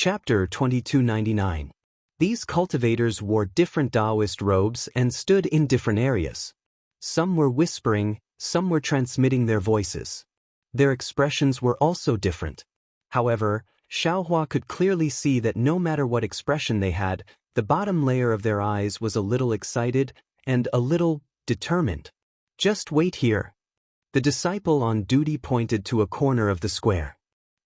Chapter 2299. These cultivators wore different Taoist robes and stood in different areas. Some were whispering, some were transmitting their voices. Their expressions were also different. However, Xiaohua could clearly see that no matter what expression they had, the bottom layer of their eyes was a little excited and a little determined. Just wait here. The disciple on duty pointed to a corner of the square.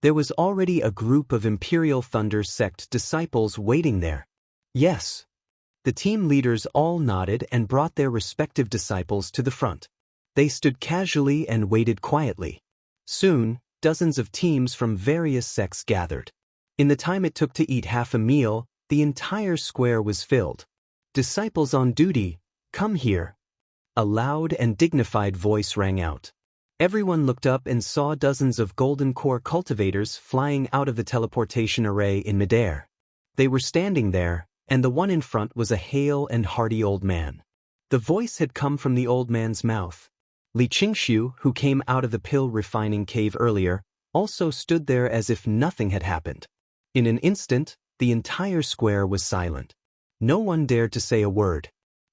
There was already a group of Imperial Thunder Sect disciples waiting there. Yes. The team leaders all nodded and brought their respective disciples to the front. They stood casually and waited quietly. Soon, dozens of teams from various sects gathered. In the time it took to eat half a meal, the entire square was filled. Disciples on duty, come here. A loud and dignified voice rang out. Everyone looked up and saw dozens of golden core cultivators flying out of the teleportation array in midair. They were standing there, and the one in front was a hale and hearty old man. The voice had come from the old man's mouth. Li Qingshu, who came out of the pill refining cave earlier, also stood there as if nothing had happened. In an instant, the entire square was silent. No one dared to say a word.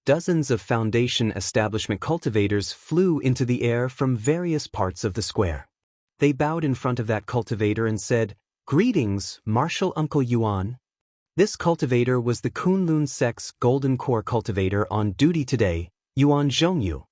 Dozens of Foundation establishment cultivators flew into the air from various parts of the square. They bowed in front of that cultivator and said, "Greetings, Martial Uncle Yuan." This cultivator was the Kunlun Sect's Golden Core cultivator on duty today, Yuan Zhongyu.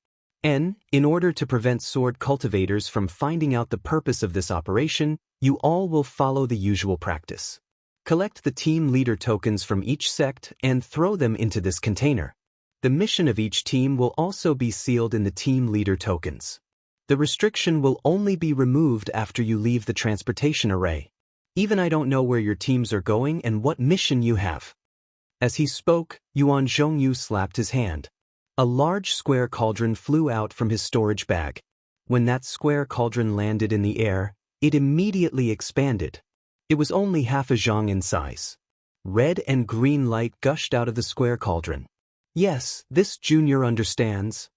In order to prevent sword cultivators from finding out the purpose of this operation, you all will follow the usual practice. Collect the team leader tokens from each sect and throw them into this container. The mission of each team will also be sealed in the team leader tokens. The restriction will only be removed after you leave the transportation array. Even I don't know where your teams are going and what mission you have. As he spoke, Yuan Zhongyu slapped his hand. A large square cauldron flew out from his storage bag. When that square cauldron landed in the air, it immediately expanded. It was only half a zhang in size. Red and green light gushed out of the square cauldron. Yes, this junior understands.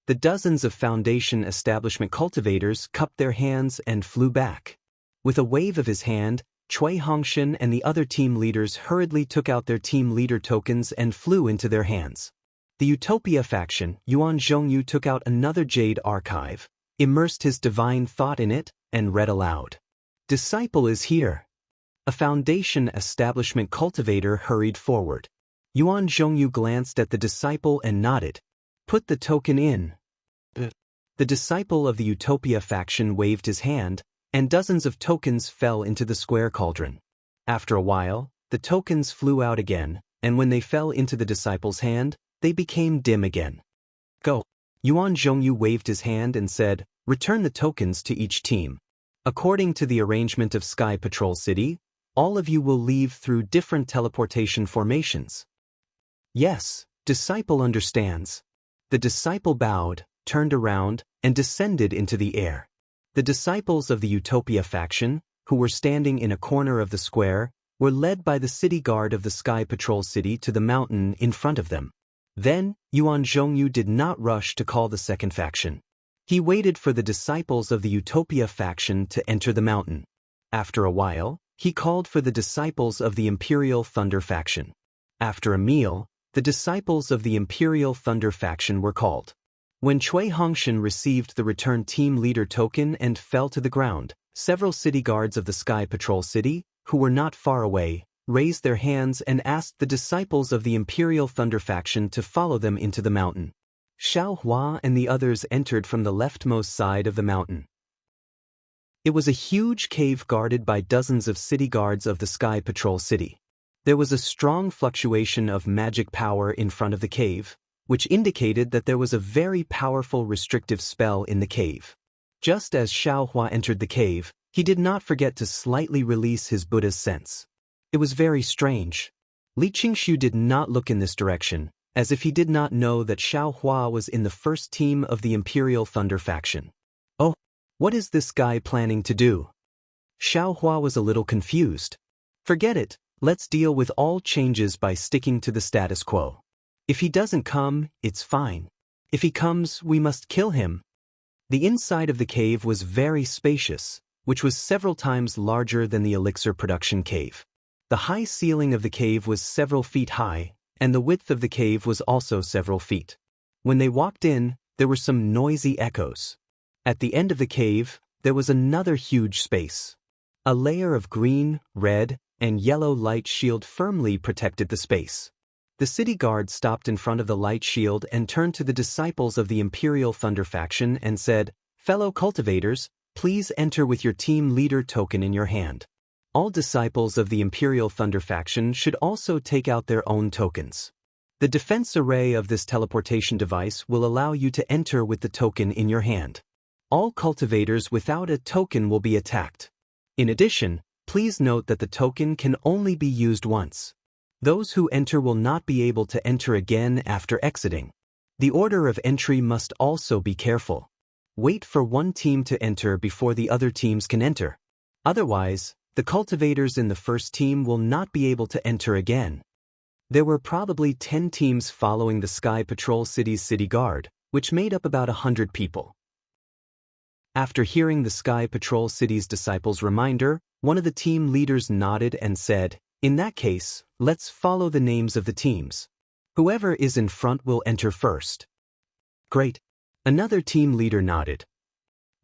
The dozens of Foundation establishment cultivators cupped their hands and flew back. With a wave of his hand, Cui Hongshan and the other team leaders hurriedly took out their team leader tokens and flew into their hands. The Utopia faction, Yuan Zhongyu took out another jade archive, immersed his divine thought in it, and read aloud. "Disciple is here." A Foundation establishment cultivator hurried forward. Yuan Zhongyu glanced at the disciple and nodded. "Put the token in." The disciple of the Utopia faction waved his hand, and dozens of tokens fell into the square cauldron. After a while, the tokens flew out again, and when they fell into the disciple's hand, they became dim again. "Go." Yuan Zhongyu waved his hand and said, "Return the tokens to each team. According to the arrangement of Sky Patrol City, all of you will leave through different teleportation formations." "Yes, disciple understands." The disciple bowed, turned around, and descended into the air. The disciples of the Utopia faction, who were standing in a corner of the square, were led by the city guard of the Sky Patrol City to the mountain in front of them. Then, Yuan Zhongyu did not rush to call the second faction. He waited for the disciples of the Utopia faction to enter the mountain. After a while, he called for the disciples of the Imperial Thunder faction. After a meal, the disciples of the Imperial Thunder faction were called. When Cui Hongshan received the return team leader token and fell to the ground, several city guards of the Sky Patrol City, who were not far away, raised their hands and asked the disciples of the Imperial Thunder faction to follow them into the mountain. Xiaohua and the others entered from the leftmost side of the mountain. It was a huge cave guarded by dozens of city guards of the Sky Patrol City. There was a strong fluctuation of magic power in front of the cave, which indicated that there was a very powerful restrictive spell in the cave. Just as Xiaohua entered the cave, he did not forget to slightly release his Buddha's sense. It was very strange. Li Qingshu did not look in this direction, as if he did not know that Xiaohua was in the first team of the Imperial Thunder faction. "Oh, what is this guy planning to do?" Xiaohua was a little confused. "Forget it. Let's deal with all changes by sticking to the status quo. If he doesn't come, it's fine. If he comes, we must kill him." The inside of the cave was very spacious, which was several times larger than the elixir production cave. The high ceiling of the cave was several feet high, and the width of the cave was also several feet. When they walked in, there were some noisy echoes. At the end of the cave, there was another huge space. A layer of green, red, and yellow light shield firmly protected the space. The city guard stopped in front of the light shield and turned to the disciples of the Imperial Thunder faction and said, "Fellow cultivators, please enter with your team leader token in your hand." All disciples of the Imperial Thunder faction should also take out their own tokens. The defense array of this teleportation device will allow you to enter with the token in your hand. All cultivators without a token will be attacked. In addition, please note that the token can only be used once. Those who enter will not be able to enter again after exiting. The order of entry must also be careful. Wait for one team to enter before the other teams can enter. Otherwise, the cultivators in the first team will not be able to enter again. There were probably 10 teams following the Sky Patrol City's city guard, which made up about 100 people. After hearing the Sky Patrol City's disciples' reminder, one of the team leaders nodded and said, "In that case, let's follow the names of the teams. Whoever is in front will enter first." "Great." Another team leader nodded.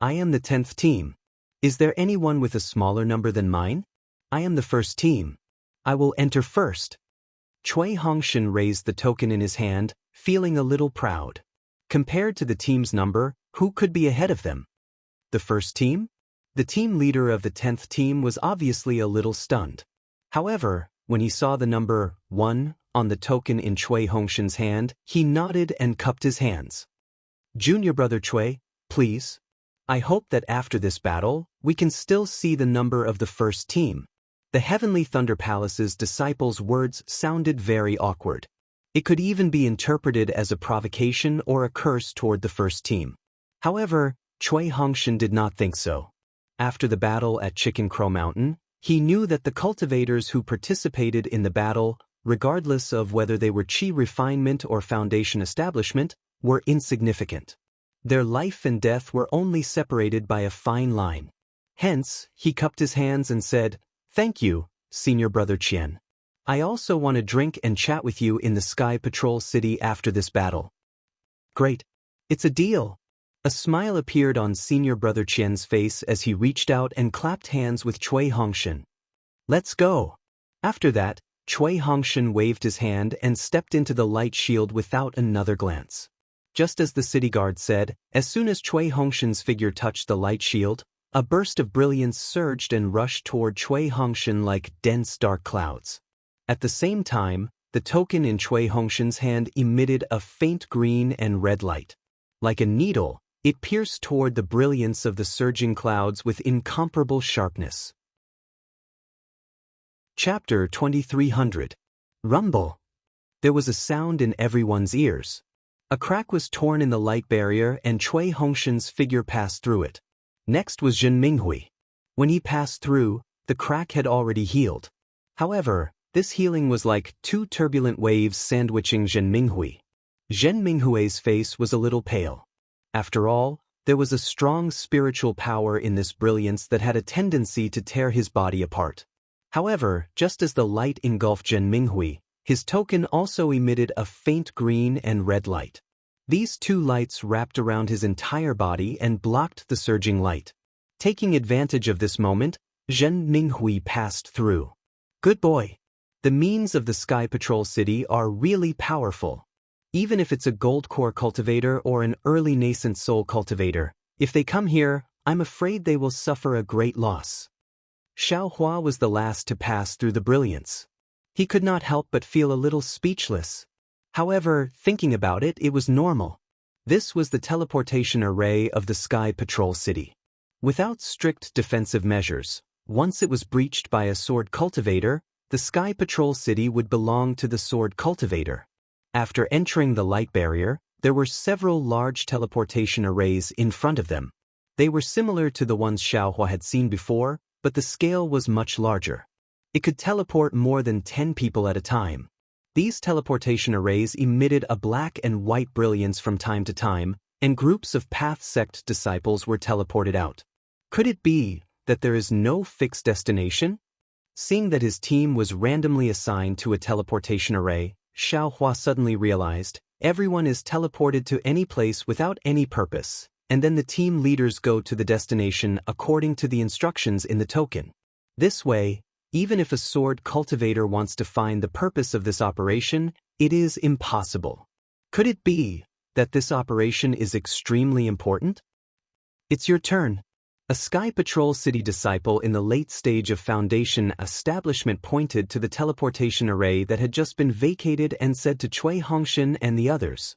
"I am the 10th team. Is there anyone with a smaller number than mine? I am the first team. I will enter first." Cui Hongshan raised the token in his hand, feeling a little proud. Compared to the team's number, who could be ahead of them? The first team? The team leader of the 10th team was obviously a little stunned. However, when he saw the number 1 on the token in Cui Hongshan's hand, he nodded and cupped his hands. "Junior brother Cui, please. I hope that after this battle, we can still see the number of the first team." The Heavenly Thunder Palace's disciples' words sounded very awkward. It could even be interpreted as a provocation or a curse toward the first team. However, Cui Hongshan did not think so. After the battle at Chicken Crow Mountain, he knew that the cultivators who participated in the battle, regardless of whether they were Qi Refinement or Foundation Establishment, were insignificant. Their life and death were only separated by a fine line. Hence, he cupped his hands and said, "Thank you, Senior Brother Qian. I also want to drink and chat with you in the Sky Patrol City after this battle." "Great. It's a deal." A smile appeared on Senior Brother Qian's face as he reached out and clapped hands with Cui Hongshan. "Let's go." After that, Cui Hongshan waved his hand and stepped into the light shield without another glance. Just as the city guard said, as soon as Cui Hongshan's figure touched the light shield, a burst of brilliance surged and rushed toward Cui Hongshan like dense dark clouds. At the same time, the token in Cui Hongshan's hand emitted a faint green and red light. Like a needle, it pierced toward the brilliance of the surging clouds with incomparable sharpness. Chapter 2300. Rumble. There was a sound in everyone's ears. A crack was torn in the light barrier and Cui Hongshan's figure passed through it. Next was Zhen Minghui. When he passed through, the crack had already healed. However, this healing was like two turbulent waves sandwiching Zhen Minghui. Zhen Minghui's face was a little pale. After all, there was a strong spiritual power in this brilliance that had a tendency to tear his body apart. However, just as the light engulfed Zhen Minghui, his token also emitted a faint green and red light. These two lights wrapped around his entire body and blocked the surging light. Taking advantage of this moment, Zhen Minghui passed through. Good boy. The means of the Sky Patrol City are really powerful. Even if it's a gold core cultivator or an early nascent soul cultivator, if they come here, I'm afraid they will suffer a great loss. Xiao Hua was the last to pass through the brilliance. He could not help but feel a little speechless. However, thinking about it, it was normal. This was the teleportation array of the Sky Patrol City. Without strict defensive measures, once it was breached by a sword cultivator, the Sky Patrol City would belong to the sword cultivator. After entering the light barrier, there were several large teleportation arrays in front of them. They were similar to the ones Xiaohua had seen before, but the scale was much larger. It could teleport more than 10 people at a time. These teleportation arrays emitted a black and white brilliance from time to time, and groups of Path Sect disciples were teleported out. Could it be that there is no fixed destination? Seeing that his team was randomly assigned to a teleportation array, Xiaohua suddenly realized, everyone is teleported to any place without any purpose, and then the team leaders go to the destination according to the instructions in the token. This way, even if a sword cultivator wants to find the purpose of this operation, it is impossible. Could it be that this operation is extremely important? It's your turn. A Sky Patrol City disciple in the late stage of Foundation establishment pointed to the teleportation array that had just been vacated and said to Cui Hongshan and the others.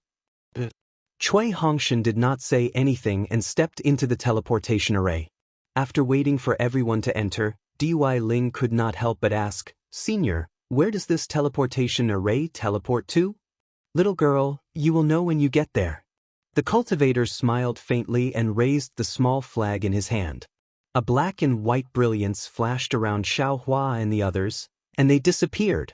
Cui Hongshan did not say anything and stepped into the teleportation array. After waiting for everyone to enter, Dy Ling could not help but ask, "Senior, where does this teleportation array teleport to?" "Little girl, you will know when you get there." The cultivator smiled faintly and raised the small flag in his hand. A black and white brilliance flashed around Xiaohua and the others, and they disappeared.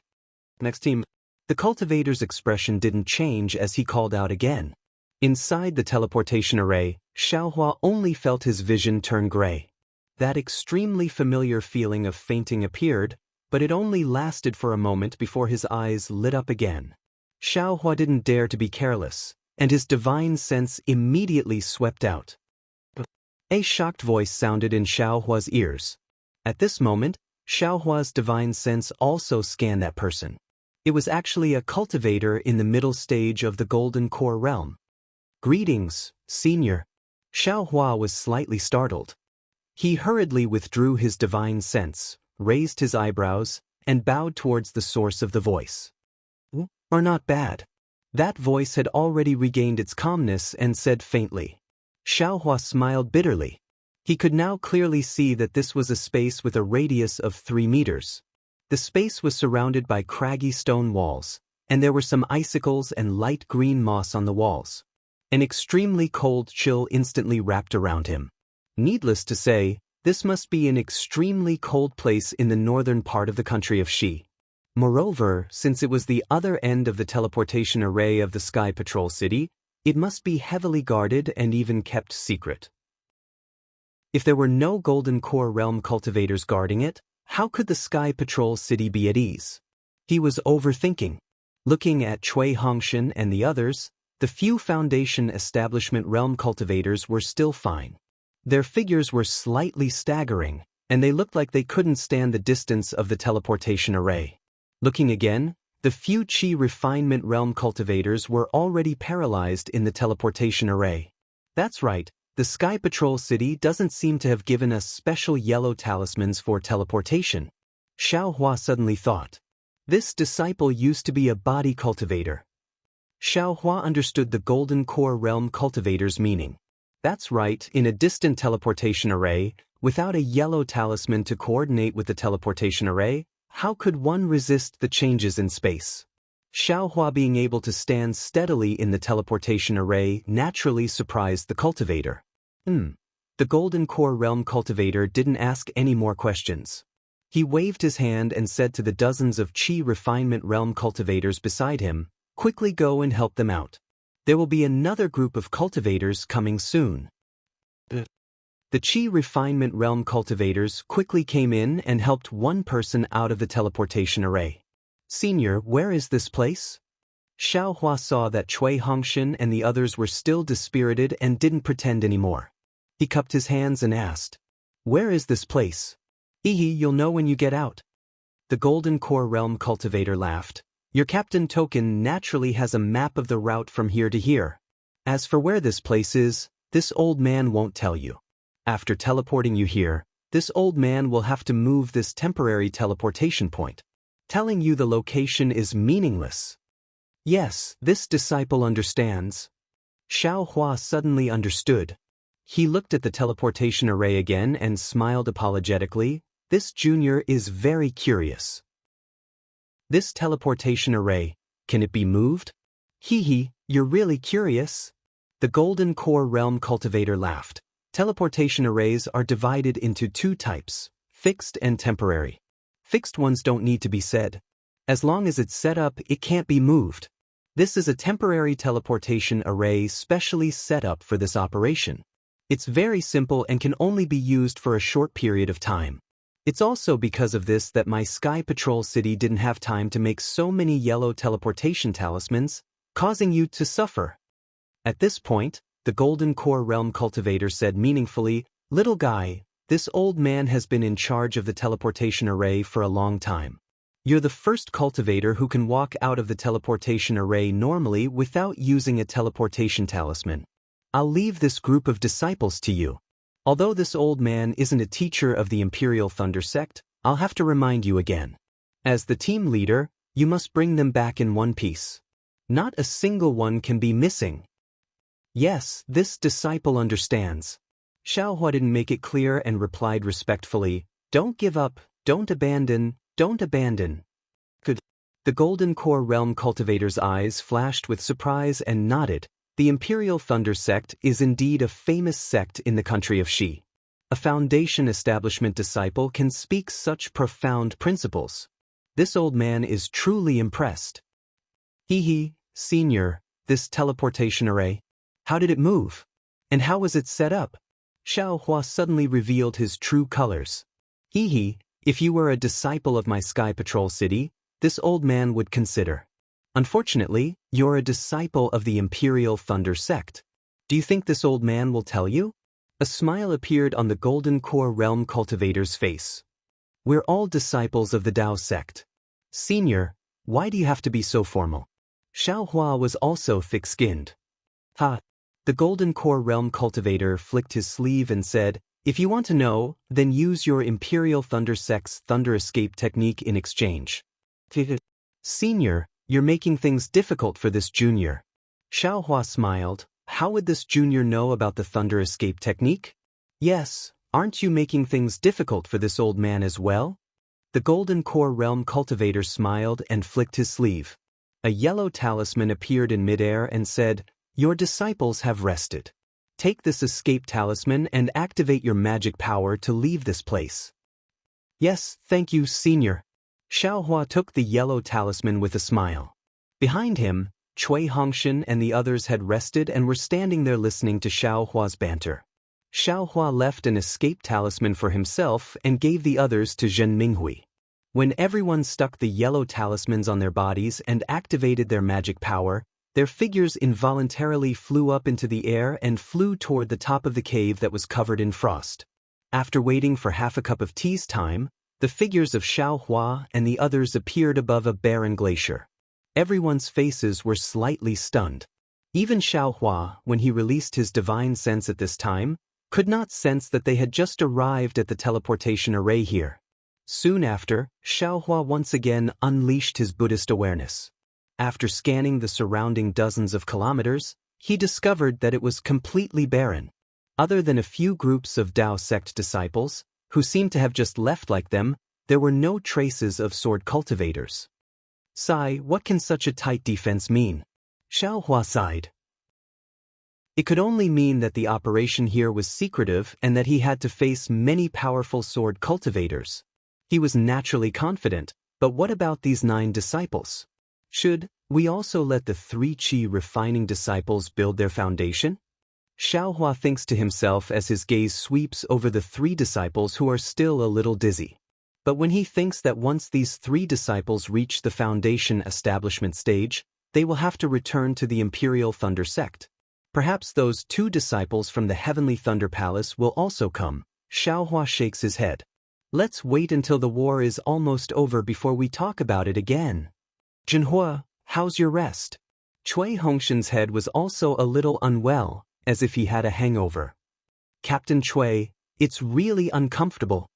Next team. The cultivator's expression didn't change as he called out again. Inside the teleportation array, Xiaohua only felt his vision turn gray. That extremely familiar feeling of fainting appeared, but it only lasted for a moment before his eyes lit up again. Xiaohua didn't dare to be careless, and his divine sense immediately swept out. A shocked voice sounded in Xiaohua's ears. At this moment, Xiaohua's divine sense also scanned that person. It was actually a cultivator in the middle stage of the Golden Core realm. "Greetings, Senior." Xiaohua was slightly startled. He hurriedly withdrew his divine sense, raised his eyebrows, and bowed towards the source of the voice. "Or not bad." That voice had already regained its calmness and said faintly. Xiaohua smiled bitterly. He could now clearly see that this was a space with a radius of 3 meters. The space was surrounded by craggy stone walls, and there were some icicles and light green moss on the walls. An extremely cold chill instantly wrapped around him. Needless to say, this must be an extremely cold place in the northern part of the country of Xi. Moreover, since it was the other end of the teleportation array of the Sky Patrol City, it must be heavily guarded and even kept secret. If there were no Golden Core Realm cultivators guarding it, how could the Sky Patrol City be at ease? He was overthinking. Looking at Cui Hongshan and the others, the few Foundation Establishment Realm cultivators were still fine. Their figures were slightly staggering, and they looked like they couldn't stand the distance of the teleportation array. Looking again, the few Qi Refinement Realm cultivators were already paralyzed in the teleportation array. That's right, the Sky Patrol City doesn't seem to have given us special yellow talismans for teleportation. Xiaohua suddenly thought. This disciple used to be a body cultivator. Xiaohua understood the Golden Core Realm cultivator's meaning. That's right, in a distant teleportation array, without a yellow talisman to coordinate with the teleportation array, how could one resist the changes in space? Xiaohua being able to stand steadily in the teleportation array naturally surprised the cultivator. The Golden Core Realm cultivator didn't ask any more questions. He waved his hand and said to the dozens of Qi Refinement Realm cultivators beside him, "Quickly go and help them out. There will be another group of cultivators coming soon." The Qi Refinement Realm cultivators quickly came in and helped one person out of the teleportation array. "Senior, where is this place?" Xiaohua saw that Cui Hongshan and the others were still dispirited and didn't pretend anymore. He cupped his hands and asked, "Where is this place?" You'll know when you get out." The Golden Core Realm cultivator laughed. "Your captain token naturally has a map of the route from here to here. As for where this place is, this old man won't tell you. After teleporting you here, this old man will have to move this temporary teleportation point. Telling you the location is meaningless." Yes, this disciple understands. Xiaohua suddenly understood. He looked at the teleportation array again and smiled apologetically. This junior is very curious. "This teleportation array, can it be moved?" You're really curious." The Golden Core Realm cultivator laughed. Teleportation arrays are divided into 2 types, fixed and temporary. Fixed ones don't need to be said. As long as it's set up, it can't be moved. This is a temporary teleportation array specially set up for this operation. It's very simple and can only be used for a short period of time. It's also because of this that my Sky Patrol city didn't have time to make so many yellow teleportation talismans, causing you to suffer. At this point, the Golden Core Realm Cultivator said meaningfully, "Little guy, this old man has been in charge of the teleportation array for a long time. You're the first cultivator who can walk out of the teleportation array normally without using a teleportation talisman. I'll leave this group of disciples to you. Although this old man isn't a teacher of the Imperial Thunder Sect, I'll have to remind you again. As the team leader, you must bring them back in one piece. Not a single one can be missing." Yes, this disciple understands. Xiaohua didn't make it clear and replied respectfully, "Don't give up, don't abandon, don't abandon." Good. The Golden Core Realm Cultivator's eyes flashed with surprise and nodded. The Imperial Thunder Sect is indeed a famous sect in the country of Xi. A Foundation Establishment disciple can speak such profound principles. This old man is truly impressed. Hee, senior, this teleportation array. How did it move? And how was it set up? Xiaohua suddenly revealed his true colors. Hee, if you were a disciple of my Sky Patrol city, this old man would consider. Unfortunately, you're a disciple of the Imperial Thunder Sect. Do you think this old man will tell you? A smile appeared on the Golden Core Realm Cultivator's face. We're all disciples of the Dao Sect. Senior, why do you have to be so formal? Xiaohua was also thick-skinned. Ha! The Golden Core Realm Cultivator flicked his sleeve and said, "If you want to know, then use your Imperial Thunder Sect's Thunder Escape technique in exchange." Senior, you're making things difficult for this junior. Xiaohua smiled. How would this junior know about the Thunder Escape technique? Yes, aren't you making things difficult for this old man as well? The Golden Core Realm Cultivator smiled and flicked his sleeve. A yellow talisman appeared in midair and said, "Your disciples have rested. Take this escape talisman and activate your magic power to leave this place." Yes, thank you, senior. Xiaohua took the yellow talisman with a smile. Behind him, Cui Hongshan and the others had rested and were standing there listening to Xiaohua's banter. Xiaohua left an escape talisman for himself and gave the others to Zhen Minghui. When everyone stuck the yellow talismans on their bodies and activated their magic power, their figures involuntarily flew up into the air and flew toward the top of the cave that was covered in frost. After waiting for half a cup of tea's time, the figures of Xiaohua and the others appeared above a barren glacier. Everyone's faces were slightly stunned. Even Xiaohua, when he released his divine sense at this time, could not sense that they had just arrived at the teleportation array here. Soon after, Xiaohua once again unleashed his Buddhist awareness. After scanning the surrounding dozens of kilometers, he discovered that it was completely barren. Other than a few groups of Dao sect disciples, who seemed to have just left like them, there were no traces of sword cultivators. Sigh, what can such a tight defense mean? Xiaohua sighed. It could only mean that the operation here was secretive and that he had to face many powerful sword cultivators. He was naturally confident, but what about these 9 disciples? Should we also let the 3 Qi refining disciples build their foundation? Xiaohua thinks to himself as his gaze sweeps over the 3 disciples who are still a little dizzy. But when he thinks that once these 3 disciples reach the foundation establishment stage, they will have to return to the Imperial Thunder Sect. Perhaps those 2 disciples from the Heavenly Thunder Palace will also come. Xiaohua shakes his head. Let's wait until the war is almost over before we talk about it again. Jinhua, how's your rest? Cui Hongshan's head was also a little unwell, as if he had a hangover. Captain Cui, it's really uncomfortable.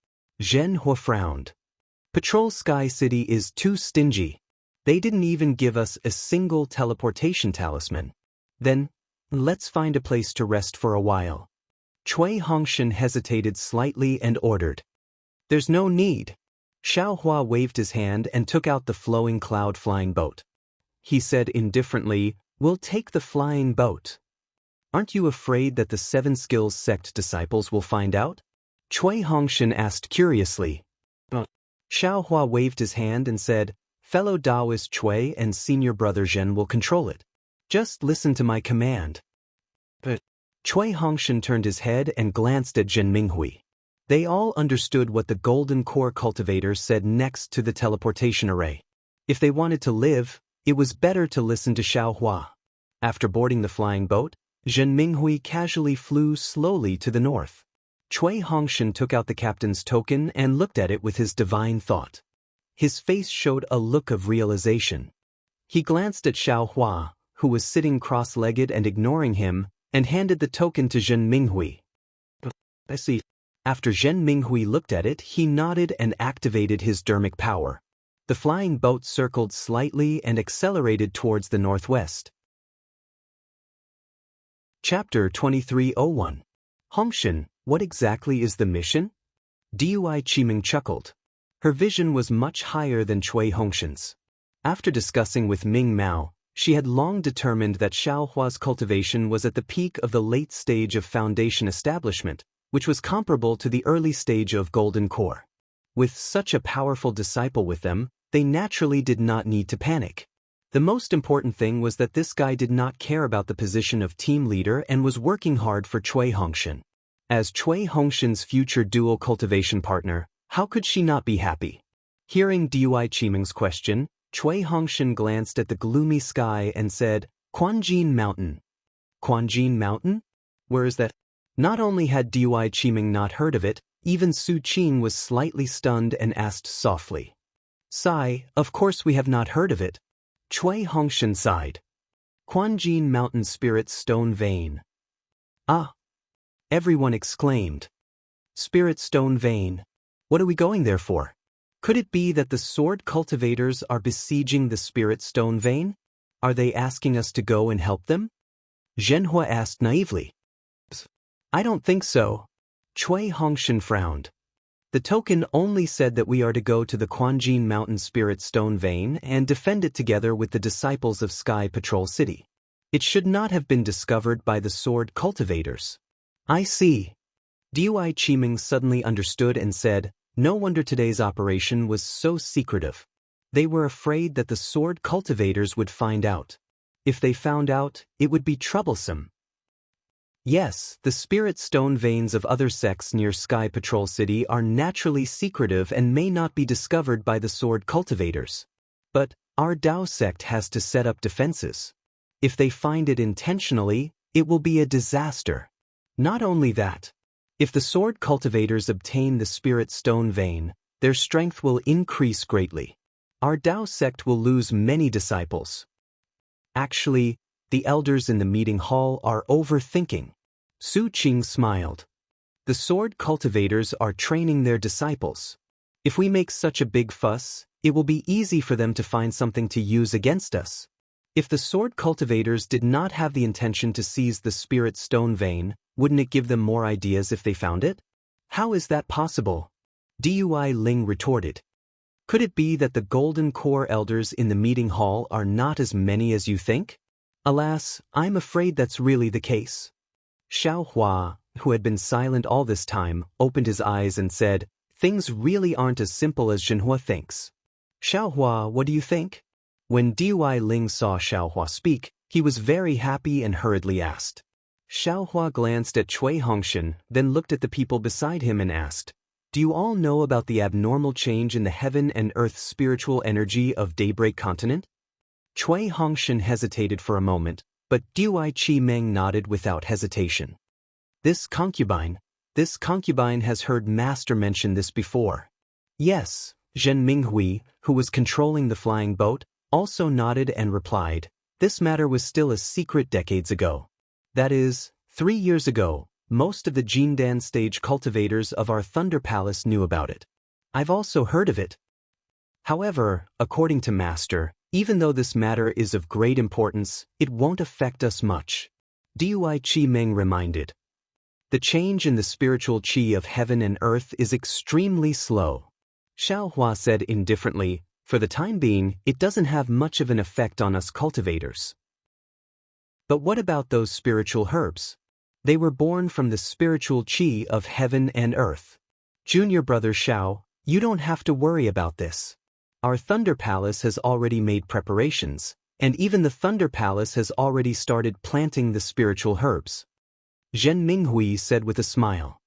Zhenhua frowned. Patrol Sky City is too stingy. They didn't even give us a single teleportation talisman. Then, let's find a place to rest for a while. Cui Hongshan hesitated slightly and ordered. There's no need. Xiaohua waved his hand and took out the flowing cloud flying boat. He said indifferently, "We'll take the flying boat." Aren't you afraid that the 7 Skills Sect disciples will find out? Cui Hongshan asked curiously. Xiaohua waved his hand and said, "Fellow Taoist Cui and senior brother Zhen will control it. Just listen to my command." But Cui Hongshan turned his head and glanced at Zhen Minghui. They all understood what the golden core cultivator said next to the teleportation array. If they wanted to live, it was better to listen to Xiaohua. After boarding the flying boat, Zhen Minghui casually flew slowly to the north. Cui Hongshan took out the captain's token and looked at it with his divine thought. His face showed a look of realization. He glanced at Xiaohua, who was sitting cross-legged and ignoring him, and handed the token to Zhen Minghui. I see. After Zhen Minghui looked at it, he nodded and activated his dermic power. The flying boat circled slightly and accelerated towards the northwest. Chapter 2301. Hongshan, what exactly is the mission? Dui Qiming chuckled. Her vision was much higher than Cui Hongshan's. After discussing with Ming Mao, she had long determined that Xiaohua's cultivation was at the peak of the late stage of foundation establishment, which was comparable to the early stage of golden core. With such a powerful disciple with them, they naturally did not need to panic. The most important thing was that this guy did not care about the position of team leader and was working hard for Cui Hongshan. As Cui Hongshan's future dual cultivation partner, how could she not be happy? Hearing Dui Qiming's question, Cui Hongshan glanced at the gloomy sky and said, Quanjin Mountain. Quanjin Mountain? Where is that? Not only had Dui Qiming not heard of it, even Su Qing was slightly stunned and asked softly. Sigh, of course we have not heard of it. Cui Hongshan sighed. Quanjin Mountain Spirit Stone Vein. Ah! Everyone exclaimed. Spirit Stone Vein. What are we going there for? Could it be that the sword cultivators are besieging the Spirit Stone Vein? Are they asking us to go and help them? Zhenhua asked naively. I don't think so. Cui Hongshan frowned. The token only said that we are to go to the Quanjin Mountain Spirit Stone Vein and defend it together with the disciples of Sky Patrol City. It should not have been discovered by the sword cultivators. I see. Dui Qiming suddenly understood and said, no wonder today's operation was so secretive. They were afraid that the sword cultivators would find out. If they found out, it would be troublesome. Yes, the spirit stone veins of other sects near Sky Patrol City are naturally secretive and may not be discovered by the sword cultivators. But our Dao sect has to set up defenses. If they find it intentionally, it will be a disaster. Not only that, if the sword cultivators obtain the spirit stone vein, their strength will increase greatly. Our Dao sect will lose many disciples. Actually, the elders in the meeting hall are overthinking. Su Qing smiled. The sword cultivators are training their disciples. If we make such a big fuss, it will be easy for them to find something to use against us. If the sword cultivators did not have the intention to seize the spirit stone vein, wouldn't it give them more ideas if they found it? How is that possible? Dui Ling retorted. Could it be that the golden core elders in the meeting hall are not as many as you think? Alas, I'm afraid that's really the case. Xiaohua, who had been silent all this time, opened his eyes and said, things really aren't as simple as Zhenhua thinks. Xiaohua, what do you think? When Dui Ling saw Xiaohua speak, he was very happy and hurriedly asked. Xiaohua glanced at Cui Hongshan, then looked at the people beside him and asked, do you all know about the abnormal change in the heaven and earth spiritual energy of Daybreak Continent? Cui Hongshan hesitated for a moment, but Dui Qiming nodded without hesitation. This concubine has heard Master mention this before. Yes, Zhen Minghui, who was controlling the flying boat, also nodded and replied, this matter was still a secret decades ago. That is, 3 years ago, most of the Jindan stage cultivators of our Thunder Palace knew about it. I've also heard of it. However, according to Master, even though this matter is of great importance, it won't affect us much. Dui Qiming reminded. The change in the spiritual qi of heaven and earth is extremely slow. Xiaohua said indifferently, for the time being, it doesn't have much of an effect on us cultivators. But what about those spiritual herbs? They were born from the spiritual qi of heaven and earth. Junior brother Xiao, you don't have to worry about this. Our Thunder Palace has already made preparations, and even the Thunder Palace has already started planting the spiritual herbs. Zhen Minghui said with a smile.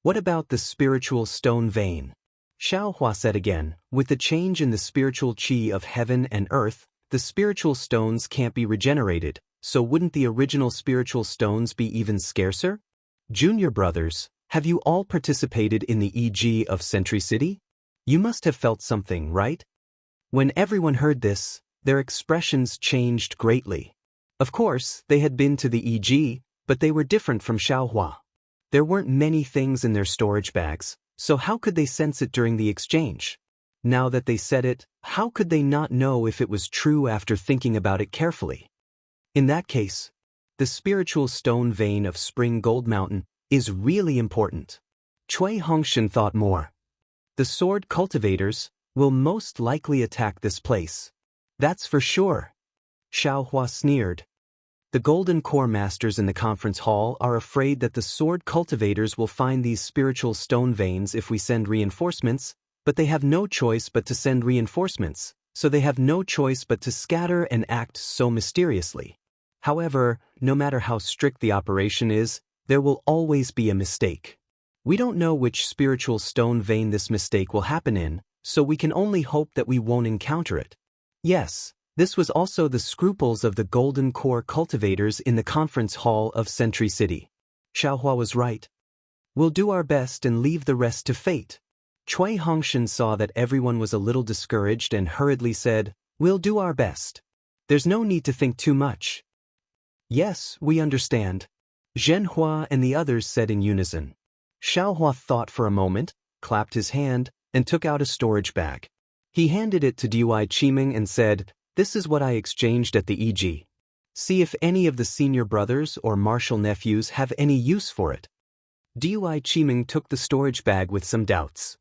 What about the spiritual stone vein? Xiaohua said again, with the change in the spiritual qi of heaven and earth, the spiritual stones can't be regenerated, so wouldn't the original spiritual stones be even scarcer? Junior brothers, have you all participated in the EG of Century City? You must have felt something, right? When everyone heard this, their expressions changed greatly. Of course, they had been to the EG, but they were different from Xiaohua. There weren't many things in their storage bags, so how could they sense it during the exchange? Now that they said it, how could they not know if it was true after thinking about it carefully? In that case, the spiritual stone vein of Spring Gold Mountain is really important. Cui Hongshan thought more. The sword cultivators will most likely attack this place. That's for sure. Xiaohua sneered. The Golden Core Masters in the conference hall are afraid that the sword cultivators will find these spiritual stone veins if we send reinforcements, but they have no choice but to send reinforcements, so they have no choice but to scatter and act so mysteriously. However, no matter how strict the operation is, there will always be a mistake. We don't know which spiritual stone vein this mistake will happen in, so we can only hope that we won't encounter it. Yes, this was also the scruples of the Golden Core cultivators in the conference hall of Century City. Xiaohua was right. We'll do our best and leave the rest to fate. Cui Hongshan saw that everyone was a little discouraged and hurriedly said, "We'll do our best. There's no need to think too much." "Yes, we understand," Zhenhua and the others said in unison. Xiaohua thought for a moment, clapped his hand, and took out a storage bag. He handed it to Dui Qiming and said, "This is what I exchanged at the EG. See if any of the senior brothers or martial nephews have any use for it." Dui Qiming took the storage bag with some doubts.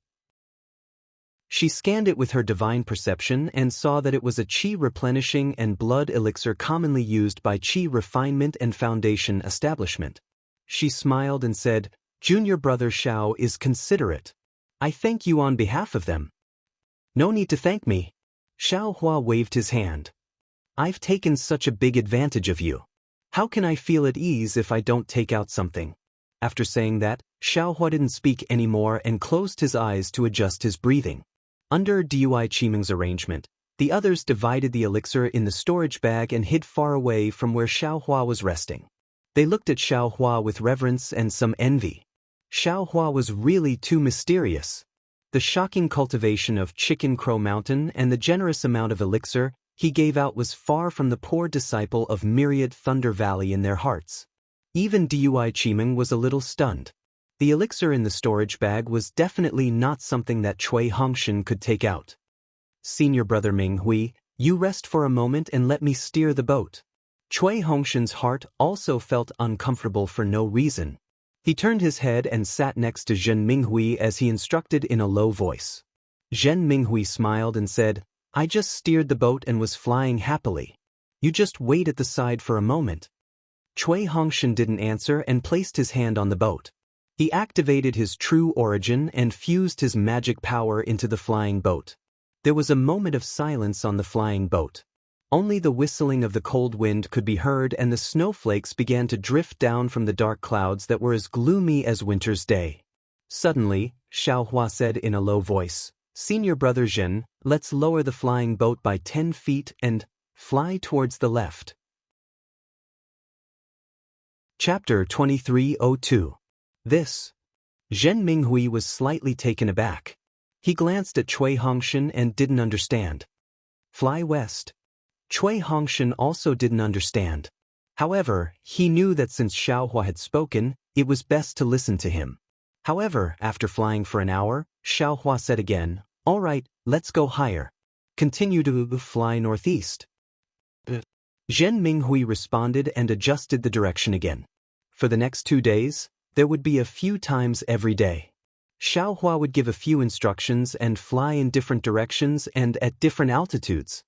She scanned it with her divine perception and saw that it was a qi replenishing and blood elixir commonly used by qi refinement and foundation establishment. She smiled and said, "Junior brother Xiao is considerate. I thank you on behalf of them." "No need to thank me." Xiaohua waved his hand. "I've taken such a big advantage of you. How can I feel at ease if I don't take out something?" After saying that, Xiaohua didn't speak anymore and closed his eyes to adjust his breathing. Under Dui Qiming's arrangement, the others divided the elixir in the storage bag and hid far away from where Xiaohua was resting. They looked at Xiaohua with reverence and some envy. Xiaohua was really too mysterious. The shocking cultivation of Chicken Crow Mountain and the generous amount of elixir he gave out was far from the poor disciple of Myriad Thunder Valley in their hearts. Even Dui Qiming was a little stunned. The elixir in the storage bag was definitely not something that Cui Hongshan could take out. "Senior brother Minghui, you rest for a moment and let me steer the boat." Cui Hongshan's heart also felt uncomfortable for no reason. He turned his head and sat next to Zhen Minghui as he instructed in a low voice. Zhen Minghui smiled and said, "I just steered the boat and was flying happily. You just wait at the side for a moment." Cui Hongshan didn't answer and placed his hand on the boat. He activated his true origin and fused his magic power into the flying boat. There was a moment of silence on the flying boat. Only the whistling of the cold wind could be heard and the snowflakes began to drift down from the dark clouds that were as gloomy as winter's day. Suddenly, Xiaohua said in a low voice, "Senior brother Zhen, let's lower the flying boat by 10 feet and fly towards the left." Chapter 2302. This. Zhen Minghui was slightly taken aback. He glanced at Cui Hongshan and didn't understand. "Fly west." Cui Hongshan also didn't understand. However, he knew that since Xiaohua had spoken, it was best to listen to him. However, after flying for an hour, Xiaohua said again, "All right, let's go higher. Continue to fly northeast." Zhen Minghui responded and adjusted the direction again. For the next 2 days, there would be a few times every day. Xiaohua would give a few instructions and fly in different directions and at different altitudes.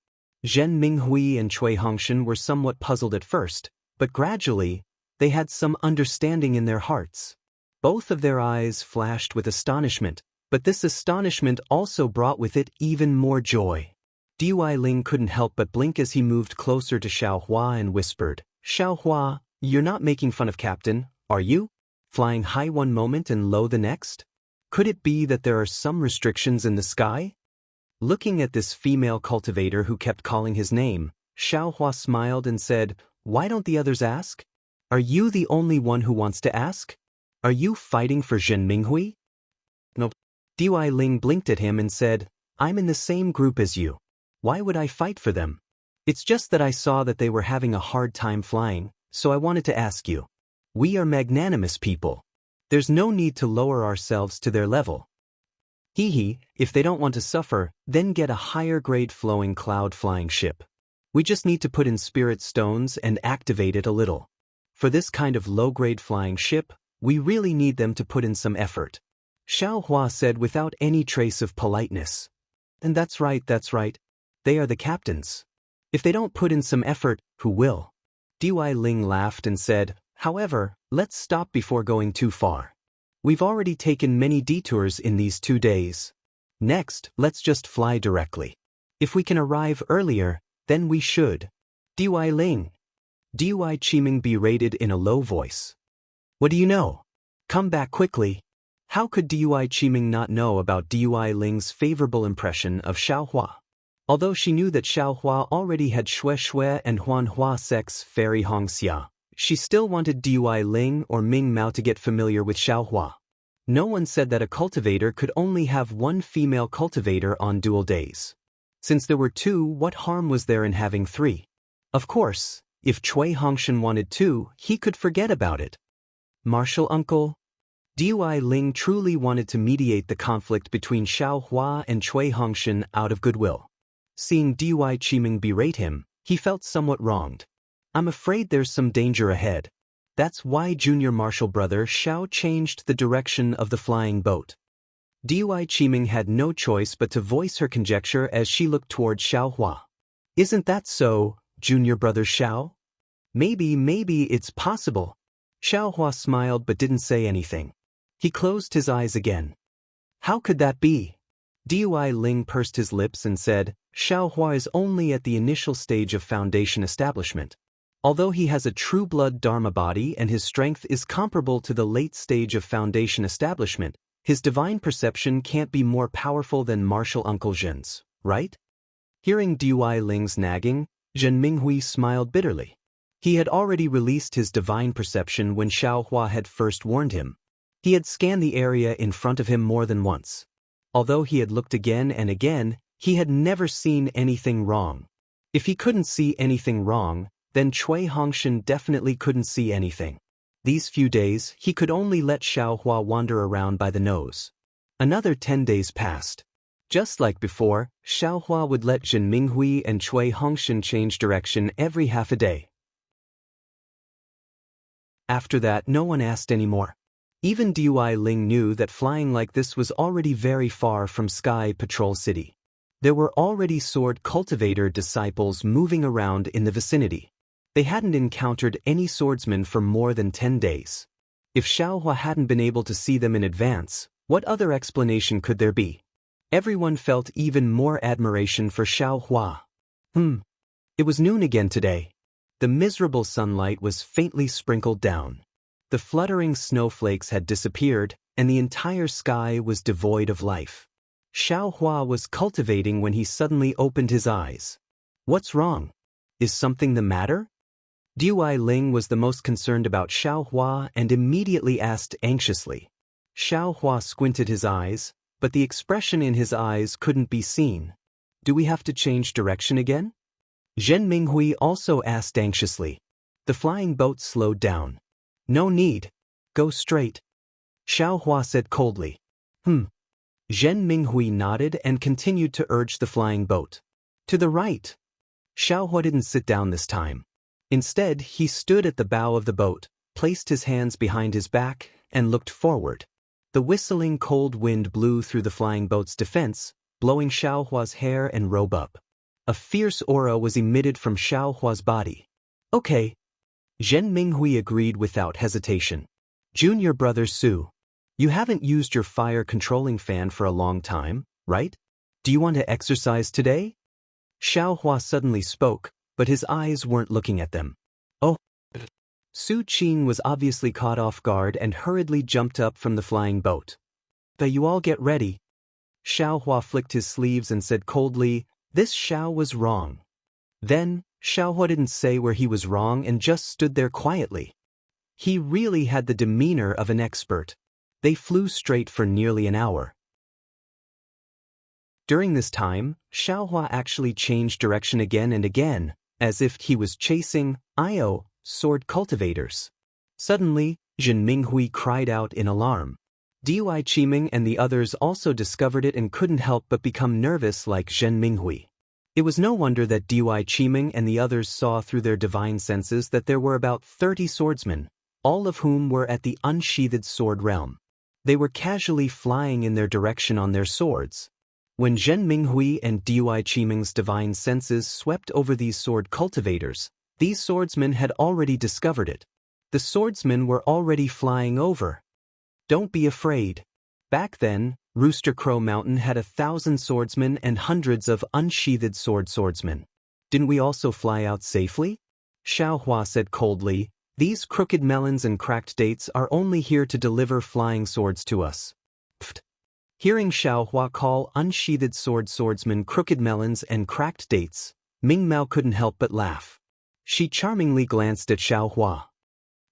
Zhen Minghui and Cui Hongshan were somewhat puzzled at first, but gradually, they had some understanding in their hearts. Both of their eyes flashed with astonishment, but this astonishment also brought with it even more joy. Dui Ling couldn't help but blink as he moved closer to Xiaohua and whispered, "Xiaohua, you're not making fun of Captain, are you?" flying high one moment and low the next? Could it be that there are some restrictions in the sky? Looking at this female cultivator who kept calling his name, Xiaohua smiled and said, "Why don't the others ask? Are you the only one who wants to ask? Are you fighting for Zhen Minghui?" No. Dui Ling blinked at him and said, "I'm in the same group as you. Why would I fight for them? It's just that I saw that they were having a hard time flying, so I wanted to ask you. We are magnanimous people. There's no need to lower ourselves to their level. If they don't want to suffer, then get a higher grade flowing cloud flying ship. We just need to put in spirit stones and activate it a little. For this kind of low-grade flying ship, we really need them to put in some effort." Xiaohua said without any trace of politeness. "And that's right. They are the captains. If they don't put in some effort, who will?" Dui Ling laughed and said, "However, let's stop before going too far. We've already taken many detours in these 2 days. Next, let's just fly directly. If we can arrive earlier, then we should." Dui Ling. Dui Qiming berated in a low voice. "What do you know? Come back quickly." How could Dui Qiming not know about Dui Ling's favorable impression of Xiaohua? Although she knew that Xiaohua already had Xue Xue and Huan Hua Sek's fairy Hongxia, she still wanted Dui Ling or Ming Mao to get familiar with Xiaohua. No one said that a cultivator could only have one female cultivator on dual days. Since there were 2, what harm was there in having 3? Of course, if Cui Hongshan wanted 2, he could forget about it. "Martial uncle?" Dui Ling truly wanted to mediate the conflict between Xiaohua and Cui Hongshan out of goodwill. Seeing Dui Qiming berate him, he felt somewhat wronged. "I'm afraid there's some danger ahead. That's why junior martial brother Xiao changed the direction of the flying boat." Dui Qiming had no choice but to voice her conjecture as she looked toward Xiaohua. "Isn't that so, junior brother Xiao? Maybe it's possible." Xiaohua smiled but didn't say anything. He closed his eyes again. "How could that be?" Dui Ling pursed his lips and said, "Xiaohua is only at the initial stage of foundation establishment. Although he has a true-blood Dharma body and his strength is comparable to the late stage of foundation establishment, his divine perception can't be more powerful than martial Uncle Zhen's, right?" Hearing Dui Ling's nagging, Zhen Minghui smiled bitterly. He had already released his divine perception when Xiaohua had first warned him. He had scanned the area in front of him more than once. Although he had looked again and again, he had never seen anything wrong. If he couldn't see anything wrong, then Cui Hongshan definitely couldn't see anything. These few days, he could only let Xiaohua wander around by the nose. Another 10 days passed. Just like before, Xiaohua would let Zhen Minghui and Cui Hongshan change direction every half a day. After that, no one asked anymore. Even Dui Ling knew that flying like this was already very far from Sky Patrol City. There were already sword cultivator disciples moving around in the vicinity. They hadn't encountered any swordsmen for more than 10 days. If Xiaohua hadn't been able to see them in advance, what other explanation could there be? Everyone felt even more admiration for Xiaohua. It was noon again today. The miserable sunlight was faintly sprinkled down. The fluttering snowflakes had disappeared, and the entire sky was devoid of life. Xiaohua was cultivating when he suddenly opened his eyes. "What's wrong? Is something the matter?" Dui Ling was the most concerned about Xiaohua and immediately asked anxiously. Xiaohua squinted his eyes, but the expression in his eyes couldn't be seen. "Do we have to change direction again?" Zhen Minghui also asked anxiously. The flying boat slowed down. "No need. Go straight," Xiaohua said coldly. Zhen Minghui nodded and continued to urge the flying boat. "To the right." Xiaohua didn't sit down this time. Instead, he stood at the bow of the boat, placed his hands behind his back, and looked forward. The whistling cold wind blew through the flying boat's defense, blowing Xiaohua's hair and robe up. A fierce aura was emitted from Xiaohua's body. "Okay." Zhen Minghui agreed without hesitation. "Junior brother Su, you haven't used your fire-controlling fan for a long time, right? Do you want to exercise today?" Xiaohua suddenly spoke, but his eyes weren't looking at them. "Oh." Su Qing was obviously caught off guard and hurriedly jumped up from the flying boat. "But you all get ready." Xiao Hua flicked his sleeves and said coldly, "This Xiao was wrong." Then, Xiao Hua didn't say where he was wrong and just stood there quietly. He really had the demeanor of an expert. They flew straight for nearly an hour. During this time, Xiao Hua actually changed direction again and again, as if he was chasing sword cultivators. Suddenly, Zhen Minghui cried out in alarm. Dui Qiming and the others also discovered it and couldn't help but become nervous like Zhen Minghui. It was no wonder that Dui Qiming and the others saw through their divine senses that there were about 30 swordsmen, all of whom were at the unsheathed sword realm. They were casually flying in their direction on their swords. When Zhen Minghui and Dui Qiming's divine senses swept over these sword cultivators, these swordsmen had already discovered it. The swordsmen were already flying over. Don't be afraid. Back then, Rooster Crow Mountain had 1,000 swordsmen and hundreds of unsheathed swordsmen. Didn't we also fly out safely? Xiao Hua said coldly, "These crooked melons and cracked dates are only here to deliver flying swords to us." Pfft. Hearing Xiao Hua call unsheathed swordsmen crooked melons and cracked dates, Ming Mao couldn't help but laugh. She charmingly glanced at Xiao Hua.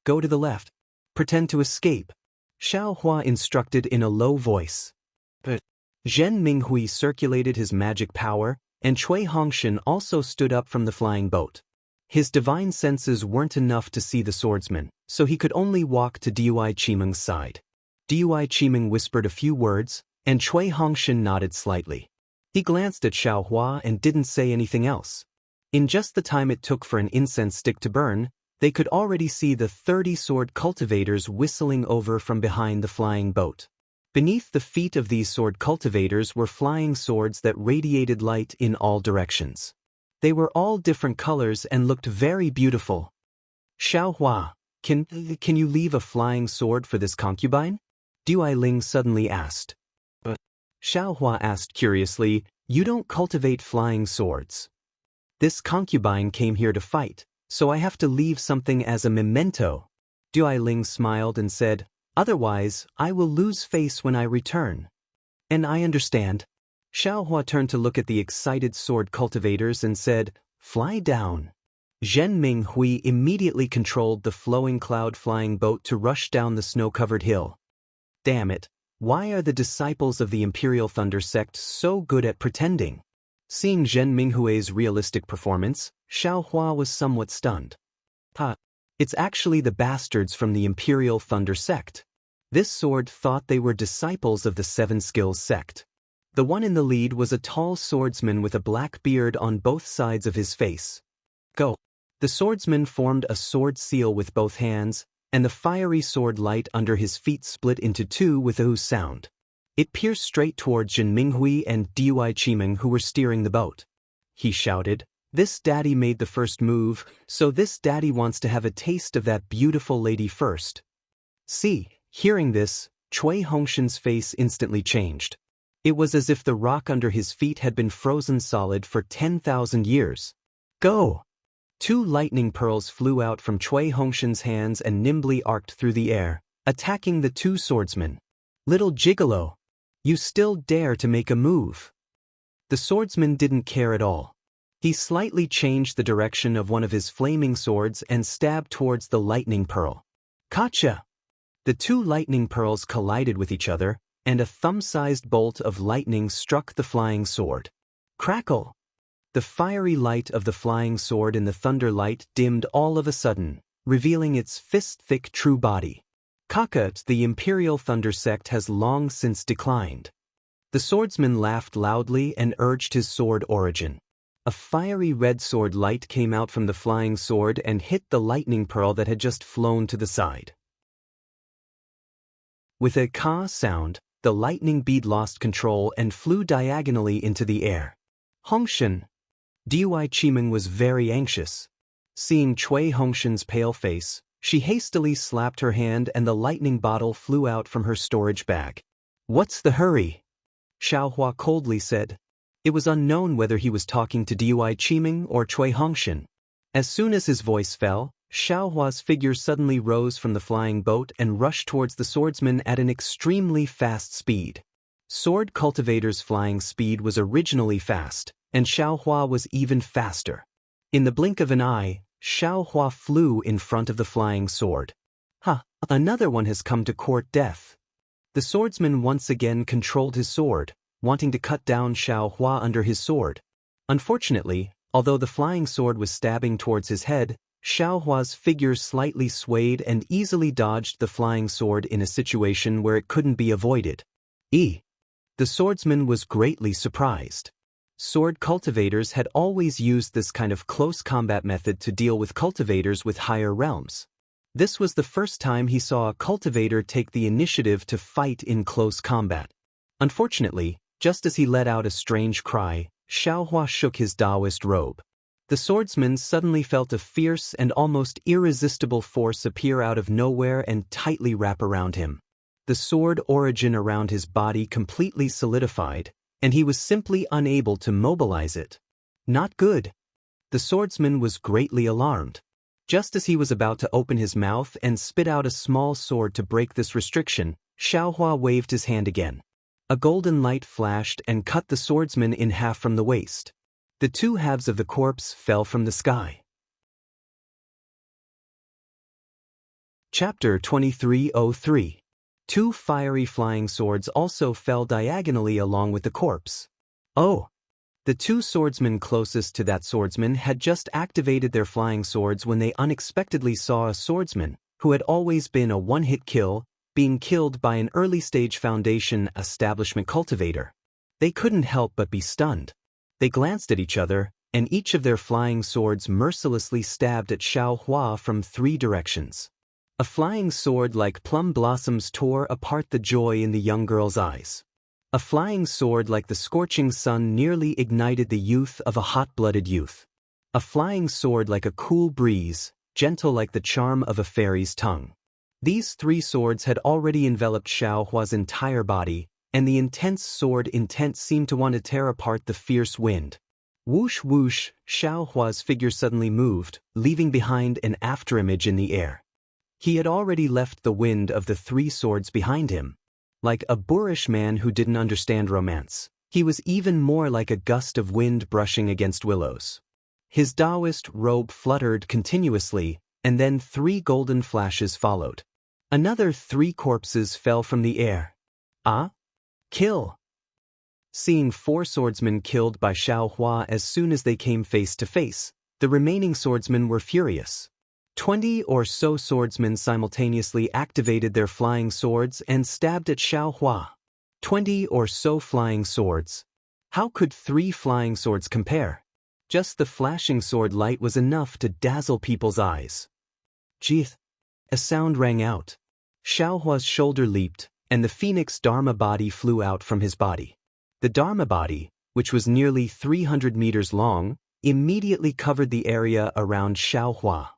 "Go to the left. Pretend to escape," Xiao Hua instructed in a low voice. But Zhen Minghui circulated his magic power, and Cui Hongshan also stood up from the flying boat. His divine senses weren't enough to see the swordsman, so he could only walk to Dui Qiming's side. Dui Qiming whispered a few words, and Cui Hongshan nodded slightly. He glanced at Xiao Hua and didn't say anything else. In just the time it took for an incense stick to burn, they could already see the 30 sword cultivators whistling over from behind the flying boat. Beneath the feet of these sword cultivators were flying swords that radiated light in all directions. They were all different colors and looked very beautiful. "Xiao Hua, can you leave a flying sword for this concubine?" Dui Ling suddenly asked. But Xiao Hua asked curiously, "You don't cultivate flying swords." "This concubine came here to fight, so I have to leave something as a memento." Dui Ling smiled and said, "Otherwise, I will lose face when I return." "And I understand." Xiao Hua turned to look at the excited sword cultivators and said, "Fly down." Zhen Minghui immediately controlled the flowing cloud-flying boat to rush down the snow-covered hill. Damn it, why are the disciples of the Imperial Thunder sect so good at pretending? Seeing Zhen Minghui's realistic performance, Xiao Hua was somewhat stunned. It's actually the bastards from the Imperial Thunder sect. This sword thought they were disciples of the Seven Skills sect. The one in the lead was a tall swordsman with a black beard on both sides of his face. Go. The swordsman formed a sword seal with both hands, and the fiery sword light under his feet split into two with a whoosh sound. It pierced straight toward Zhen Minghui and Dui Qiming who were steering the boat. He shouted, "This daddy made the first move, so this daddy wants to have a taste of that beautiful lady first." See, hearing this, Cui Hongshan's face instantly changed. It was as if the rock under his feet had been frozen solid for 10,000 years. Go! 2 lightning pearls flew out from Cui Hongshan's hands and nimbly arced through the air, attacking the 2 swordsmen. "Little gigolo! You still dare to make a move!" The swordsman didn't care at all. He slightly changed the direction of one of his flaming swords and stabbed towards the lightning pearl. Gotcha! The 2 lightning pearls collided with each other, and a thumb-sized bolt of lightning struck the flying sword. Crackle! The fiery light of the flying sword in the thunder light dimmed all of a sudden, revealing its fist-thick true body. Kakut, the Imperial Thunder sect has long since declined. The swordsman laughed loudly and urged his sword origin. A fiery red sword light came out from the flying sword and hit the lightning pearl that had just flown to the side. With a ka sound, the lightning bead lost control and flew diagonally into the air. Hongshan! Dui Qiming was very anxious. Seeing Cui Hongshan's pale face, she hastily slapped her hand and the lightning bottle flew out from her storage bag. "What's the hurry?" Xiao Hua coldly said. It was unknown whether he was talking to Dui Qiming or Cui Hongshan. As soon as his voice fell, Xiaohua's figure suddenly rose from the flying boat and rushed towards the swordsman at an extremely fast speed. Sword cultivator's flying speed was originally fast, and Xiaohua was even faster. In the blink of an eye, Xiaohua flew in front of the flying sword. Another one has come to court death. The swordsman once again controlled his sword, wanting to cut down Xiaohua under his sword. Unfortunately, although the flying sword was stabbing towards his head, Xiaohua's figure slightly swayed and easily dodged the flying sword in a situation where it couldn't be avoided. The swordsman was greatly surprised. Sword cultivators had always used this kind of close combat method to deal with cultivators with higher realms. This was the first time he saw a cultivator take the initiative to fight in close combat. Unfortunately, just as he let out a strange cry, Xiaohua shook his Taoist robe. The swordsman suddenly felt a fierce and almost irresistible force appear out of nowhere and tightly wrap around him. The sword origin around his body completely solidified, and he was simply unable to mobilize it. Not good. The swordsman was greatly alarmed. Just as he was about to open his mouth and spit out a small sword to break this restriction, Xiaohua waved his hand again. A golden light flashed and cut the swordsman in half from the waist. The two halves of the corpse fell from the sky. Chapter 2303. Two fiery flying swords also fell diagonally along with the corpse. The two swordsmen closest to that swordsman had just activated their flying swords when they unexpectedly saw a swordsman, who had always been a one-hit kill, being killed by an early-stage Foundation establishment cultivator. They couldn't help but be stunned. They glanced at each other, and each of their flying swords mercilessly stabbed at Xiaohua from 3 directions. A flying sword like plum blossoms tore apart the joy in the young girl's eyes. A flying sword like the scorching sun nearly ignited the youth of a hot-blooded youth. A flying sword like a cool breeze, gentle like the charm of a fairy's tongue. These 3 swords had already enveloped Xiaohua's entire body, and the intense sword intent seemed to want to tear apart the fierce wind. Whoosh whoosh, Xiaohua's figure suddenly moved, leaving behind an afterimage in the air. He had already left the wind of the 3 swords behind him. Like a boorish man who didn't understand romance, he was even more like a gust of wind brushing against willows. His Taoist robe fluttered continuously, and then 3 golden flashes followed. Another 3 corpses fell from the air. Kill! Seeing 4 swordsmen killed by Xiaohua as soon as they came face to face, the remaining swordsmen were furious. 20 or so swordsmen simultaneously activated their flying swords and stabbed at Xiaohua. 20 or so flying swords. How could 3 flying swords compare? Just the flashing sword light was enough to dazzle people's eyes. Jeeth! A sound rang out. Xiaohua's shoulder leaped, and the phoenix Dharma body flew out from his body. The Dharma body, which was nearly 300 meters long, immediately covered the area around Xiaohua.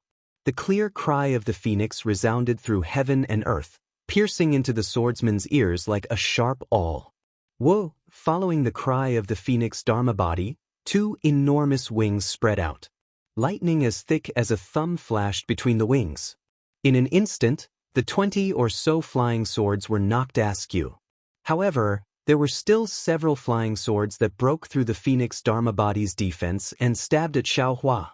The clear cry of the phoenix resounded through heaven and earth, piercing into the swordsman's ears like a sharp awl. Whoa! Following the cry of the phoenix Dharma body, 2 enormous wings spread out. Lightning as thick as a thumb flashed between the wings. In an instant, the 20 or so flying swords were knocked askew. However, there were still several flying swords that broke through the phoenix Dharma body's defense and stabbed at Xiaohua.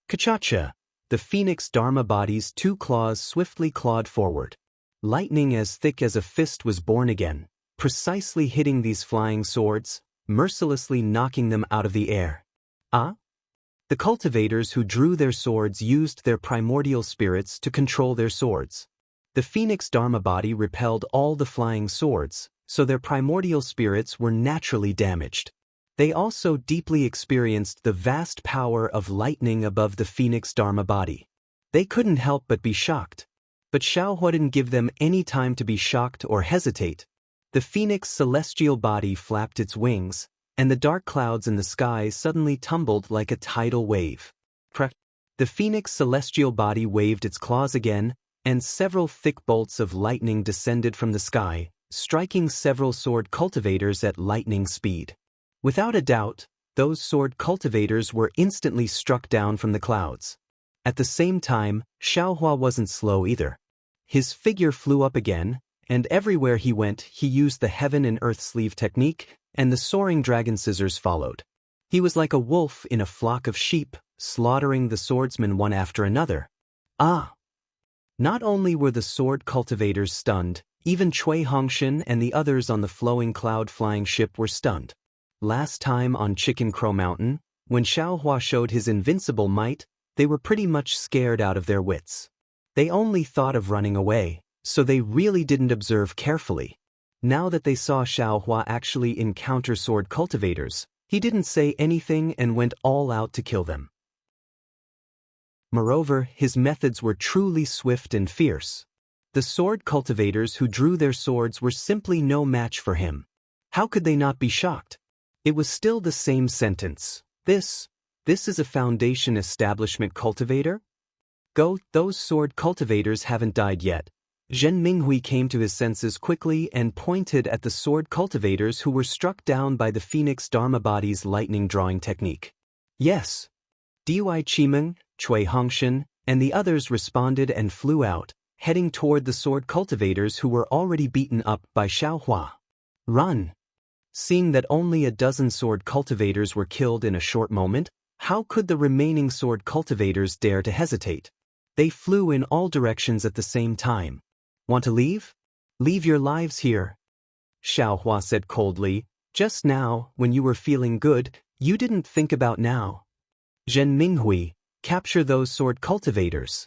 Kachacha! The phoenix Dharma body's 2 claws swiftly clawed forward. Lightning as thick as a fist was born again, precisely hitting these flying swords, mercilessly knocking them out of the air. The cultivators who drew their swords used their primordial spirits to control their swords. The phoenix Dharma body repelled all the flying swords, so their primordial spirits were naturally damaged. They also deeply experienced the vast power of lightning above the phoenix Dharma body. They couldn't help but be shocked. But Xiaohua didn't give them any time to be shocked or hesitate. The phoenix celestial body flapped its wings, and the dark clouds in the sky suddenly tumbled like a tidal wave. The phoenix celestial body waved its claws again, and several thick bolts of lightning descended from the sky, striking several sword cultivators at lightning speed. Without a doubt, those sword cultivators were instantly struck down from the clouds. At the same time, Xiaohua wasn't slow either. His figure flew up again, and everywhere he went he used the heaven and earth sleeve technique, and the soaring dragon scissors followed. He was like a wolf in a flock of sheep, slaughtering the swordsmen one after another. Ah! Not only were the sword cultivators stunned, even Cui Hongshan and the others on the flowing cloud-flying ship were stunned. Last time on Chicken Crow Mountain, when Xiaohua showed his invincible might, they were pretty much scared out of their wits. They only thought of running away, so they really didn't observe carefully. Now that they saw Xiaohua actually encounter sword cultivators, he didn't say anything and went all out to kill them. Moreover, his methods were truly swift and fierce. The sword cultivators who drew their swords were simply no match for him. How could they not be shocked? It was still the same sentence. This is a foundation establishment cultivator? Go, those sword cultivators haven't died yet. Zhen Minghui came to his senses quickly and pointed at the sword cultivators who were struck down by the Phoenix Dharma body's lightning drawing technique. Yes. Dui Qimeng, Cui Hongshan, and the others responded and flew out, heading toward the sword cultivators who were already beaten up by Xiaohua. Run! Seeing that only a dozen sword cultivators were killed in a short moment, how could the remaining sword cultivators dare to hesitate? They flew in all directions at the same time. Want to leave? Leave your lives here. Xiaohua said coldly, just now, when you were feeling good, you didn't think about now. Zhen Minghui, capture those sword cultivators.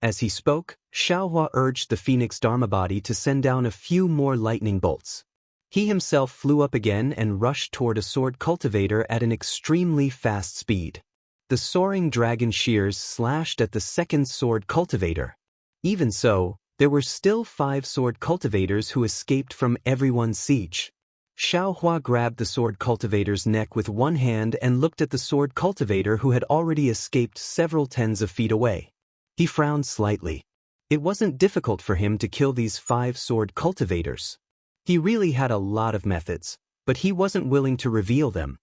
As he spoke, Xiaohua urged the Phoenix Dharma body to send down a few more lightning bolts. He himself flew up again and rushed toward a sword cultivator at an extremely fast speed. The soaring dragon shears slashed at the second sword cultivator. Even so, there were still 5 sword cultivators who escaped from everyone's siege. Xiaohua grabbed the sword cultivator's neck with one hand and looked at the sword cultivator who had already escaped several tens of feet away. He frowned slightly. It wasn't difficult for him to kill these 5 sword cultivators. He really had a lot of methods, but he wasn't willing to reveal them.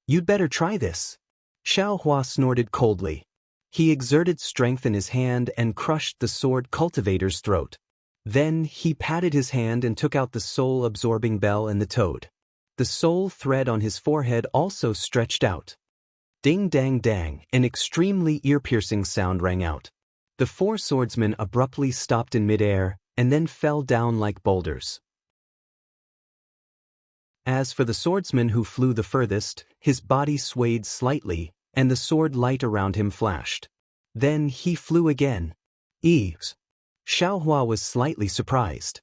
You'd better try this. Xiaohua snorted coldly. He exerted strength in his hand and crushed the sword cultivator's throat. Then he patted his hand and took out the soul-absorbing bell and the toad. The soul thread on his forehead also stretched out. Ding-dang-dang, an extremely ear-piercing sound rang out. The 4 swordsmen abruptly stopped in midair and then fell down like boulders. As for the swordsman who flew the furthest, his body swayed slightly, and the sword light around him flashed. Then he flew again. Eegs. Xiaohua was slightly surprised.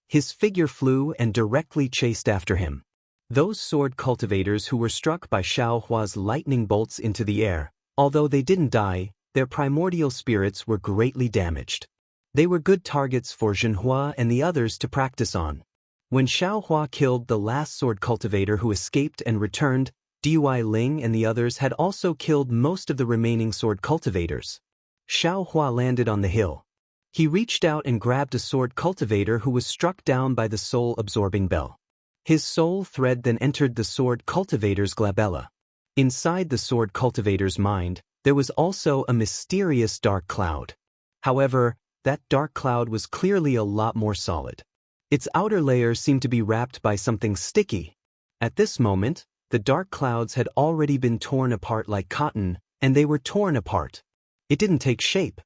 His figure flew and directly chased after him. Those sword cultivators who were struck by Xiaohua's lightning bolts into the air, although they didn't die, their primordial spirits were greatly damaged. They were good targets for Zhenhua and the others to practice on. When Xiaohua killed the last sword cultivator who escaped and returned, Dui Ling and the others had also killed most of the remaining sword cultivators. Xiaohua landed on the hill. He reached out and grabbed a sword cultivator who was struck down by the soul-absorbing bell. His soul thread then entered the sword cultivator's glabella. Inside the sword cultivator's mind, there was also a mysterious dark cloud. However, that dark cloud was clearly a lot more solid. Its outer layer seemed to be wrapped by something sticky. At this moment, the dark clouds had already been torn apart like cotton, and they were torn apart. It didn't take shape.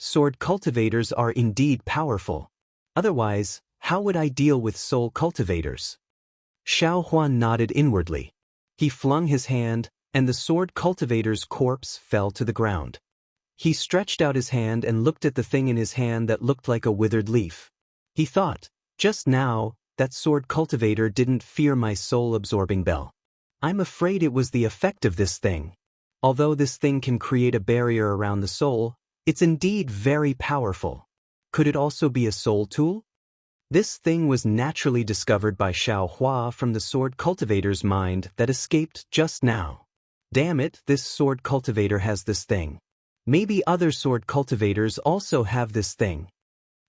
Sword cultivators are indeed powerful. Otherwise, how would I deal with soul cultivators? Xiaohua nodded inwardly. He flung his hand, and the sword cultivator's corpse fell to the ground. He stretched out his hand and looked at the thing in his hand that looked like a withered leaf. He thought, just now, that sword cultivator didn't fear my soul-absorbing bell. I'm afraid it was the effect of this thing. Although this thing can create a barrier around the soul, it's indeed very powerful. Could it also be a soul tool? This thing was naturally discovered by Xiaohua from the sword cultivator's mind that escaped just now. Damn it, this sword cultivator has this thing. Maybe other sword cultivators also have this thing.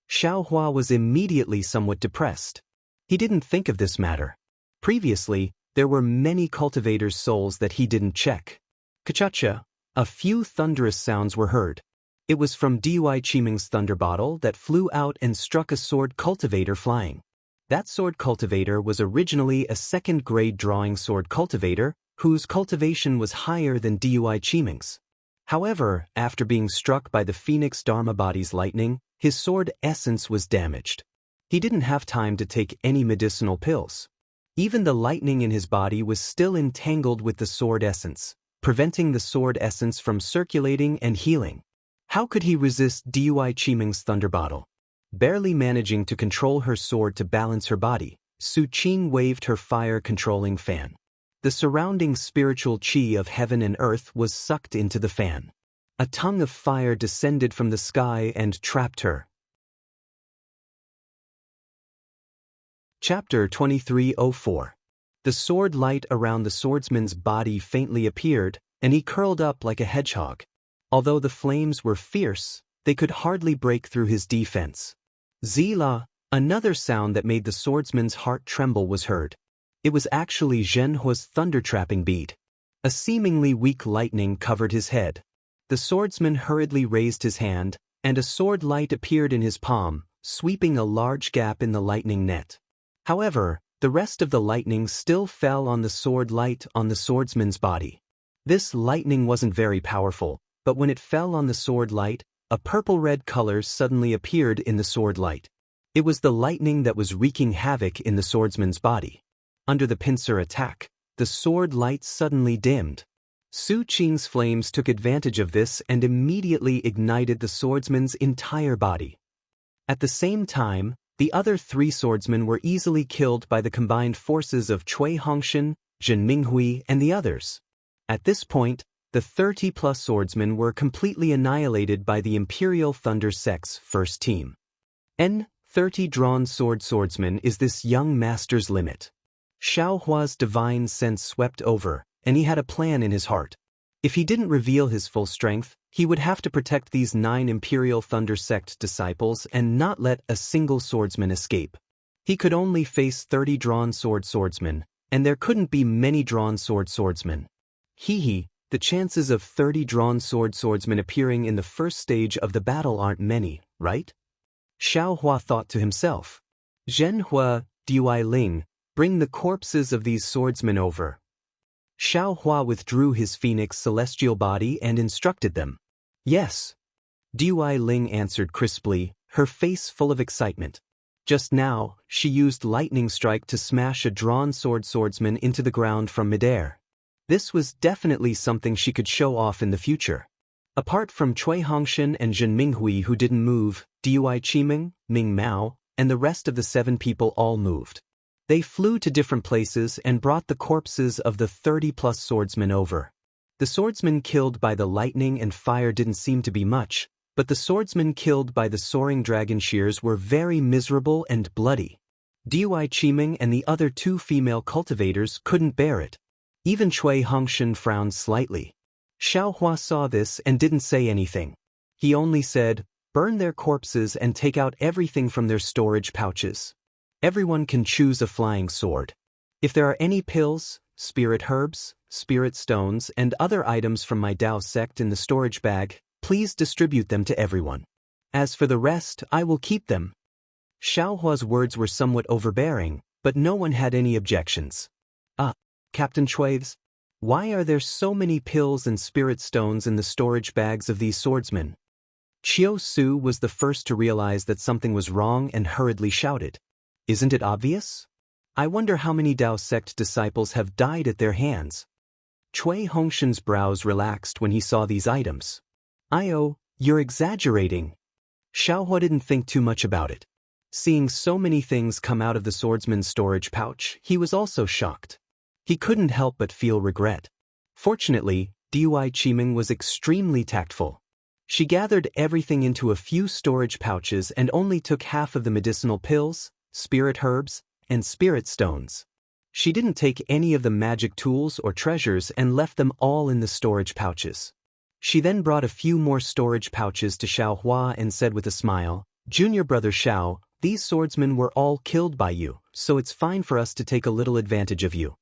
Xiaohua was immediately somewhat depressed. He didn't think of this matter. Previously, there were many cultivators' souls that he didn't check. Kachacha, A few thunderous sounds were heard. It was from Dui Qiming's thunder bottle that flew out and struck a sword cultivator flying. That sword cultivator was originally a second-grade drawing sword cultivator, whose cultivation was higher than Dui Qiming's. However, after being struck by the Phoenix Dharma body's lightning, his sword essence was damaged. He didn't have time to take any medicinal pills. Even the lightning in his body was still entangled with the sword essence, preventing the sword essence from circulating and healing. How could he resist Dui Qiming's thunder bottle? Barely managing to control her sword to balance her body, Su Qing waved her fire-controlling fan. The surrounding spiritual qi of heaven and earth was sucked into the fan. A tongue of fire descended from the sky and trapped her. Chapter 2304. The sword light around the swordsman's body faintly appeared, and he curled up like a hedgehog. Although the flames were fierce, they could hardly break through his defense. Zila, another sound that made the swordsman's heart tremble was heard. It was actually Zhenhua's thunder-trapping bead. A seemingly weak lightning covered his head. The swordsman hurriedly raised his hand, and a sword light appeared in his palm, sweeping a large gap in the lightning net. However, the rest of the lightning still fell on the sword light on the swordsman's body. This lightning wasn't very powerful, but when it fell on the sword light, a purple-red color suddenly appeared in the sword light. It was the lightning that was wreaking havoc in the swordsman's body. Under the pincer attack, the sword light suddenly dimmed. Su Qing's flames took advantage of this and immediately ignited the swordsman's entire body. At the same time, the other three swordsmen were easily killed by the combined forces of Cui Hongshan, Zhen Minghui, and the others. At this point, the 30-plus swordsmen were completely annihilated by the Imperial Thunder Sect's first team. 30 drawn swordsman is this young master's limit. Xiaohua's divine sense swept over, and he had a plan in his heart. If he didn't reveal his full strength, he would have to protect these 9 Imperial Thunder Sect disciples and not let a single swordsman escape. He could only face 30 drawn swordsmen, and there couldn't be many drawn swordsmen. The chances of 30 drawn swordsmen appearing in the first stage of the battle aren't many, right? Xiaohua thought to himself. Zhenhua, Dui Ling, bring the corpses of these swordsmen over. Xiaohua withdrew his phoenix celestial body and instructed them. Yes. Dui Ling answered crisply, her face full of excitement. Just now, she used lightning strike to smash a drawn swordsman into the ground from midair. This was definitely something she could show off in the future. Apart from Cui Hongshan and Zhen Minghui who didn't move, Dui Qiming, Ming Mao, and the rest of the 7 people all moved. They flew to different places and brought the corpses of the 30-plus swordsmen over. The swordsmen killed by the lightning and fire didn't seem to be much, but the swordsmen killed by the soaring dragon shears were very miserable and bloody. Dui Qiming and the other 2 female cultivators couldn't bear it. Even Cui Hongshan frowned slightly. Xiaohua saw this and didn't say anything. He only said, burn their corpses and take out everything from their storage pouches. Everyone can choose a flying sword. If there are any pills, spirit herbs, spirit stones, and other items from my Dao sect in the storage bag, please distribute them to everyone. As for the rest, I will keep them. Xiaohua's words were somewhat overbearing, but no one had any objections. Captain Chuaves, why are there so many pills and spirit stones in the storage bags of these swordsmen? Qiu Su was the first to realize that something was wrong and hurriedly shouted. Isn't it obvious? I wonder how many Dao sect disciples have died at their hands. Cui Hongshan's brows relaxed when he saw these items. You're exaggerating. Xiaohua didn't think too much about it. Seeing so many things come out of the swordsman's storage pouch, he was also shocked. He couldn't help but feel regret. Fortunately, Dui Qiming was extremely tactful. She gathered everything into a few storage pouches and only took half of the medicinal pills, spirit herbs, and spirit stones. She didn't take any of the magic tools or treasures and left them all in the storage pouches. She then brought a few more storage pouches to Xiaohua and said with a smile, Junior brother Xiao, these swordsmen were all killed by you, so it's fine for us to take a little advantage of you.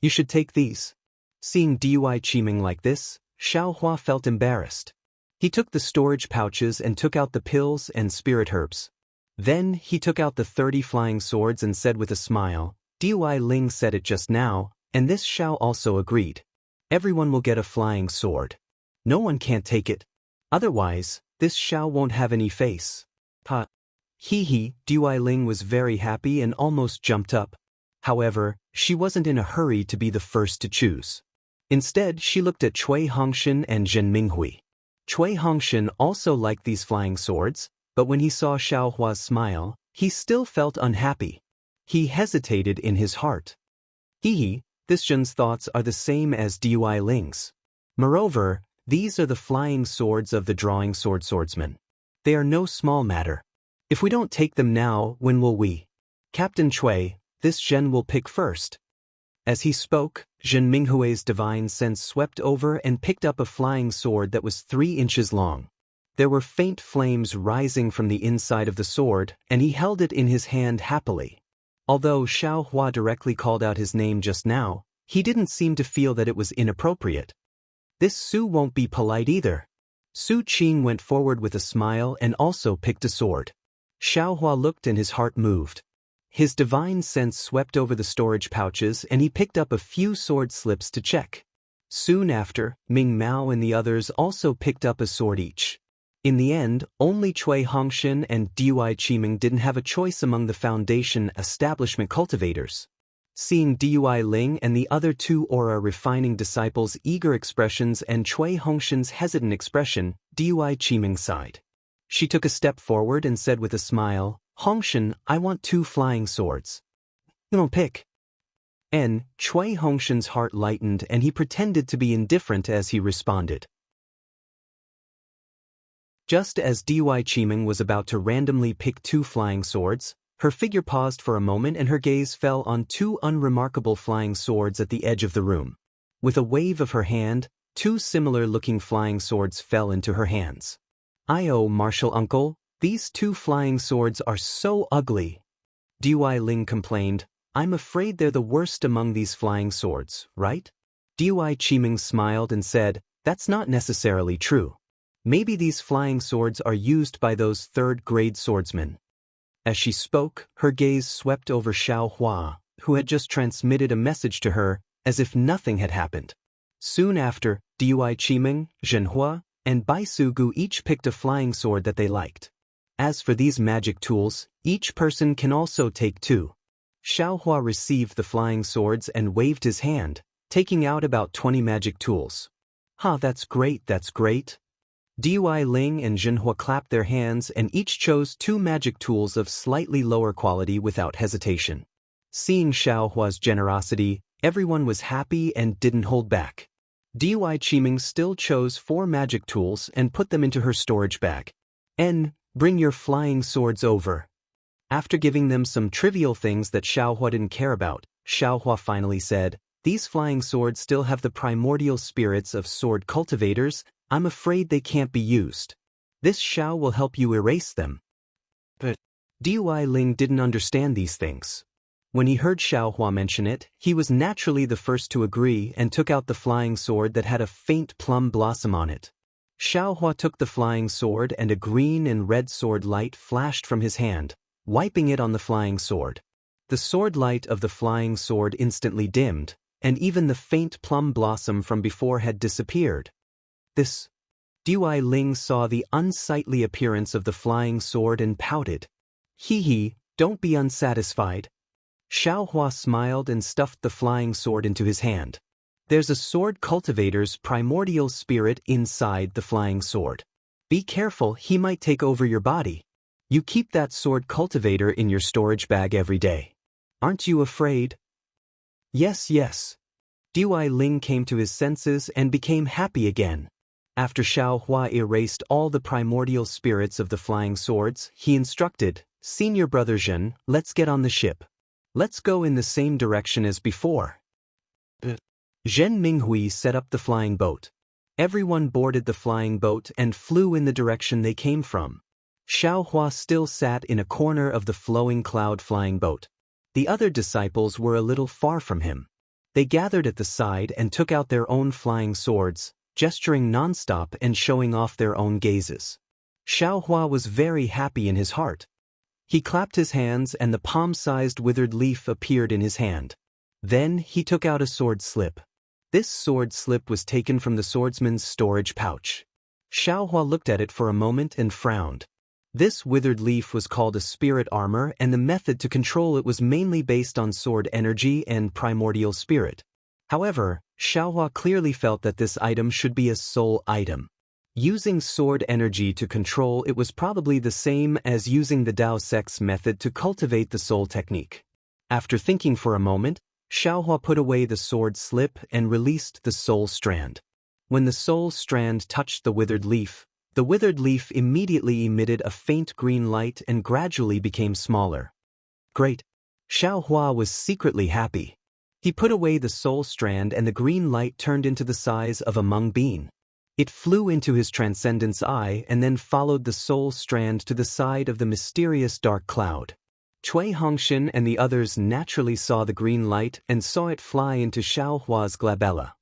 You should take these. Seeing Dui Qiming like this, Xiaohua felt embarrassed. He took the storage pouches and took out the pills and spirit herbs. Then he took out the 30 flying swords and said with a smile, Dui Ling said it just now, and this Xiao also agreed. Everyone will get a flying sword. No one can't take it. Otherwise, this Xiao won't have any face. Ha. Hee, Dui Ling was very happy and almost jumped up. However, she wasn't in a hurry to be the first to choose. Instead, she looked at Cui Hongshan and Zhen Minghui. Cui Hongshan also liked these flying swords, but when he saw Xiaohua's smile, he still felt unhappy. He hesitated in his heart. Hee, this Zhen's thoughts are the same as Dui Ling's. Moreover, these are the flying swords of the drawing sword swordsman. They are no small matter. If we don't take them now, when will we? Captain Cui, this Zhen will pick first. As he spoke, Zhen Minghui's divine sense swept over and picked up a flying sword that was 3 inches long. There were faint flames rising from the inside of the sword, and he held it in his hand happily. Although Xiaohua directly called out his name just now, he didn't seem to feel that it was inappropriate. This Su won't be polite either. Su Qing went forward with a smile and also picked a sword. Xiaohua looked and his heart moved. His divine sense swept over the storage pouches and he picked up a few sword slips to check. Soon after, Ming Mao and the others also picked up a sword each. In the end, only Cui Hongshan and Dui Qiming didn't have a choice among the Foundation establishment cultivators. Seeing Dui Ling and the other 2 aura-refining disciples' eager expressions and Cui Hongshan's hesitant expression, Dui Qiming sighed. She took a step forward and said with a smile, Hongshan, I want 2 flying swords. Don't pick. Cui Hongshan's heart lightened and he pretended to be indifferent as he responded. Just as Dui Qiming was about to randomly pick 2 flying swords, her figure paused for a moment and her gaze fell on 2 unremarkable flying swords at the edge of the room. With a wave of her hand, 2 similar-looking flying swords fell into her hands. Martial uncle, these 2 flying swords are so ugly. Dui Ling complained, I'm afraid they're the worst among these flying swords, right? Dui Qiming smiled and said, that's not necessarily true. Maybe these flying swords are used by those 3rd-grade swordsmen. As she spoke, her gaze swept over Xiaohua, who had just transmitted a message to her, as if nothing had happened. Soon after, Dui Qiming, Zhenhua, and Baisugu each picked a flying sword that they liked. As for these magic tools, each person can also take 2. Xiaohua received the flying swords and waved his hand, taking out about 20 magic tools. That's great, that's great. Dui Ling and Zhenhua clapped their hands and each chose 2 magic tools of slightly lower quality without hesitation. Seeing Xiaohua's generosity, everyone was happy and didn't hold back. Dui Qiming still chose 4 magic tools and put them into her storage bag. Bring your flying swords over. After giving them some trivial things that Xiaohua didn't care about, Xiaohua finally said, these flying swords still have the primordial spirits of sword cultivators. I'm afraid they can't be used. This Xiao will help you erase them. But Dui Ling didn't understand these things. When he heard Xiaohua mention it, he was naturally the first to agree and took out the flying sword that had a faint plum blossom on it. Xiaohua took the flying sword and a green and red sword light flashed from his hand, wiping it on the flying sword. The sword light of the flying sword instantly dimmed, and even the faint plum blossom from before had disappeared. Dui Ling saw the unsightly appearance of the flying sword and pouted. Don't be unsatisfied. Xiaohua smiled and stuffed the flying sword into his hand. There's a sword cultivator's primordial spirit inside the flying sword. Be careful, he might take over your body. You keep that sword cultivator in your storage bag every day. Aren't you afraid? Yes. Dui Ling came to his senses and became happy again. After Xiaohua erased all the primordial spirits of the flying swords, he instructed, Senior Brother Zhen, let's get on the ship. Let's go in the same direction as before. Zhen Minghui set up the flying boat. Everyone boarded the flying boat and flew in the direction they came from. Xiaohua still sat in a corner of the flowing cloud flying boat. The other disciples were a little far from him. They gathered at the side and took out their own flying swords, gesturing nonstop and showing off their own gazes. Xiaohua was very happy in his heart. He clapped his hands and the palm-sized withered leaf appeared in his hand. Then he took out a sword slip. This sword slip was taken from the swordsman's storage pouch. Xiaohua looked at it for a moment and frowned. This withered leaf was called a spirit armor, and the method to control it was mainly based on sword energy and primordial spirit. However, Xiaohua clearly felt that this item should be a soul item. Using sword energy to control it was probably the same as using the Dao Sex method to cultivate the soul technique. After thinking for a moment, Xiaohua put away the sword slip and released the soul strand. When the soul strand touched the withered leaf immediately emitted a faint green light and gradually became smaller. Great! Xiaohua was secretly happy. He put away the soul strand and the green light turned into the size of a mung bean. It flew into his transcendence eye and then followed the soul strand to the side of the mysterious dark cloud. Cui Hongshan and the others naturally saw the green light and saw it fly into Xiaohua's glabella.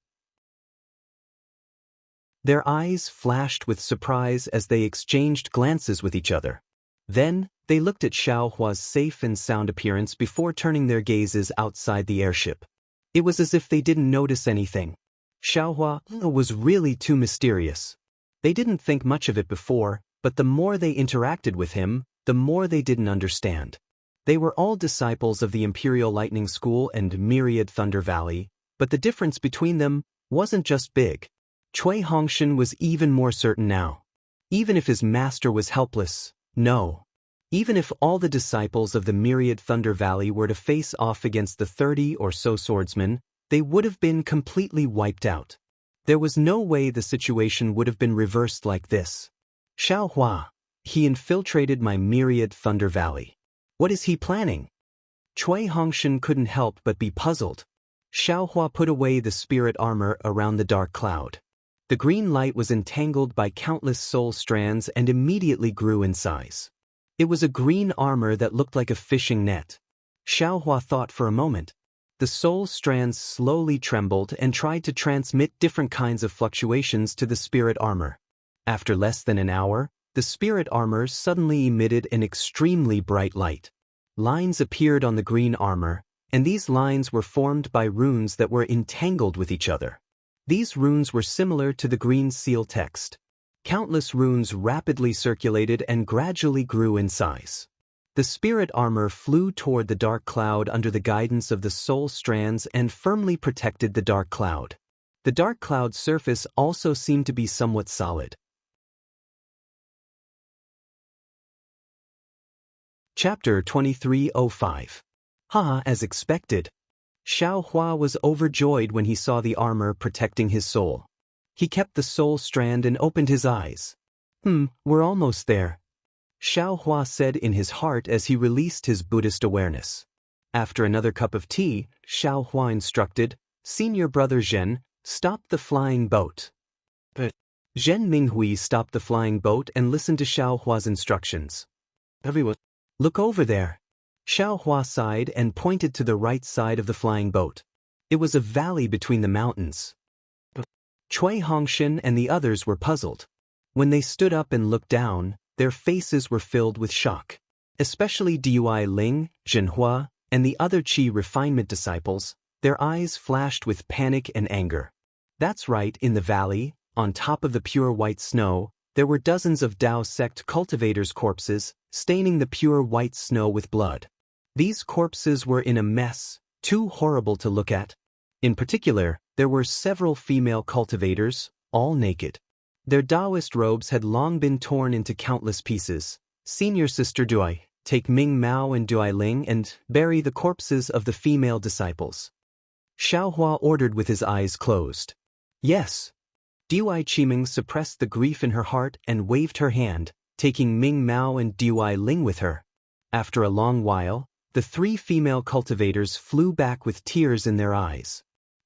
Their eyes flashed with surprise as they exchanged glances with each other. Then, they looked at Xiaohua's safe and sound appearance before turning their gazes outside the airship. It was as if they didn't notice anything. Xiaohua was really too mysterious. They didn't think much of it before, but the more they interacted with him, the more they didn't understand. They were all disciples of the Imperial Lightning School and Myriad Thunder Valley, but the difference between them wasn't just big. Cui Hongshan was even more certain now. Even if his master was helpless, no. Even if all the disciples of the Myriad Thunder Valley were to face off against the 30 or so swordsmen, they would have been completely wiped out. There was no way the situation would have been reversed like this. Xiaohua, he infiltrated my Myriad Thunder Valley. What is he planning? Cui Hongshan couldn't help but be puzzled. Xiaohua put away the spirit armor around the dark cloud. The green light was entangled by countless soul strands and immediately grew in size. It was a green armor that looked like a fishing net. Xiaohua thought for a moment. The soul strands slowly trembled and tried to transmit different kinds of fluctuations to the spirit armor. After less than an hour, the spirit armor suddenly emitted an extremely bright light. Lines appeared on the green armor, and these lines were formed by runes that were entangled with each other. These runes were similar to the green seal text. Countless runes rapidly circulated and gradually grew in size. The spirit armor flew toward the dark cloud under the guidance of the soul strands and firmly protected the dark cloud. The dark cloud's surface also seemed to be somewhat solid. Chapter 2305. As expected. Xiaohua was overjoyed when he saw the armor protecting his soul. He kept the soul strand and opened his eyes. We're almost there, Xiaohua said in his heart as he released his Buddhist awareness. After another cup of tea, Xiaohua instructed, Senior Brother Zhen, stop the flying boat. But Zhen Minghui stopped the flying boat and listened to Xiaohua's instructions. Everyone, look over there. Xiaohua sighed and pointed to the right side of the flying boat. It was a valley between the mountains. Cui Hongshan and the others were puzzled. When they stood up and looked down, their faces were filled with shock. Especially Dui Ling, Zhenhua, and the other Qi refinement disciples, their eyes flashed with panic and anger. That's right, in the valley, on top of the pure white snow, there were dozens of Dao sect cultivators' corpses, staining the pure white snow with blood. These corpses were in a mess, too horrible to look at. In particular, there were several female cultivators, all naked. Their Taoist robes had long been torn into countless pieces. Senior Sister Dui, take Ming Mao and Dui Ling and bury the corpses of the female disciples. Xiaohua ordered with his eyes closed. Yes. Dui Qiming suppressed the grief in her heart and waved her hand, taking Ming Mao and Dui Ling with her. After a long while, the three female cultivators flew back with tears in their eyes.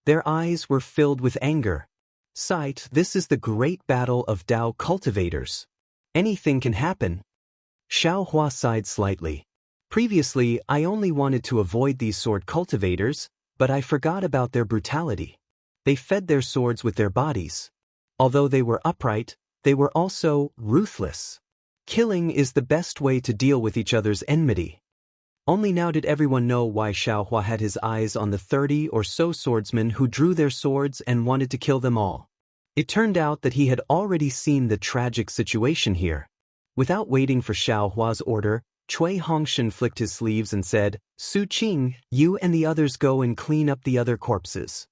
Their eyes were filled with anger. Sight, this is the great battle of Dao cultivators. Anything can happen. Xiaohua sighed slightly. Previously, I only wanted to avoid these sword cultivators, But I forgot about their brutality. They fed their swords with their bodies. Although they were upright, they were also ruthless. Killing is the best way to deal with each other's enmity. Only now did everyone know why Xiaohua had his eyes on the 30 or so swordsmen who drew their swords and wanted to kill them all. It turned out that he had already seen the tragic situation here. Without waiting for Xiaohua's order, Cui Hongshan flicked his sleeves and said, "Su Qing, you and the others go and clean up the other corpses."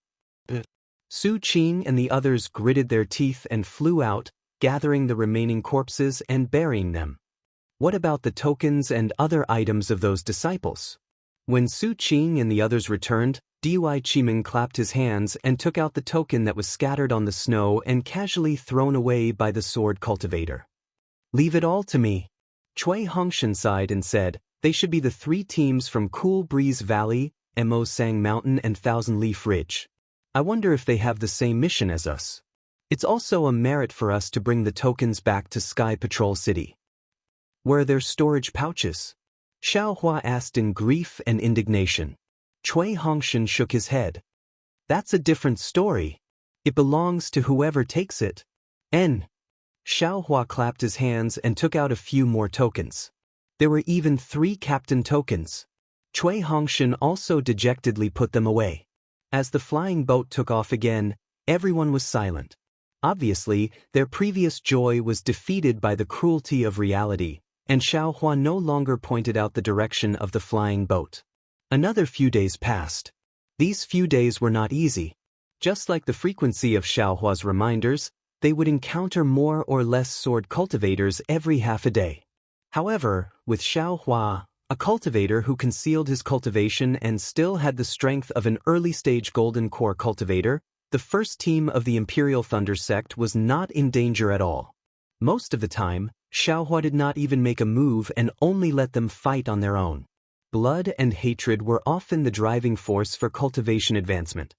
Su Qing and the others gritted their teeth and flew out, gathering the remaining corpses and burying them. What about the tokens and other items of those disciples? When Su Qing and the others returned, Dui Qiming clapped his hands and took out the token that was scattered on the snow and casually thrown away by the sword cultivator. "Leave it all to me." Cui Hongshan sighed and said, "They should be the 3 teams from Cool Breeze Valley, Mo Sang Mountain and Thousand Leaf Ridge. I wonder if they have the same mission as us. It's also a merit for us to bring the tokens back to Sky Patrol City." "Where are their storage pouches?" Xiaohua asked in grief and indignation. Cui Hongshan shook his head. "That's a different story. It belongs to whoever takes it." Xiaohua clapped his hands and took out a few more tokens. There were even 3 captain tokens. Cui Hongshan also dejectedly put them away. As the flying boat took off again, everyone was silent. Obviously, their previous joy was defeated by the cruelty of reality, and Xiaohua no longer pointed out the direction of the flying boat. Another few days passed. These few days were not easy. Just like the frequency of Xiaohua's reminders, they would encounter more or less sword cultivators every half a day. However, with Xiaohua, a cultivator who concealed his cultivation and still had the strength of an early-stage golden core cultivator, the first team of the Imperial Thunder sect was not in danger at all. Most of the time, Xiaohua did not even make a move and only let them fight on their own. Blood and hatred were often the driving force for cultivation advancement.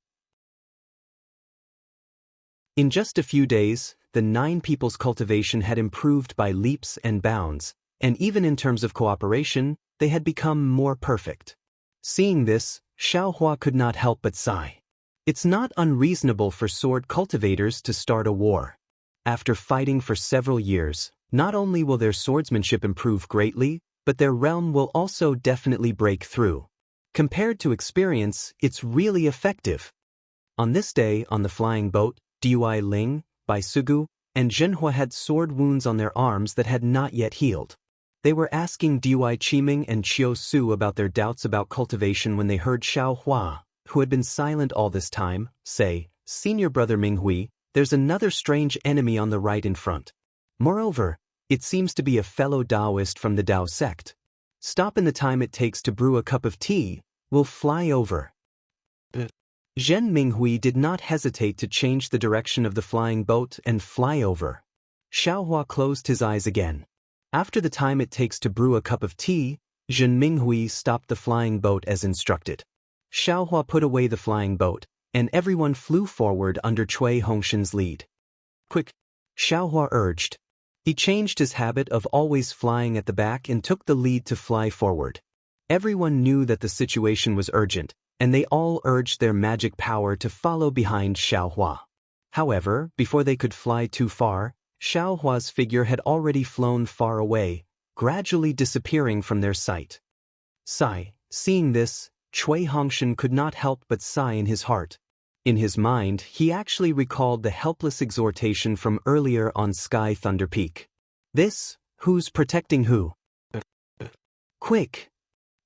In just a few days, the 9 people's cultivation had improved by leaps and bounds, and even in terms of cooperation, they had become more perfect. Seeing this, Xiaohua could not help but sigh. It's not unreasonable for sword cultivators to start a war. After fighting for several years, not only will their swordsmanship improve greatly, but their realm will also definitely break through. Compared to experience, it's really effective. On this day, on the flying boat, Dui Ling, Bai Sugu, and Zhenhua had sword wounds on their arms that had not yet healed. They were asking Dui Qiming and Qiu Su about their doubts about cultivation when they heard Xiaohua, who had been silent all this time, say, "Senior brother Minghui, there's another strange enemy on the right in front. Moreover, it seems to be a fellow Taoist from the Tao sect. Stop in the time it takes to brew a cup of tea, we'll fly over." Zhen Minghui did not hesitate to change the direction of the flying boat and fly over. Xiaohua closed his eyes again. After the time it takes to brew a cup of tea, Zhen Minghui stopped the flying boat as instructed. Xiaohua put away the flying boat, and everyone flew forward under Cui Hongshan's lead. "Quick!" Xiaohua urged. He changed his habit of always flying at the back and took the lead to fly forward. Everyone knew that the situation was urgent, and they all urged their magic power to follow behind Xiaohua. However, before they could fly too far, Xiaohua's figure had already flown far away, gradually disappearing from their sight. Sigh. Seeing this, Cui Hongshan could not help but sigh in his heart. In his mind, he actually recalled the helpless exhortation from earlier on Sky Thunder Peak. "This, who's protecting who?" "Quick!"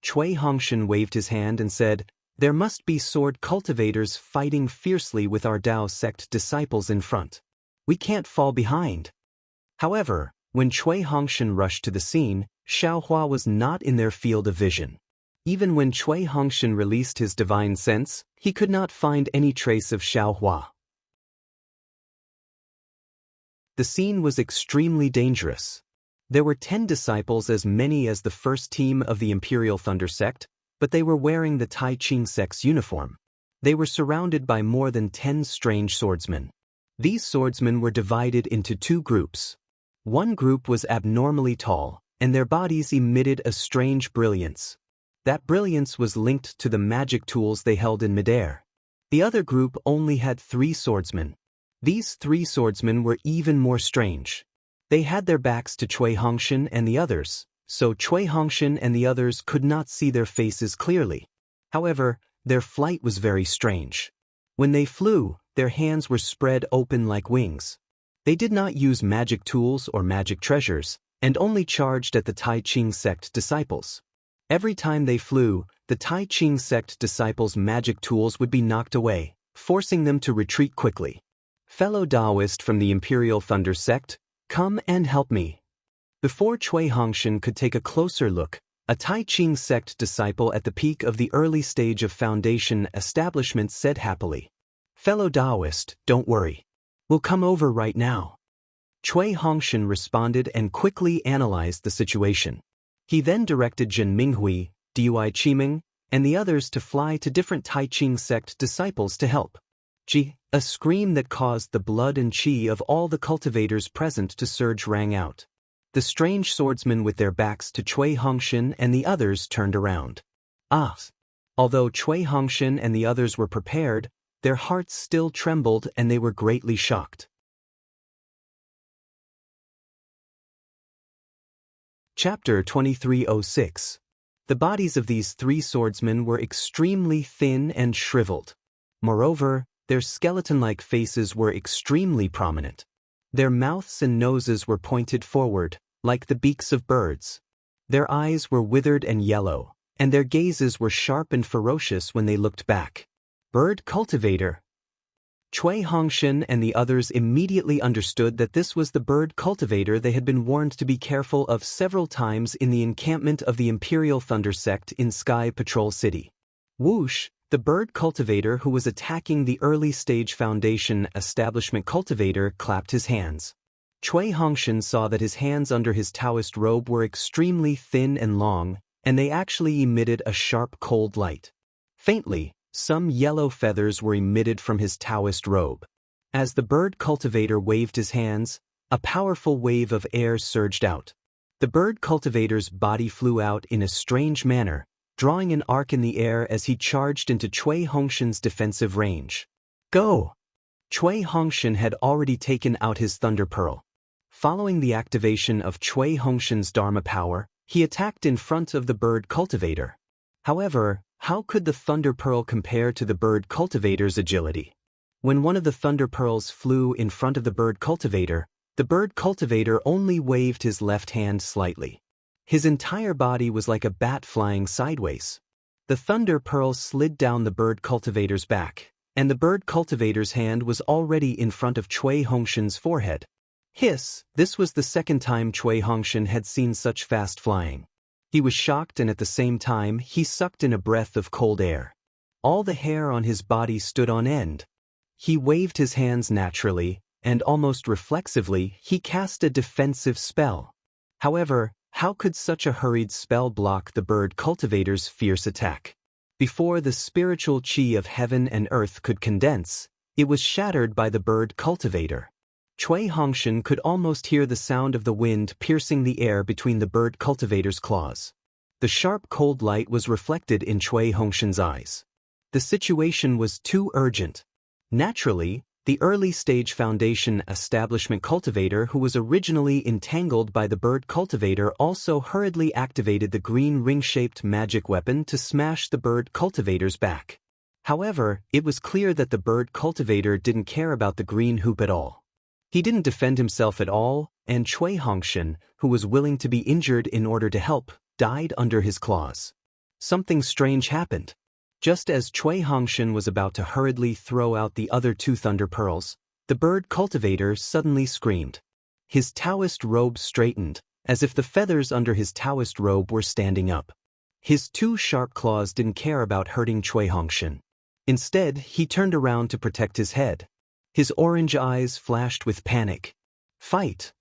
Cui Hongshan waved his hand and said, "There must be sword cultivators fighting fiercely with our Tao sect disciples in front. We can't fall behind." However, when Cui Hongshan rushed to the scene, Xiaohua was not in their field of vision. Even when Cui Hongshan released his divine sense, he could not find any trace of Xiaohua. The scene was extremely dangerous. There were 10 disciples, as many as the first team of the Imperial Thunder sect, but they were wearing the Tai Ching sect's uniform. They were surrounded by more than 10 strange swordsmen. These swordsmen were divided into 2 groups. One group was abnormally tall, and their bodies emitted a strange brilliance. That brilliance was linked to the magic tools they held in midair. The other group only had 3 swordsmen. These 3 swordsmen were even more strange. They had their backs to Cui Hongshan and the others, so Cui Hongshan and the others could not see their faces clearly. However, their flight was very strange. When they flew, their hands were spread open like wings. They did not use magic tools or magic treasures, and only charged at the Tai Ching sect disciples. Every time they flew, the Tai Ching sect disciples' magic tools would be knocked away, forcing them to retreat quickly. Fellow Taoist from the Imperial Thunder sect, come and help me. Before Cui Hongshan could take a closer look, a Tai Ching sect disciple at the peak of the early stage of Foundation establishment said happily, "Fellow Taoist, don't worry. We'll come over right now." Cui Hongshan responded and quickly analyzed the situation. He then directed Jin Minghui, Dui Qiming, and the others to fly to different Tai Ching sect disciples to help. A scream that caused the blood and qi of all the cultivators present to surge rang out. The strange swordsmen with their backs to Cui Hongshan and the others turned around. Although Cui Hongshan and the others were prepared, their hearts still trembled and they were greatly shocked. Chapter 2306. The bodies of these 3 swordsmen were extremely thin and shriveled. Moreover, their skeleton-like faces were extremely prominent. Their mouths and noses were pointed forward, like the beaks of birds. Their eyes were withered and yellow, and their gazes were sharp and ferocious when they looked back. Bird cultivator. Cui Hongshan and the others immediately understood that this was the bird cultivator they had been warned to be careful of several times in the encampment of the Imperial Thunder sect in Sky Patrol City. Whoosh, the bird cultivator who was attacking the early stage Foundation establishment cultivator, clapped his hands. Cui Hongshan saw that his hands under his Taoist robe were extremely thin and long, and they actually emitted a sharp cold light. Faintly, some yellow feathers were emitted from his Taoist robe. As the bird cultivator waved his hands, a powerful wave of air surged out. The bird cultivator's body flew out in a strange manner, drawing an arc in the air as he charged into Cui Hongshan's defensive range. Go! Cui Hongshan had already taken out his Thunder Pearl. Following the activation of Cui Hongshan's Dharma power, he attacked in front of the bird cultivator. However, how could the Thunder Pearl compare to the bird cultivator's agility? When one of the Thunder Pearls flew in front of the bird cultivator only waved his left hand slightly. His entire body was like a bat flying sideways. The Thunder Pearl slid down the bird cultivator's back, and the bird cultivator's hand was already in front of Cui Hongshan's forehead. Hiss! This was the second time Cui Hongshan had seen such fast flying. He was shocked, and at the same time he sucked in a breath of cold air. All the hair on his body stood on end. He waved his hands naturally, and almost reflexively he cast a defensive spell. However, how could such a hurried spell block the bird cultivator's fierce attack? Before the spiritual qi of heaven and earth could condense, it was shattered by the bird cultivator. Cui Hongshan could almost hear the sound of the wind piercing the air between the bird cultivator's claws. The sharp cold light was reflected in Cui Hongshan's eyes. The situation was too urgent. Naturally, the early-stage Foundation establishment cultivator who was originally entangled by the bird cultivator also hurriedly activated the green ring-shaped magic weapon to smash the bird cultivator's back. However, it was clear that the bird cultivator didn't care about the green hoop at all. He didn't defend himself at all, and Cui Hongshan, who was willing to be injured in order to help, died under his claws. Something strange happened. Just as Cui Hongshan was about to hurriedly throw out the other 2 Thunder Pearls, the bird cultivator suddenly screamed. His Taoist robe straightened, as if the feathers under his Taoist robe were standing up. His 2 sharp claws didn't care about hurting Cui Hongshan. Instead, he turned around to protect his head. His orange eyes flashed with panic. Fight!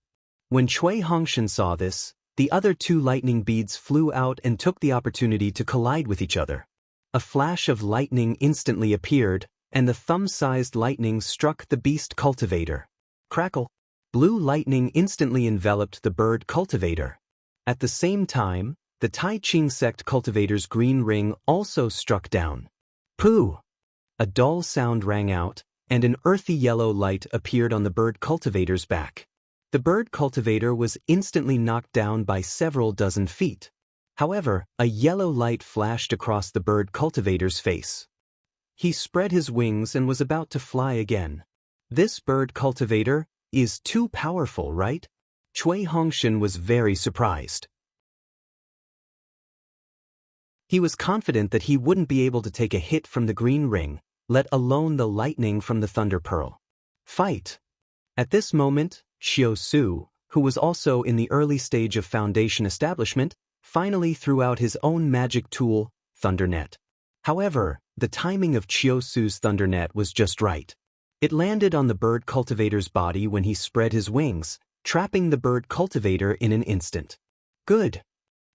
When Cui Hongshan saw this, the other 2 lightning beads flew out and took the opportunity to collide with each other. A flash of lightning instantly appeared, and the thumb-sized lightning struck the beast cultivator. Crackle! Blue lightning instantly enveloped the bird cultivator. At the same time, The Tai Ching sect cultivator's green ring also struck down. Pooh! A dull sound rang out, and an earthy yellow light appeared on the bird cultivator's back. The bird cultivator was instantly knocked down by several dozen feet. However, a yellow light flashed across the bird cultivator's face. He spread his wings and was about to fly again. This bird cultivator is too powerful, right? Cui Hongshan was very surprised. He was confident that he wouldn't be able to take a hit from the green ring, let alone the lightning from the thunder pearl. Fight! At this moment, Xiao Su, who was also in the early stage of foundation establishment, finally threw out his own magic tool, Thundernet. However, the timing of Xiao Su's Thundernet was just right. It landed on the bird cultivator's body when he spread his wings, trapping the bird cultivator in an instant. Good!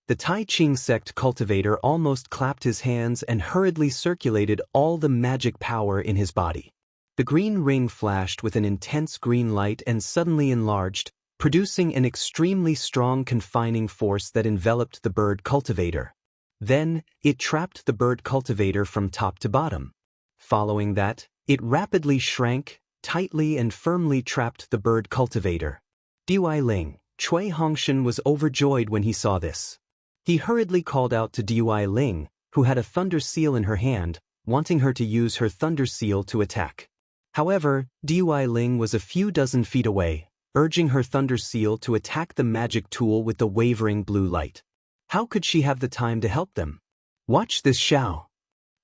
The Tai Ching sect cultivator almost clapped his hands and hurriedly circulated all the magic power in his body. The green ring flashed with an intense green light and suddenly enlarged, producing an extremely strong confining force that enveloped the bird cultivator. Then, it trapped the bird cultivator from top to bottom. Following that, it rapidly shrank, tightly and firmly trapped the bird cultivator. Dui Ling, Cui Hongshan was overjoyed when he saw this. He hurriedly called out to Dui Ling, who had a thunder seal in her hand, wanting her to use her thunder seal to attack. However, Dui Ling was a few dozen feet away, urging her thunder seal to attack the magic tool with the wavering blue light. How could she have the time to help them? Watch this, Xiao!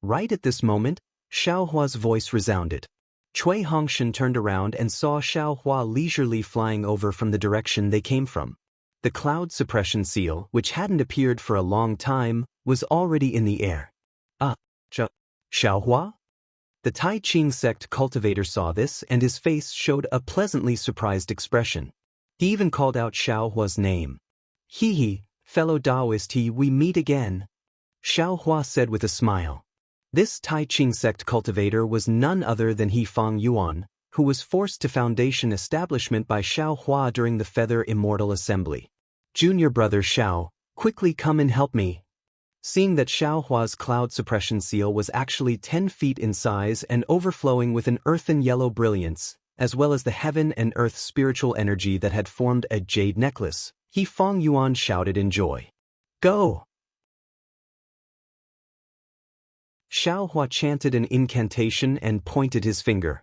Right at this moment, Xiao Hua's voice resounded. Cui Hongshan turned around and saw Xiao Hua leisurely flying over from the direction they came from. The cloud suppression seal, which hadn't appeared for a long time, was already in the air. Xiao Hua? The Tai Ching sect cultivator saw this and his face showed a pleasantly surprised expression. He even called out Xiao Hua's name. Hee, fellow Taoist, we meet again. Xiao Hua said with a smile. This Tai Ching sect cultivator was none other than He Fang Yuan, who was forced to foundation establishment by Xiao Hua during the Feather Immortal Assembly. Junior brother Xiao, quickly come and help me. Seeing that Xiao Hua's cloud suppression seal was actually 10 feet in size and overflowing with an earthen yellow brilliance, as well as the heaven and earth spiritual energy that had formed a jade necklace, He Fang Yuan shouted in joy. Go! Xiao Hua chanted an incantation and pointed his finger.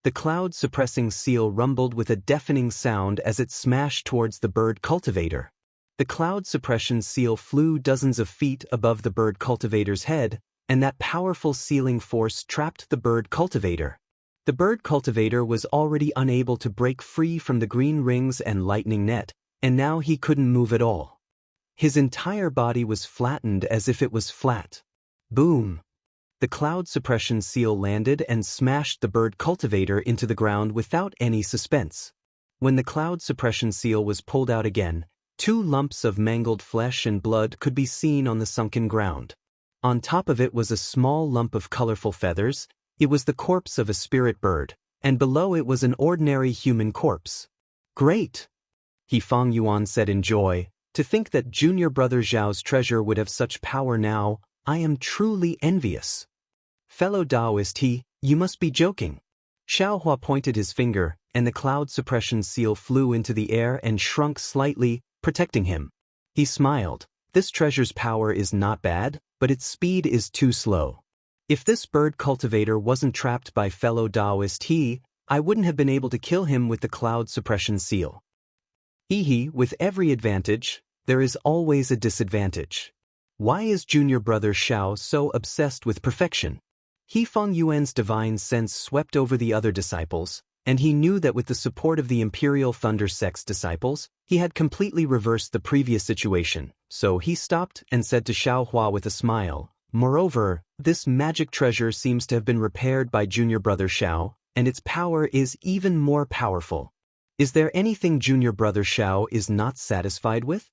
The cloud-suppressing seal rumbled with a deafening sound as it smashed towards the bird cultivator. The cloud suppression seal flew dozens of feet above the bird cultivator's head, and that powerful sealing force trapped the bird cultivator. The bird cultivator was already unable to break free from the green rings and lightning net, and now he couldn't move at all. His entire body was flattened as if it was flat. Boom! The cloud suppression seal landed and smashed the bird cultivator into the ground without any suspense. When the cloud suppression seal was pulled out again, 2 lumps of mangled flesh and blood could be seen on the sunken ground. On top of it was a small lump of colorful feathers. It was the corpse of a spirit bird, and below it was an ordinary human corpse. Great! He Fang Yuan said in joy. To think that junior brother Zhao's treasure would have such power now, I am truly envious. Fellow Taoist you must be joking. Xiao Hua pointed his finger, and the cloud suppression seal flew into the air and shrunk slightly, protecting him. He smiled. This treasure's power is not bad, but its speed is too slow. If this bird cultivator wasn't trapped by fellow Taoist I wouldn't have been able to kill him with the cloud suppression seal. With every advantage, there is always a disadvantage. Why is junior brother Xiao so obsessed with perfection? He Fang Yuan's divine sense swept over the other disciples, and he knew that with the support of the Imperial Thunder Sect's disciples, he had completely reversed the previous situation, so he stopped and said to Xiao Hua with a smile, moreover, this magic treasure seems to have been repaired by junior brother Xiao, and its power is even more powerful. Is there anything junior brother Xiao is not satisfied with?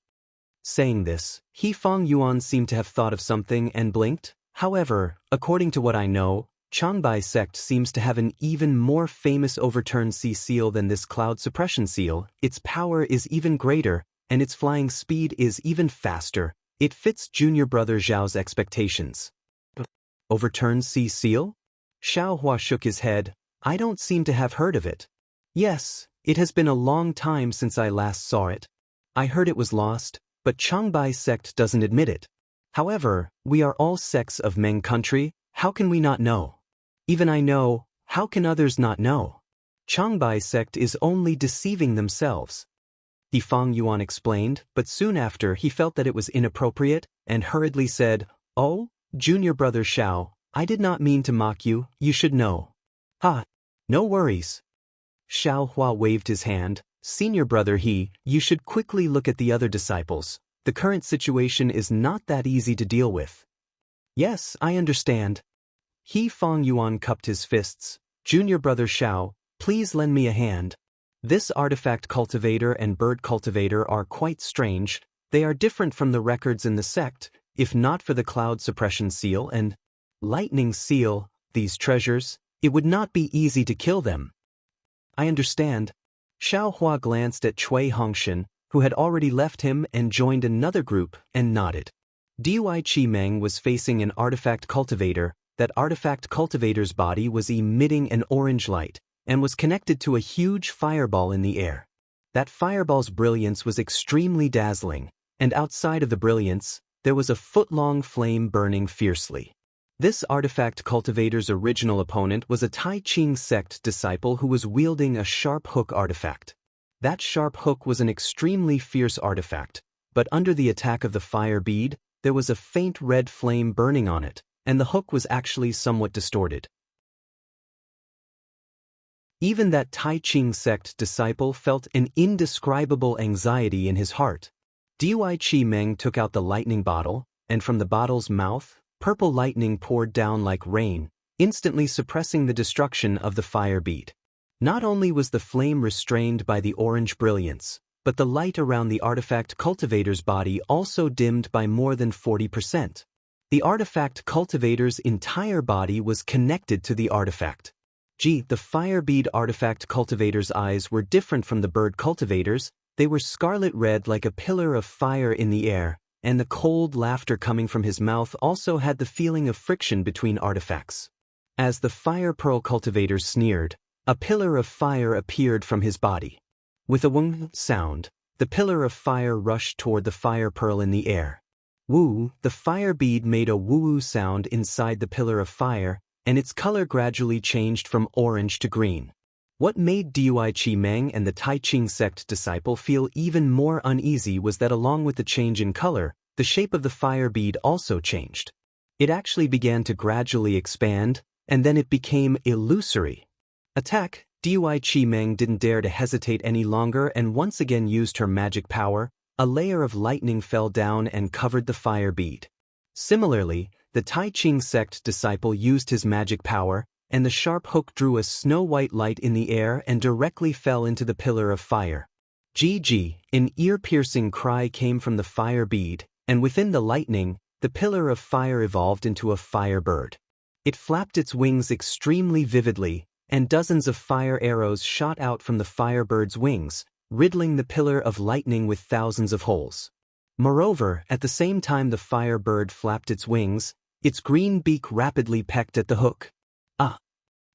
Saying this, He Fang Yuan seemed to have thought of something and blinked. However, according to what I know, Changbai sect seems to have an even more famous overturned sea seal than this cloud suppression seal. Its power is even greater, and its flying speed is even faster. It fits junior brother Zhao's expectations. Overturned sea seal? Xiao Hua shook his head. I don't seem to have heard of it. Yes, it has been a long time since I last saw it. I heard it was lost, but Changbai sect doesn't admit it. However, we are all sects of Meng country, how can we not know? Even I know, how can others not know? Changbai sect is only deceiving themselves. Fang Yuan explained, but soon after he felt that it was inappropriate, and hurriedly said, Oh, junior brother Xiao, I did not mean to mock you, you should know. Ha! No worries. Xiao Hua waved his hand. Senior brother you should quickly look at the other disciples. The current situation is not that easy to deal with. Yes, I understand. Fang Yuan cupped his fists. Junior brother Xiao, please lend me a hand. This artifact cultivator and bird cultivator are quite strange. They are different from the records in the sect, if not for the cloud suppression seal and lightning seal, these treasures, it would not be easy to kill them. I understand. Xiao Hua glanced at Cui Hongshan, who had already left him and joined another group, and nodded. Dui Chi Meng was facing an artifact cultivator. That artifact cultivator's body was emitting an orange light, and was connected to a huge fireball in the air. That fireball's brilliance was extremely dazzling, and outside of the brilliance, there was a foot-long flame burning fiercely. This artifact cultivator's original opponent was a Tai Ching sect disciple who was wielding a sharp hook artifact. That sharp hook was an extremely fierce artifact, but under the attack of the fire bead, there was a faint red flame burning on it, and the hook was actually somewhat distorted. Even that Tai Ching sect disciple felt an indescribable anxiety in his heart. Dui Chi Meng took out the lightning bottle, and from the bottle's mouth, purple lightning poured down like rain, instantly suppressing the destruction of the fire bead. Not only was the flame restrained by the orange brilliance, but the light around the artifact cultivator's body also dimmed by more than 40%. The artifact cultivator's entire body was connected to the artifact. The fire bead artifact cultivator's eyes were different from the bird cultivator's. They were scarlet red like a pillar of fire in the air, and the cold laughter coming from his mouth also had the feeling of friction between artifacts. As the fire pearl cultivator sneered, a pillar of fire appeared from his body. With a wong sound, the pillar of fire rushed toward the fire pearl in the air. Woo, the fire bead made a woo-woo sound inside the pillar of fire, and its color gradually changed from orange to green. What made Dui Chi Meng and the Tai Ching sect disciple feel even more uneasy was that along with the change in color, the shape of the fire bead also changed. It actually began to gradually expand, and then it became illusory. Attack! Dui Chi Meng didn't dare to hesitate any longer and once again used her magic power. A layer of lightning fell down and covered the fire bead. Similarly, the Tai Ching sect disciple used his magic power, and the sharp hook drew a snow-white light in the air and directly fell into the pillar of fire. An ear-piercing cry came from the fire bead, and within the lightning, the pillar of fire evolved into a firebird. It flapped its wings extremely vividly, and dozens of fire arrows shot out from the firebird's wings, riddling the pillar of lightning with thousands of holes. Moreover, at the same time the firebird flapped its wings, its green beak rapidly pecked at the hook. Ah!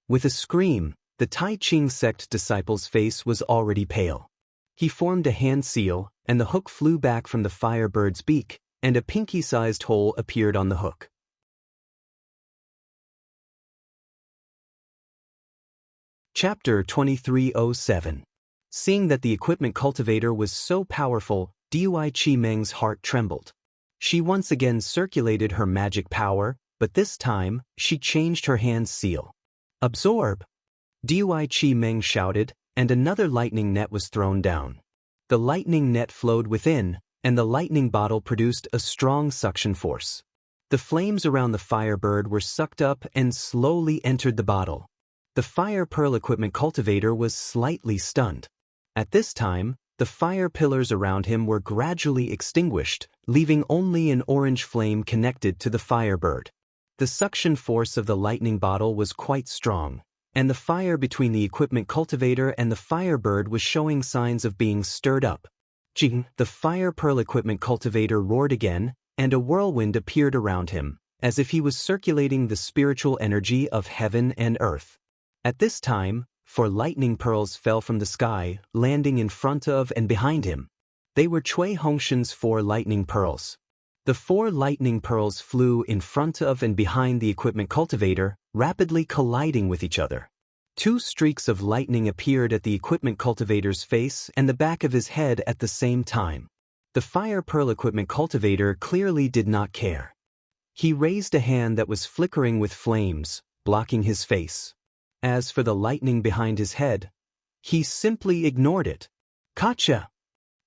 With a scream, the Tai Ching sect disciple's face was already pale. He formed a hand seal, and the hook flew back from the firebird's beak, and a pinky-sized hole appeared on the hook. Chapter 2307. Seeing that the equipment cultivator was so powerful, Dui Chi Meng's heart trembled. She once again circulated her magic power, but this time, she changed her hand seal. Absorb! Dui Chi Meng shouted, and another lightning net was thrown down. The lightning net flowed within, and the lightning bottle produced a strong suction force. The flames around the firebird were sucked up and slowly entered the bottle. The fire pearl equipment cultivator was slightly stunned. At this time, the fire pillars around him were gradually extinguished, leaving only an orange flame connected to the firebird. The suction force of the lightning bottle was quite strong, and the fire between the equipment cultivator and the firebird was showing signs of being stirred up. The fire pearl equipment cultivator roared again, and a whirlwind appeared around him, as if he was circulating the spiritual energy of heaven and earth. At this time, 4 lightning pearls fell from the sky, landing in front of and behind him. They were Cui Hongshan's 4 lightning pearls. The 4 lightning pearls flew in front of and behind the equipment cultivator, rapidly colliding with each other. 2 streaks of lightning appeared at the equipment cultivator's face and the back of his head at the same time. The fire pearl equipment cultivator clearly did not care. He raised a hand that was flickering with flames, blocking his face. As for the lightning behind his head, he simply ignored it. Gotcha!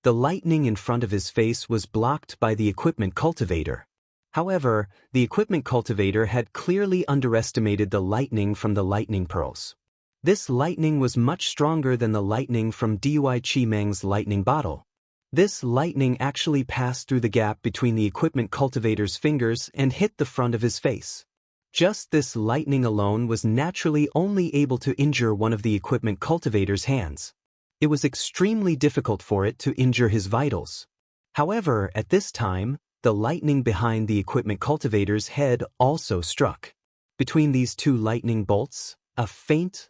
The lightning in front of his face was blocked by the equipment cultivator. However, the equipment cultivator had clearly underestimated the lightning from the lightning pearls. This lightning was much stronger than the lightning from Dui Qimeng's lightning bottle. This lightning actually passed through the gap between the equipment cultivator's fingers and hit the front of his face. Just this lightning alone was naturally only able to injure one of the equipment cultivator's hands. It was extremely difficult for it to injure his vitals. However, at this time, the lightning behind the equipment cultivator's head also struck. Between these 2 lightning bolts, a faint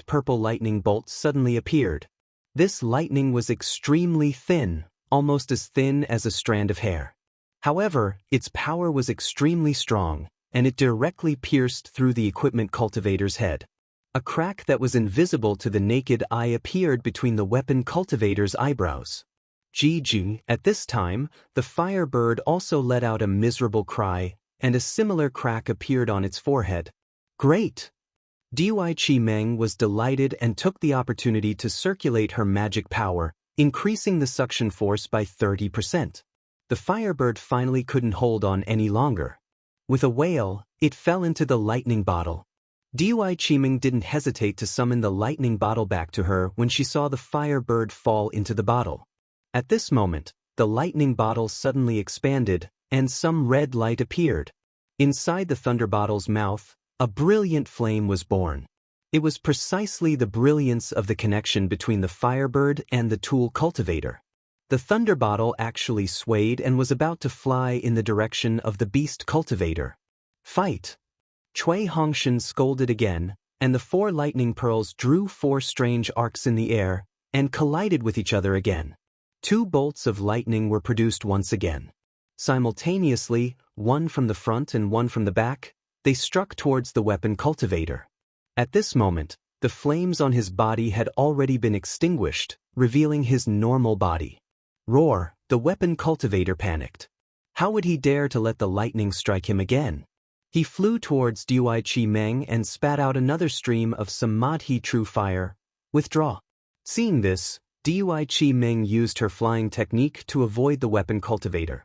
purple lightning bolt suddenly appeared. This lightning was extremely thin, almost as thin as a strand of hair. However, its power was extremely strong, and it directly pierced through the equipment cultivator's head. A crack that was invisible to the naked eye appeared between the weapon cultivator's eyebrows. Jianghu. At this time, the firebird also let out a miserable cry, and a similar crack appeared on its forehead. Great! Dui Qimeng was delighted and took the opportunity to circulate her magic power, increasing the suction force by 30%. The firebird finally couldn't hold on any longer. With a wail, it fell into the lightning bottle. Dui Qimeng didn't hesitate to summon the lightning bottle back to her when she saw the firebird fall into the bottle. At this moment, the lightning bottle suddenly expanded, and some red light appeared. Inside the thunder bottle's mouth, a brilliant flame was born. It was precisely the brilliance of the connection between the firebird and the tool cultivator. The thunder bottle actually swayed and was about to fly in the direction of the beast cultivator. Fight! Cui Hongshan scolded again, and the 4 lightning pearls drew 4 strange arcs in the air and collided with each other again. 2 bolts of lightning were produced once again. Simultaneously, one from the front and one from the back, they struck towards the weapon cultivator. At this moment, the flames on his body had already been extinguished, revealing his normal body. Roar! The weapon cultivator panicked. How would he dare to let the lightning strike him again? He flew towards Dui Qimeng and spat out another stream of Samadhi true fire. Withdraw. Seeing this, Dui Qimeng used her flying technique to avoid the weapon cultivator.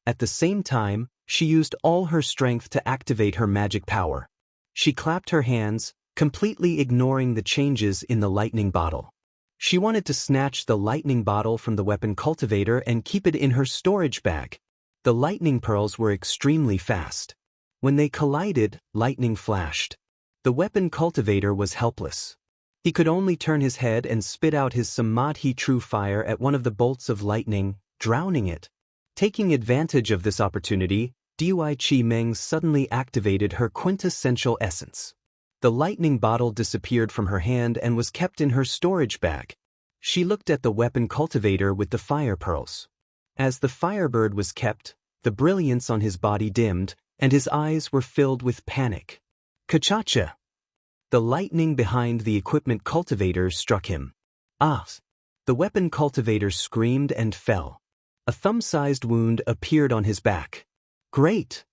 At the same time, she used all her strength to activate her magic power. She clapped her hands, completely ignoring the changes in the lightning bottle. She wanted to snatch the lightning bottle from the weapon cultivator and keep it in her storage bag. The lightning pearls were extremely fast. When they collided, lightning flashed. The weapon cultivator was helpless. He could only turn his head and spit out his Samadhi true fire at one of the bolts of lightning, drowning it. Taking advantage of this opportunity, Dui Qimeng suddenly activated her quintessential essence. The lightning bottle disappeared from her hand and was kept in her storage bag. She looked at the weapon cultivator with the fire pearls. As the firebird was kept, the brilliance on his body dimmed, and his eyes were filled with panic. Kachacha! The lightning behind the equipment cultivator struck him. Ah! The weapon cultivator screamed and fell. A thumb-sized wound appeared on his back. Great!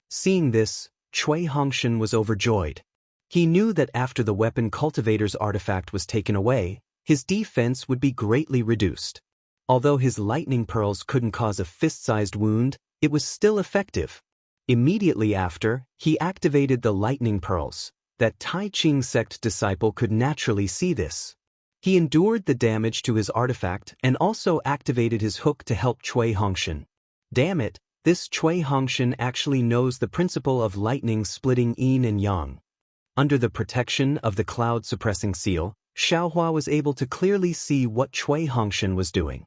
Seeing this, Cui Hongshan was overjoyed. He knew that after the weapon cultivator's artifact was taken away, his defense would be greatly reduced. Although his lightning pearls couldn't cause a fist-sized wound, it was still effective. Immediately after, he activated the lightning pearls. That Tai Ching sect disciple could naturally see this. He endured the damage to his artifact and also activated his hook to help Cui Hongshan. Damn it, this Cui Hongshan actually knows the principle of lightning splitting yin and yang. Under the protection of the cloud-suppressing seal, Xiaohua was able to clearly see what Cui Hongshan was doing.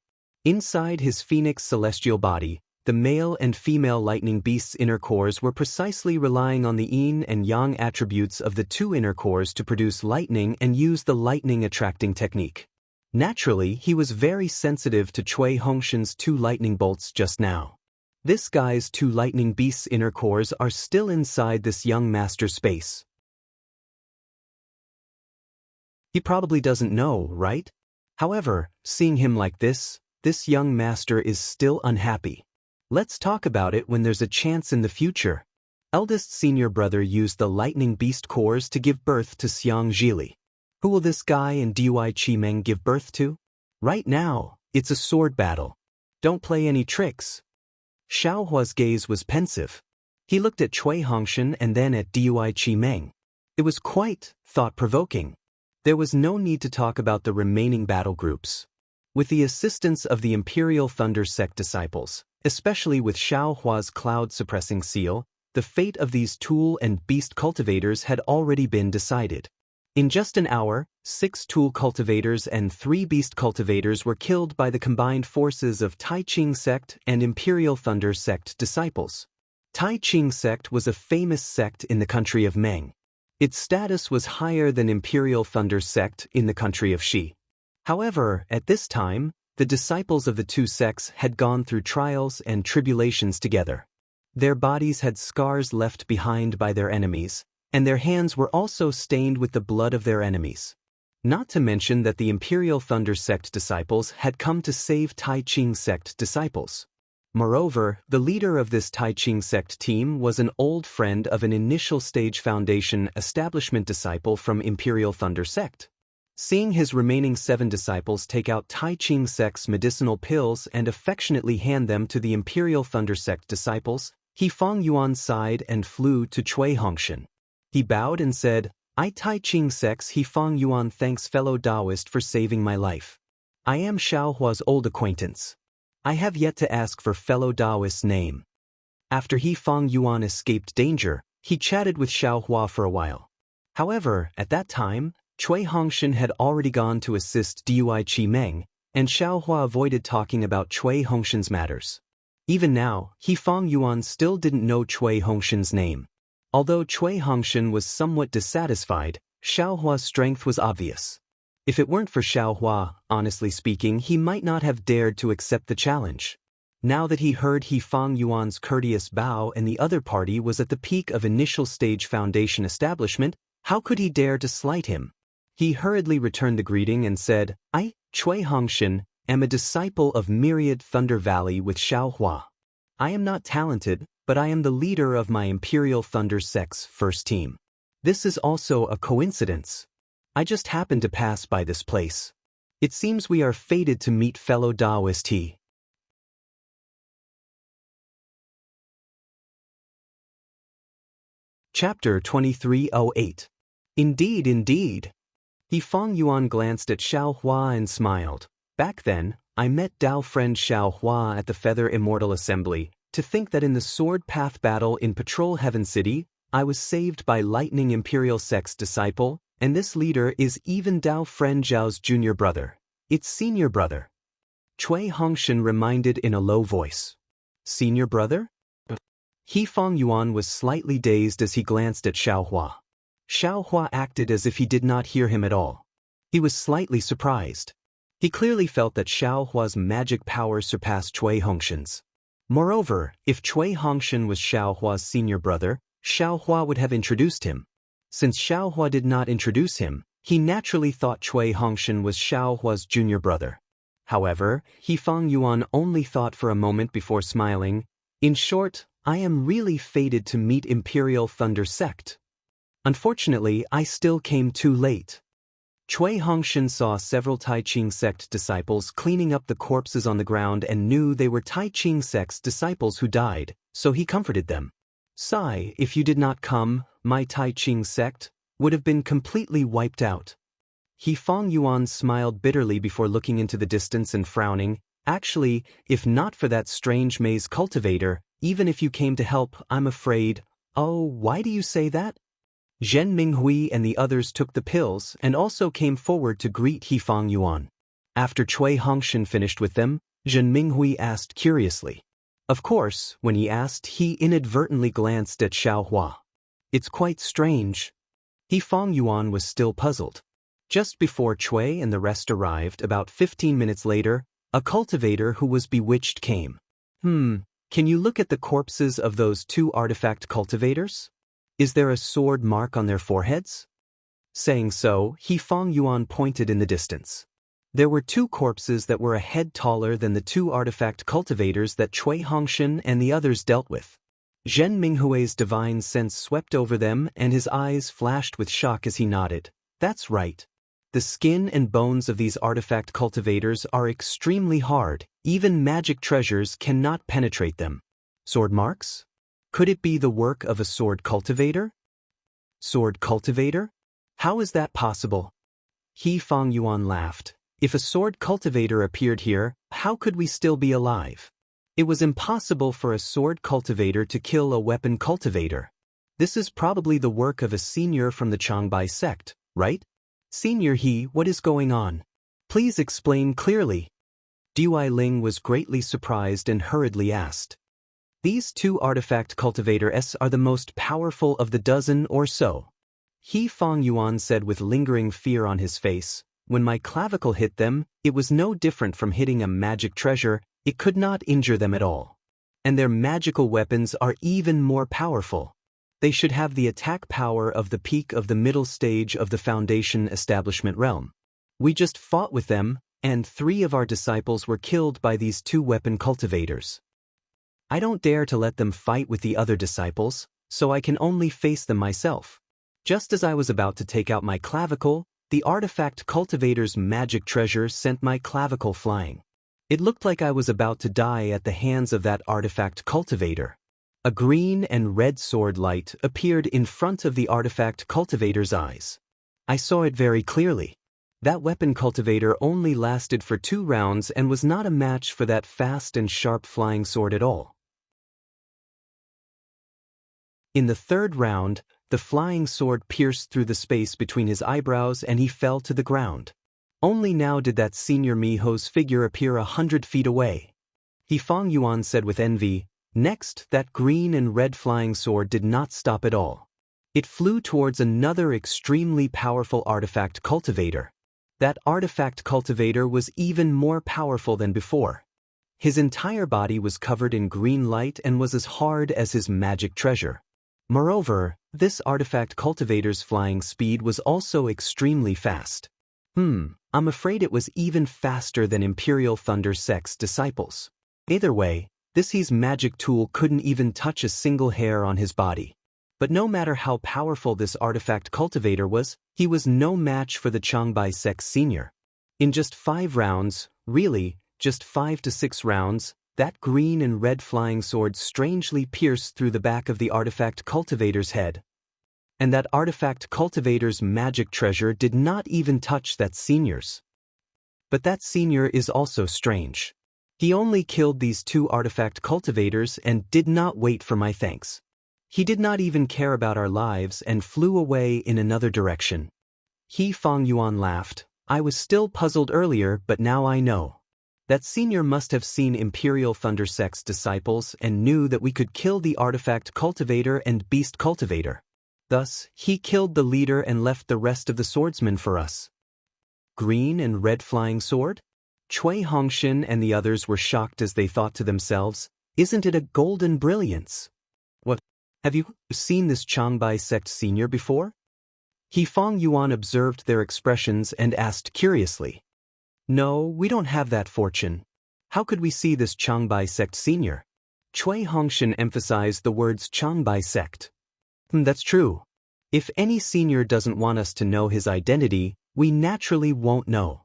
Inside his phoenix celestial body, the male and female lightning beast's inner cores were precisely relying on the yin and yang attributes of the two inner cores to produce lightning and use the lightning attracting technique. Naturally, he was very sensitive to Cui Hongshan's two lightning bolts just now. This guy's two lightning beast's inner cores are still inside this young master's space. He probably doesn't know, right? However, seeing him like this young master is still unhappy. Let's talk about it when there's a chance in the future. Eldest senior brother used the lightning beast cores to give birth to Xiang Zhili. Who will this guy and Dui Qimeng give birth to? Right now, it's a sword battle. Don't play any tricks. Xiaohua's gaze was pensive. He looked at Cui Hongshan and then at Dui Qimeng. It was quite thought-provoking. There was no need to talk about the remaining battle groups. With the assistance of the Imperial Thunder Sect disciples, especially with Xiaohua's cloud-suppressing seal, the fate of these tool and beast cultivators had already been decided. In just an hour, 6 tool cultivators and 3 beast cultivators were killed by the combined forces of Tai Ching Sect and Imperial Thunder Sect disciples. Tai Ching Sect was a famous sect in the country of Meng. Its status was higher than Imperial Thunder Sect in the country of Shi. However, at this time, the disciples of the two sects had gone through trials and tribulations together. Their bodies had scars left behind by their enemies, and their hands were also stained with the blood of their enemies. Not to mention that the Imperial Thunder Sect disciples had come to save Tai Ching Sect disciples. Moreover, the leader of this Tai Ching Sect team was an old friend of an initial stage foundation establishment disciple from Imperial Thunder Sect. Seeing his remaining 7 disciples take out Tai Ching Sect's medicinal pills and affectionately hand them to the Imperial Thunder Sect disciples, He Fang Yuan sighed and flew to Cui Hongshan. He bowed and said, I Tai Ching Sect's He Fang Yuan thanks fellow Taoist for saving my life. I am Xiaohua's old acquaintance. I have yet to ask for fellow Taoist's name. After He Fang Yuan escaped danger, he chatted with Xiaohua for a while. However, at that time, Cui Hongshan had already gone to assist Dui Qimeng, and Xiaohua avoided talking about Cui Hongshan's matters. Even now, He Fang Yuan still didn't know Cui Hongshan's name. Although Cui Hongshan was somewhat dissatisfied, Xiaohua's strength was obvious. If it weren't for Xiaohua, honestly speaking, he might not have dared to accept the challenge. Now that he heard He Fang Yuan's courteous bow and the other party was at the peak of initial stage foundation establishment, how could he dare to slight him? He hurriedly returned the greeting and said, I, Cui Hongshan, am a disciple of Myriad Thunder Valley with Xiaohua. I am not talented, but I am the leader of my Imperial Thunder Sect's first team. This is also a coincidence. I just happened to pass by this place. It seems we are fated to meet fellow Taoist He. Chapter 2308. Indeed, indeed. He Fang Yuan glanced at Xiaohua and smiled. Back then, I met Dao friend Xiaohua at the Feather Immortal Assembly. To think that in the Sword Path battle in Patrol Heaven City, I was saved by Lightning Imperial Sect's disciple, and this leader is even Dao friend Zhao's junior brother. It's senior brother. Cui Hongshan reminded in a low voice. Senior brother? He Fang Yuan was slightly dazed as he glanced at Xiaohua. Xiaohua acted as if he did not hear him at all. He was slightly surprised. He clearly felt that Xiaohua's magic power surpassed Cui Hongshan's. Moreover, if Cui Hongshan was Xiaohua's senior brother, Xiaohua would have introduced him. Since Xiaohua did not introduce him, he naturally thought Cui Hongshan was Xiaohua's junior brother. However, He Fang Yuan only thought for a moment before smiling. In short, I am really fated to meet Imperial Thunder Sect. Unfortunately, I still came too late. Cui Hongshan saw several Tai Ching Sect disciples cleaning up the corpses on the ground and knew they were Tai Ching Sect's disciples who died, so he comforted them. Sigh, if you did not come, my Tai Ching Sect would have been completely wiped out. He Fang Yuan smiled bitterly before looking into the distance and frowning. Actually, if not for that strange maze cultivator, even if you came to help, I'm afraid. Oh, why do you say that? Zhen Minghui and the others took the pills and also came forward to greet He Fang Yuan. After Cui Hongshan finished with them, Zhen Minghui asked curiously. Of course, when he asked, he inadvertently glanced at Xiao Hua. It's quite strange. He Fang Yuan was still puzzled. Just before Cui and the rest arrived, about 15 minutes later, a cultivator who was bewitched came. Can you look at the corpses of those two artifact cultivators? Is there a sword mark on their foreheads? Saying so, He Fang Yuan pointed in the distance. There were two corpses that were a head taller than the two artifact cultivators that Cui Hongshan and the others dealt with. Zhen Minghui's divine sense swept over them and his eyes flashed with shock as he nodded. That's right. The skin and bones of these artifact cultivators are extremely hard, even magic treasures cannot penetrate them. Sword marks? Could it be the work of a sword cultivator? Sword cultivator? How is that possible? He Fang Yuan laughed. If a sword cultivator appeared here, how could we still be alive? It was impossible for a sword cultivator to kill a weapon cultivator. This is probably the work of a senior from the Changbai sect, right? Senior He, what is going on? Please explain clearly. Dui Ling was greatly surprised and hurriedly asked. These two artifact cultivators are the most powerful of the dozen or so. He Fang Yuan said with lingering fear on his face. When my clavicle hit them, it was no different from hitting a magic treasure, it could not injure them at all. And their magical weapons are even more powerful. They should have the attack power of the peak of the middle stage of the Foundation establishment realm. We just fought with them, and 3 of our disciples were killed by these 2 weapon cultivators. I don't dare to let them fight with the other disciples, so I can only face them myself. Just as I was about to take out my clavicle, the artifact cultivator's magic treasure sent my clavicle flying. It looked like I was about to die at the hands of that artifact cultivator. A green and red sword light appeared in front of the artifact cultivator's eyes. I saw it very clearly. That weapon cultivator only lasted for 2 rounds and was not a match for that fast and sharp flying sword at all. In the 3rd round, the flying sword pierced through the space between his eyebrows and he fell to the ground. Only now did that senior Miho's figure appear 100 feet away. He Fang Yuan said with envy. Next, that green and red flying sword did not stop at all. It flew towards another extremely powerful artifact cultivator. That artifact cultivator was even more powerful than before. His entire body was covered in green light and was as hard as his magic treasure. Moreover, this artifact cultivator's flying speed was also extremely fast. I'm afraid it was even faster than Imperial Thunder Sect's disciples. Either way, His magic tool couldn't even touch a single hair on his body. But no matter how powerful this artifact cultivator was, he was no match for the Changbai Sect's senior. In just 5 rounds, really, just 5 to 6 rounds, that green and red flying sword strangely pierced through the back of the artifact cultivator's head. And that artifact cultivator's magic treasure did not even touch that senior's. But that senior is also strange. He only killed these 2 artifact cultivators and did not wait for my thanks. He did not even care about our lives and flew away in another direction. He Fang Yuan laughed. I was still puzzled earlier, but now I know. That senior must have seen Imperial Thunder Sect's disciples and knew that we could kill the artifact cultivator and beast cultivator. Thus, he killed the leader and left the rest of the swordsmen for us. Green and red flying sword? Cui Hongshan and the others were shocked as they thought to themselves, isn't it a golden brilliance? What? Have you seen this Changbai sect senior before? He Fang Yuan observed their expressions and asked curiously. No, we don't have that fortune. How could we see this Changbai sect senior? Cui Hongshan emphasized the words Changbai sect. That's true. If any senior doesn't want us to know his identity, we naturally won't know.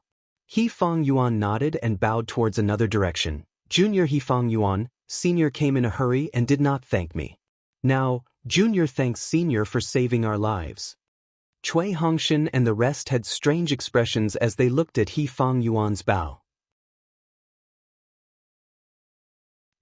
He Fang Yuan nodded and bowed towards another direction. Junior He Fang Yuan, senior came in a hurry and did not thank me. Now, junior thanks senior for saving our lives. Cui Hongshan and the rest had strange expressions as they looked at He Fang Yuan's bow.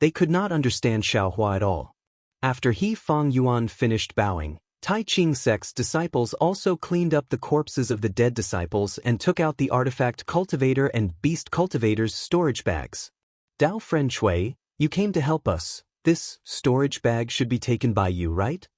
They could not understand Xiaohua at all. After He Fang Yuan finished bowing, Tai Ching Sect's disciples also cleaned up the corpses of the dead disciples and took out the artifact cultivator and beast cultivator's storage bags. Dao friend Chui, you came to help us. This storage bag should be taken by you, right?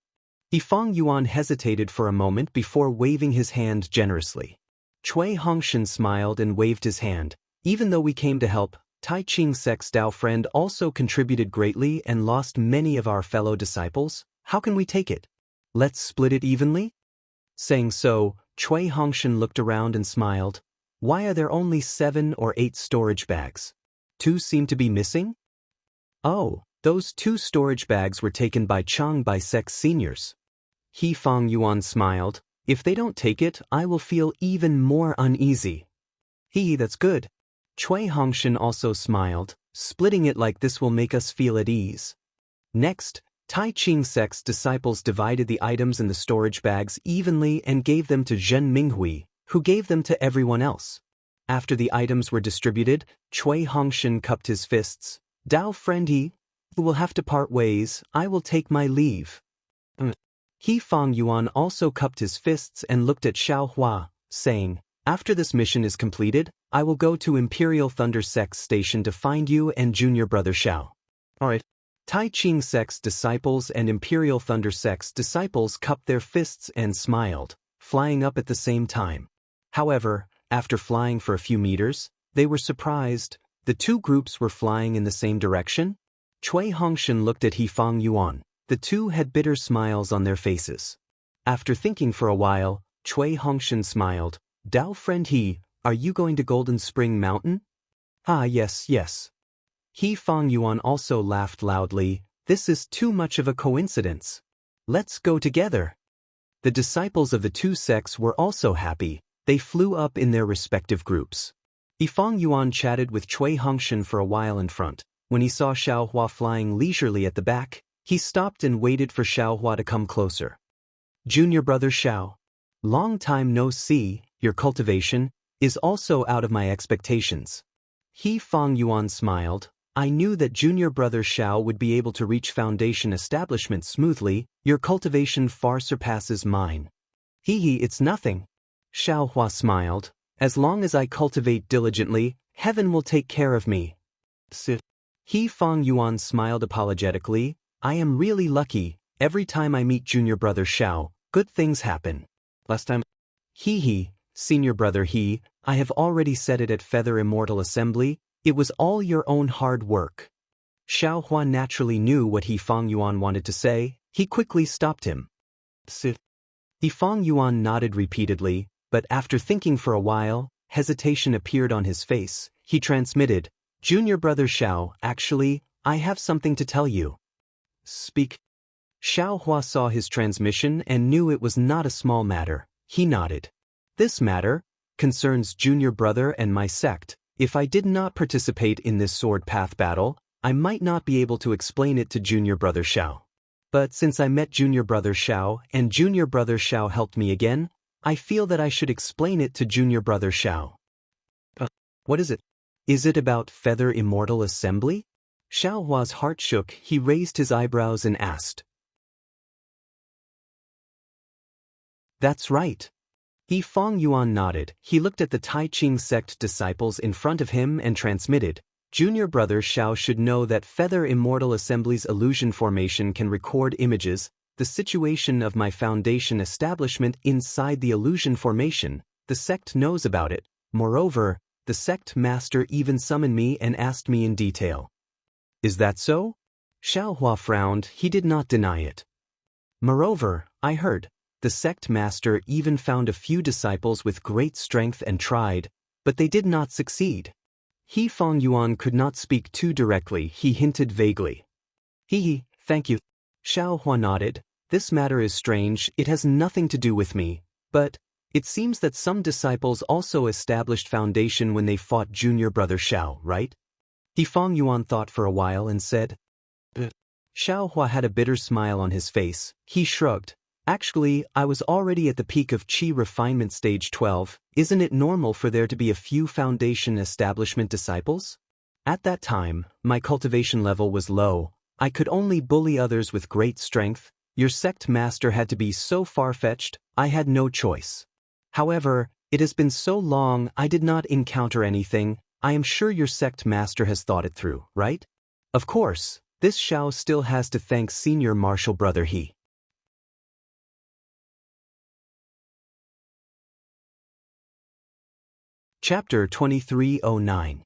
Yifang Yuan hesitated for a moment before waving his hand generously. Chui Hongshan smiled and waved his hand. Even though we came to help, Tai Ching Sec's Dao friend also contributed greatly and lost many of our fellow disciples. How can we take it? Let's split it evenly? Saying so, Chui Hongshan looked around and smiled. Why are there only 7 or 8 storage bags? 2 seem to be missing? Oh, those 2 storage bags were taken by Chang Bai Sec's seniors. Yifang Yuan smiled. If they don't take it, I will feel even more uneasy. That's good. Chui Hongshan also smiled. Splitting it like this will make us feel at ease. Next, Tai Ching Sec's disciples divided the items in the storage bags evenly and gave them to Zhen Minghui, who gave them to everyone else. After the items were distributed, Chui Hongshan cupped his fists. Dao friend he will have to part ways. I will take my leave. Yifang Yuan also cupped his fists and looked at Xiao Hua, saying, after this mission is completed, I will go to Imperial Thunder Sec's station to find you and junior brother Xiao. Alright. Tai Ching Sec's disciples and Imperial Thunder Sec's disciples cupped their fists and smiled, flying up at the same time. However, after flying for a few meters, they were surprised. The 2 groups were flying in the same direction. Chui Hongshan looked at Yifang Yuan. The 2 had bitter smiles on their faces. After thinking for a while, Chui Hongshan smiled. Dao friend he, are you going to Golden Spring Mountain? Yes. Yifang Yuan also laughed loudly. This is too much of a coincidence. Let's go together. The disciples of the 2 sects were also happy. They flew up in their respective groups. Yifang Yuan chatted with Chui Hongshan for a while in front. When he saw Xiao Hua flying leisurely at the back, he stopped and waited for Xiao Hua to come closer. Junior brother Xiao. Long time no see, your cultivation is also out of my expectations. Yifang Yuan smiled. I knew that junior brother Xiao would be able to reach foundation establishment smoothly. Your cultivation far surpasses mine. It's nothing. Xiao Hua smiled. As long as I cultivate diligently, heaven will take care of me. Yifang Yuan smiled apologetically. I am really lucky. Every time I meet junior brother Xiao, good things happen. Last time. Senior brother I have already said it at Feather Immortal Assembly. It was all your own hard work. Xiao Hua naturally knew what Yifang Yuan wanted to say. He quickly stopped him. Yifang Yuan nodded repeatedly, but after thinking for a while, hesitation appeared on his face. He transmitted, Junior brother Xiao, actually, I have something to tell you. Speak. Xiao Hua saw his transmission and knew it was not a small matter. He nodded. This matter concerns junior brother and my sect. If I did not participate in this sword path battle, I might not be able to explain it to junior brother Xiao. But since I met junior brother Xiao and junior brother Xiao helped me again, I feel that I should explain it to junior brother Xiao. What is it? Is it about Feather Immortal Assembly? Xiao Hua's heart shook. He raised his eyebrows and asked. That's right. Yifang Yuan nodded. He looked at the Tai Ching sect disciples in front of him and transmitted, Junior brother Xiao should know that Feather Immortal Assembly's illusion formation can record images, the situation of my foundation establishment inside the illusion formation. The sect knows about it. Moreover, the sect master even summoned me and asked me in detail. Is that so? Xiao Hua frowned. He did not deny it. Moreover, I heard, the sect master even found a few disciples with great strength and tried, but they did not succeed. Yifang Yuan could not speak too directly. He hinted vaguely. Thank you. Xiao Hua nodded. This matter is strange. It has nothing to do with me, but it seems that some disciples also established foundation when they fought junior brother Xiao, right? Yifang Yuan thought for a while and said. Xiao Hua had a bitter smile on his face. He shrugged. Actually, I was already at the peak of Qi refinement stage 12. Isn't it normal for there to be a few foundation establishment disciples? At that time, my cultivation level was low. I could only bully others with great strength. Your sect master had to be so far-fetched, I had no choice. However, it has been so long I did not encounter anything. I am sure your sect master has thought it through, right? Of course, this Xiao still has to thank senior martial brother He. Chapter 2309.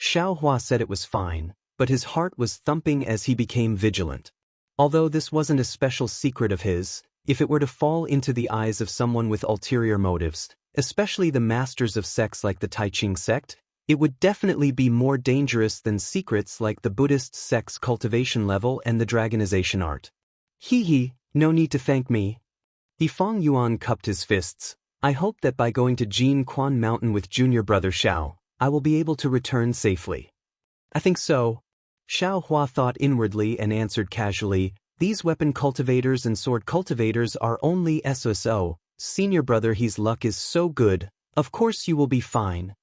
Xiao Hua said it was fine, but his heart was thumping as he became vigilant. Although this wasn't a special secret of his, if it were to fall into the eyes of someone with ulterior motives, especially the masters of sects like the Taiching sect, it would definitely be more dangerous than secrets like the Buddhist sect's cultivation level and the dragonization art. Hee, no need to thank me. Fang Yuan cupped his fists. I hope that by going to Jin Quan Mountain with junior brother Xiao, I will be able to return safely. I think so. Xiao Hua thought inwardly and answered casually, these weapon cultivators and sword cultivators are only SSO, senior brother He's luck is so good, of course you will be fine.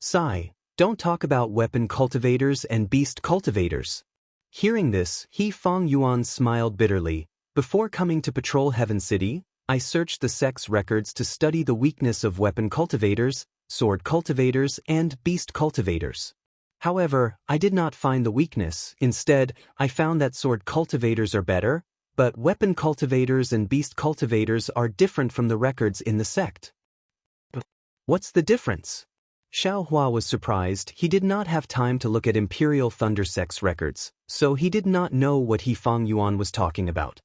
Sigh, don't talk about weapon cultivators and beast cultivators. Hearing this, Fang Yuan smiled bitterly. Before coming to patrol Heaven City, I searched the sect's records to study the weakness of weapon cultivators, sword cultivators, and beast cultivators. However, I did not find the weakness. Instead, I found that sword cultivators are better, but weapon cultivators and beast cultivators are different from the records in the sect. What's the difference? Xiao Hua was surprised. He did not have time to look at Imperial Thunder Sect's records, so he did not know what Fang Yuan was talking about.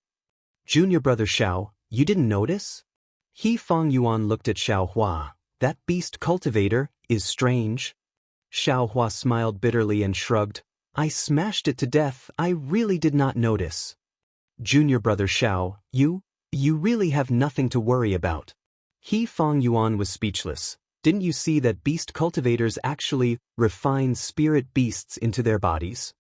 Junior brother Xiao, you didn't notice? Fang Yuan looked at Xiao Hua. That beast cultivator is strange. Xiao Hua smiled bitterly and shrugged. I smashed it to death, I really did not notice. Junior brother Xiao, you really have nothing to worry about. Fang Yuan was speechless. Didn't you see that beast cultivators actually refine spirit beasts into their bodies?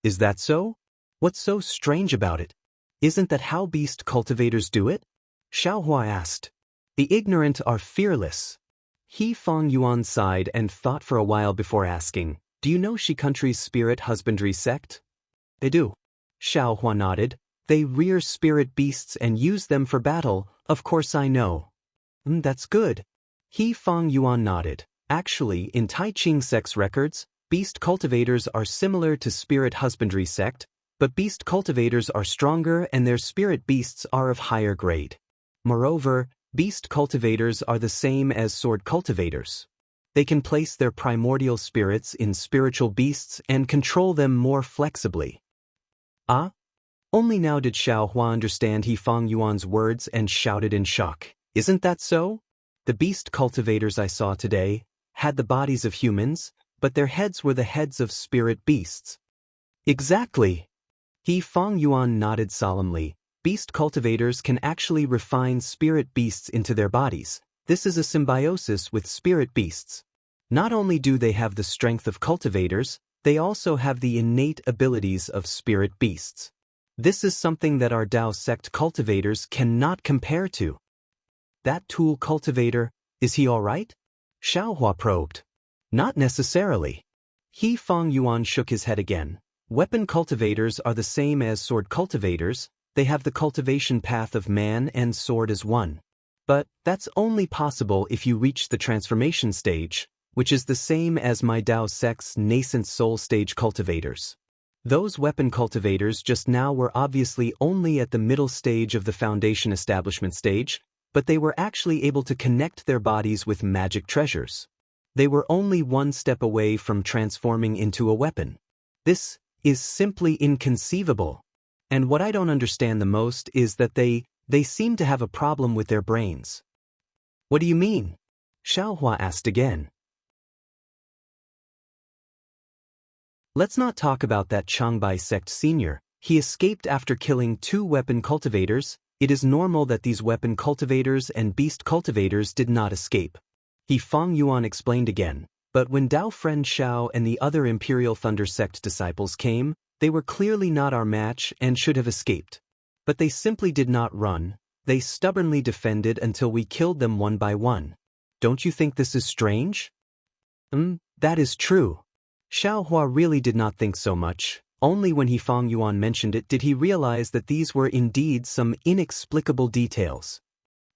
Is that so? What's so strange about it? Isn't that how beast cultivators do it? Xiao Hua asked. The ignorant are fearless. Fang Yuan sighed and thought for a while before asking, do you know Shi Country's spirit husbandry sect? They do. Xiao Hua nodded. They rear spirit beasts and use them for battle, of course I know. That's good. Fang Yuan nodded. Actually, in Taiching sect's records, beast cultivators are similar to spirit husbandry sect, but beast cultivators are stronger and their spirit beasts are of higher grade. Moreover, beast cultivators are the same as sword cultivators. They can place their primordial spirits in spiritual beasts and control them more flexibly. Ah? Only now did Xiao Hua understand Fang Yuan's words and shouted in shock. Isn't that so? The beast cultivators I saw today had the bodies of humans, but their heads were the heads of spirit beasts. Exactly. Fang Yuan nodded solemnly. Beast cultivators can actually refine spirit beasts into their bodies. This is a symbiosis with spirit beasts. Not only do they have the strength of cultivators, they also have the innate abilities of spirit beasts. This is something that our Dao sect cultivators cannot compare to. That tool cultivator, is he all right? Xiao Hua probed. Not necessarily. Fang Yuan shook his head again. Weapon cultivators are the same as sword cultivators, they have the cultivation path of man and sword as one. But that's only possible if you reach the transformation stage, which is the same as my Dao sect's nascent soul stage cultivators. Those weapon cultivators just now were obviously only at the middle stage of the foundation establishment stage, but they were actually able to connect their bodies with magic treasures. They were only one step away from transforming into a weapon. This is simply inconceivable. And what I don't understand the most is that they seem to have a problem with their brains. What do you mean? Xiao Hua asked again. Let's not talk about that Changbai sect senior. He escaped after killing 2 weapon cultivators. It is normal that these weapon cultivators and beast cultivators did not escape. Fang Yuan explained again. But when Dao friend Xiao and the other Imperial Thunder sect disciples came, they were clearly not our match and should have escaped. But they simply did not run. They stubbornly defended until we killed them one by one. Don't you think this is strange? That is true. Xiao Hua really did not think so much. Only when Fang Yuan mentioned it did he realize that these were indeed some inexplicable details.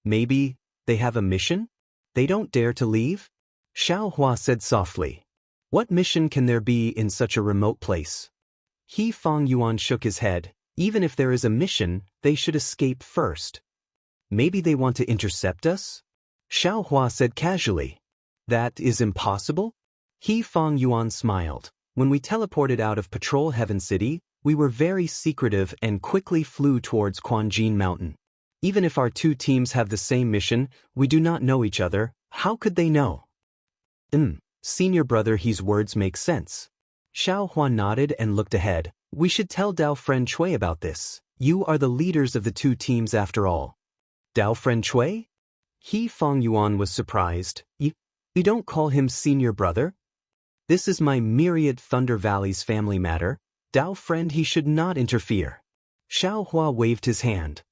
Maybe they have a mission? They don't dare to leave? Xiao Hua said softly. What mission can there be in such a remote place? He Fong Yuan shook his head. Even if there is a mission, they should escape first. Maybe they want to intercept us? Xiao Hua said casually. That is impossible? He Fong Yuan smiled. When we teleported out of Patrol Heaven City, we were very secretive and quickly flew towards Quanjin Mountain. Even if our two teams have the same mission, we do not know each other. How could they know? Senior brother, his words make sense. Xiao Hua nodded and looked ahead. We should tell Dao Friend Chui about this. You are the leaders of the two teams after all. Dao Friend Chui? He Fong Yuan was surprised. You don't call him senior brother? This is my myriad Thunder Valley's family matter. Dao Friend, he should not interfere. Xiao Hua waved his hand.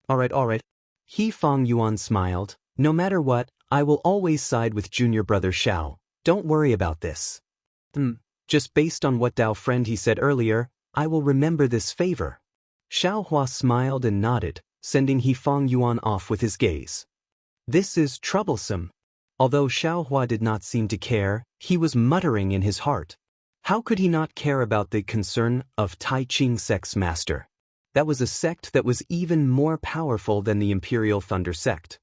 All right. He Fong Yuan smiled. No matter what, I will always side with junior brother Xiao. Don't worry about this. Just based on what Dao Friend he said earlier, I will remember this favor. Xiao Hua smiled and nodded, sending He Fong Yuan off with his gaze. This is troublesome. Although Xiao Hua did not seem to care, he was muttering in his heart. How could he not care about the concern of Tai Ching sect's master? That was a sect that was even more powerful than the Imperial Thunder sect.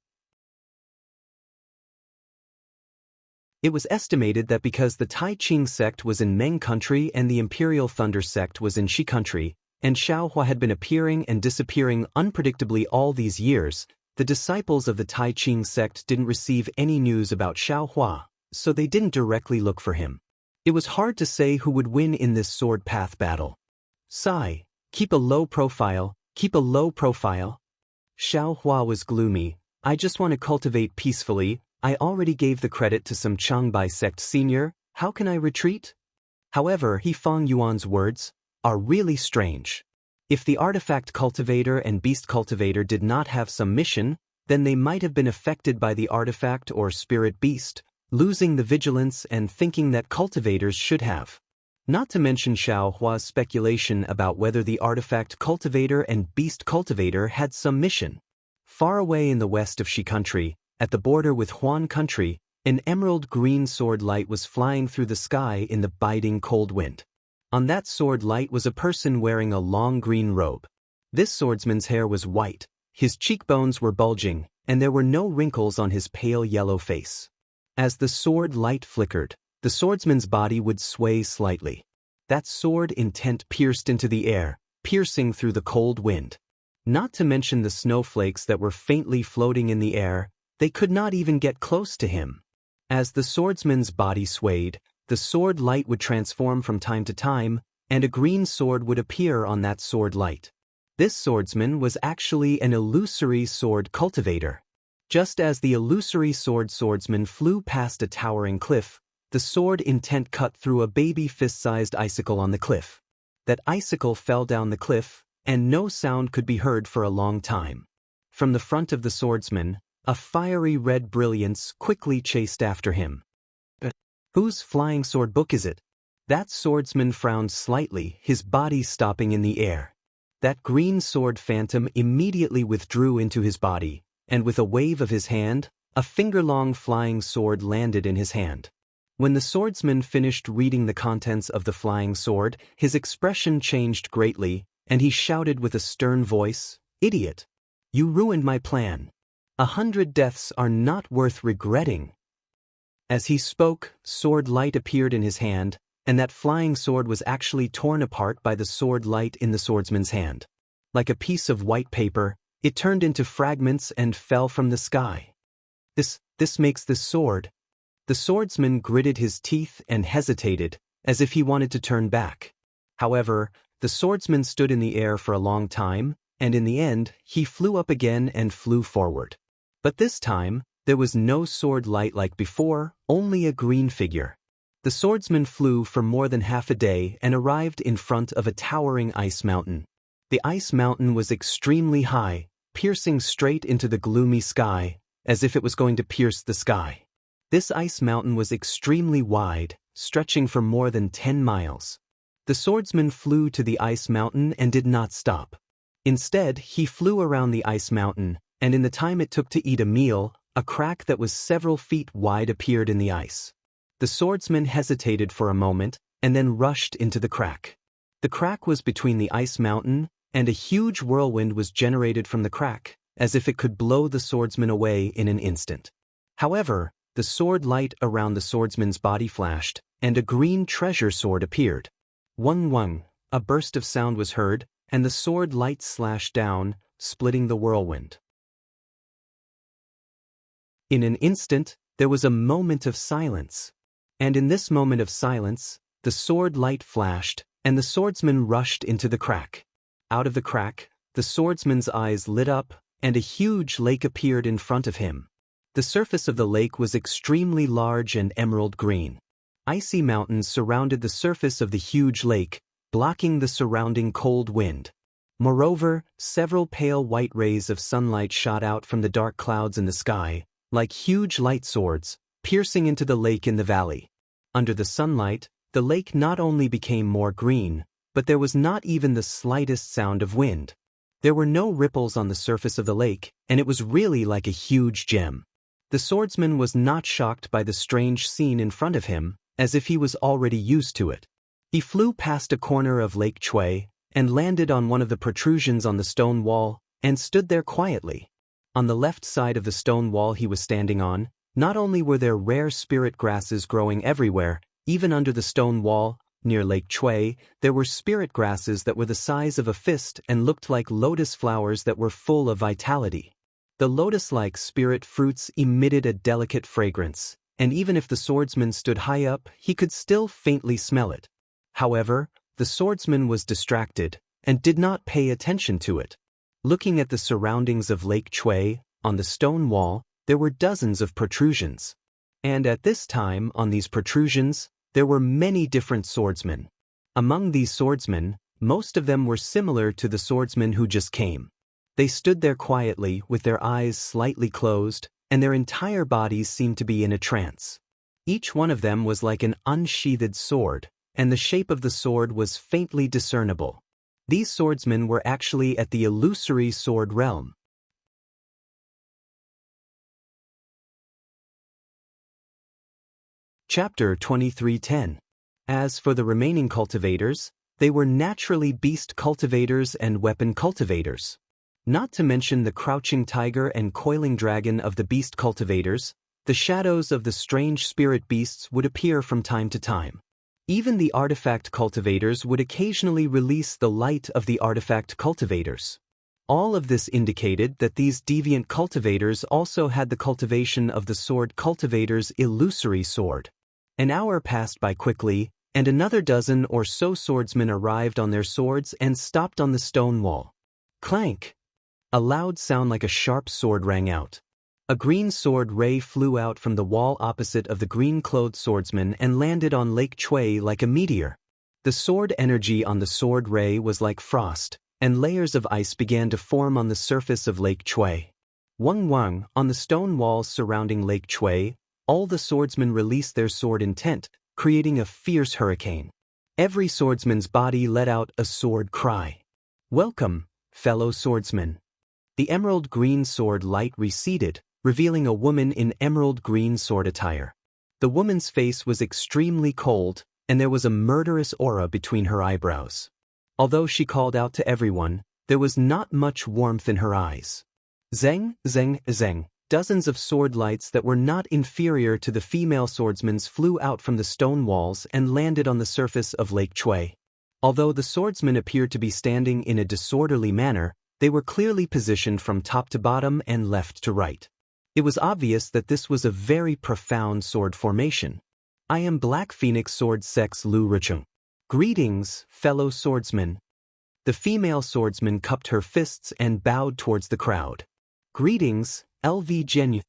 It was estimated that because the Tai Ching sect was in Meng country and the Imperial Thunder sect was in Shi country, and Xiao Hua had been appearing and disappearing unpredictably all these years, the disciples of the Tai Ching sect didn't receive any news about Xiao Hua, so they didn't directly look for him. It was hard to say who would win in this sword path battle. Sigh, keep a low profile. Xiao Hua was gloomy. I just want to cultivate peacefully. I already gave the credit to some Changbai sect senior. How can I retreat? However, He Fong Yuan's words are really strange. If the artifact cultivator and beast cultivator did not have some mission, then they might have been affected by the artifact or spirit beast, losing the vigilance and thinking that cultivators should have. Not to mention Xiao Hua's speculation about whether the artifact cultivator and beast cultivator had some mission. Far away in the west of Shi country, at the border with Huan country, an emerald green sword light was flying through the sky in the biting cold wind. On that sword light was a person wearing a long green robe. This swordsman's hair was white, his cheekbones were bulging, and there were no wrinkles on his pale yellow face. As the sword light flickered, the swordsman's body would sway slightly. That sword intent pierced into the air, piercing through the cold wind. Not to mention the snowflakes that were faintly floating in the air, they could not even get close to him. As the swordsman's body swayed, the sword light would transform from time to time, and a green sword would appear on that sword light. This swordsman was actually an illusory sword cultivator. Just as the illusory swordsman flew past a towering cliff, the sword intent cut through a baby fist-sized icicle on the cliff. That icicle fell down the cliff, and no sound could be heard for a long time. From the front of the swordsman, a fiery red brilliance quickly chased after him. Whose flying sword book is it? That swordsman frowned slightly, his body stopping in the air. That green sword phantom immediately withdrew into his body, and with a wave of his hand, a finger-long flying sword landed in his hand. When the swordsman finished reading the contents of the flying sword, his expression changed greatly, and he shouted with a stern voice, "Idiot! You ruined my plan. 100 deaths are not worth regretting." As he spoke, sword light appeared in his hand, and that flying sword was actually torn apart by the sword light in the swordsman's hand. Like a piece of white paper, it turned into fragments and fell from the sky. This makes this sword. The swordsman gritted his teeth and hesitated, as if he wanted to turn back. However, the swordsman stood in the air for a long time, and in the end, he flew up again and flew forward. But this time, there was no sword light like before, only a green figure. The swordsman flew for more than half a day and arrived in front of a towering ice mountain. The ice mountain was extremely high, piercing straight into the gloomy sky, as if it was going to pierce the sky. This ice mountain was extremely wide, stretching for more than 10 miles. The swordsman flew to the ice mountain and did not stop. Instead, he flew around the ice mountain, and in the time it took to eat a meal, a crack that was several feet wide appeared in the ice. The swordsman hesitated for a moment, and then rushed into the crack. The crack was between the ice mountain, and a huge whirlwind was generated from the crack, as if it could blow the swordsman away in an instant. However, the sword light around the swordsman's body flashed, and a green treasure sword appeared. Wung wung, a burst of sound was heard, and the sword light slashed down, splitting the whirlwind. In an instant, there was a moment of silence. And in this moment of silence, the sword light flashed, and the swordsman rushed into the crack. Out of the crack, the swordsman's eyes lit up, and a huge lake appeared in front of him. The surface of the lake was extremely large and emerald green. Icy mountains surrounded the surface of the huge lake, blocking the surrounding cold wind. Moreover, several pale white rays of sunlight shot out from the dark clouds in the sky, like huge light swords, piercing into the lake in the valley. Under the sunlight, the lake not only became more green, but there was not even the slightest sound of wind. There were no ripples on the surface of the lake, and it was really like a huge gem. The swordsman was not shocked by the strange scene in front of him, as if he was already used to it. He flew past a corner of Lake Chui, and landed on one of the protrusions on the stone wall, and stood there quietly. On the left side of the stone wall he was standing on, not only were there rare spirit grasses growing everywhere, even under the stone wall, near Lake Chui, there were spirit grasses that were the size of a fist and looked like lotus flowers that were full of vitality. The lotus-like spirit fruits emitted a delicate fragrance, and even if the swordsman stood high up, he could still faintly smell it. However, the swordsman was distracted, and did not pay attention to it. Looking at the surroundings of Lake Chui, on the stone wall, there were dozens of protrusions. And at this time, on these protrusions, there were many different swordsmen. Among these swordsmen, most of them were similar to the swordsman who just came. They stood there quietly, with their eyes slightly closed, and their entire bodies seemed to be in a trance. Each one of them was like an unsheathed sword, and the shape of the sword was faintly discernible. These swordsmen were actually at the illusory sword realm. Chapter 23:10. As for the remaining cultivators, they were naturally beast cultivators and weapon cultivators. Not to mention the crouching tiger and coiling dragon of the beast cultivators, the shadows of the strange spirit beasts would appear from time to time. Even the artifact cultivators would occasionally release the light of the artifact cultivators. All of this indicated that these deviant cultivators also had the cultivation of the sword cultivator's illusory sword. An hour passed by quickly, and another dozen or so swordsmen arrived on their swords and stopped on the stone wall. Clank! A loud sound like a sharp sword rang out. A green sword ray flew out from the wall opposite of the green-clothed swordsman and landed on Lake Chui like a meteor. The sword energy on the sword ray was like frost, and layers of ice began to form on the surface of Lake Chui. Wung wung, on the stone walls surrounding Lake Chui, all the swordsmen released their sword intent, creating a fierce hurricane. Every swordsman's body let out a sword cry. Welcome, fellow swordsmen. The emerald green sword light receded, revealing a woman in emerald green sword attire. The woman's face was extremely cold, and there was a murderous aura between her eyebrows. Although she called out to everyone, there was not much warmth in her eyes. Zeng, zeng, zeng. Dozens of sword lights that were not inferior to the female swordsman's flew out from the stone walls and landed on the surface of Lake Chui. Although the swordsmen appeared to be standing in a disorderly manner, they were clearly positioned from top to bottom and left to right. It was obvious that this was a very profound sword formation. I am Black Phoenix Sword Sex Lu Richung. Greetings, fellow swordsmen. The female swordsman cupped her fists and bowed towards the crowd. Greetings, LV Jianghu.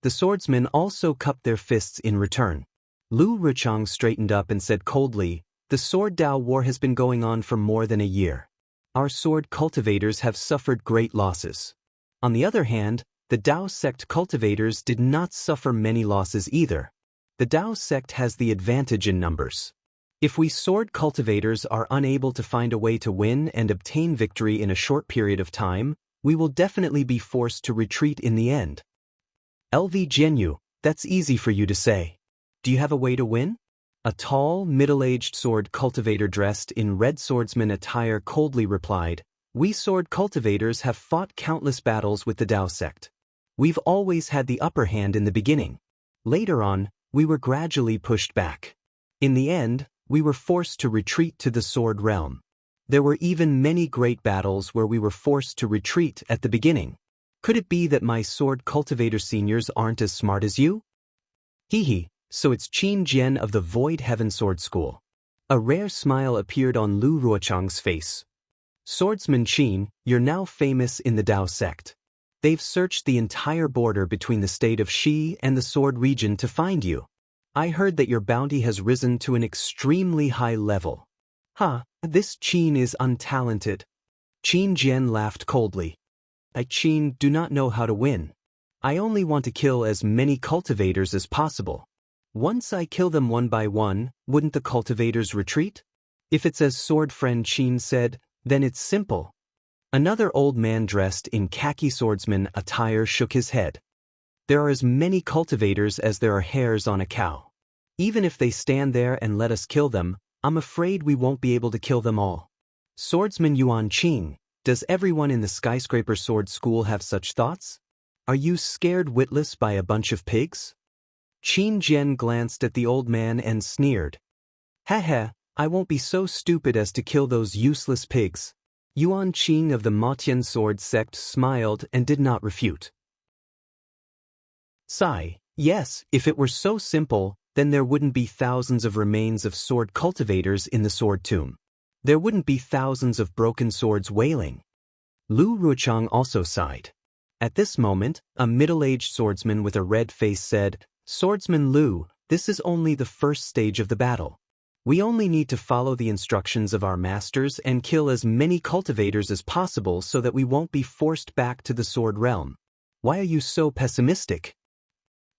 The swordsmen also cupped their fists in return. Lu Richang straightened up and said coldly, "The sword Dao war has been going on for more than a year. Our sword cultivators have suffered great losses. On the other hand, the Dao sect cultivators did not suffer many losses either. The Dao sect has the advantage in numbers. If we sword cultivators are unable to find a way to win and obtain victory in a short period of time, we will definitely be forced to retreat in the end." LV Jianghu, that's easy for you to say. Do you have a way to win? A tall, middle-aged sword cultivator dressed in red swordsman attire coldly replied, "We sword cultivators have fought countless battles with the Dao sect. We've always had the upper hand in the beginning. Later on, we were gradually pushed back. In the end, we were forced to retreat to the sword realm. There were even many great battles where we were forced to retreat at the beginning. Could it be that my sword cultivator seniors aren't as smart as you?" Hee, so it's Qin Jian of the Void Heaven Sword School. A rare smile appeared on Lu Ruochang's face. "Swordsman Qin, you're now famous in the Dao sect. They've searched the entire border between the state of Shi and the Sword region to find you. I heard that your bounty has risen to an extremely high level." This Qin is untalented. Qin Jian laughed coldly. "I, Qin, do not know how to win. I only want to kill as many cultivators as possible. Once I kill them one by one, wouldn't the cultivators retreat? If it's as sword friend Qin said, then it's simple." Another old man dressed in khaki swordsman attire shook his head. "There are as many cultivators as there are hairs on a cow. Even if they stand there and let us kill them, I'm afraid we won't be able to kill them all." Swordsman Yuan Qing, does everyone in the skyscraper sword school have such thoughts? Are you scared witless by a bunch of pigs? Qin Jian glanced at the old man and sneered. "Haha, I won't be so stupid as to kill those useless pigs." Yuan Qing of the Matian sword sect smiled and did not refute. Sigh, yes, if it were so simple, then there wouldn't be thousands of remains of sword cultivators in the sword tomb. There wouldn't be thousands of broken swords wailing. Lu Ruochang also sighed. At this moment, a middle-aged swordsman with a red face said, "Swordsman Lu, this is only the first stage of the battle. We only need to follow the instructions of our masters and kill as many cultivators as possible so that we won't be forced back to the sword realm. Why are you so pessimistic?"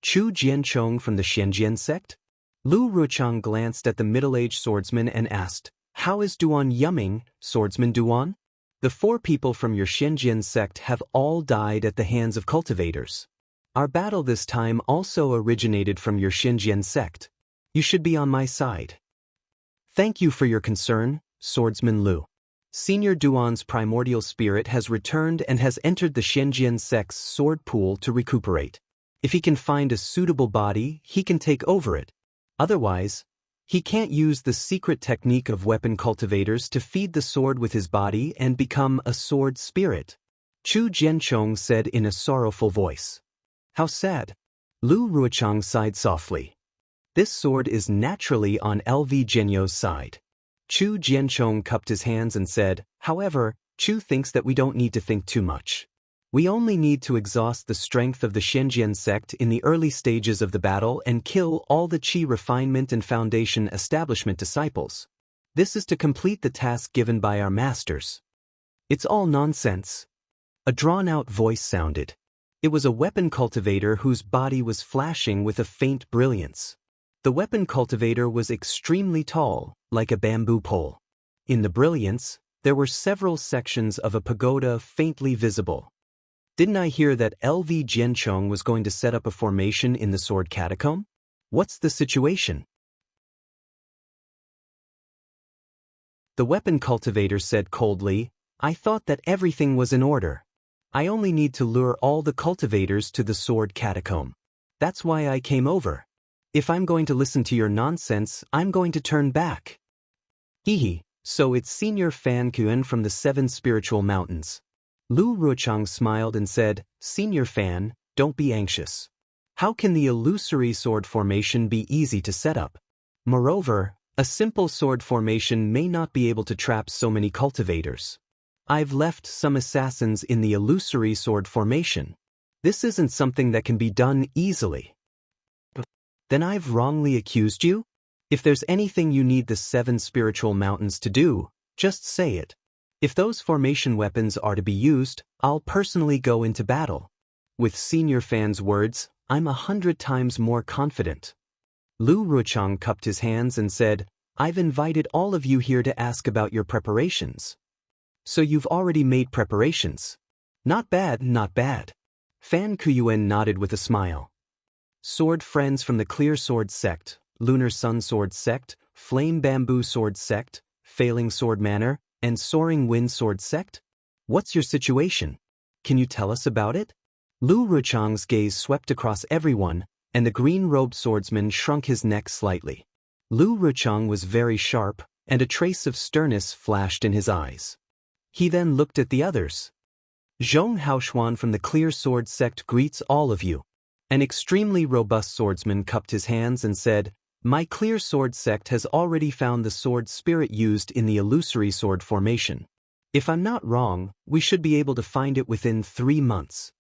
Chu Jianchong from the Shenzhen sect? Lu Ruochang glanced at the middle-aged swordsman and asked, "How is Duan Yuming, Swordsman Duan? The 4 people from your Shenzhen sect have all died at the hands of cultivators. Our battle this time also originated from your Shenzhen sect. You should be on my side." "Thank you for your concern, Swordsman Lu. Senior Duan's primordial spirit has returned and has entered the Shenzhen sect's sword pool to recuperate. If he can find a suitable body, he can take over it. Otherwise, he can't use the secret technique of weapon cultivators to feed the sword with his body and become a sword spirit," Chu Jianchong said in a sorrowful voice. "How sad." Lu Ruochang sighed softly. "This sword is naturally on LV Genyo's side." Chu Jianchong cupped his hands and said, "However, Chu thinks that we don't need to think too much. We only need to exhaust the strength of the Shenzhen sect in the early stages of the battle and kill all the Qi refinement and foundation establishment disciples. This is to complete the task given by our masters." "It's all nonsense." A drawn-out voice sounded. It was a weapon cultivator whose body was flashing with a faint brilliance. The weapon cultivator was extremely tall, like a bamboo pole. In the brilliance, there were several sections of a pagoda faintly visible. "Didn't I hear that LV Jianchong was going to set up a formation in the sword catacomb? What's the situation?" The weapon cultivator said coldly, "I thought that everything was in order. I only need to lure all the cultivators to the sword catacomb. That's why I came over. If I'm going to listen to your nonsense, I'm going to turn back." Hee, so it's Senior Fan Kuan from the 7 Spiritual Mountains. Lu Ruochang smiled and said, "Senior Fan, don't be anxious. How can the illusory sword formation be easy to set up? Moreover, a simple sword formation may not be able to trap so many cultivators. I've left some assassins in the illusory sword formation. This isn't something that can be done easily." "Then I've wrongly accused you? If there's anything you need the 7 Spiritual Mountains to do, just say it. If those formation weapons are to be used, I'll personally go into battle." With Senior Fan's words, I'm 100 times more confident. Lu Ruochang cupped his hands and said, "I've invited all of you here to ask about your preparations. So you've already made preparations. Not bad, not bad." Fan Kuyuan nodded with a smile. sword friends from the Clear Sword Sect, Lunar Sun Sword Sect, Flame Bamboo Sword Sect, Failing Sword Manor, and Soaring Wind Sword Sect? What's your situation? Can you tell us about it? Lu Ruchang's gaze swept across everyone, and the green-robed swordsman shrunk his neck slightly. Lu Ruchang was very sharp, and a trace of sternness flashed in his eyes. He then looked at the others. Zhong Haoshuan from the Clear Sword Sect greets all of you. An extremely robust swordsman cupped his hands and said, "My Clear Sword Sect has already found the sword spirit used in the illusory sword formation. If I'm not wrong, we should be able to find it within 3 months."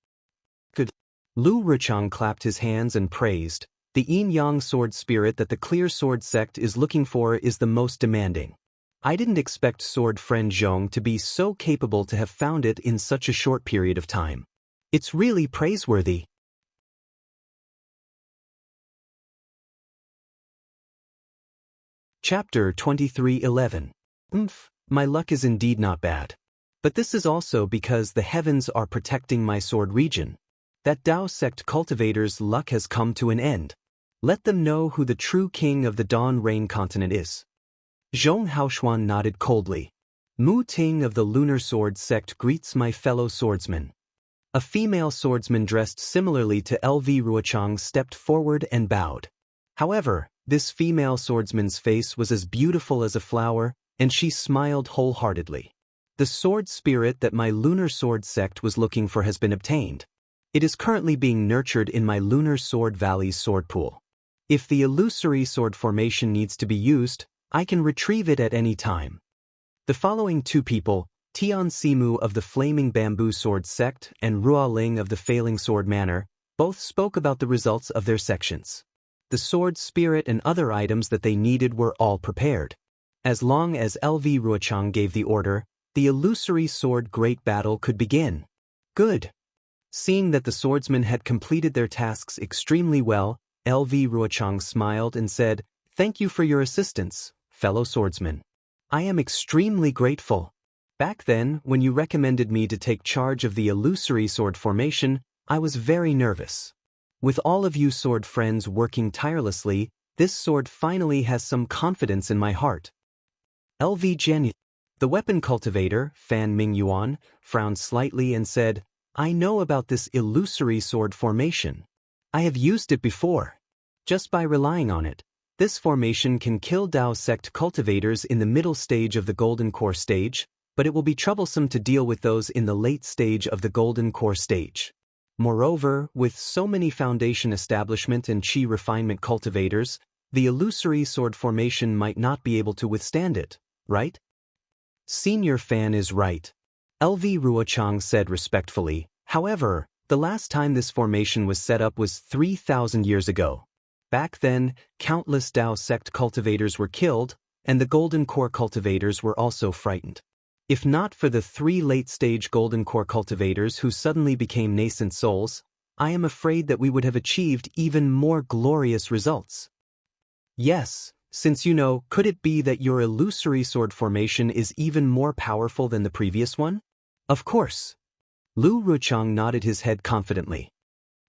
Good. Lu Ruchang clapped his hands and praised, "The yin-yang sword spirit that the Clear Sword Sect is looking for is the most demanding. I didn't expect sword friend Zhong to be so capable to have found it in such a short period of time. It's really praiseworthy." Chapter 23:11. My luck is indeed not bad. But this is also because the heavens are protecting my sword region. That Dao sect cultivator's luck has come to an end. Let them know who the true king of the Dawn Rain continent is. Zhong Haoshuan nodded coldly. Mu Ting of the Lunar Sword Sect greets my fellow swordsmen. A female swordsman dressed similarly to LV Ruochang stepped forward and bowed. However, this female swordsman's face was as beautiful as a flower, and she smiled wholeheartedly. The sword spirit that my Lunar Sword Sect was looking for has been obtained. It is currently being nurtured in my Lunar Sword Valley's sword pool. If the illusory sword formation needs to be used, I can retrieve it at any time. The following 2 people, Tian Simu of the Flaming Bamboo Sword Sect and Rua Ling of the Failing Sword Manor, both spoke about the results of their sections. The sword spirit and other items that they needed were all prepared. As long as LV Ruochang gave the order, the illusory sword great battle could begin. Good. Seeing that the swordsmen had completed their tasks extremely well, LV Ruochang smiled and said, "Thank you for your assistance, fellow swordsmen. I am extremely grateful. Back then, when you recommended me to take charge of the illusory sword formation, I was very nervous. With all of you sword friends working tirelessly, this sword finally has some confidence in my heart." LV Jianghu, the weapon cultivator, Fan Mingyuan, frowned slightly and said, "I know about this illusory sword formation. I have used it before. Just by relying on it, this formation can kill Dao sect cultivators in the middle stage of the Golden Core stage, but it will be troublesome to deal with those in the late stage of the Golden Core stage. Moreover, with so many foundation establishment and chi refinement cultivators, the illusory sword formation might not be able to withstand it, right?" Senior Fan is right, LV Ruochang said respectfully. However, the last time this formation was set up was 3,000 years ago. Back then, countless Dao sect cultivators were killed, and the Golden Core cultivators were also frightened. If not for the 3 late-stage Golden Core cultivators who suddenly became nascent souls, I am afraid that we would have achieved even more glorious results. Yes, since you know, could it be that your illusory sword formation is even more powerful than the previous one? Of course. Lu Ruchang nodded his head confidently.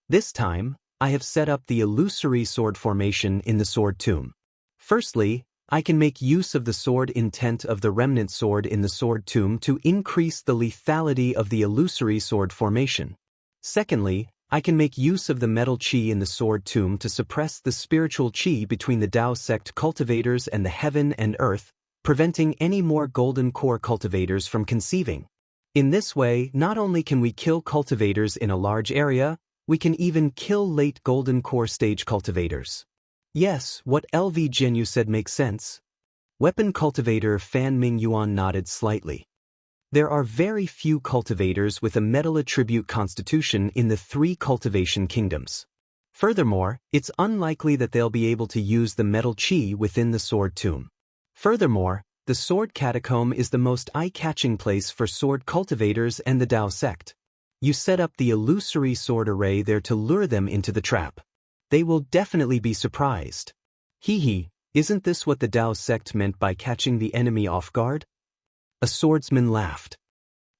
This time, I have set up the illusory sword formation in the sword tomb. Firstly, I can make use of the sword intent of the remnant sword in the sword tomb to increase the lethality of the illusory sword formation. Secondly, I can make use of the metal chi in the sword tomb to suppress the spiritual chi between the Dao sect cultivators and the heaven and earth, preventing any more Golden Core cultivators from conceiving. In this way, not only can we kill cultivators in a large area, we can even kill late Golden Core stage cultivators. Yes, what LV Jianghu said makes sense. Weapon cultivator Fan Mingyuan nodded slightly. There are very few cultivators with a metal attribute constitution in the 3 cultivation kingdoms. Furthermore, it's unlikely that they'll be able to use the metal chi within the sword tomb. Furthermore, the sword catacomb is the most eye-catching place for sword cultivators and the Dao sect. You set up the illusory sword array there to lure them into the trap. They will definitely be surprised. Isn't this what the Dao sect meant by catching the enemy off guard? A swordsman laughed.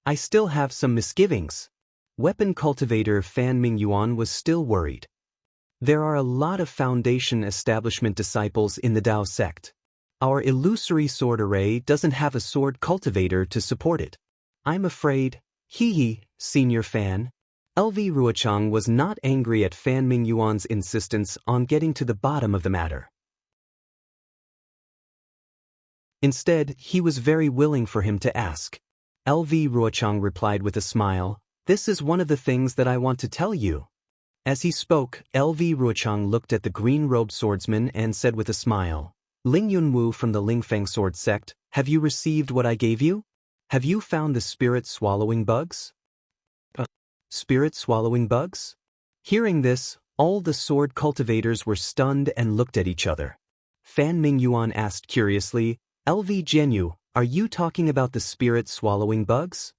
I still have some misgivings. Weapon cultivator Fan Mingyuan was still worried. There are a lot of Foundation establishment disciples in the Dao sect. Our illusory sword array doesn't have a sword cultivator to support it. I'm afraid, senior Fan. LV Ruochang was not angry at Fan Mingyuan's insistence on getting to the bottom of the matter. Instead, he was very willing for him to ask. LV Ruochang replied with a smile, "This is one of the things that I want to tell you." As he spoke, LV Ruochang looked at the green-robed swordsman and said with a smile, "Ling Yunwu from the Lingfeng sword sect, have you received what I gave you? Have you found the spirit-swallowing bugs?" Spirit-swallowing bugs? Hearing this, all the sword cultivators were stunned and looked at each other. Fan Mingyuan asked curiously, "LV Jianyu, are you talking about the spirit-swallowing bugs?"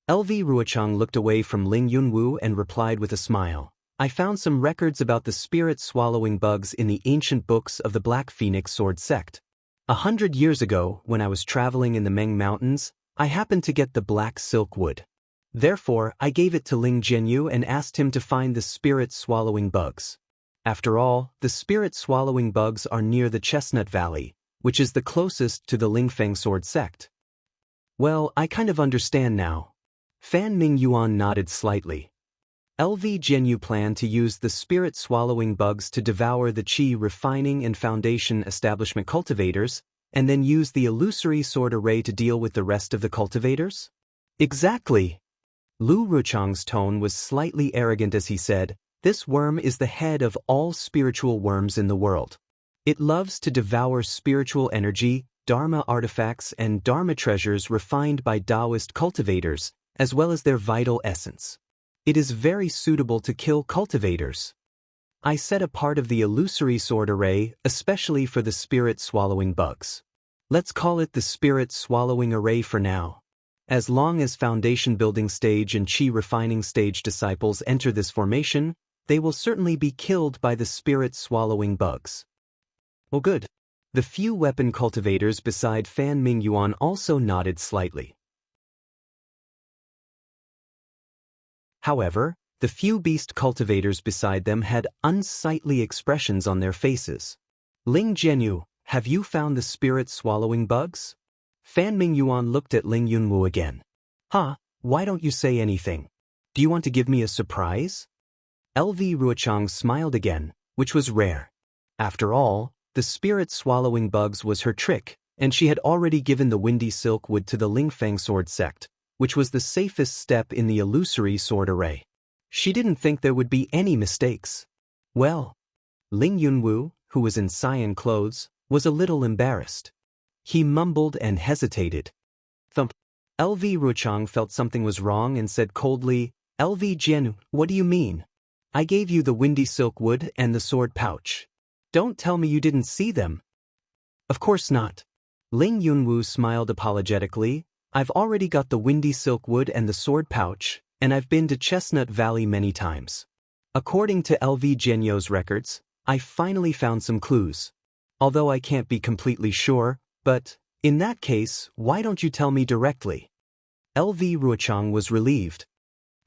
LV Ruochang looked away from Ling Yunwu and replied with a smile, "I found some records about the spirit-swallowing bugs in the ancient books of the Black Phoenix Sword Sect. 100 years ago, when I was traveling in the Meng Mountains, I happened to get the black silk wood. Therefore, I gave it to Ling Jianyu and asked him to find the spirit-swallowing bugs. After all, the spirit-swallowing bugs are near the Chestnut Valley, which is the closest to the Lingfeng Sword Sect." "Well, I kind of understand now." Fan Mingyuan nodded slightly. LV Jianyu planned to use the spirit-swallowing bugs to devour the Qi refining and Foundation establishment cultivators, and then use the illusory sword array to deal with the rest of the cultivators? Exactly. Lu Ruchang's tone was slightly arrogant as he said, "This worm is the head of all spiritual worms in the world. It loves to devour spiritual energy, Dharma artifacts and Dharma treasures refined by Taoist cultivators, as well as their vital essence. It is very suitable to kill cultivators. I set a part of the illusory sword array, especially for the spirit-swallowing bugs. Let's call it the spirit-swallowing array for now. As long as Foundation building stage and Qi refining stage disciples enter this formation, they will certainly be killed by the spirit-swallowing bugs." "Oh good." The few weapon cultivators beside Fan Mingyuan also nodded slightly. However, the few beast cultivators beside them had unsightly expressions on their faces. "Ling Jianyu, have you found the spirit-swallowing bugs?" Fan Mingyuan looked at Ling Yunwu again. Why don't you say anything? Do you want to give me a surprise?" LV Ruochang smiled again, which was rare. After all, the spirit-swallowing bugs was her trick, and she had already given the windy silk wood to the Lingfeng sword sect, which was the safest step in the illusory sword array. She didn't think there would be any mistakes. Well, Ling Yunwu, who was in cyan clothes, was a little embarrassed. He mumbled and hesitated. Thump. LV Ruochang felt something was wrong and said coldly, "LV Jianyu, what do you mean? I gave you the windy silk wood and the sword pouch. Don't tell me you didn't see them." "Of course not." Ling Yunwu smiled apologetically. "I've already got the windy silk wood and the sword pouch, and I've been to Chestnut Valley many times. According to LV Jianyu's records, I finally found some clues. Although I can't be completely sure, but, in that case, why don't you tell me directly?" LV Ruochang was relieved.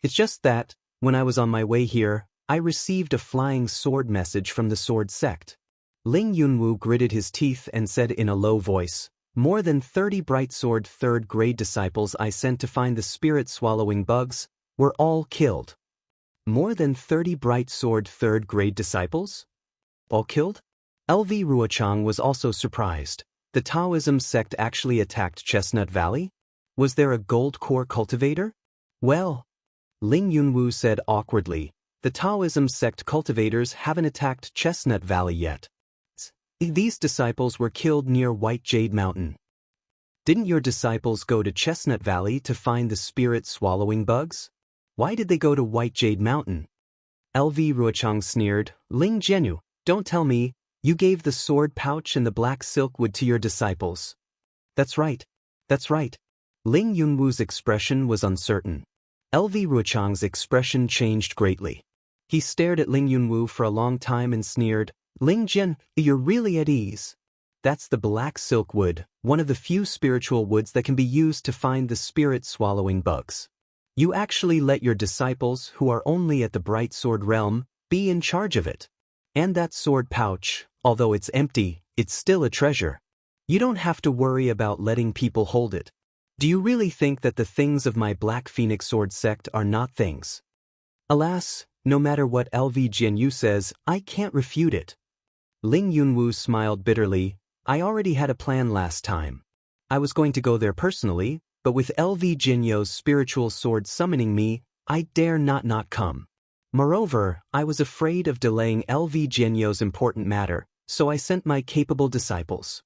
"It's just that, when I was on my way here, I received a flying sword message from the sword sect." Ling Yunwu gritted his teeth and said in a low voice, "More than 30 bright sword third-grade disciples I sent to find the spirit-swallowing bugs were all killed." "More than 30 bright sword third-grade disciples? All killed?" LV Ruochang was also surprised. The Taoism sect actually attacked Chestnut Valley? Was there a gold core cultivator? "Well," Ling Yunwu said awkwardly, "the Taoism sect cultivators haven't attacked Chestnut Valley yet. These disciples were killed near White Jade Mountain." "Didn't your disciples go to Chestnut Valley to find the spirit-swallowing bugs? Why did they go to White Jade Mountain?" LV Ruochang sneered, "Ling Jianyu, don't tell me you gave the sword pouch and the black silk wood to your disciples." That's right. Ling Yunwu's expression was uncertain. LV Ruochang's expression changed greatly. He stared at Ling Yunwu for a long time and sneered, "Ling Jian, you're really at ease. That's the black silk wood, one of the few spiritual woods that can be used to find the spirit-swallowing bugs. You actually let your disciples, who are only at the bright sword realm, Be in charge of it. And that sword pouch, although it's empty, it's still a treasure. You don't have to worry about letting people hold it. Do you really think that the things of my Black Phoenix Sword sect are not things? Alas, no matter what LV Jianyu says, I can't refute it. Ling Yunwu smiled bitterly. I already had a plan last time. I was going to go there personally, but with LV Jinyu's spiritual sword summoning me, I dare not come. Moreover, I was afraid of delaying LV Jinyu's important matter, so I sent my capable disciples.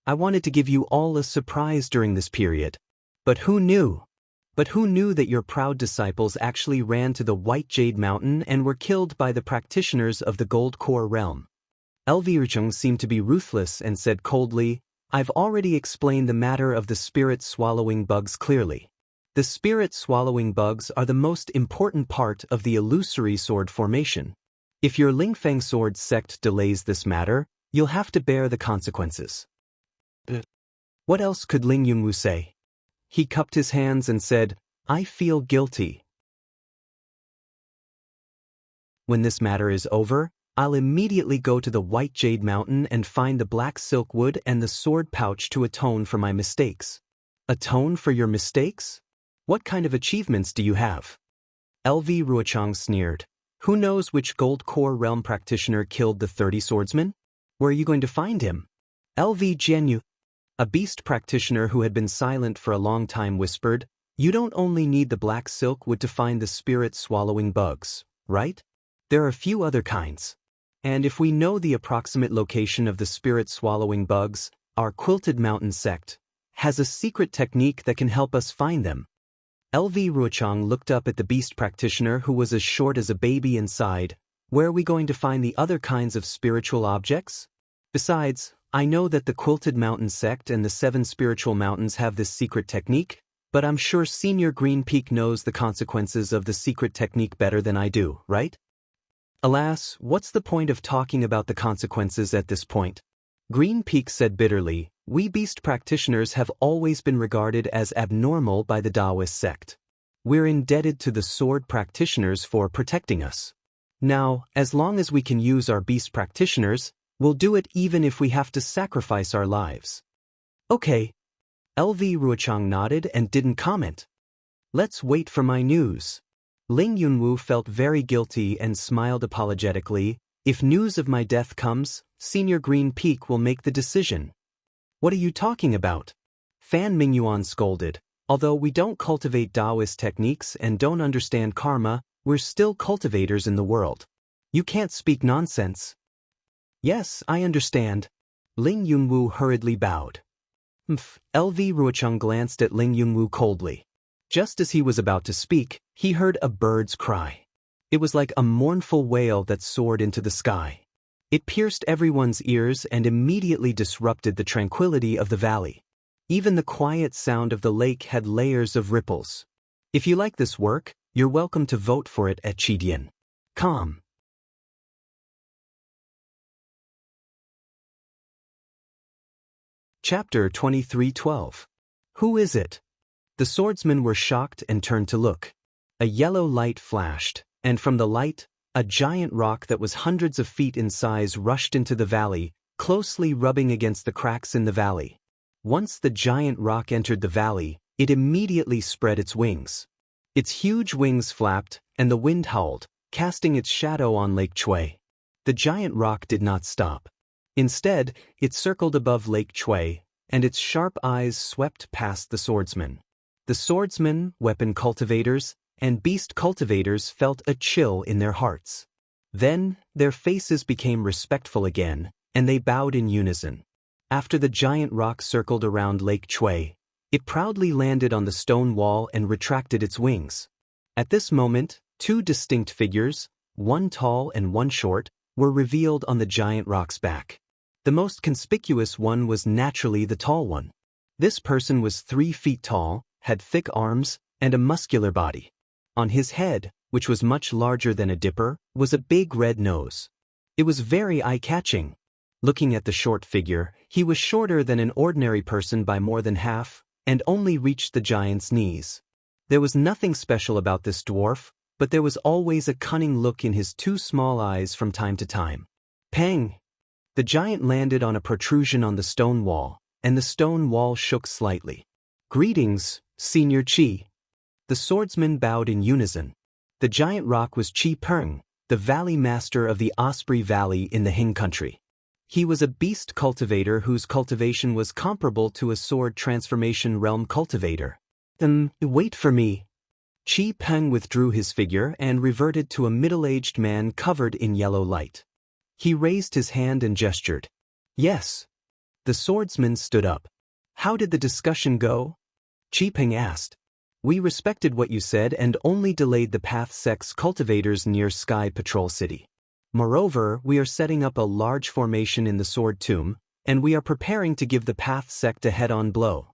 I wanted to give you all a surprise during this period. But who knew? That your proud disciples actually ran to the White Jade Mountain and were killed by the practitioners of the Gold Core realm? LV Rucheng seemed to be ruthless and said coldly, I've already explained the matter of the spirit-swallowing bugs clearly. The spirit-swallowing bugs are the most important part of the illusory sword formation. If your Lingfeng Sword sect delays this matter, you'll have to bear the consequences. What else could Ling Yunwu say? He cupped his hands and said, I feel guilty. When this matter is over, I'll immediately go to the White Jade Mountain and find the black silk wood and the sword pouch to atone for my mistakes. Atone for your mistakes? What kind of achievements do you have? LV Ruochang sneered. Who knows which Gold Core realm practitioner killed the 30 swordsmen? Where are you going to find him? LV Jianyu, a beast practitioner who had been silent for a long time, whispered, You don't only need the black silk wood to find the spirit-swallowing bugs, right? There are a few other kinds. And if we know the approximate location of the spirit-swallowing bugs, our Quilted Mountain sect has a secret technique that can help us find them. LV Ruochang looked up at the beast practitioner who was as short as a baby and sighed, Where are we going to find the other kinds of spiritual objects? Besides, I know that the Quilted Mountain sect and the 7 spiritual mountains have this secret technique, but I'm sure Senior Green Peak knows the consequences of the secret technique better than I do, right? Alas, what's the point of talking about the consequences at this point? Green Peak said bitterly, We beast practitioners have always been regarded as abnormal by the Taoist sect. We're indebted to the sword practitioners for protecting us. Now, as long as we can use our beast practitioners, we'll do it even if we have to sacrifice our lives. Okay. LV Ruochang nodded and didn't comment. Let's wait for my news. Ling Yunwu felt very guilty and smiled apologetically. If news of my death comes, Senior Green Peak will make the decision. What are you talking about? Fan Mingyuan scolded. Although we don't cultivate Taoist techniques and don't understand karma, we're still cultivators in the world. You can't speak nonsense. Yes, I understand. Ling Yunwu hurriedly bowed. LV Ruochang glanced at Ling Yunwu coldly. Just as he was about to speak, he heard a bird's cry. It was like a mournful wail that soared into the sky. It pierced everyone's ears and immediately disrupted the tranquility of the valley. Even the quiet sound of the lake had layers of ripples. If you like this work, you're welcome to vote for it at Chidian.com. Chapter 23:12. Who is it? The swordsmen were shocked and turned to look. A yellow light flashed, and from the light, a giant rock that was hundreds of feet in size rushed into the valley, closely rubbing against the cracks in the valley. Once the giant rock entered the valley, it immediately spread its wings. Its huge wings flapped, and the wind howled, casting its shadow on Lake Chui. The giant rock did not stop. Instead, it circled above Lake Chui, and its sharp eyes swept past the swordsmen. The swordsmen, weapon cultivators, and beast cultivators felt a chill in their hearts. Then, their faces became respectful again, and they bowed in unison. After the giant rock circled around Lake Chui, it proudly landed on the stone wall and retracted its wings. At this moment, 2 distinct figures, one tall and one short, were revealed on the giant rock's back. The most conspicuous one was naturally the tall one. This person was 3 feet tall, had thick arms, and a muscular body. On his head, which was much larger than a dipper, was a big red nose. It was very eye-catching. Looking at the short figure, he was shorter than an ordinary person by more than half, and only reached the giant's knees. There was nothing special about this dwarf, but there was always a cunning look in his two small eyes from time to time. Pang! The giant landed on a protrusion on the stone wall, and the stone wall shook slightly. Greetings, Senior Qi. The swordsmen bowed in unison. The giant rock was Qi Peng, the valley master of the Osprey Valley in the Hing country. He was a beast cultivator whose cultivation was comparable to a sword transformation realm cultivator. Wait for me. Qi Peng withdrew his figure and reverted to a middle-aged man covered in yellow light. He raised his hand and gestured. Yes. The swordsman stood up. How did the discussion go? Qi Peng asked. We respected what you said and only delayed the Path Sect's cultivators near Sky Patrol City. Moreover, we are setting up a large formation in the Sword Tomb, and we are preparing to give the Path Sect a head-on blow.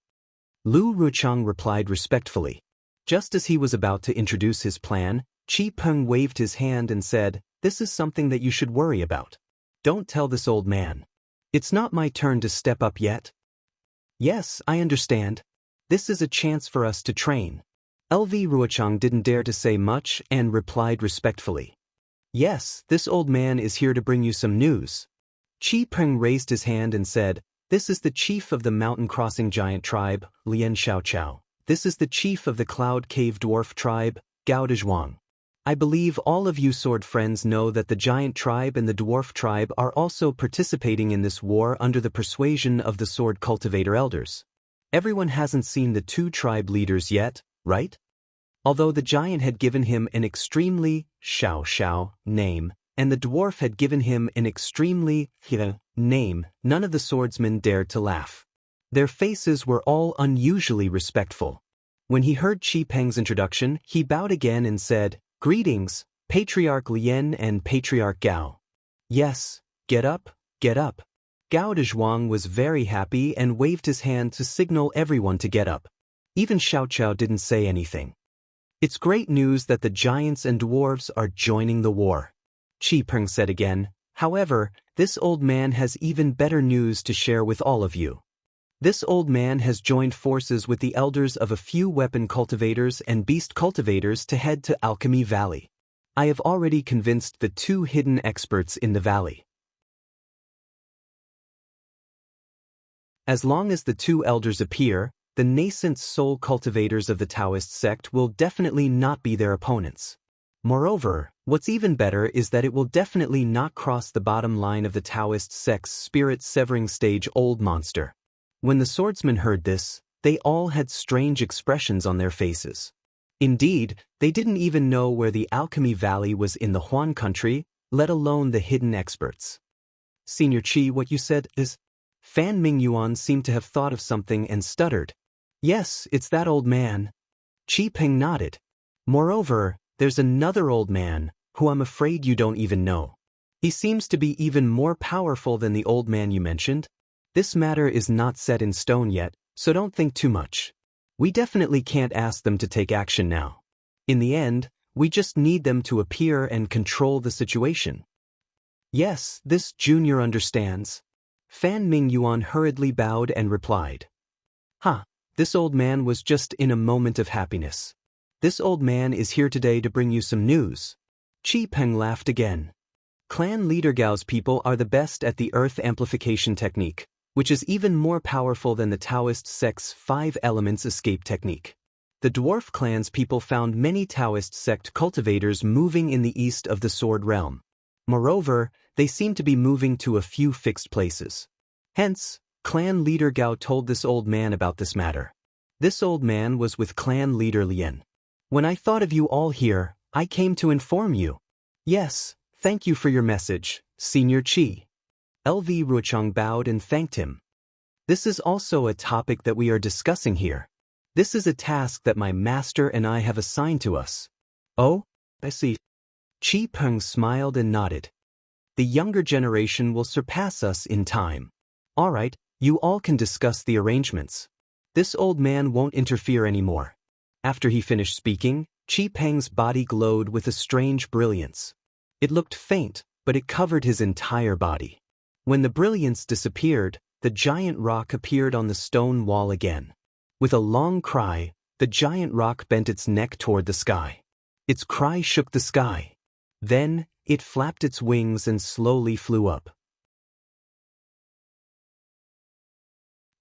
Lu Ruchang replied respectfully. Just as he was about to introduce his plan, Qi Peng waved his hand and said, This is something that you should worry about. Don't tell this old man. It's not my turn to step up yet. Yes, I understand. This is a chance for us to train. LV Ruochang didn't dare to say much and replied respectfully. Yes, this old man is here to bring you some news. Qi Peng raised his hand and said, This is the chief of the mountain-crossing giant tribe, Lian Xiaoqiao. This is the chief of the Cloud Cave Dwarf tribe, Gao Dezhuang. I believe all of you sword friends know that the giant tribe and the dwarf tribe are also participating in this war under the persuasion of the sword cultivator elders. Everyone hasn't seen the two tribe leaders yet, right? Although the giant had given him an extremely Xiao name, and the dwarf had given him an extremely name, none of the swordsmen dared to laugh. Their faces were all unusually respectful. When he heard Qi Peng's introduction, he bowed again and said, Greetings, Patriarch Lian and Patriarch Gao. Yes, get up, get up. Gao Dezhuang was very happy and waved his hand to signal everyone to get up. Even Xiaoqiao didn't say anything. It's great news that the giants and dwarves are joining the war. Qi Peng said again, however, this old man has even better news to share with all of you. This old man has joined forces with the elders of a few weapon cultivators and beast cultivators to head to Alchemy Valley. I have already convinced the two hidden experts in the valley. As long as the two elders appear, the nascent soul cultivators of the Taoist sect will definitely not be their opponents. Moreover, what's even better is that it will definitely not cross the bottom line of the Taoist sect's spirit-severing stage old monster. When the swordsmen heard this, they all had strange expressions on their faces. Indeed, they didn't even know where the Alchemy Valley was in the Huan country, let alone the hidden experts. Senior Qi, what you said is... Fan Mingyuan seemed to have thought of something and stuttered. Yes, it's that old man. Qi Peng nodded. Moreover, there's another old man, who I'm afraid you don't even know. He seems to be even more powerful than the old man you mentioned. This matter is not set in stone yet, so don't think too much. We definitely can't ask them to take action now. In the end, we just need them to appear and control the situation. Yes, this junior understands. Fan Mingyuan hurriedly bowed and replied. This old man was just in a moment of happiness. This old man is here today to bring you some news. Qi Peng laughed again. Clan leader Gao's people are the best at the earth amplification technique, which is even more powerful than the Taoist sect's 5 elements escape technique. The dwarf clan's people found many Taoist sect cultivators moving in the east of the sword realm. Moreover, they seem to be moving to a few fixed places. Hence, clan leader Gao told this old man about this matter. This old man was with clan leader Lian. When I thought of you all here, I came to inform you. Yes, thank you for your message, Senior Qi. LV Ruochang bowed and thanked him. This is also a topic that we are discussing here. This is a task that my master and I have assigned to us. Oh, I see. Qi Peng smiled and nodded. The younger generation will surpass us in time. All right, you all can discuss the arrangements. This old man won't interfere anymore. After he finished speaking, Qi Peng's body glowed with a strange brilliance. It looked faint, but it covered his entire body. When the brilliance disappeared, the giant rock appeared on the stone wall again. With a long cry, the giant rock bent its neck toward the sky. Its cry shook the sky. Then, it flapped its wings and slowly flew up.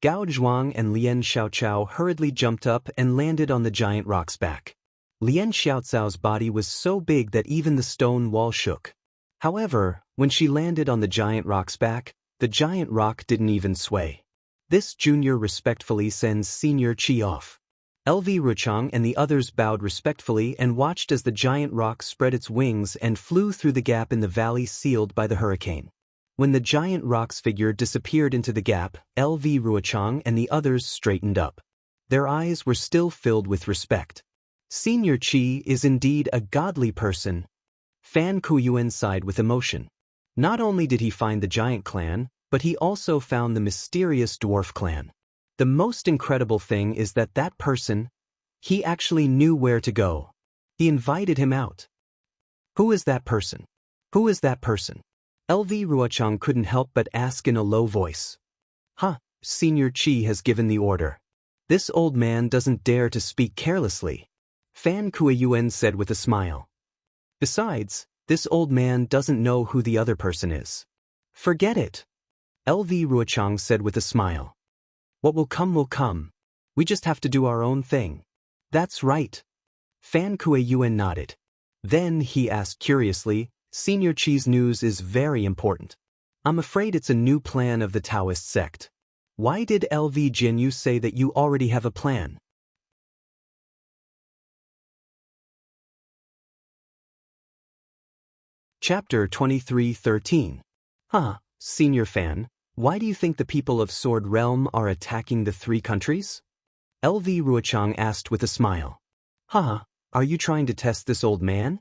Gao Zhuang and Lian Xiaochao hurriedly jumped up and landed on the giant rock's back. Lian Xiaocao's body was so big that even the stone wall shook. However, when she landed on the giant rock's back, the giant rock didn't even sway. This junior respectfully sends Senior Qi off. LV Ruchang and the others bowed respectfully and watched as the giant rock spread its wings and flew through the gap in the valley sealed by the hurricane. When the giant rock's figure disappeared into the gap, LV Ruochang and the others straightened up. Their eyes were still filled with respect. Senior Qi is indeed a godly person. Fan Kuyuan sighed with emotion. Not only did he find the giant clan, but he also found the mysterious dwarf clan. The most incredible thing is that that person, he actually knew where to go. He invited him out. Who is that person? Who is that person? LV Ruochang couldn't help but ask in a low voice. Senior Qi has given the order. This old man doesn't dare to speak carelessly. Fan Kuiyuan said with a smile. Besides, this old man doesn't know who the other person is. Forget it. LV Ruochang said with a smile. What will come will come. We just have to do our own thing. That's right. Fan Kuiyuan nodded. Then he asked curiously, Senior Qi's news is very important. I'm afraid it's a new plan of the Taoist sect. Why did LV Jianyu say that you already have a plan? Chapter 23:13. Senior Fan, why do you think the people of Sword Realm are attacking the three countries? LV Ruochang asked with a smile. Are you trying to test this old man?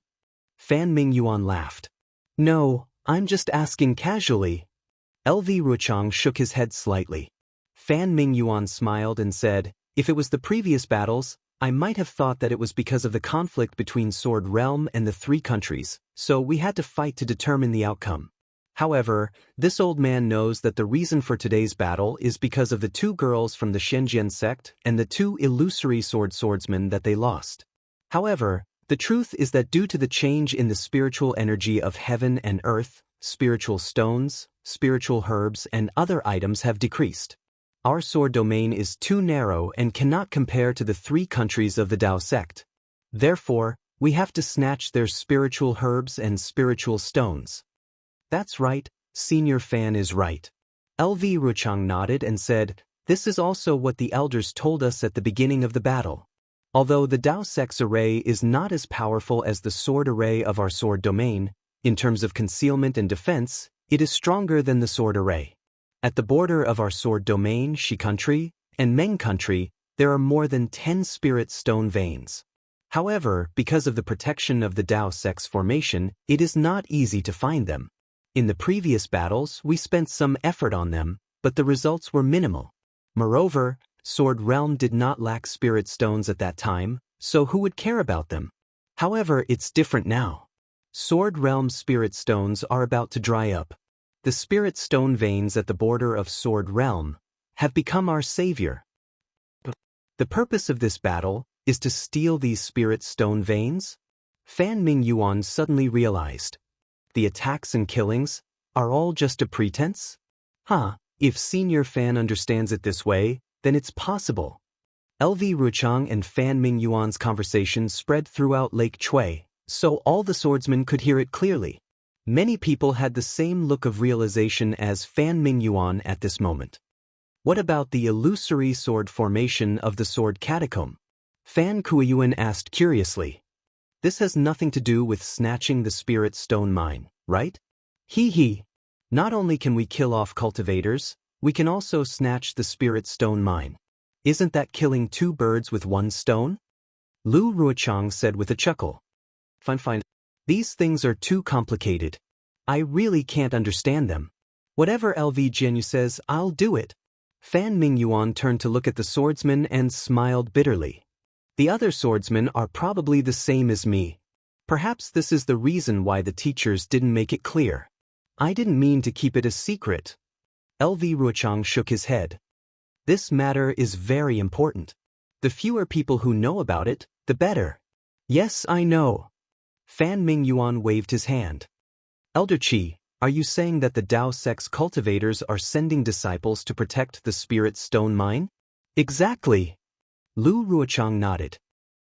Fan Mingyuan laughed. No, I'm just asking casually. LV Ruochang shook his head slightly. Fan Mingyuan smiled and said, if it was the previous battles, I might have thought that it was because of the conflict between Sword Realm and the three countries, so we had to fight to determine the outcome. However, this old man knows that the reason for today's battle is because of the two girls from the Shenzhen sect and the two illusory swordsmen that they lost. However, the truth is that due to the change in the spiritual energy of heaven and earth, spiritual stones, spiritual herbs, and other items have decreased. Our sword domain is too narrow and cannot compare to the three countries of the Dao sect. Therefore, we have to snatch their spiritual herbs and spiritual stones. That's right, Senior Fan is right. LV Ruchang nodded and said, this is also what the elders told us at the beginning of the battle. Although the Dao sect's array is not as powerful as the sword array of our sword domain, in terms of concealment and defense, it is stronger than the sword array. At the border of our sword domain, Shi country, and Meng country, there are more than 10 spirit stone veins. However, because of the protection of the Dao sect's formation, it is not easy to find them. In the previous battles, we spent some effort on them, but the results were minimal. Moreover, Sword Realm did not lack spirit stones at that time, so who would care about them? However, it's different now. Sword Realm spirit stones are about to dry up. The spirit stone veins at the border of Sword Realm have become our savior. The purpose of this battle is to steal these spirit stone veins? Fan Mingyuan suddenly realized. The attacks and killings are all just a pretense? If Senior Fan understands it this way, then it's possible. LV Ruchang and Fan Mingyuan's conversation spread throughout Lake Chui, so all the swordsmen could hear it clearly. Many people had the same look of realization as Fan Mingyuan at this moment. What about the illusory sword formation of the sword catacomb? Fan Kuiyuan asked curiously. This has nothing to do with snatching the spirit stone mine, right? Not only can we kill off cultivators, we can also snatch the spirit stone mine. Isn't that killing two birds with one stone? Lu Ruochang said with a chuckle. Fine. These things are too complicated. I really can't understand them. Whatever LV Jianyu says, I'll do it. Fan Mingyuan turned to look at the swordsman and smiled bitterly. The other swordsmen are probably the same as me. Perhaps this is the reason why the teachers didn't make it clear. I didn't mean to keep it a secret. LV Ruochang shook his head. This matter is very important. The fewer people who know about it, the better. Yes, I know. Fan Mingyuan waved his hand. Elder Qi, are you saying that the Dao sect's cultivators are sending disciples to protect the spirit stone mine? Exactly. Lu Ruochang nodded.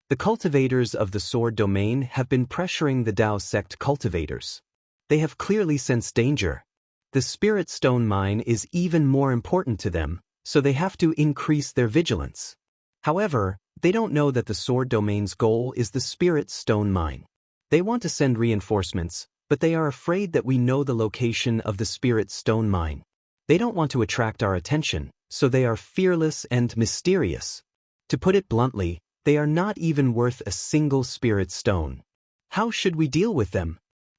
The cultivators of the sword domain have been pressuring the Dao sect cultivators. They have clearly sensed danger. The spirit stone mine is even more important to them, so they have to increase their vigilance. However, they don't know that the sword domain's goal is the spirit stone mine. They want to send reinforcements, but they are afraid that we know the location of the spirit stone mine. They don't want to attract our attention, so they are fearless and mysterious. To put it bluntly, they are not even worth a single spirit stone. How should we deal with them?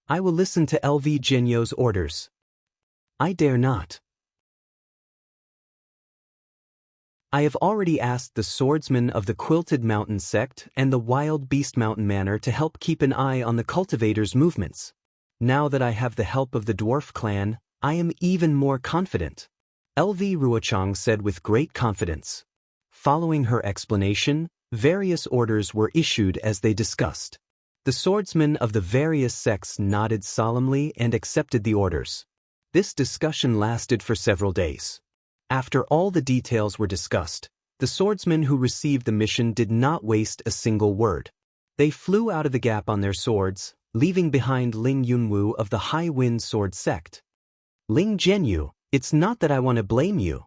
I will listen to LV Jianyu's orders. I dare not. I have already asked the swordsmen of the Quilted Mountain sect and the Wild Beast Mountain Manor to help keep an eye on the cultivators' movements. Now that I have the help of the dwarf clan, I am even more confident. LV Ruochang said with great confidence. Following her explanation, various orders were issued as they discussed. The swordsmen of the various sects nodded solemnly and accepted the orders. This discussion lasted for several days. After all the details were discussed, the swordsmen who received the mission did not waste a single word. They flew out of the gap on their swords, leaving behind Ling Yunwu of the High Wind Sword sect. Ling Jianyu, it's not that I want to blame you.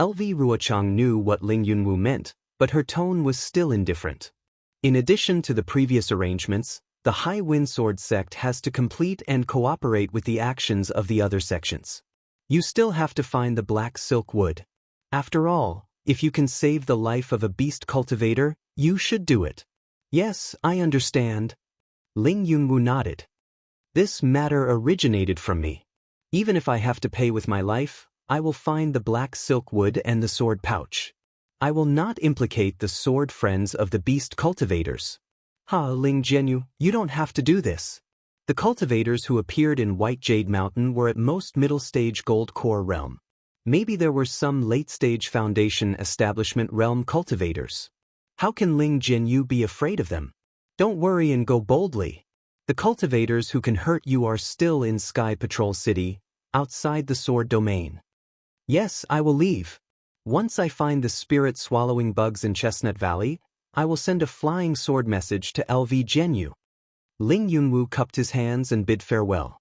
LV Ruochang knew what Ling Yunwu meant, but her tone was still indifferent. In addition to the previous arrangements, the High Wind Sword sect has to complete and cooperate with the actions of the other sections. You still have to find the black silk wood. After all, if you can save the life of a beast cultivator, you should do it. Yes, I understand. Ling Yunwu nodded. This matter originated from me. Even if I have to pay with my life, I will find the black silk wood and the sword pouch. I will not implicate the sword friends of the beast cultivators. Ling Jianyu, you don't have to do this. The cultivators who appeared in White Jade Mountain were at most middle-stage Gold Core realm. Maybe there were some late-stage Foundation Establishment realm cultivators. How can Ling Jianyu be afraid of them? Don't worry and go boldly. The cultivators who can hurt you are still in Sky Patrol City, outside the sword domain. Yes, I will leave. Once I find the spirit-swallowing bugs in Chestnut Valley, I will send a flying sword message to LV Jianyu. Ling Yunwu cupped his hands and bid farewell.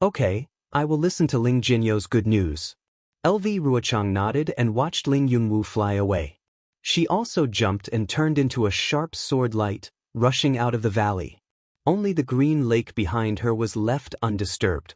Okay, I will listen to Ling Jianyu's good news. LV Ruochang nodded and watched Ling Yunwu fly away. She also jumped and turned into a sharp sword light, rushing out of the valley. Only the green lake behind her was left undisturbed.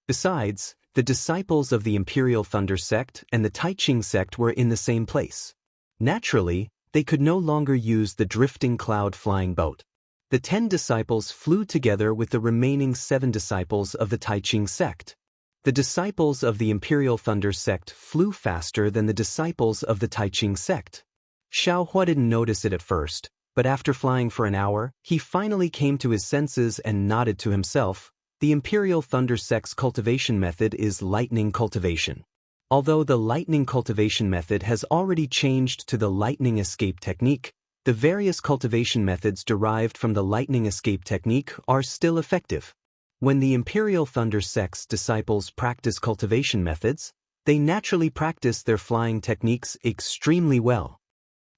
Besides, the disciples of the Imperial Thunder sect and the Taiching sect were in the same place. Naturally, they could no longer use the drifting cloud flying boat. The 10 disciples flew together with the remaining 7 disciples of the Taiching sect. The disciples of the Imperial Thunder sect flew faster than the disciples of the Taiching sect. Xiao Hua didn't notice it at first, but after flying for an hour, he finally came to his senses and nodded to himself. The Imperial Thunder sect's cultivation method is lightning cultivation. Although the lightning cultivation method has already changed to the lightning escape technique, the various cultivation methods derived from the lightning escape technique are still effective. When the Imperial Thunder sect's disciples practice cultivation methods, they naturally practice their flying techniques extremely well.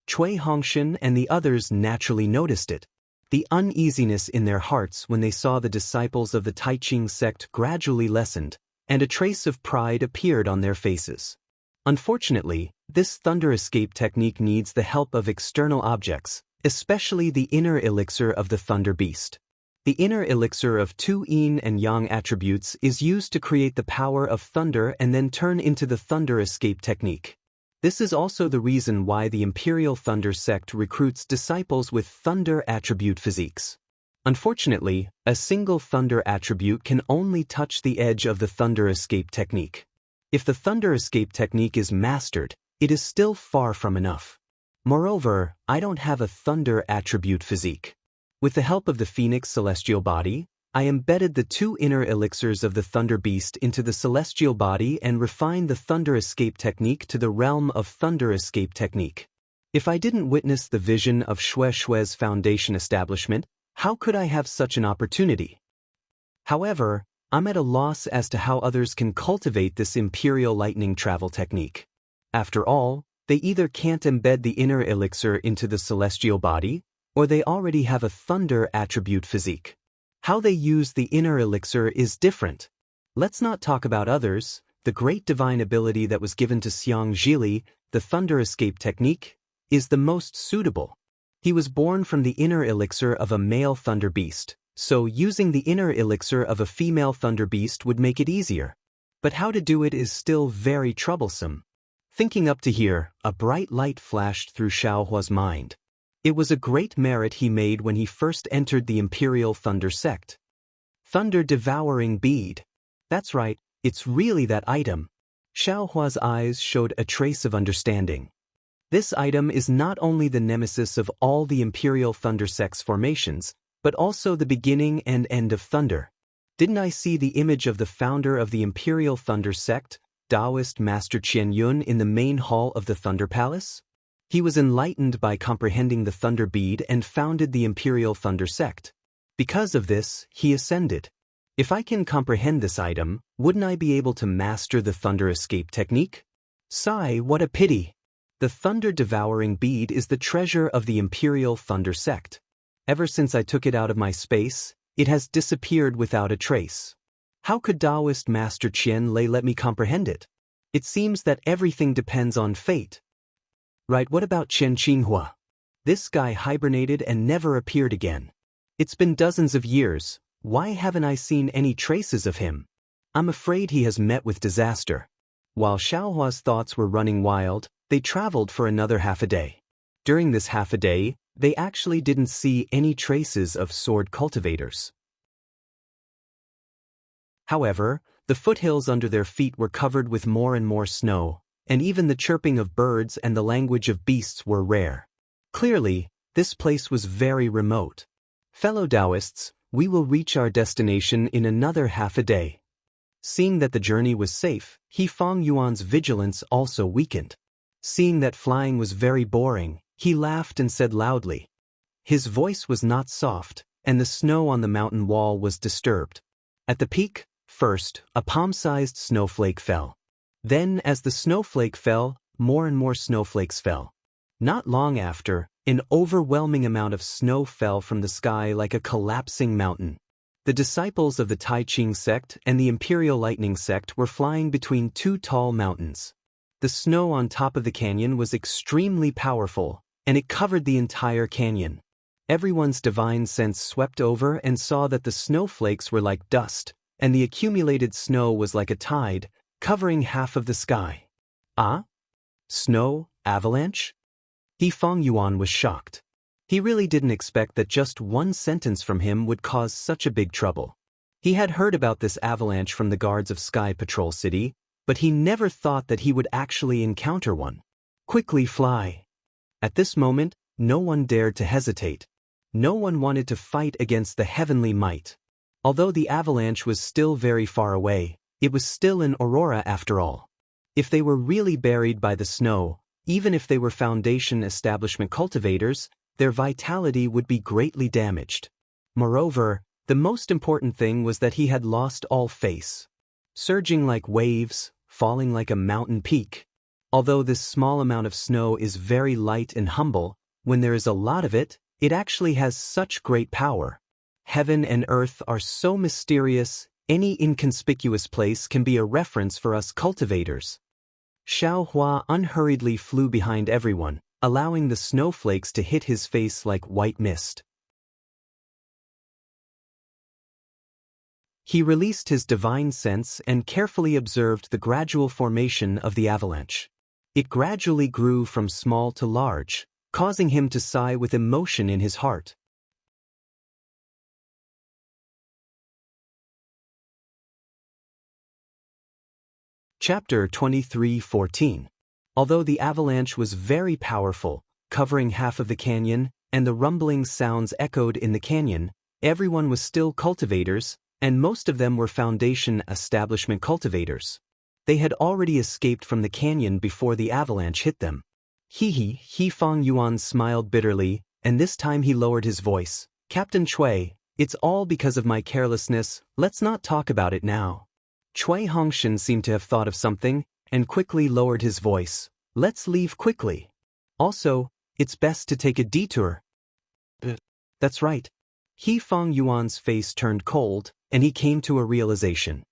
Cui Hongshan and the others naturally noticed it. The uneasiness in their hearts when they saw the disciples of the Taiching sect gradually lessened, and a trace of pride appeared on their faces. Unfortunately, this thunder escape technique needs the help of external objects, especially the inner elixir of the Thunder Beast. The inner elixir of 2 yin and yang attributes is used to create the power of thunder and then turn into the thunder escape technique. This is also the reason why the Imperial Thunder sect recruits disciples with thunder attribute physiques. Unfortunately, a single thunder attribute can only touch the edge of the thunder escape technique. If the thunder escape technique is mastered, it is still far from enough. Moreover, I don't have a thunder attribute physique. With the help of the Phoenix celestial body, I embedded the 2 inner elixirs of the Thunder Beast into the celestial body and refined the thunder escape technique to the realm of thunder escape technique. If I didn't witness the vision of Xue Xue's foundation establishment, how could I have such an opportunity? However, I'm at a loss as to how others can cultivate this imperial lightning travel technique. After all, they either can't embed the inner elixir into the celestial body, or they already have a thunder attribute physique. How they use the inner elixir is different. Let's not talk about others. The great divine ability that was given to Xiang Zhili, the thunder escape technique, is the most suitable. He was born from the inner elixir of a male thunder beast, so using the inner elixir of a female thunder beast would make it easier. But how to do it is still very troublesome. Thinking up to here, a bright light flashed through Xiaohua's mind. It was a great merit he made when he first entered the Imperial Thunder sect. Thunder Devouring Bead. That's right, it's really that item. Xiaohua's eyes showed a trace of understanding. This item is not only the nemesis of all the Imperial Thunder sect's formations, but also the beginning and end of thunder. Didn't I see the image of the founder of the Imperial Thunder sect, Taoist Master Qian Yun, in the main hall of the Thunder Palace? He was enlightened by comprehending the Thunder Bead and founded the Imperial Thunder sect. Because of this, he ascended. If I can comprehend this item, wouldn't I be able to master the Thunder Escape technique? Sigh, what a pity! The Thunder Devouring Bead is the treasure of the Imperial Thunder sect. Ever since I took it out of my space, it has disappeared without a trace. How could Taoist Master Qian Lei let me comprehend it? It seems that everything depends on fate. Right, what about Chen Qinghua? This guy hibernated and never appeared again. It's been dozens of years, why haven't I seen any traces of him? I'm afraid he has met with disaster. While Xiaohua's thoughts were running wild, they traveled for another half a day. During this half a day, they actually didn't see any traces of sword cultivators. However, the foothills under their feet were covered with more and more snow, and even the chirping of birds and the language of beasts were rare. Clearly, this place was very remote. Fellow Taoists, we will reach our destination in another half a day. Seeing that the journey was safe, He Fang Yuan's vigilance also weakened. Seeing that flying was very boring, he laughed and said loudly. His voice was not soft, and the snow on the mountain wall was disturbed. At the peak, first, a palm-sized snowflake fell. Then, as the snowflake fell, more and more snowflakes fell. Not long after, an overwhelming amount of snow fell from the sky like a collapsing mountain. The disciples of the Tai Ching sect and the Imperial Lightning sect were flying between two tall mountains. The snow on top of the canyon was extremely powerful, and it covered the entire canyon. Everyone's divine sense swept over and saw that the snowflakes were like dust, and the accumulated snow was like a tide, covering half of the sky. Ah? Snow? Avalanche? He Fang Yuan was shocked. He really didn't expect that just one sentence from him would cause such a big trouble. He had heard about this avalanche from the guards of Sky Patrol City, but he never thought that he would actually encounter one. Quickly fly. At this moment, no one dared to hesitate. No one wanted to fight against the heavenly might. Although the avalanche was still very far away, it was still an aurora after all. If they were really buried by the snow, even if they were Foundation Establishment cultivators, their vitality would be greatly damaged. Moreover, the most important thing was that he had lost all face. Surging like waves, falling like a mountain peak. Although this small amount of snow is very light and humble, when there is a lot of it, it actually has such great power. Heaven and earth are so mysterious, any inconspicuous place can be a reference for us cultivators. Xiaohua unhurriedly flew behind everyone, allowing the snowflakes to hit his face like white mist. He released his divine sense and carefully observed the gradual formation of the avalanche. It gradually grew from small to large, causing him to sigh with emotion in his heart. Chapter 23:14. Although the avalanche was very powerful, covering half of the canyon, and the rumbling sounds echoed in the canyon, everyone was still cultivators, and most of them were Foundation Establishment cultivators. They had already escaped from the canyon before the avalanche hit them. He Fong Yuan smiled bitterly, and this time he lowered his voice. Captain Chui, it's all because of my carelessness, let's not talk about it now. Chui Hongshan seemed to have thought of something, and quickly lowered his voice. Let's leave quickly. Also, it's best to take a detour. That's right. He Fong Yuan's face turned cold, and he came to a realization.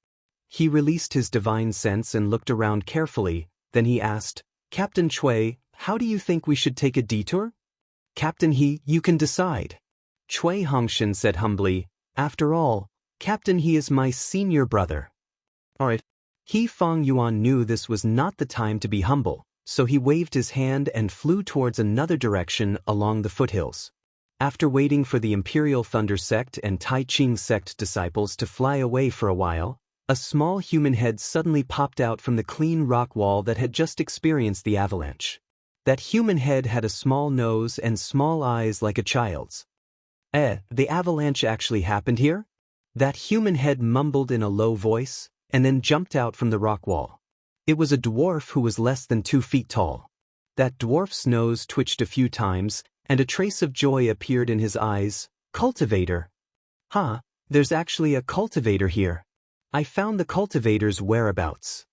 He released his divine sense and looked around carefully, then he asked, Captain Chui, how do you think we should take a detour? Captain He, you can decide. Chui Hongshan said humbly, after all, Captain He is my senior brother. Alright. He Fong Yuan knew this was not the time to be humble, so he waved his hand and flew towards another direction along the foothills. After waiting for the Imperial Thunder Sect and Tai Ching Sect disciples to fly away for a while, a small human head suddenly popped out from the clean rock wall that had just experienced the avalanche. That human head had a small nose and small eyes like a child's. The avalanche actually happened here? That human head mumbled in a low voice, and then jumped out from the rock wall. It was a dwarf who was less than 2 feet tall. That dwarf's nose twitched a few times, and a trace of joy appeared in his eyes. Cultivator. There's actually a cultivator here. I found the cultivator's whereabouts.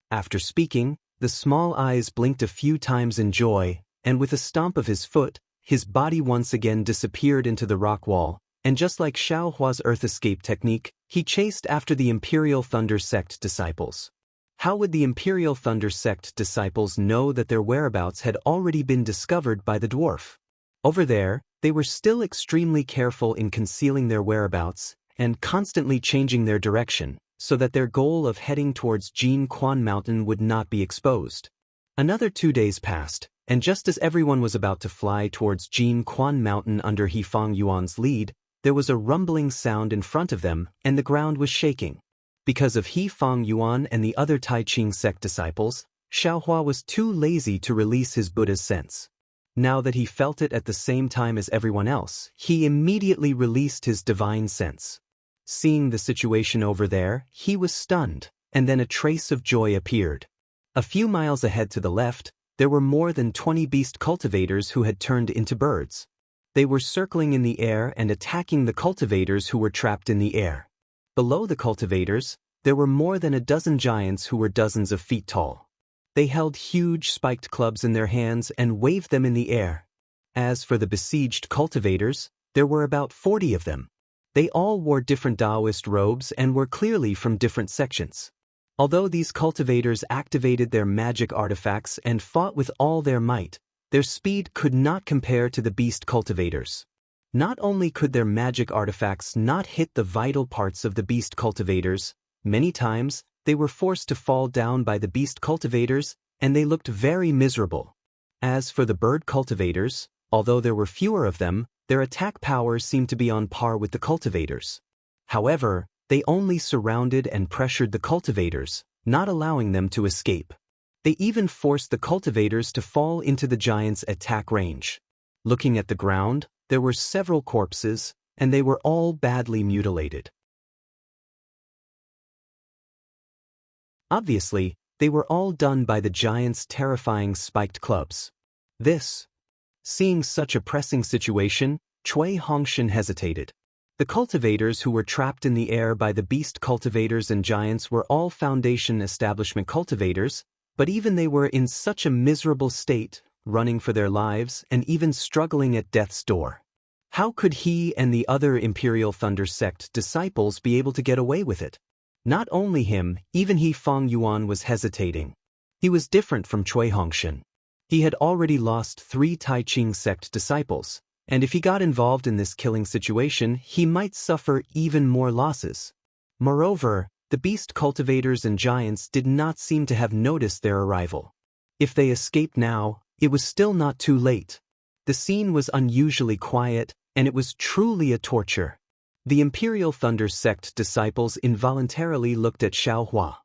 After speaking, the small eyes blinked a few times in joy, and with a stomp of his foot, his body once again disappeared into the rock wall, and just like Xiao Hua's earth escape technique, he chased after the Imperial Thunder Sect disciples. How would the Imperial Thunder Sect disciples know that their whereabouts had already been discovered by the dwarf? Over there, they were still extremely careful in concealing their whereabouts and constantly changing their direction, so that their goal of heading towards Jin Quan Mountain would not be exposed. Another 2 days passed, and just as everyone was about to fly towards Jin Quan Mountain under He Fong Yuan's lead, there was a rumbling sound in front of them, and the ground was shaking. Because of He Fong Yuan and the other Tai Ching sect disciples, Xiao Hua was too lazy to release his Buddha's sense. Now that he felt it at the same time as everyone else, he immediately released his divine sense. Seeing the situation over there, he was stunned, and then a trace of joy appeared. A few miles ahead to the left, there were more than 20 beast cultivators who had turned into birds. They were circling in the air and attacking the cultivators who were trapped in the air. Below the cultivators, there were more than a dozen giants who were dozens of feet tall. They held huge spiked clubs in their hands and waved them in the air. As for the besieged cultivators, there were about 40 of them. They all wore different Taoist robes and were clearly from different sections. Although these cultivators activated their magic artifacts and fought with all their might, their speed could not compare to the beast cultivators. Not only could their magic artifacts not hit the vital parts of the beast cultivators, many times they were forced to fall down by the beast cultivators, and they looked very miserable. As for the bird cultivators, although there were fewer of them, their attack power seemed to be on par with the cultivators. However, they only surrounded and pressured the cultivators, not allowing them to escape. They even forced the cultivators to fall into the giants' attack range. Looking at the ground, there were several corpses, and they were all badly mutilated. Obviously, they were all done by the giants' terrifying spiked clubs. Seeing such a pressing situation, Chui Hongshan hesitated. The cultivators who were trapped in the air by the beast cultivators and giants were all Foundation Establishment cultivators, but even they were in such a miserable state, running for their lives and even struggling at death's door. How could he and the other Imperial Thunder Sect disciples be able to get away with it? Not only him, even He Fong Yuan was hesitating. He was different from Chui Hongshan. He had already lost 3 Tai Ching sect disciples, and if he got involved in this killing situation, he might suffer even more losses. Moreover, the beast cultivators and giants did not seem to have noticed their arrival. If they escaped now, it was still not too late. The scene was unusually quiet, and it was truly a torture. The Imperial Thunder Sect disciples involuntarily looked at Xiao Hua.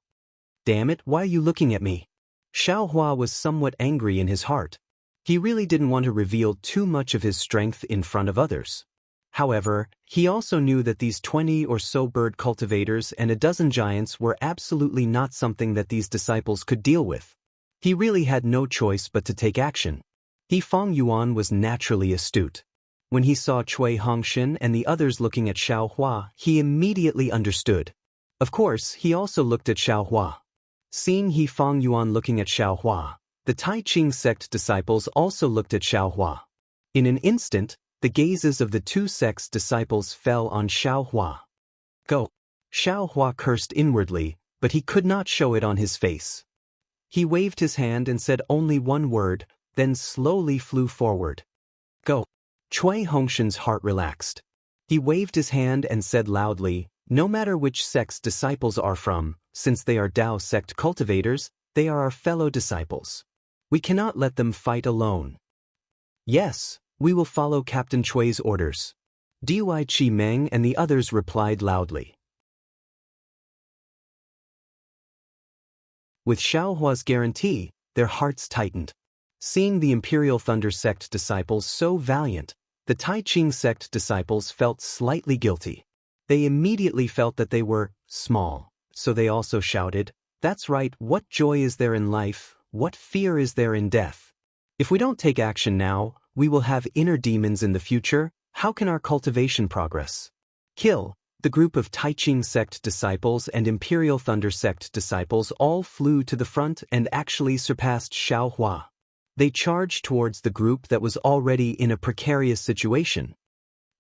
Damn it, why are you looking at me? Xiao Hua was somewhat angry in his heart. He really didn't want to reveal too much of his strength in front of others. However, he also knew that these 20 or so bird cultivators and a dozen giants were absolutely not something that these disciples could deal with. He really had no choice but to take action. He Feng Yuan was naturally astute. When he saw Cui Hongshan and the others looking at Xiao Hua, he immediately understood. Of course, he also looked at Xiao Hua. Seeing He Feng Yuan looking at Xiao Hua, the Tai Ching sect disciples also looked at Xiao Hua. In an instant, the gazes of the two sect's disciples fell on Xiao Hua. Go! Xiao Hua cursed inwardly, but he could not show it on his face. He waved his hand and said only one word, then slowly flew forward. Go! Cui Hongshan's heart relaxed. He waved his hand and said loudly, no matter which sect's disciples are from, since they are Dao sect cultivators, they are our fellow disciples. We cannot let them fight alone. Yes, we will follow Captain Cui's orders. Dui Chi Meng and the others replied loudly. With Xiao Hua's guarantee, their hearts tightened. Seeing the Imperial Thunder sect disciples so valiant, the Tai Ching sect disciples felt slightly guilty. They immediately felt that they were small, so they also shouted, "That's right, what joy is there in life, what fear is there in death? If we don't take action now, we will have inner demons in the future. How can our cultivation progress?" Kill! The group of Tai Ching sect disciples and Imperial Thunder sect disciples all flew to the front and actually surpassed Xiao Hua. They charged towards the group that was already in a precarious situation.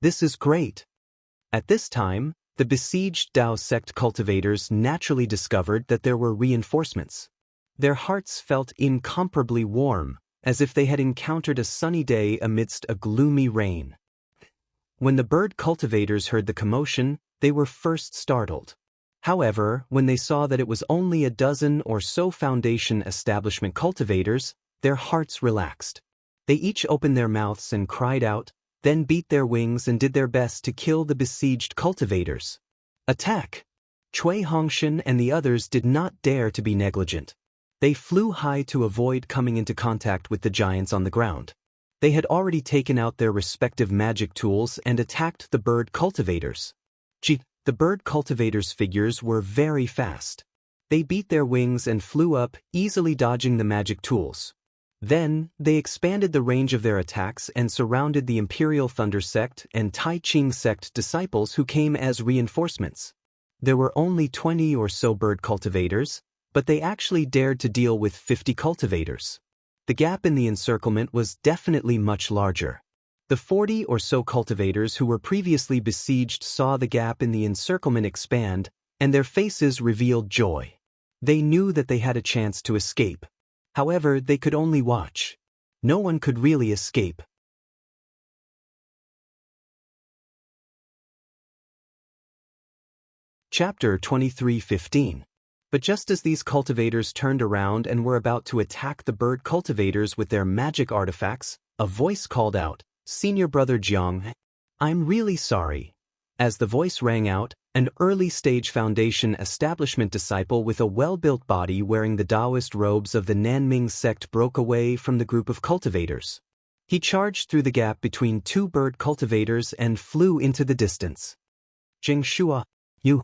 This is great. At this time, the besieged Dao sect cultivators naturally discovered that there were reinforcements. Their hearts felt incomparably warm, as if they had encountered a sunny day amidst a gloomy rain. When the bird cultivators heard the commotion, they were first startled. However, when they saw that it was only a dozen or so foundation establishment cultivators, their hearts relaxed. They each opened their mouths and cried out, then beat their wings and did their best to kill the besieged cultivators. Attack! Cui Hongshan and the others did not dare to be negligent. They flew high to avoid coming into contact with the giants on the ground. They had already taken out their respective magic tools and attacked the bird cultivators. The bird cultivators' figures were very fast. They beat their wings and flew up, easily dodging the magic tools. Then, they expanded the range of their attacks and surrounded the Imperial Thunder sect and Tai Ching sect disciples who came as reinforcements. There were only 20 or so bird cultivators, but they actually dared to deal with 50 cultivators. The gap in the encirclement was definitely much larger. The 40 or so cultivators who were previously besieged saw the gap in the encirclement expand, and their faces revealed joy. They knew that they had a chance to escape. However, they could only watch. No one could really escape. Chapter 23:15. But just as these cultivators turned around and were about to attack the bird cultivators with their magic artifacts, a voice called out, "Senior Brother Jiang, I'm really sorry." As the voice rang out, an early-stage Foundation establishment disciple with a well-built body wearing the Taoist robes of the Nanming sect broke away from the group of cultivators. He charged through the gap between two bird cultivators and flew into the distance. "Jianghu, you!"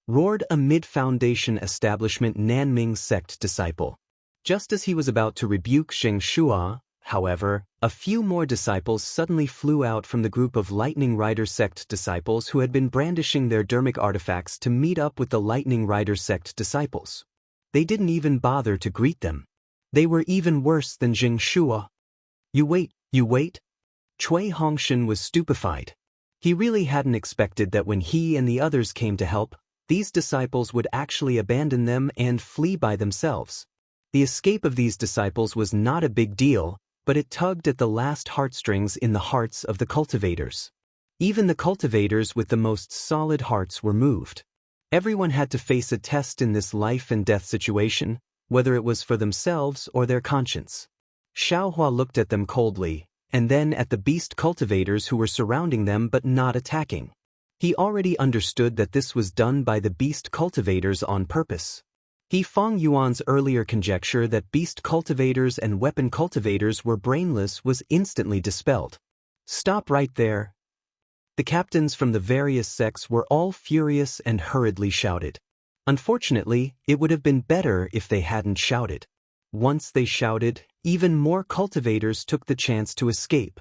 roared a mid-Foundation establishment Nanming sect disciple. Just as he was about to rebuke Jianghu, however, a few more disciples suddenly flew out from the group of Lightning Rider sect disciples who had been brandishing their dermic artifacts to meet up with the Lightning Rider sect disciples. They didn't even bother to greet them. They were even worse than Jianghu. You wait. Cui Hongshan was stupefied. He really hadn't expected that when he and the others came to help, these disciples would actually abandon them and flee by themselves. The escape of these disciples was not a big deal, but it tugged at the last heartstrings in the hearts of the cultivators. Even the cultivators with the most solid hearts were moved. Everyone had to face a test in this life and death situation, whether it was for themselves or their conscience. Xiao Hua looked at them coldly, and then at the beast cultivators who were surrounding them but not attacking. He already understood that this was done by the beast cultivators on purpose. He Feng Yuan's earlier conjecture that beast cultivators and weapon cultivators were brainless was instantly dispelled. Stop right there. The captains from the various sects were all furious and hurriedly shouted. Unfortunately, it would have been better if they hadn't shouted. Once they shouted, even more cultivators took the chance to escape.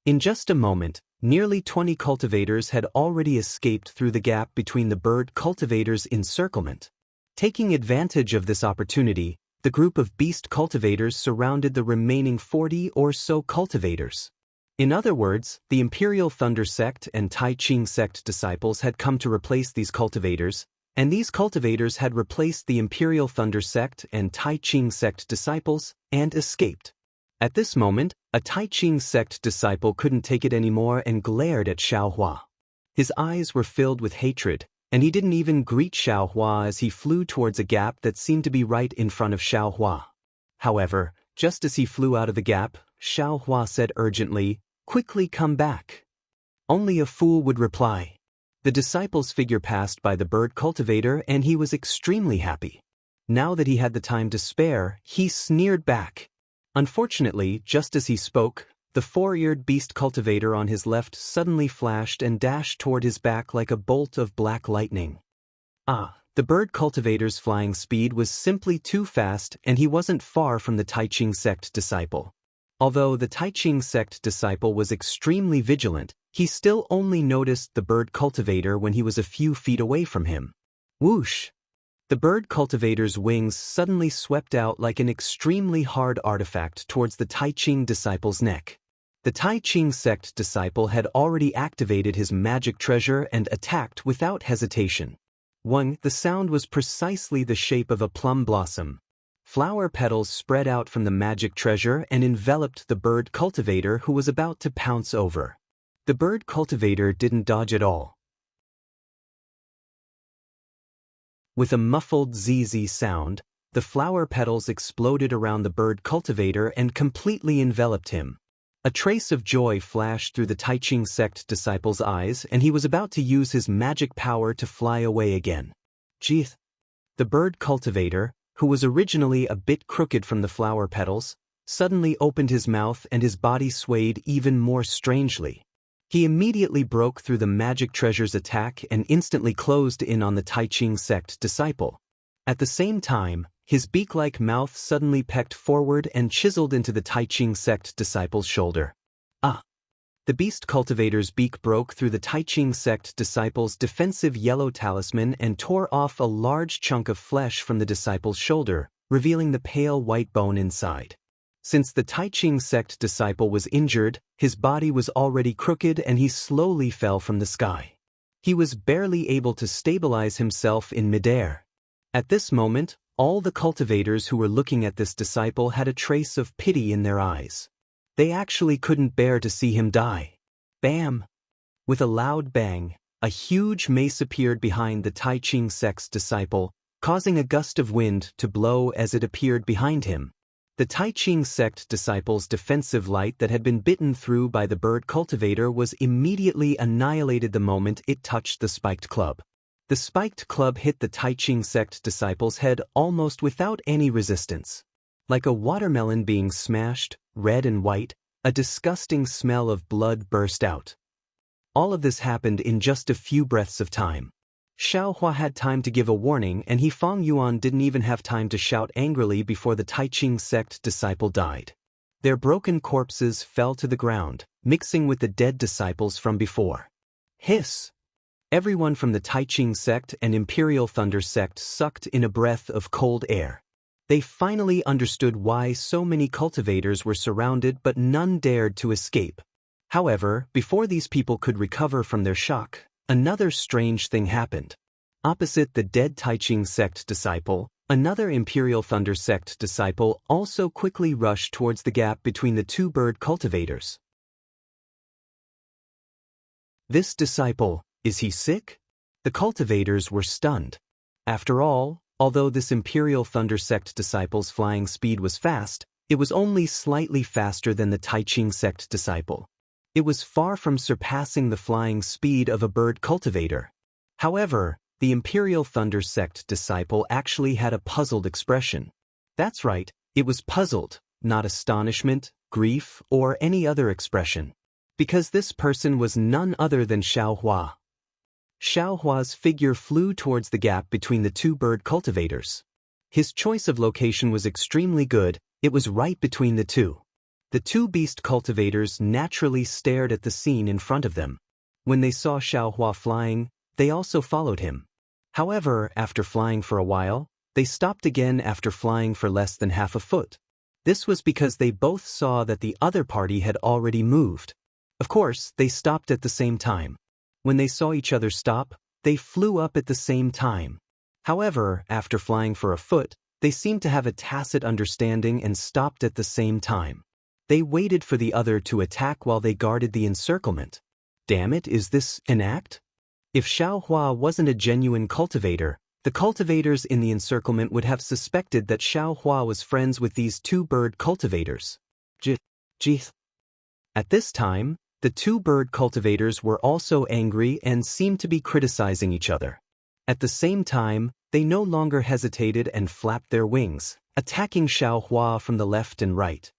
In just a moment, nearly 20 cultivators had already escaped through the gap between the bird cultivators' encirclement. Taking advantage of this opportunity, the group of beast cultivators surrounded the remaining 40 or so cultivators. In other words, the Imperial Thunder Sect and Tai Ching Sect disciples had come to replace these cultivators, and these cultivators had replaced the Imperial Thunder Sect and Tai Ching Sect disciples and escaped. At this moment, a Tai Ching Sect disciple couldn't take it anymore and glared at Xiaohua. His eyes were filled with hatred, and he didn't even greet Xiaohua as he flew towards a gap that seemed to be right in front of Xiaohua. However, just as he flew out of the gap, Xiaohua said urgently, "Quickly come back." Only a fool would reply. The disciple's figure passed by the bird cultivator and he was extremely happy. Now that he had the time to spare, he sneered back. Unfortunately, just as he spoke, the four-eared beast cultivator on his left suddenly flashed and dashed toward his back like a bolt of black lightning. The bird cultivator's flying speed was simply too fast and he wasn't far from the Tai Ching Sect disciple. Although the Tai Ching Sect disciple was extremely vigilant, he still only noticed the bird cultivator when he was a few feet away from him. Whoosh! The bird cultivator's wings suddenly swept out like an extremely hard artifact towards the Tai Ching disciple's neck. The Tai Ching Sect disciple had already activated his magic treasure and attacked without hesitation. The sound was precisely the shape of a plum blossom. Flower petals spread out from the magic treasure and enveloped the bird cultivator who was about to pounce over. The bird cultivator didn't dodge at all. With a muffled zzz sound, the flower petals exploded around the bird cultivator and completely enveloped him. A trace of joy flashed through the Tai Ching Sect disciple's eyes and he was about to use his magic power to fly away again. Jeeth! The bird cultivator, who was originally a bit crooked from the flower petals, suddenly opened his mouth and his body swayed even more strangely. He immediately broke through the magic treasure's attack and instantly closed in on the Tai Ching Sect disciple. At the same time, his beak-like mouth suddenly pecked forward and chiseled into the Tai Ching Sect disciple's shoulder. The beast cultivator's beak broke through the Tai Ching Sect disciple's defensive yellow talisman and tore off a large chunk of flesh from the disciple's shoulder, revealing the pale white bone inside. Since the Tai Ching Sect disciple was injured, his body was already crooked and he slowly fell from the sky. He was barely able to stabilize himself in midair. At this moment, all the cultivators who were looking at this disciple had a trace of pity in their eyes. They actually couldn't bear to see him die. Bam! With a loud bang, a huge mace appeared behind the Tai Ching Sect's disciple, causing a gust of wind to blow as it appeared behind him. The Tai Ching Sect disciple's defensive light that had been bitten through by the bird cultivator was immediately annihilated the moment it touched the spiked club. The spiked club hit the Tai Ching Sect disciple's head almost without any resistance. Like a watermelon being smashed, red and white, a disgusting smell of blood burst out. All of this happened in just a few breaths of time. Xiaohua had time to give a warning and Fang Yuan didn't even have time to shout angrily before the Tai Ching Sect disciple died. Their broken corpses fell to the ground, mixing with the dead disciples from before. Hiss! Everyone from the Tai Ching Sect and Imperial Thunder Sect sucked in a breath of cold air. They finally understood why so many cultivators were surrounded but none dared to escape. However, before these people could recover from their shock, another strange thing happened. Opposite the dead Tai Ching Sect disciple, another Imperial Thunder Sect disciple also quickly rushed towards the gap between the two bird cultivators. This disciple, is he sick? The cultivators were stunned. After all, although this Imperial Thunder Sect disciple's flying speed was fast, it was only slightly faster than the Tai Ching Sect disciple. It was far from surpassing the flying speed of a bird cultivator. However, the Imperial Thunder Sect disciple actually had a puzzled expression. That's right, it was puzzled, not astonishment, grief, or any other expression. Because this person was none other than Xiaohua. Xiaohua's figure flew towards the gap between the two bird cultivators. His choice of location was extremely good, it was right between the two. The two beast cultivators naturally stared at the scene in front of them. When they saw Xiaohua flying, they also followed him. However, after flying for a while, they stopped again after flying for less than half a foot. This was because they both saw that the other party had already moved. Of course, they stopped at the same time. When they saw each other stop, they flew up at the same time. However, after flying for a foot, they seemed to have a tacit understanding and stopped at the same time. They waited for the other to attack while they guarded the encirclement. Damn it, is this an act? If Xiaohua wasn't a genuine cultivator, the cultivators in the encirclement would have suspected that Xiaohua was friends with these two bird cultivators. At this time, the two bird cultivators were also angry and seemed to be criticizing each other. At the same time, they no longer hesitated and flapped their wings, attacking Xiaohua from the left and right.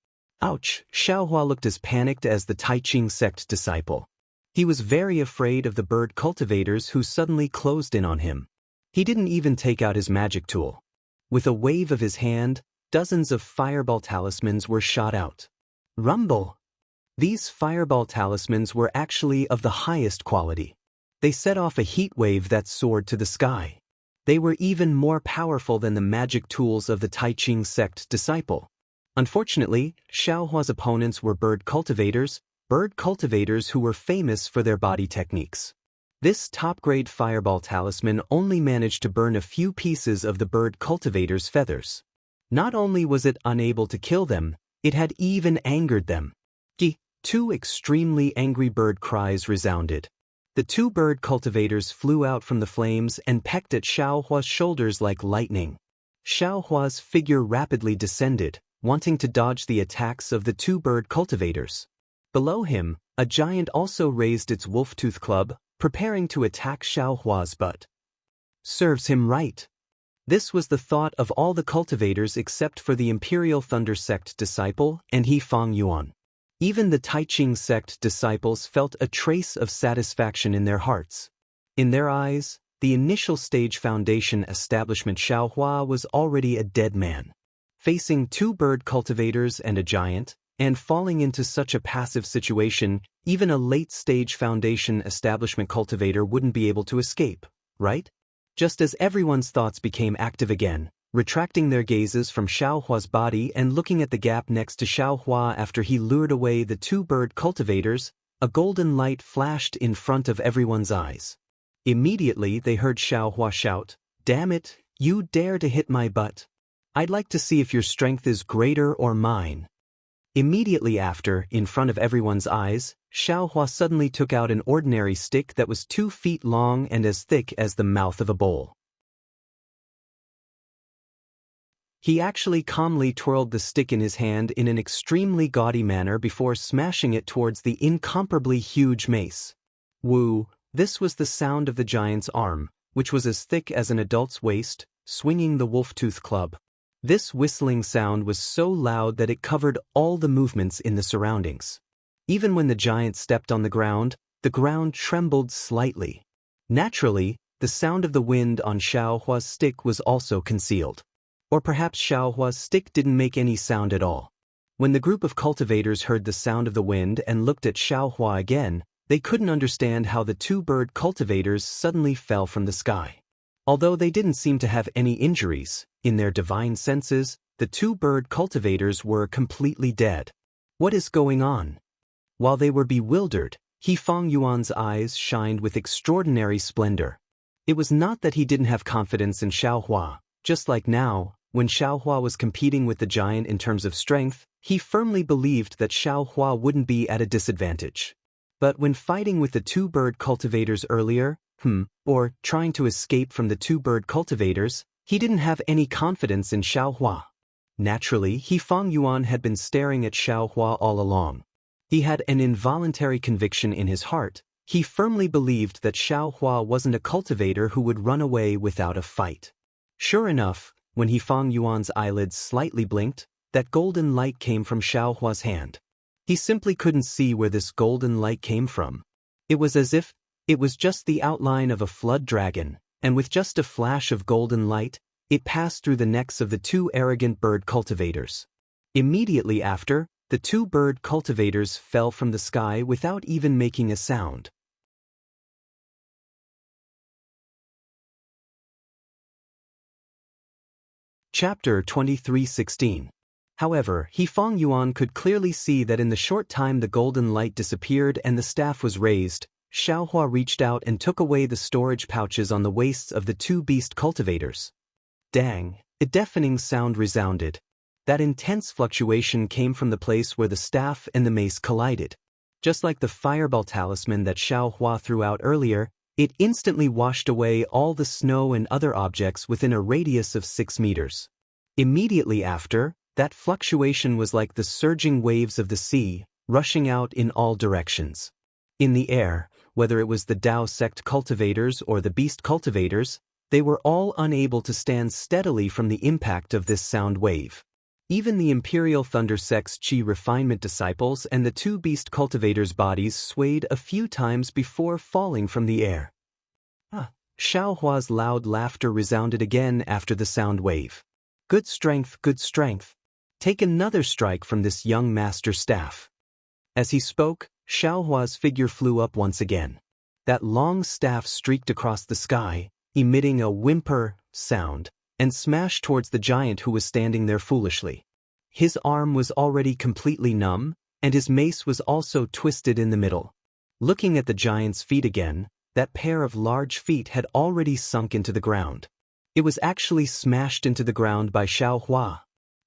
Ouch! Xiaohua looked as panicked as the Taiching sect disciple. He was very afraid of the bird cultivators who suddenly closed in on him. He didn't even take out his magic tool. With a wave of his hand, dozens of fireball talismans were shot out. Rumble! These fireball talismans were actually of the highest quality. They set off a heat wave that soared to the sky. They were even more powerful than the magic tools of the Taiching sect disciple. Unfortunately, Xiaohua's opponents were bird cultivators who were famous for their body techniques. This top-grade fireball talisman only managed to burn a few pieces of the bird cultivator's feathers. Not only was it unable to kill them, it had even angered them. Two extremely angry bird cries resounded. The two bird cultivators flew out from the flames and pecked at Xiaohua's shoulders like lightning. Xiaohua's figure rapidly descended, wanting to dodge the attacks of the two bird cultivators. Below him, a giant also raised its wolf-tooth club, preparing to attack Xiaohua's butt. Serves him right. This was the thought of all the cultivators except for the Imperial Thunder Sect disciple and He Fang Yuan. Even the Taiching sect disciples felt a trace of satisfaction in their hearts. In their eyes, the initial stage foundation establishment Xiaohua was already a dead man. Facing two bird cultivators and a giant, and falling into such a passive situation, even a late-stage foundation establishment cultivator wouldn't be able to escape, right? Just as everyone's thoughts became active again, retracting their gazes from Xiaohua's body and looking at the gap next to Xiaohua after he lured away the two bird cultivators, a golden light flashed in front of everyone's eyes. Immediately they heard Xiaohua shout, "Damn it, you dare to hit my butt? I'd like to see if your strength is greater or mine." Immediately after, in front of everyone's eyes, Xiaohua suddenly took out an ordinary stick that was 2 feet long and as thick as the mouth of a bowl. He actually calmly twirled the stick in his hand in an extremely gaudy manner before smashing it towards the incomparably huge mace. Woo! This was the sound of the giant's arm, which was as thick as an adult's waist, swinging the wolf-tooth club. This whistling sound was so loud that it covered all the movements in the surroundings. Even when the giant stepped on the ground trembled slightly. Naturally, the sound of the wind on Xiaohua's stick was also concealed. Or perhaps Xiaohua's stick didn't make any sound at all. When the group of cultivators heard the sound of the wind and looked at Xiaohua again, they couldn't understand how the two bird cultivators suddenly fell from the sky. Although they didn't seem to have any injuries, in their divine senses, the two bird cultivators were completely dead. What is going on? While they were bewildered, He Fang Yuan's eyes shined with extraordinary splendor. It was not that he didn't have confidence in Xiaohua. Just like now, when Xiaohua was competing with the giant in terms of strength, he firmly believed that Xiaohua wouldn't be at a disadvantage. But when fighting with the two bird cultivators earlier, or trying to escape from the two bird cultivators, he didn't have any confidence in Xiaohua. Naturally, He Fang Yuan had been staring at Xiaohua all along. He had an involuntary conviction in his heart. He firmly believed that Xiaohua wasn't a cultivator who would run away without a fight. Sure enough, when He Fang Yuan's eyelids slightly blinked, that golden light came from Xiaohua's hand. He simply couldn't see where this golden light came from. It was as if it was just the outline of a flood dragon, and with just a flash of golden light, It passed through the necks of the two arrogant bird cultivators. Immediately after, the two bird cultivators fell from the sky without even making a sound. Chapter 23:16. However, He Feng Yuan could clearly see that in the short time the golden light disappeared and the staff was raised. Xiaohua reached out and took away the storage pouches on the waists of the two beast cultivators. Dang! A deafening sound resounded. That intense fluctuation came from the place where the staff and the mace collided. Just like the fireball talisman that Xiaohua threw out earlier, it instantly washed away all the snow and other objects within a radius of 6 meters. Immediately after, that fluctuation was like the surging waves of the sea, rushing out in all directions. In the air, whether it was the Dao sect cultivators or the beast cultivators, they were all unable to stand steadily from the impact of this sound wave. Even the Imperial Thunder Sect's Qi refinement disciples and the two beast cultivators' bodies swayed a few times before falling from the air. Xiaohua's loud laughter resounded again after the sound wave. Good strength, good strength. Take another strike from this young master staff. As he spoke, Xiaohua's figure flew up once again. That long staff streaked across the sky, emitting a whimper sound, and smashed towards the giant who was standing there foolishly. His arm was already completely numb, and his mace was also twisted in the middle. Looking at the giant's feet again, that pair of large feet had already sunk into the ground. It was actually smashed into the ground by Xiaohua.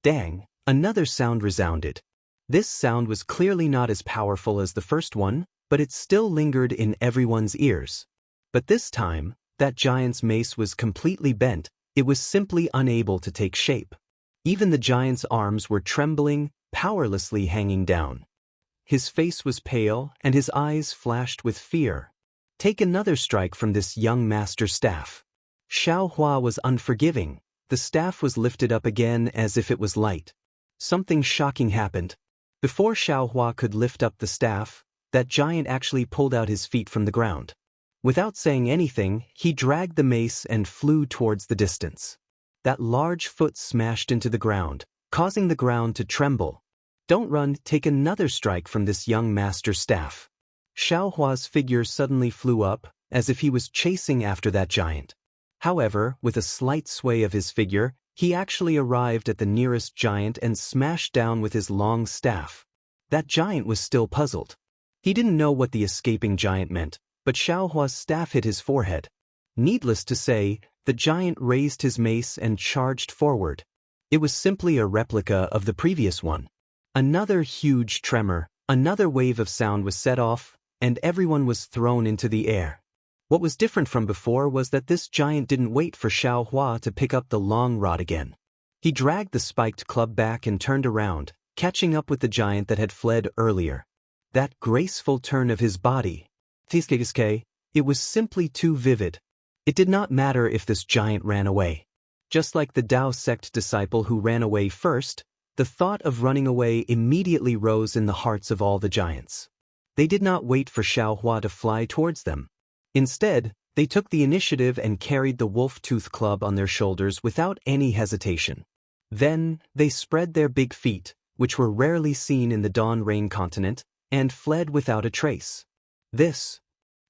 Dang! Another sound resounded. This sound was clearly not as powerful as the first one, but it still lingered in everyone's ears. But this time, that giant's mace was completely bent. It was simply unable to take shape. Even the giant's arms were trembling, powerlessly hanging down. His face was pale, and his eyes flashed with fear. Take another strike from this young master staff. Xiaohua was unforgiving. The staff was lifted up again as if it was light. Something shocking happened. Before Xiaohua could lift up the staff, that giant actually pulled out his feet from the ground. Without saying anything, he dragged the mace and flew towards the distance. That large foot smashed into the ground, causing the ground to tremble. Don't run, take another strike from this young master staff. Xiaohua's figure suddenly flew up, as if he was chasing after that giant. However, with a slight sway of his figure, he actually arrived at the nearest giant and smashed down with his long staff. That giant was still puzzled. He didn't know what the escaping giant meant, but Xiaohua's staff hit his forehead. Needless to say, the giant raised his mace and charged forward. It was simply a replica of the previous one. Another huge tremor, another wave of sound was set off, and everyone was thrown into the air. What was different from before was that this giant didn't wait for Xiaohua to pick up the long rod again. He dragged the spiked club back and turned around, catching up with the giant that had fled earlier. That graceful turn of his body. It was simply too vivid. It did not matter if this giant ran away. Just like the Dao sect disciple who ran away first, the thought of running away immediately rose in the hearts of all the giants. They did not wait for Xiaohua to fly towards them. Instead, they took the initiative and carried the wolf-tooth club on their shoulders without any hesitation. Then, they spread their big feet, which were rarely seen in the Dawn Rain continent, and fled without a trace.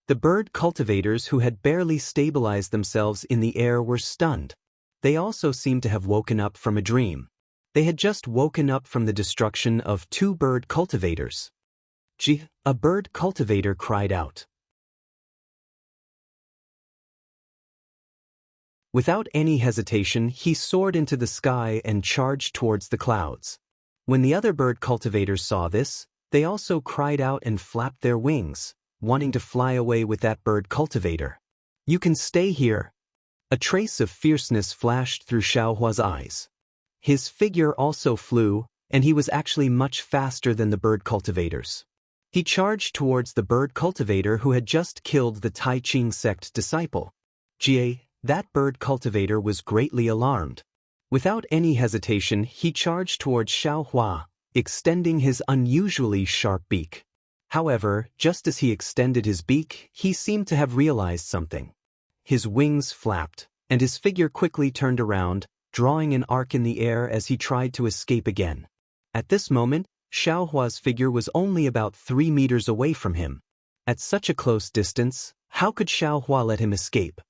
The bird cultivators who had barely stabilized themselves in the air were stunned. They also seemed to have woken up from a dream. They had just woken up from the destruction of 2 bird cultivators. A bird cultivator cried out. Without any hesitation, he soared into the sky and charged towards the clouds. When the other bird cultivators saw this, they also cried out and flapped their wings, wanting to fly away with that bird cultivator. You can stay here. A trace of fierceness flashed through Xiaohua's eyes. His figure also flew, and he was actually much faster than the bird cultivators. He charged towards the bird cultivator who had just killed the Tai Ching sect disciple. That bird cultivator was greatly alarmed. Without any hesitation, he charged towards Xiaohua, extending his unusually sharp beak. However, just as he extended his beak, he seemed to have realized something. His wings flapped, and his figure quickly turned around, drawing an arc in the air as he tried to escape again. At this moment, Xiaohua's figure was only about 3 meters away from him. At such a close distance, how could Xiaohua let him escape?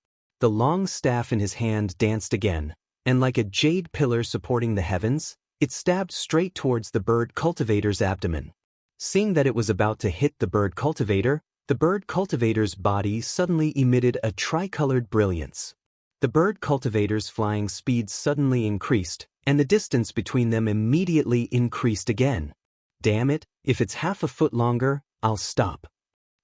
The long staff in his hand danced again, and like a jade pillar supporting the heavens, it stabbed straight towards the bird cultivator's abdomen. Seeing that it was about to hit the bird cultivator's body suddenly emitted a tricolored brilliance. The bird cultivator's flying speed suddenly increased, and the distance between them immediately increased again. Damn it, if it's half a foot longer, I'll stop.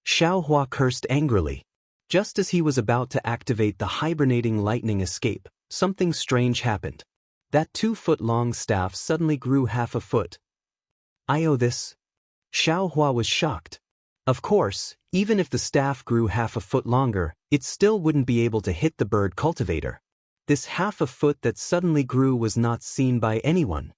Xiaohua cursed angrily. Just as he was about to activate the hibernating lightning escape, something strange happened. That 2-foot-long staff suddenly grew half a foot. I owe this? Xiaohua was shocked. Of course, even if the staff grew half a foot longer, it still wouldn't be able to hit the bird cultivator. This half a foot that suddenly grew was not seen by anyone.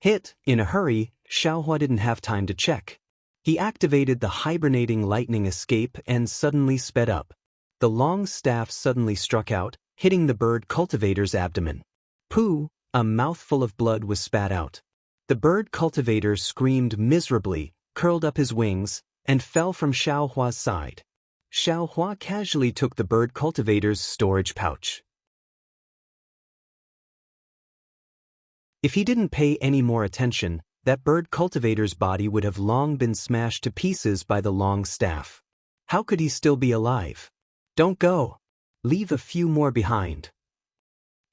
Hit, in a hurry, Xiaohua didn't have time to check. He activated the hibernating lightning escape and suddenly sped up. The long staff suddenly struck out, hitting the bird cultivator's abdomen. Pooh, a mouthful of blood was spat out. The bird cultivator screamed miserably, curled up his wings, and fell from Xiaohua's side. Xiaohua casually took the bird cultivator's storage pouch. If he didn't pay any more attention, that bird cultivator's body would have long been smashed to pieces by the long staff. How could he still be alive? Don't go. Leave a few more behind.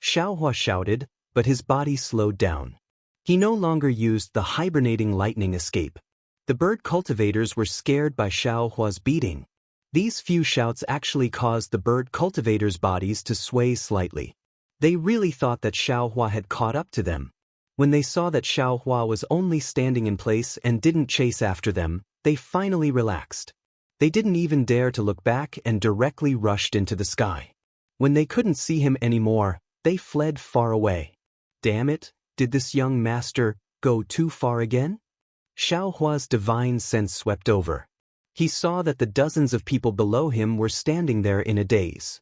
Xiaohua shouted, but his body slowed down. He no longer used the hibernating lightning escape. The bird cultivators were scared by Xiaohua's beating. These few shouts actually caused the bird cultivators' bodies to sway slightly. They really thought that Xiaohua had caught up to them. When they saw that Xiaohua was only standing in place and didn't chase after them, they finally relaxed. They didn't even dare to look back and directly rushed into the sky. When they couldn't see him anymore, they fled far away. Damn it, did this young master go too far again? Xiaohua's divine sense swept over. He saw that the dozens of people below him were standing there in a daze.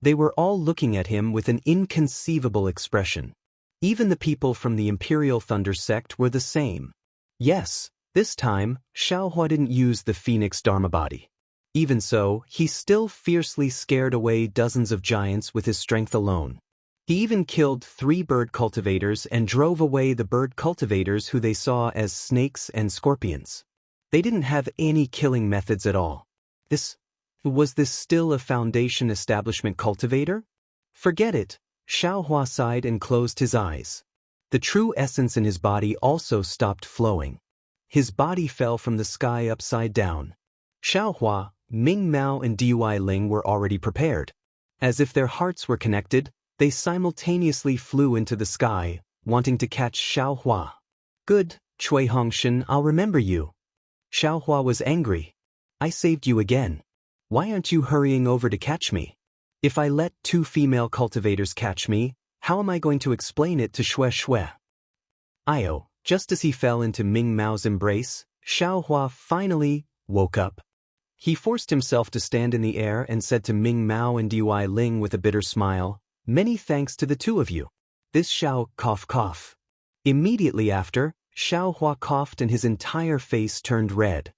They were all looking at him with an inconceivable expression. Even the people from the Imperial Thunder sect were the same. Yes, this time, Xiaohua didn't use the Phoenix Dharma body. Even so, he still fiercely scared away dozens of giants with his strength alone. He even killed 3 bird cultivators and drove away the bird cultivators who they saw as snakes and scorpions. They didn't have any killing methods at all. Was this still a Foundation establishment cultivator? Forget it. Xiaohua sighed and closed his eyes. The true essence in his body also stopped flowing. His body fell from the sky upside down. Xiaohua, Ming Mao and Dui Ling were already prepared. As if their hearts were connected, they simultaneously flew into the sky, wanting to catch Xiaohua. Good, Cui Hongshan, I'll remember you. Xiaohua was angry. I saved you again. Why aren't you hurrying over to catch me? If I let 2 female cultivators catch me, how am I going to explain it to Xue? Io, just as he fell into Ming Mao's embrace, Xiaohua finally woke up. He forced himself to stand in the air and said to Ming Mao and Dui Ling with a bitter smile, "Many thanks to the 2 of you." This Xiao cough. Immediately after, Xiaohua coughed and his entire face turned red.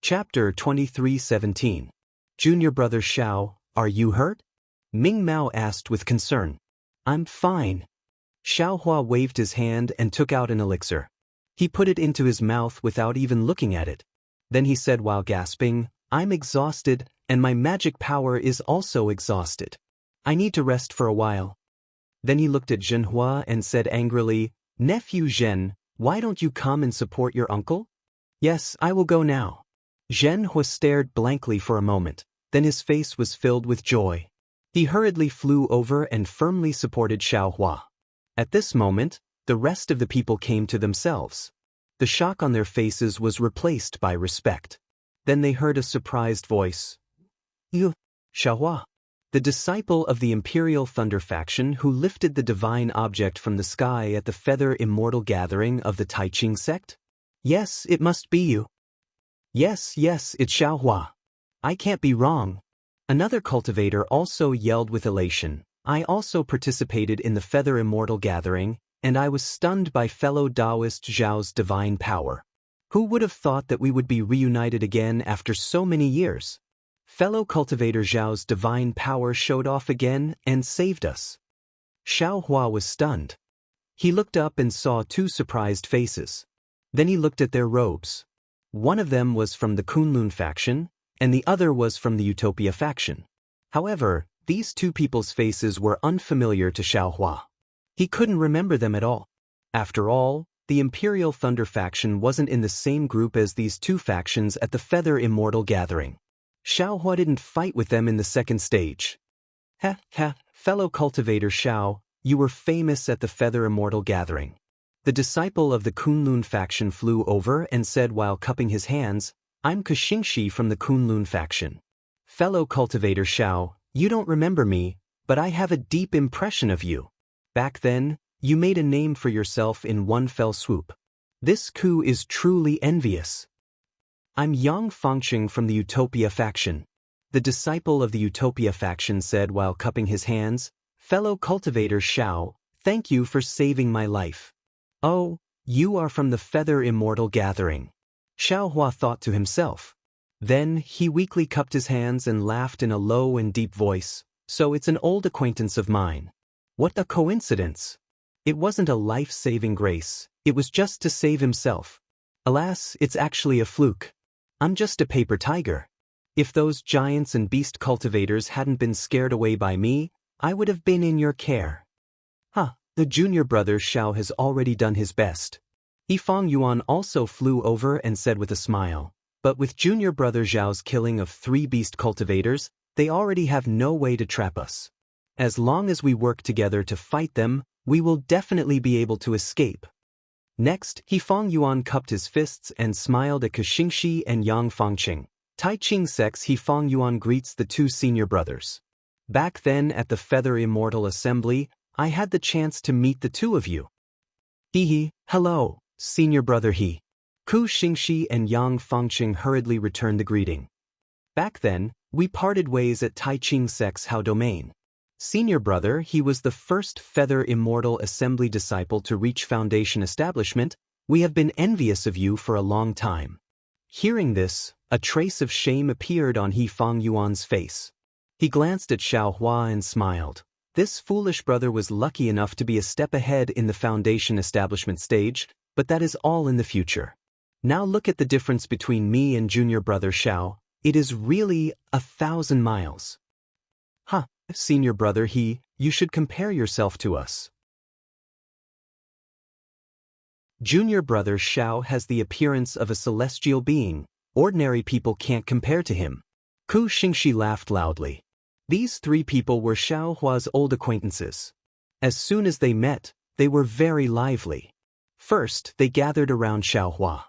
Chapter 23:17. Junior Brother Xiao, are you hurt? Ming Mao asked with concern. I'm fine. Xiaohua waved his hand and took out an elixir. He put it into his mouth without even looking at it. Then he said while gasping, I'm exhausted, and my magic power is also exhausted. I need to rest for a while. Then he looked at Zhenhua and said angrily, Nephew Zhen, why don't you come and support your uncle? Yes, I will go now. Zhenhua stared blankly for a moment, then his face was filled with joy. He hurriedly flew over and firmly supported Xiaohua. At this moment, the rest of the people came to themselves. The shock on their faces was replaced by respect. Then they heard a surprised voice. You, Xiaohua, the disciple of the Imperial Thunder faction who lifted the divine object from the sky at the Feather Immortal gathering of the Taiching sect? Yes, it must be you. Yes, yes, it's Xiaohua. I can't be wrong. Another cultivator also yelled with elation. I also participated in the Feather Immortal gathering, and I was stunned by fellow Taoist Zhao's divine power. Who would have thought that we would be reunited again after so many years? Fellow cultivator Zhao's divine power showed off again and saved us. Xiaohua was stunned. He looked up and saw two surprised faces. Then he looked at their robes. One of them was from the Kunlun faction, and the other was from the Utopia faction. However, these two people's faces were unfamiliar to Xiaohua. He couldn't remember them at all. After all, the Imperial Thunder faction wasn't in the same group as these two factions at the Feather Immortal gathering. Xiaohua didn't fight with them in the second stage. Ha ha, fellow cultivator Xiao, you were famous at the Feather Immortal gathering. The disciple of the Kunlun faction flew over and said while cupping his hands, I'm Kuxingxi from the Kunlun faction. Fellow cultivator Xiao, you don't remember me, but I have a deep impression of you. Back then, you made a name for yourself in one fell swoop. This coup is truly envious. I'm Yang Fangqing from the Utopia faction. The disciple of the Utopia faction said while cupping his hands, fellow cultivator Xiao, thank you for saving my life. Oh, you are from the Feather Immortal gathering. Xiaohua thought to himself. Then he weakly cupped his hands and laughed in a low and deep voice, so it's an old acquaintance of mine. What a coincidence. It wasn't a life-saving grace, it was just to save himself. Alas, it's actually a fluke. I'm just a paper tiger. If those giants and beast cultivators hadn't been scared away by me, I would have been in your care. The junior brother Xiao has already done his best. Yifang Yuan also flew over and said with a smile, but with junior brother Zhao's killing of 3 beast cultivators, they already have no way to trap us. As long as we work together to fight them, we will definitely be able to escape. Next, Yifang Yuan cupped his fists and smiled at Kuxingxi and Yang Fangqing. Tai Ching Sex Yifang Yuan greets the 2 senior brothers. Back then at the Feather Immortal Assembly, I had the chance to meet the 2 of you. Hello, senior brother He. Kuxingxi and Yang Fangqing hurriedly returned the greeting. Back then, we parted ways at Tai Ching Sex Hao Domain. Senior brother, he was the first Feather Immortal Assembly disciple to reach Foundation establishment. We have been envious of you for a long time. Hearing this, a trace of shame appeared on Yifang Yuan's face. He glanced at Xiaohua and smiled. This foolish brother was lucky enough to be a step ahead in the Foundation establishment stage, but that is all in the future. Now look at the difference between me and junior brother Xiao. It is really 1,000 miles. Senior brother He, you should compare yourself to us. Junior brother Xiao has the appearance of a celestial being. Ordinary people can't compare to him. Kuxingxi laughed loudly. These 3 people were Xiaohua's old acquaintances. As soon as they met, they were very lively. First, they gathered around Xiaohua.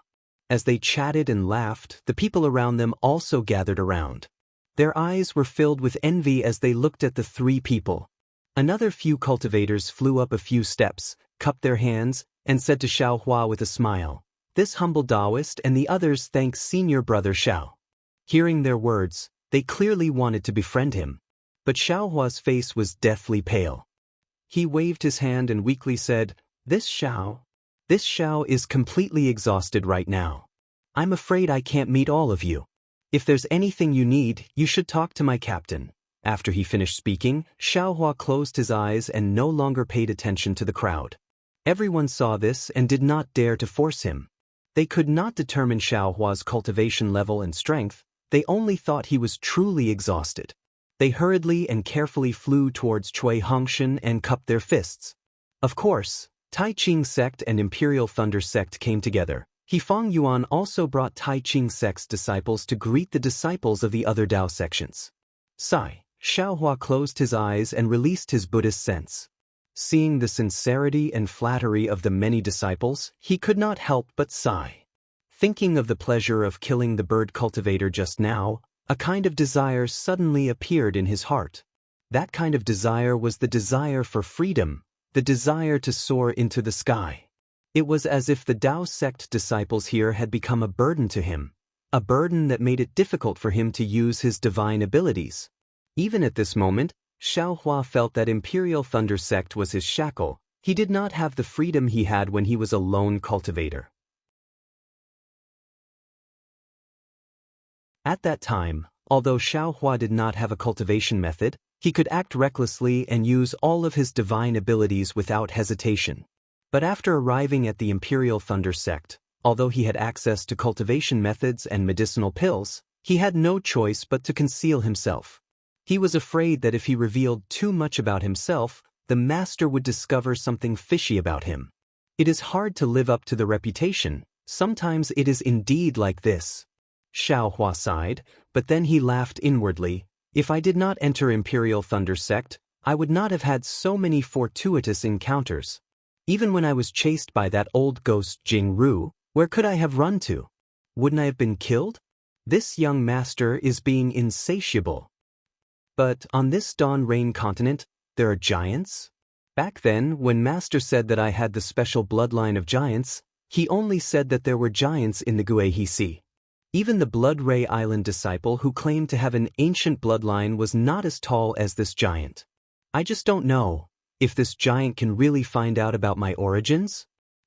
As they chatted and laughed, the people around them also gathered around. Their eyes were filled with envy as they looked at the 3 people. Another few cultivators flew up a few steps, cupped their hands, and said to Xiaohua with a smile, "This humble Taoist and the others thank senior brother Xiao." Hearing their words, they clearly wanted to befriend him. But Xiaohua's face was deathly pale. He waved his hand and weakly said, This Xiao is completely exhausted right now. I'm afraid I can't meet all of you. If there's anything you need, you should talk to my captain." After he finished speaking, Xiaohua closed his eyes and no longer paid attention to the crowd. Everyone saw this and did not dare to force him. They could not determine Xiaohua's cultivation level and strength, they only thought he was truly exhausted. They hurriedly and carefully flew towards Chui Hongshan and cupped their fists. Of course, Tai Ching sect and Imperial Thunder sect came together. Yifang Yuan also brought Tai Ching sect's disciples to greet the disciples of the other Dao sections. Sigh. Xiaohua closed his eyes and released his Buddhist sense. Seeing the sincerity and flattery of the many disciples, he could not help but sigh. Thinking of the pleasure of killing the bird cultivator just now, a kind of desire suddenly appeared in his heart. That kind of desire was the desire for freedom, the desire to soar into the sky. It was as if the Dao sect disciples here had become a burden to him. a burden that made it difficult for him to use his divine abilities. Even at this moment, Xiaohua felt that Imperial Thunder Sect was his shackle. He did not have the freedom he had when he was a lone cultivator. At that time, although Xiaohua did not have a cultivation method, he could act recklessly and use all of his divine abilities without hesitation. But after arriving at the Imperial Thunder Sect, although he had access to cultivation methods and medicinal pills, he had no choice but to conceal himself. He was afraid that if he revealed too much about himself, the master would discover something fishy about him. It is hard to live up to the reputation. Sometimes it is indeed like this. Xiaohua sighed, but then he laughed inwardly. If I did not enter Imperial Thunder Sect, I would not have had so many fortuitous encounters. Even when I was chased by that old ghost Jianghu, where could I have run to? Wouldn't I have been killed? This young master is being insatiable. But on this Dawn Rain continent, there are giants? Back then, when Master said that I had the special bloodline of giants, he only said that there were giants in the Guihe Sea. Even the Blood Ray Island disciple who claimed to have an ancient bloodline was not as tall as this giant. I just don't know if this giant can really find out about my origins?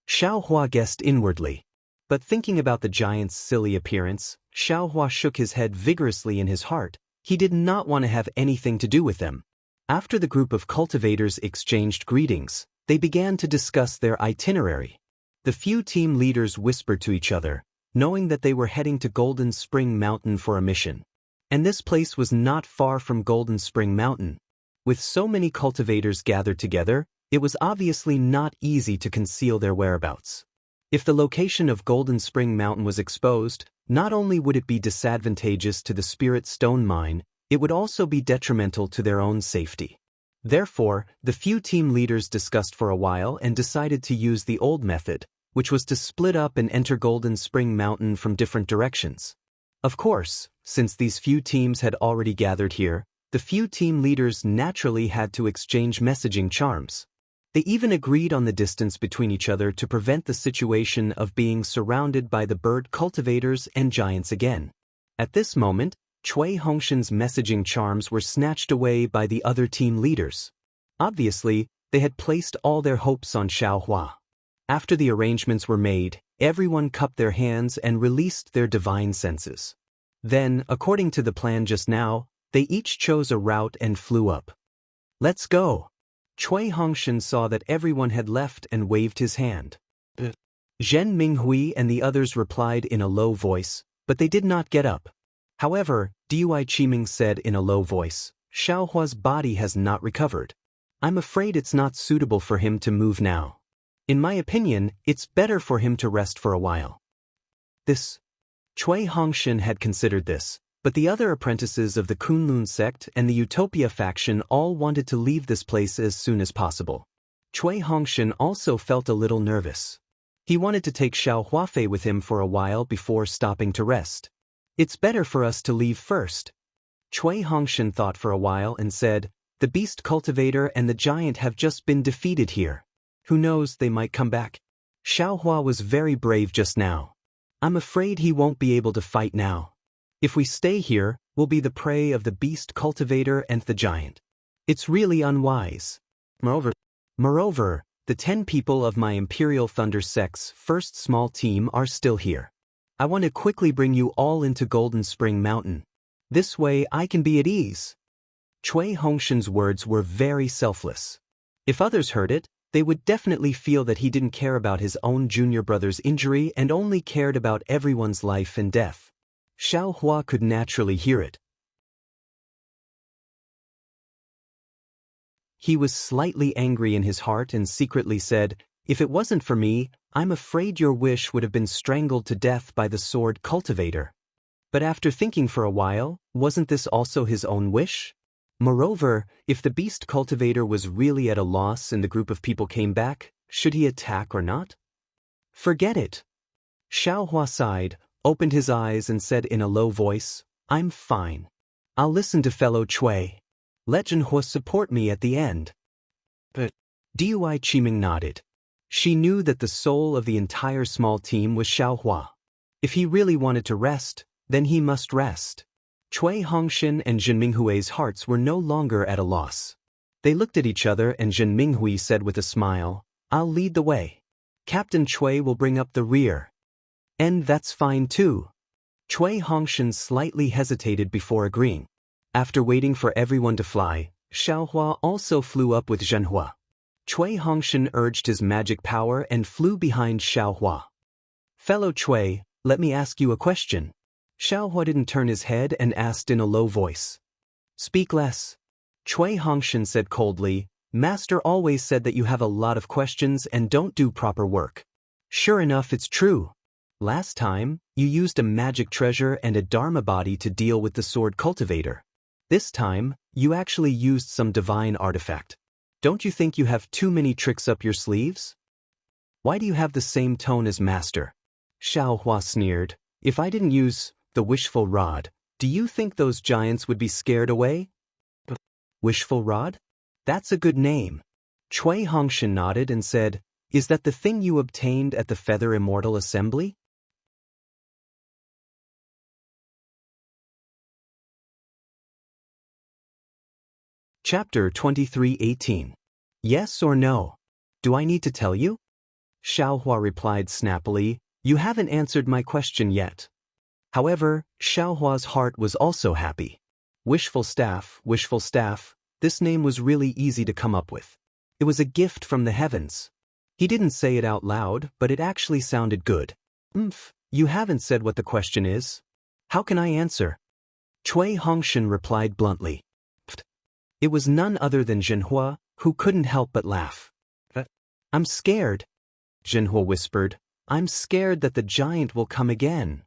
Xiaohua guessed inwardly. But thinking about the giant's silly appearance, Xiaohua shook his head vigorously in his heart. He did not want to have anything to do with them. After the group of cultivators exchanged greetings, they began to discuss their itinerary. The few team leaders whispered to each other, knowing that they were heading to Golden Spring Mountain for a mission. And this place was not far from Golden Spring Mountain. With so many cultivators gathered together, it was obviously not easy to conceal their whereabouts. If the location of Golden Spring Mountain was exposed, not only would it be disadvantageous to the Spirit Stone Mine, it would also be detrimental to their own safety. Therefore, the few team leaders discussed for a while and decided to use the old method, which was to split up and enter Golden Spring Mountain from different directions. Of course, since these few teams had already gathered here, the few team leaders naturally had to exchange messaging charms. They even agreed on the distance between each other to prevent the situation of being surrounded by the bird cultivators and giants again. At this moment, Cui Hongshan's messaging charms were snatched away by the other team leaders. Obviously, they had placed all their hopes on Xiaohua. After the arrangements were made, everyone cupped their hands and released their divine senses. Then, according to the plan just now, they each chose a route and flew up. Let's go! Cui Hongshan saw that everyone had left and waved his hand. Zhen Minghui and the others replied in a low voice, but they did not get up. However, Dui Qiming said in a low voice, Xiaohua's body has not recovered. I'm afraid it's not suitable for him to move now. In my opinion, it's better for him to rest for a while. Cui Hongshan had considered this, but the other apprentices of the Kunlun sect and the Utopia faction all wanted to leave this place as soon as possible. Cui Hongshan also felt a little nervous. He wanted to take Xiao Huafei with him for a while before stopping to rest. It's better for us to leave first. Cui Hongshan thought for a while and said, the beast cultivator and the giant have just been defeated here. Who knows, they might come back. Xiaohua was very brave just now. I'm afraid he won't be able to fight now. If we stay here, we'll be the prey of the beast cultivator and the giant. It's really unwise. Moreover, the 10 people of my Imperial Thunder Sect's first small team are still here. I want to quickly bring you all into Golden Spring Mountain. This way I can be at ease. Cui Hongshan's words were very selfless. If others heard it, they would definitely feel that he didn't care about his own junior brother's injury and only cared about everyone's life and death. Xiaohua could naturally hear it. He was slightly angry in his heart and secretly said, if it wasn't for me, I'm afraid your wish would have been strangled to death by the sword cultivator. But after thinking for a while, wasn't this also his own wish? Moreover, if the beast cultivator was really at a loss and the group of people came back, should he attack or not? Forget it. Xiaohua sighed, opened his eyes and said in a low voice, I'm fine. I'll listen to fellow Cui. Let Jianghu support me at the end. But Dui Qiming nodded. She knew that the soul of the entire small team was Xiaohua. If he really wanted to rest, Then he must rest. Cui Hongshan and Jin Minghui's hearts were no longer at a loss. They looked at each other and Jin Minghui said with a smile, "I'll lead the way. Captain Cui will bring up the rear." "And that's fine too." Cui Hongshan slightly hesitated before agreeing. After waiting for everyone to fly, Xiaohua also flew up with Zhenhua. Cui Hongshan urged his magic power and flew behind Xiaohua. "Fellow Cui, let me ask you a question." Xiaohua didn't turn his head and asked in a low voice. "Speak less." Cui Hongshan said coldly, "Master always said that you have a lot of questions and don't do proper work." "Sure enough, it's true. Last time, you used a magic treasure and a dharma body to deal with the sword cultivator. This time, you actually used some divine artifact. Don't you think you have too many tricks up your sleeves? Why do you have the same tone as Master?" Xiaohua sneered. "If I didn't use the wishful rod, do you think those giants would be scared away?" "Wishful rod? That's a good name." Cui Hongshan nodded and said, "Is that the thing you obtained at the Feather Immortal Assembly?" Chapter 23:18. Yes or no? Do I need to tell you? Xiaohua replied snappily, "You haven't answered my question yet." However, Xiaohua's heart was also happy. Wishful Staff, this name was really easy to come up with. It was a gift from the heavens. He didn't say it out loud, but it actually sounded good. You haven't said what the question is. How can I answer?" Cui Hongshan replied bluntly. It was none other than Zhenhua, who couldn't help but laugh. "I'm scared," Zhenhua whispered. "I'm scared that the giant will come again."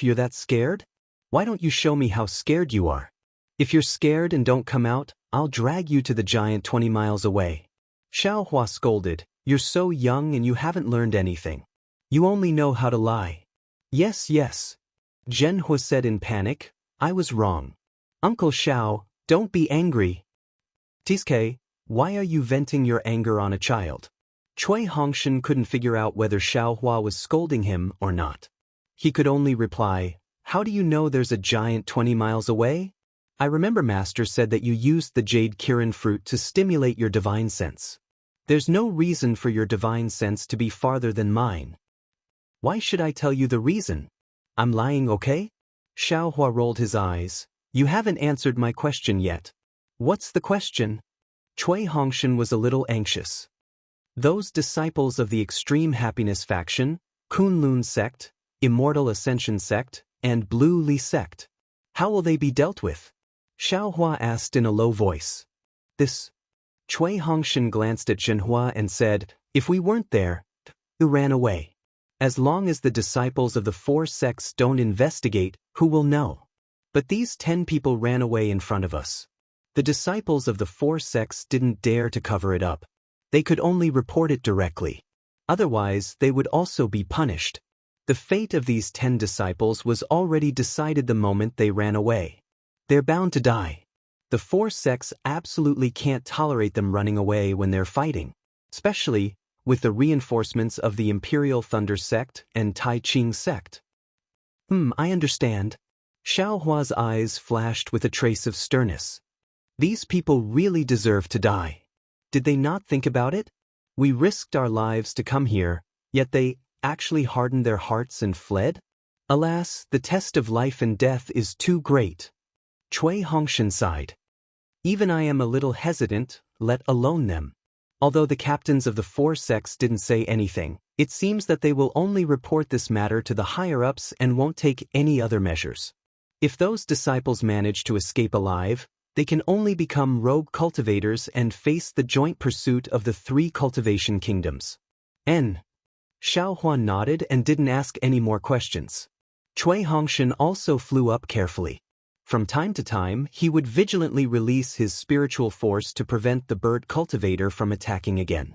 "You're that scared? Why don't you show me how scared you are? If you're scared and don't come out, I'll drag you to the giant 20 miles away." Xiaohua scolded, "You're so young and you haven't learned anything. You only know how to lie." Yes, Zhenhua said in panic. "I was wrong. Uncle Xiao, don't be angry." "Tiske, why are you venting your anger on a child?" Cui Hongshan couldn't figure out whether Xiaohua was scolding him or not. He could only reply, "How do you know there's a giant 20 miles away? I remember Master said that you used the jade kirin fruit to stimulate your divine sense. There's no reason for your divine sense to be farther than mine. Why should I tell you the reason? I'm lying, okay?" Xiaohua rolled his eyes. "You haven't answered my question yet." "What's the question?" Cui Hongshan was a little anxious. "Those disciples of the Extreme Happiness faction, Kunlun sect, Immortal Ascension sect, and Blue Li sect. How will they be dealt with?" Xiaohua asked in a low voice. "This." Cui Hongshan glanced at Zhenhua and said, "If we weren't there, who ran away? As long as the disciples of the 4 sects don't investigate, who will know? But these 10 people ran away in front of us. The disciples of the 4 sects didn't dare to cover it up. They could only report it directly. Otherwise, they would also be punished. The fate of these 10 disciples was already decided the moment they ran away. They're bound to die. The 4 sects absolutely can't tolerate them running away when they're fighting, especially with the reinforcements of the Imperial Thunder sect and Tai Ching sect." I understand." Xiaohua's eyes flashed with a trace of sternness. "These people really deserve to die. Did they not think about it? We risked our lives to come here, yet they actually hardened their hearts and fled? Alas, the test of life and death is too great." Cui Hongshan sighed. "Even I am a little hesitant, let alone them." Although the captains of the 4 sects didn't say anything, it seems that they will only report this matter to the higher-ups and won't take any other measures. If those disciples manage to escape alive, they can only become rogue cultivators and face the joint pursuit of the 3 cultivation kingdoms. Xiaohua nodded and didn't ask any more questions. Cui Hongshan also flew up carefully. From time to time, he would vigilantly release his spiritual force to prevent the bird cultivator from attacking again.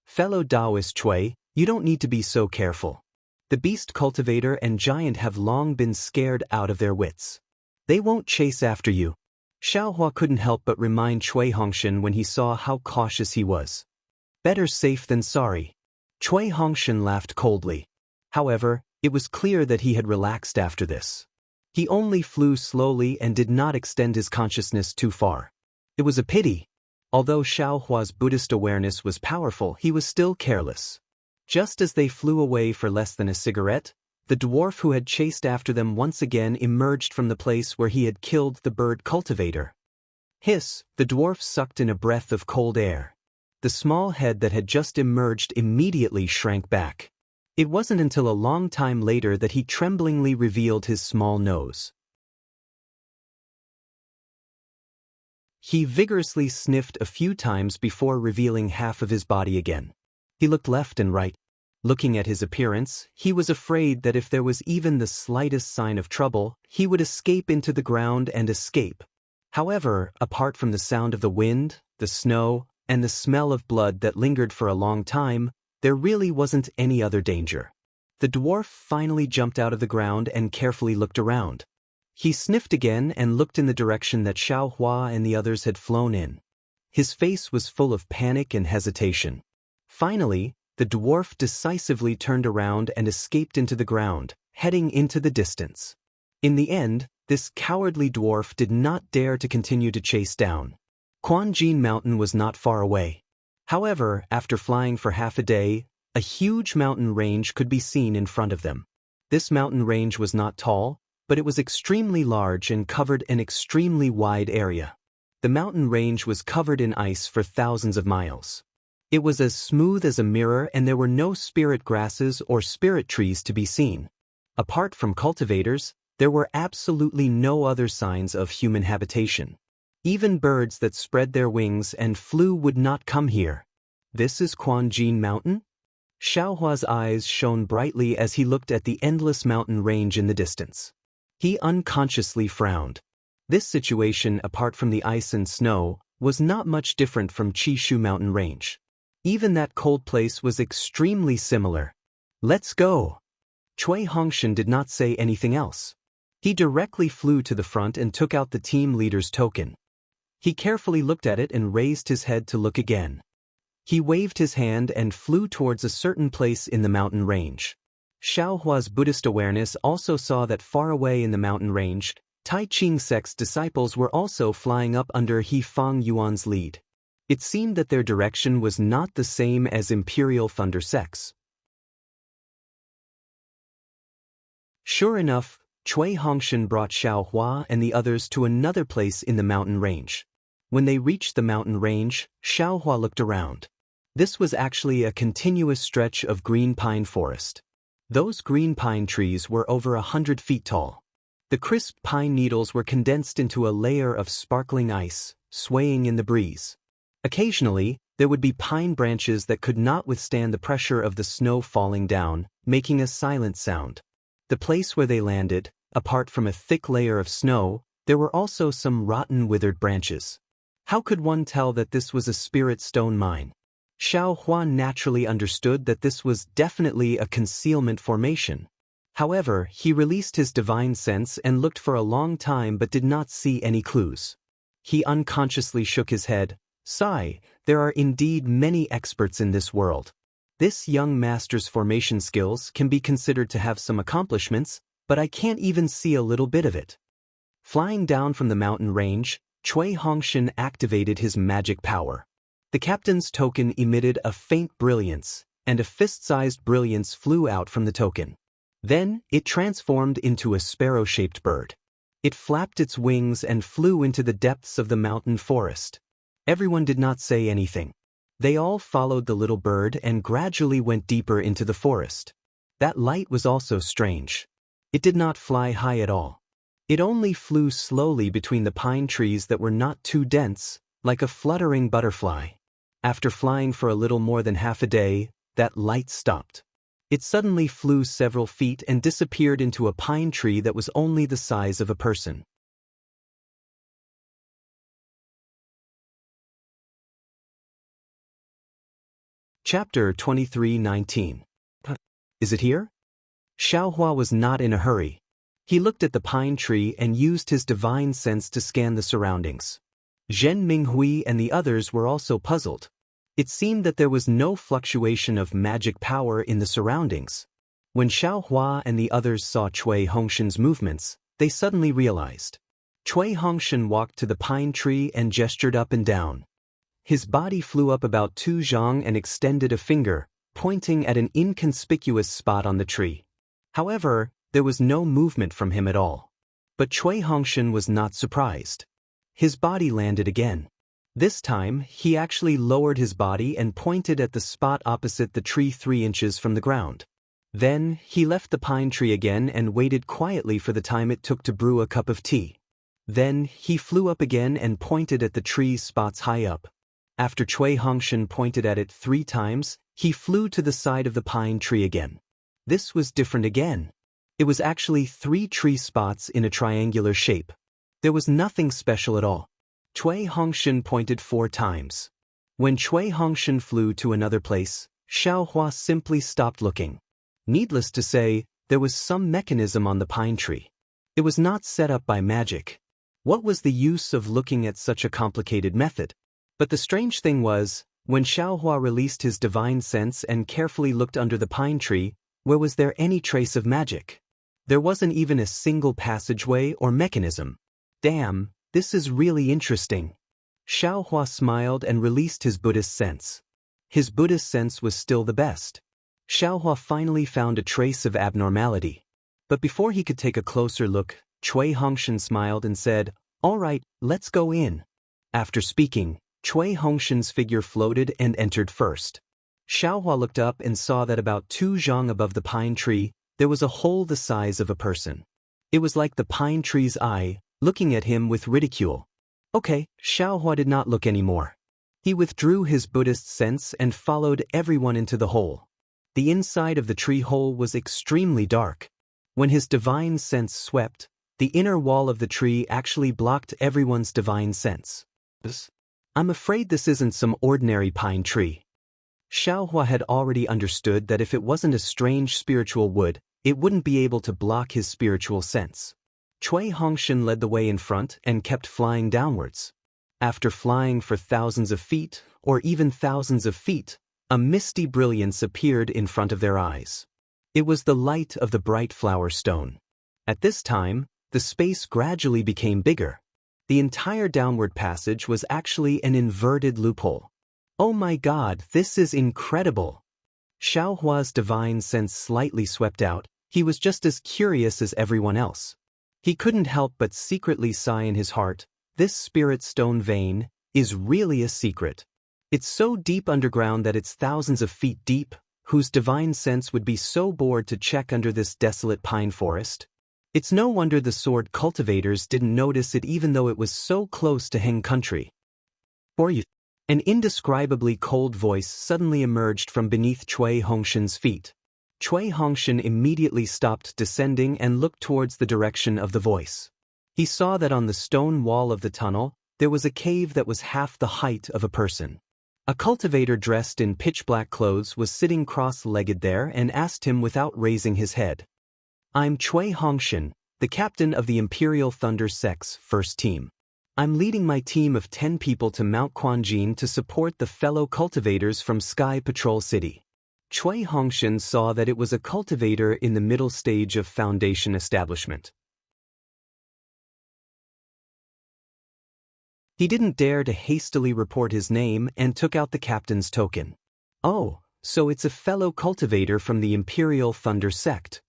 "Fellow Taoist Cui, you don't need to be so careful. The beast cultivator and giant have long been scared out of their wits. They won't chase after you." Xiaohua couldn't help but remind Cui Hongshan when he saw how cautious he was. "Better safe than sorry." Cui Hongshan laughed coldly. However, it was clear that he had relaxed after this. He only flew slowly and did not extend his consciousness too far. It was a pity. Although Xiao Hua's Buddhist awareness was powerful, he was still careless. Just as they flew away for less than a cigarette, the dwarf who had chased after them once again emerged from the place where he had killed the bird cultivator. Hiss, the dwarf sucked in a breath of cold air. The small head that had just emerged immediately shrank back. It wasn't until a long time later that he tremblingly revealed his small nose. He vigorously sniffed a few times before revealing half of his body again. He looked left and right. Looking at his appearance, he was afraid that if there was even the slightest sign of trouble, he would escape into the ground and escape. However, apart from the sound of the wind, the snow, and the smell of blood that lingered for a long time, there really wasn't any other danger. The dwarf finally jumped out of the ground and carefully looked around. He sniffed again and looked in the direction that Xiao Hua and the others had flown in. His face was full of panic and hesitation. Finally, the dwarf decisively turned around and escaped into the ground, heading into the distance. In the end, this cowardly dwarf did not dare to continue to chase down. Quanjin Mountain was not far away. However, after flying for half a day, a huge mountain range could be seen in front of them. This mountain range was not tall, but it was extremely large and covered an extremely wide area. The mountain range was covered in ice for thousands of miles. It was as smooth as a mirror, and there were no spirit grasses or spirit trees to be seen. Apart from cultivators, there were absolutely no other signs of human habitation. Even birds that spread their wings and flew would not come here. This is Quanjin Mountain? Xiaohua's eyes shone brightly as he looked at the endless mountain range in the distance. He unconsciously frowned. This situation, apart from the ice and snow, was not much different from Qishu Mountain Range. Even that cold place was extremely similar. Let's go. Cui Hongshan did not say anything else. He directly flew to the front and took out the team leader's token. He carefully looked at it and raised his head to look again. He waved his hand and flew towards a certain place in the mountain range. Xiao Hua's Buddhist awareness also saw that far away in the mountain range, Tai Ching sect's disciples were also flying up under He Fang Yuan's lead. It seemed that their direction was not the same as Imperial Thunder sects. Sure enough, Cui Hongshan brought Xiao Hua and the others to another place in the mountain range. When they reached the mountain range, Xiao Hua looked around. This was actually a continuous stretch of green pine forest. Those green pine trees were over 100 feet tall. The crisp pine needles were condensed into a layer of sparkling ice, swaying in the breeze. Occasionally, there would be pine branches that could not withstand the pressure of the snow falling down, making a silent sound. The place where they landed, apart from a thick layer of snow, there were also some rotten, withered branches. How could one tell that this was a spirit stone mine? Xiao Hua naturally understood that this was definitely a concealment formation. However, he released his divine sense and looked for a long time but did not see any clues. He unconsciously shook his head. Sigh, there are indeed many experts in this world. This young master's formation skills can be considered to have some accomplishments, but I can't even see a little bit of it. Flying down from the mountain range, Cui Hongshan activated his magic power. The captain's token emitted a faint brilliance, and a fist-sized brilliance flew out from the token. Then, it transformed into a sparrow-shaped bird. It flapped its wings and flew into the depths of the mountain forest. Everyone did not say anything. They all followed the little bird and gradually went deeper into the forest. That light was also strange. It did not fly high at all. It only flew slowly between the pine trees that were not too dense, like a fluttering butterfly. After flying for a little more than half a day, that light stopped. It suddenly flew several feet and disappeared into a pine tree that was only the size of a person. Chapter 23:19. Is it here? Xiao Hua was not in a hurry. He looked at the pine tree and used his divine sense to scan the surroundings. Zhen Minghui and the others were also puzzled. It seemed that there was no fluctuation of magic power in the surroundings. When Xiao Hua and the others saw Cui Hongshan's movements, they suddenly realized. Cui Hongshan walked to the pine tree and gestured up and down. His body flew up about 2 zhang and extended a finger, pointing at an inconspicuous spot on the tree. However, there was no movement from him at all. But Cui Hongshan was not surprised. His body landed again. This time, he actually lowered his body and pointed at the spot opposite the tree 3 inches from the ground. Then, he left the pine tree again and waited quietly for the time it took to brew a cup of tea. Then, he flew up again and pointed at the tree's spots high up. After Cui Hongshan pointed at it 3 times, he flew to the side of the pine tree again. This was different again. It was actually 3 tree spots in a triangular shape. There was nothing special at all. Cui Hongshan pointed 4 times. When Cui Hongshan flew to another place, Xiaohua simply stopped looking. Needless to say, there was some mechanism on the pine tree. It was not set up by magic. What was the use of looking at such a complicated method? But the strange thing was, when Xiaohua released his divine sense and carefully looked under the pine tree, where was there any trace of magic? There wasn't even a single passageway or mechanism. Damn, this is really interesting. Xiaohua smiled and released his Buddhist sense. His Buddhist sense was still the best. Xiaohua finally found a trace of abnormality. But before he could take a closer look, Cui Hongshan smiled and said, "All right, let's go in." After speaking, Cui Hongshan's figure floated and entered first. Xiaohua looked up and saw that about 2 zhang above the pine tree, there was a hole the size of a person. It was like the pine tree's eye, looking at him with ridicule. Okay, Xiaohua did not look anymore. He withdrew his Buddhist sense and followed everyone into the hole. The inside of the tree hole was extremely dark. When his divine sense swept, the inner wall of the tree actually blocked everyone's divine sense. I'm afraid this isn't some ordinary pine tree. Xiaohua had already understood that if it wasn't a strange spiritual wood, it wouldn't be able to block his spiritual sense. Cui Hongshan led the way in front and kept flying downwards. After flying for thousands of feet, or even thousands of feet, a misty brilliance appeared in front of their eyes. It was the light of the bright flower stone. At this time, the space gradually became bigger. The entire downward passage was actually an inverted loophole. Oh my God, this is incredible! Xiaohua's divine sense slightly swept out. He was just as curious as everyone else. He couldn't help but secretly sigh in his heart, this spirit stone vein is really a secret. It's so deep underground that it's thousands of feet deep, whose divine sense would be so bored to check under this desolate pine forest. It's no wonder the sword cultivators didn't notice it even though it was so close to Heng country. For you. An indescribably cold voice suddenly emerged from beneath Cui Hongshan's feet. Cui Hongshan immediately stopped descending and looked towards the direction of the voice. He saw that on the stone wall of the tunnel, there was a cave that was half the height of a person. A cultivator dressed in pitch-black clothes was sitting cross-legged there and asked him without raising his head. I'm Cui Hongshan, the captain of the Imperial Thunder Sect's first team. I'm leading my team of 10 people to Mount Quanjin to support the fellow cultivators from Sky Patrol City. Cui Hongshan saw that it was a cultivator in the middle stage of foundation establishment. He didn't dare to hastily report his name and took out the captain's token. Oh, so it's a fellow cultivator from the Imperial Thunder Sect.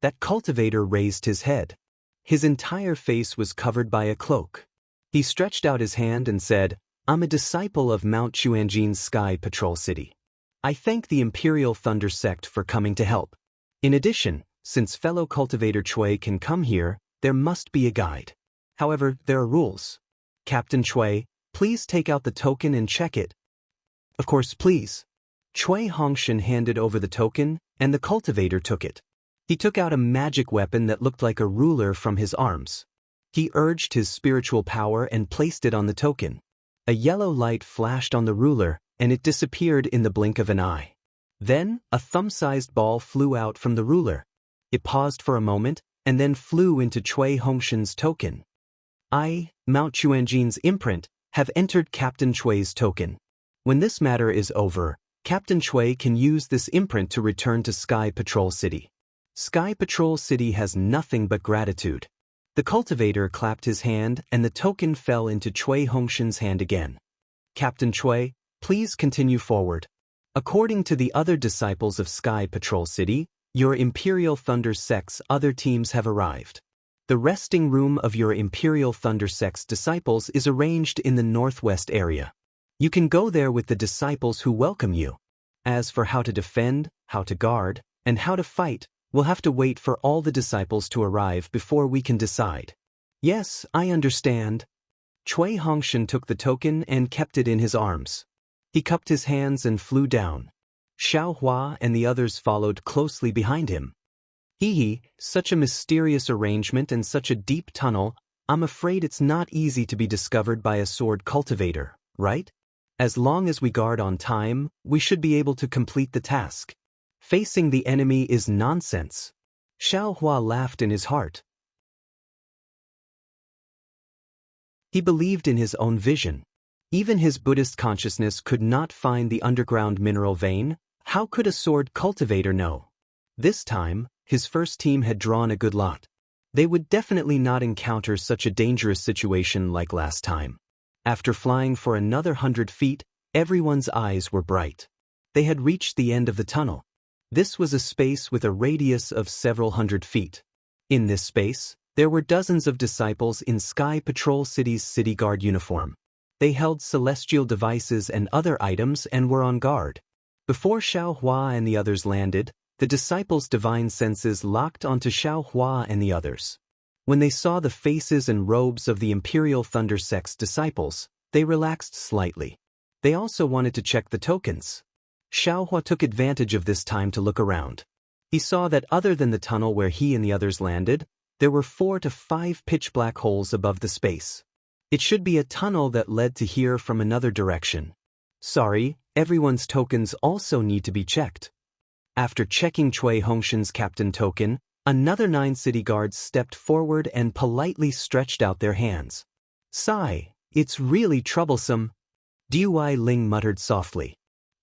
That cultivator raised his head. His entire face was covered by a cloak. He stretched out his hand and said, I'm a disciple of Mount Quanjin's Sky Patrol City. I thank the Imperial Thunder Sect for coming to help. In addition, since fellow cultivator Cui can come here, there must be a guide. However, there are rules. Captain Cui, please take out the token and check it. Of course, please. Cui Hongshan handed over the token, and the cultivator took it. He took out a magic weapon that looked like a ruler from his arms. He urged his spiritual power and placed it on the token. A yellow light flashed on the ruler, and it disappeared in the blink of an eye. Then, a thumb-sized ball flew out from the ruler. It paused for a moment, and then flew into Cui Hongshan's token. I, Mount Quanjin's imprint, have entered Captain Cui's token. When this matter is over, Captain Cui can use this imprint to return to Sky Patrol City. Sky Patrol City has nothing but gratitude. The cultivator clapped his hand and the token fell into Cui Hongshan's hand again. Captain Cui, please continue forward. According to the other disciples of Sky Patrol City, your Imperial Thunder Sect's other teams have arrived. The resting room of your Imperial Thunder Sect's disciples is arranged in the northwest area. You can go there with the disciples who welcome you. As for how to defend, how to guard, and how to fight, we'll have to wait for all the disciples to arrive before we can decide. Yes, I understand. Cui Hongshan took the token and kept it in his arms. He cupped his hands and flew down. Xiao Hua and the others followed closely behind him. Hee, such a mysterious arrangement and such a deep tunnel, I'm afraid it's not easy to be discovered by a sword cultivator, right? As long as we guard on time, we should be able to complete the task. Facing the enemy is nonsense. Xiao Hua laughed in his heart. He believed in his own vision. Even his Buddhist consciousness could not find the underground mineral vein. How could a sword cultivator know? This time, his first team had drawn a good lot. They would definitely not encounter such a dangerous situation like last time. After flying for another 100 feet, everyone's eyes were bright. They had reached the end of the tunnel. This was a space with a radius of several hundred feet. In this space, there were dozens of disciples in Sky Patrol City's city guard uniform. They held celestial devices and other items and were on guard. Before Xiao Hua and the others landed, the disciples' divine senses locked onto Xiao Hua and the others. When they saw the faces and robes of the Imperial Thunder Sect's disciples, they relaxed slightly. They also wanted to check the tokens. Xiao Hua took advantage of this time to look around. He saw that other than the tunnel where he and the others landed, there were 4 to 5 pitch-black holes above the space. It should be a tunnel that led to here from another direction. Sorry, everyone's tokens also need to be checked. After checking Cui Hongshan's captain token, another 9 city guards stepped forward and politely stretched out their hands. Sigh, it's really troublesome. Dui Ling muttered softly.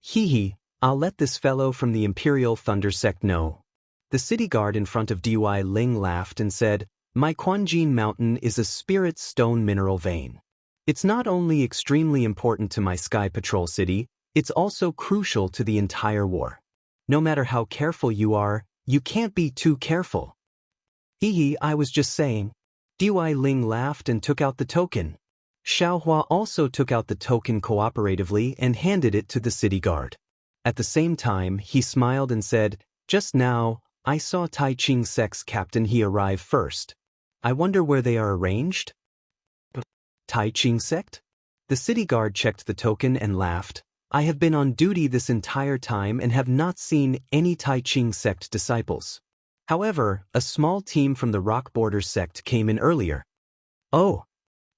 Hee, I'll let this fellow from the Imperial Thunder Sect know. The city guard in front of Dui Ling laughed and said, My Quanjin Mountain is a spirit stone mineral vein. It's not only extremely important to my Sky Patrol City, it's also crucial to the entire war. No matter how careful you are, you can't be too careful. Hee, I was just saying. Dui Ling laughed and took out the token. Xiao Hua also took out the token cooperatively and handed it to the city guard. At the same time, he smiled and said, Just now, I saw Tai Ching Sect's captain he arrive first. I wonder where they are arranged? Tai Ching Sect? The city guard checked the token and laughed. I have been on duty this entire time and have not seen any Tai Ching Sect disciples. However, a small team from the Rock Border Sect came in earlier. Oh.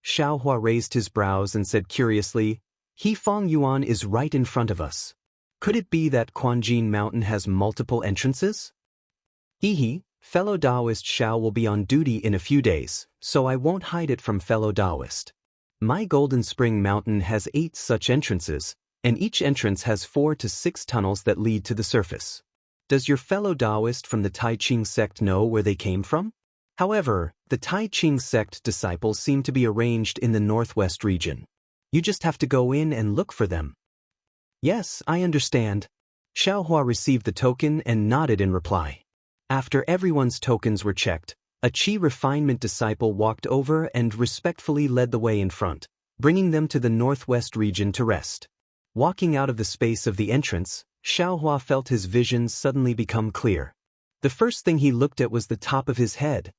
Xiao Hua raised his brows and said curiously, He Fong Yuan is right in front of us. Could it be that Quanjin Mountain has multiple entrances? Hee, fellow Taoist Xiao will be on duty in a few days, so I won't hide it from fellow Taoist. My Golden Spring Mountain has 8 such entrances, and each entrance has 4 to 6 tunnels that lead to the surface. Does your fellow Taoist from the Tai Ching Sect know where they came from? However, the Tai Ching Sect disciples seem to be arranged in the northwest region. You just have to go in and look for them. Yes, I understand. Xiao Hua received the token and nodded in reply. After everyone's tokens were checked, a Qi refinement disciple walked over and respectfully led the way in front, bringing them to the northwest region to rest. Walking out of the space of the entrance, Xiao Hua felt his vision suddenly become clear. The first thing he looked at was the top of his head.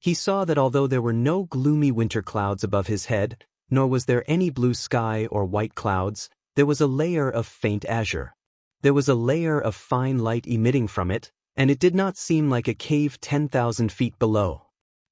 He saw that although there were no gloomy winter clouds above his head, nor was there any blue sky or white clouds, there was a layer of faint azure. There was a layer of fine light emitting from it, and it did not seem like a cave 10,000 feet below.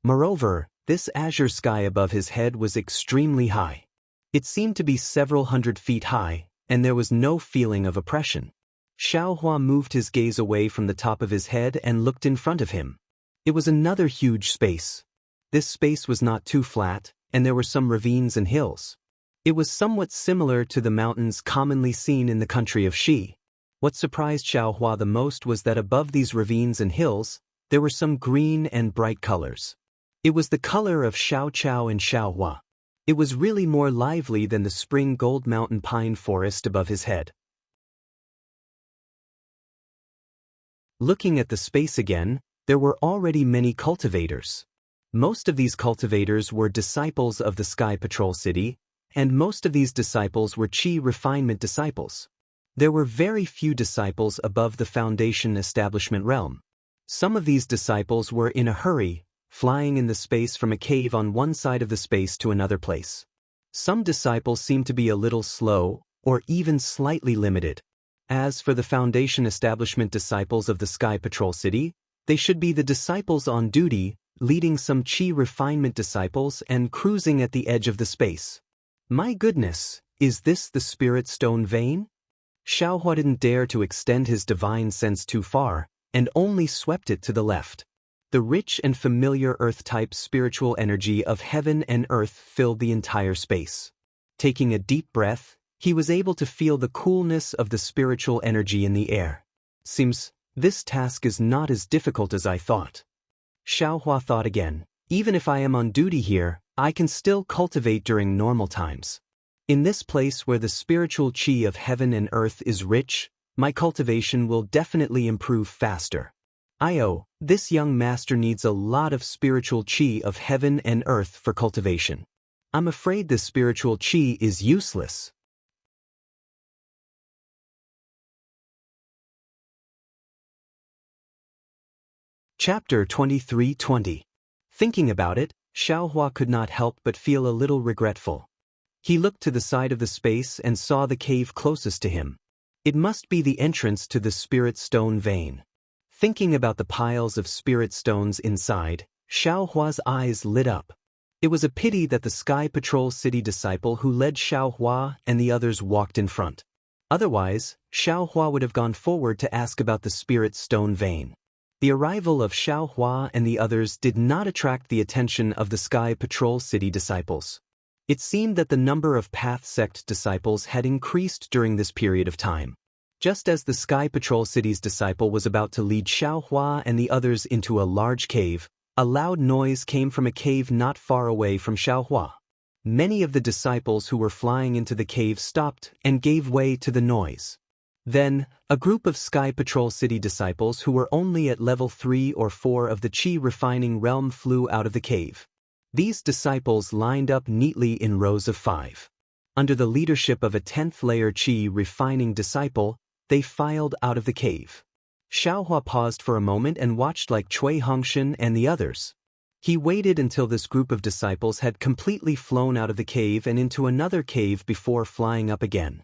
Moreover, this azure sky above his head was extremely high. It seemed to be several hundred feet high, and there was no feeling of oppression. Xiao Hua moved his gaze away from the top of his head and looked in front of him. It was another huge space. This space was not too flat, and there were some ravines and hills. It was somewhat similar to the mountains commonly seen in the country of Xi. What surprised Xiao Hua the most was that above these ravines and hills, there were some green and bright colors. It was the color of Xiao Chao and Xiao Hua. It was really more lively than the spring gold mountain pine forest above his head. Looking at the space again, there were already many cultivators. Most of these cultivators were disciples of the Sky Patrol City, and most of these disciples were Qi refinement disciples. There were very few disciples above the Foundation establishment realm. Some of these disciples were in a hurry, flying in the space from a cave on one side of the space to another place. Some disciples seemed to be a little slow, or even slightly limited. As for the Foundation establishment disciples of the Sky Patrol City, they should be the disciples on duty, leading some Qi refinement disciples and cruising at the edge of the space. My goodness, is this the Spirit Stone vein? Xiaohua didn't dare to extend his divine sense too far, and only swept it to the left. The rich and familiar Earth-type spiritual energy of heaven and earth filled the entire space. Taking a deep breath, he was able to feel the coolness of the spiritual energy in the air. Seems this task is not as difficult as I thought. Xiaohua thought again. Even if I am on duty here, I can still cultivate during normal times. In this place where the spiritual qi of heaven and earth is rich, my cultivation will definitely improve faster. This young master needs a lot of spiritual qi of heaven and earth for cultivation. I'm afraid this spiritual qi is useless. Chapter 23:20. Thinking about it, Xiaohua could not help but feel a little regretful. He looked to the side of the space and saw the cave closest to him. It must be the entrance to the Spirit Stone vein. Thinking about the piles of spirit stones inside, Xiaohua's eyes lit up. It was a pity that the Sky Patrol City disciple who led Xiaohua and the others walked in front. Otherwise, Xiaohua would have gone forward to ask about the Spirit Stone vein. The arrival of Xiaohua and the others did not attract the attention of the Sky Patrol City disciples. It seemed that the number of Path Sect disciples had increased during this period of time. Just as the Sky Patrol City's disciple was about to lead Xiaohua and the others into a large cave, a loud noise came from a cave not far away from Xiaohua. Many of the disciples who were flying into the cave stopped and gave way to the noise. Then, a group of Sky Patrol City disciples who were only at level 3 or 4 of the Qi refining realm flew out of the cave. These disciples lined up neatly in rows of 5. Under the leadership of a 10th layer Qi refining disciple, they filed out of the cave. Xiaohua paused for a moment and watched like Cui Hongshan and the others. He waited until this group of disciples had completely flown out of the cave and into another cave before flying up again.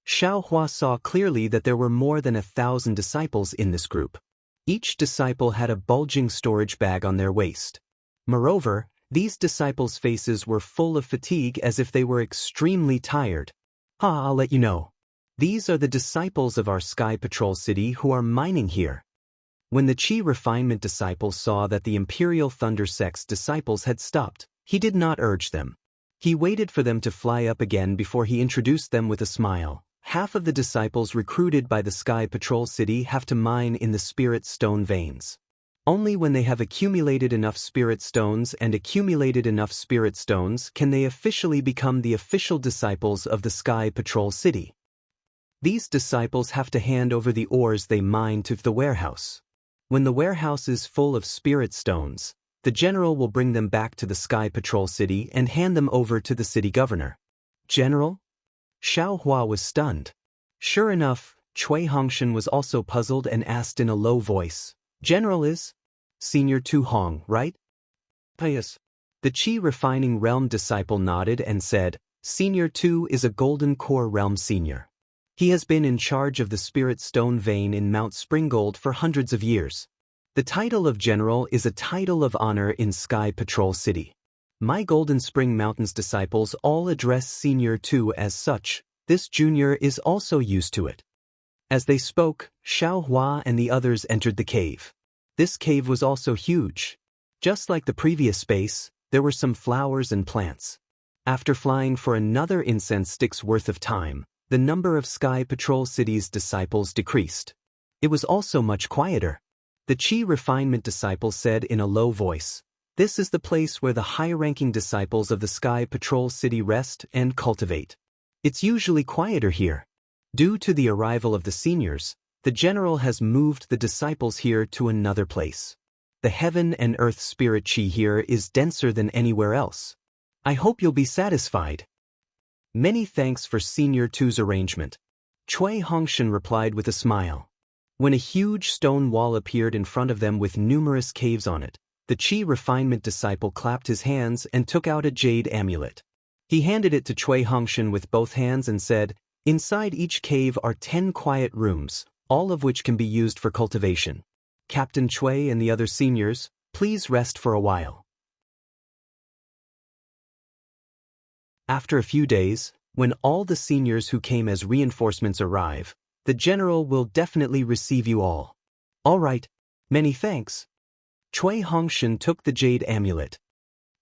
Xiaohua saw clearly that there were more than 1,000 disciples in this group. Each disciple had a bulging storage bag on their waist. Moreover, these disciples' faces were full of fatigue as if they were extremely tired. I'll let you know. These are the disciples of our Sky Patrol City who are mining here. When the Qi refinement disciple saw that the Imperial Thunder Sect's disciples had stopped, he did not urge them. He waited for them to fly up again before he introduced them with a smile. Half of the disciples recruited by the Sky Patrol City have to mine in the Spirit Stone veins. Only when they have accumulated enough Spirit Stones can they officially become the official disciples of the Sky Patrol City. These disciples have to hand over the ores they mine to the warehouse. When the warehouse is full of Spirit Stones, the general will bring them back to the Sky Patrol City and hand them over to the city governor. General? Xiaohua was stunned. Sure enough, Cui Hongshan was also puzzled and asked in a low voice, General is? Senior Tu Hong, right? Yes. The Qi refining realm disciple nodded and said, Senior Tu is a Golden Core realm senior. He has been in charge of the Spirit Stone vein in Mount Springgold for hundreds of years. The title of General is a title of honor in Sky Patrol City. My Golden Spring Mountains disciples all address Senior Tu as such. This junior is also used to it. As they spoke, Xiaohua and the others entered the cave. This cave was also huge. Just like the previous space, there were some flowers and plants. After flying for another incense stick's worth of time, the number of Sky Patrol City's disciples decreased. It was also much quieter. The Qi refinement disciple said in a low voice, This is the place where the high-ranking disciples of the Sky Patrol City rest and cultivate. It's usually quieter here. Due to the arrival of the seniors, the general has moved the disciples here to another place. The heaven and earth spirit chi here is denser than anywhere else. I hope you'll be satisfied. Many thanks for Senior 2's arrangement. Cui Hongshan replied with a smile. When a huge stone wall appeared in front of them with numerous caves on it, the Chi refinement disciple clapped his hands and took out a jade amulet. He handed it to Cui Hongshan with both hands and said, "Inside each cave are 10 quiet rooms, all of which can be used for cultivation. Captain Cui and the other seniors, please rest for a while." After a few days, when all the seniors who came as reinforcements arrive, the general will definitely receive you all. All right, many thanks. Cui Hongshan took the jade amulet.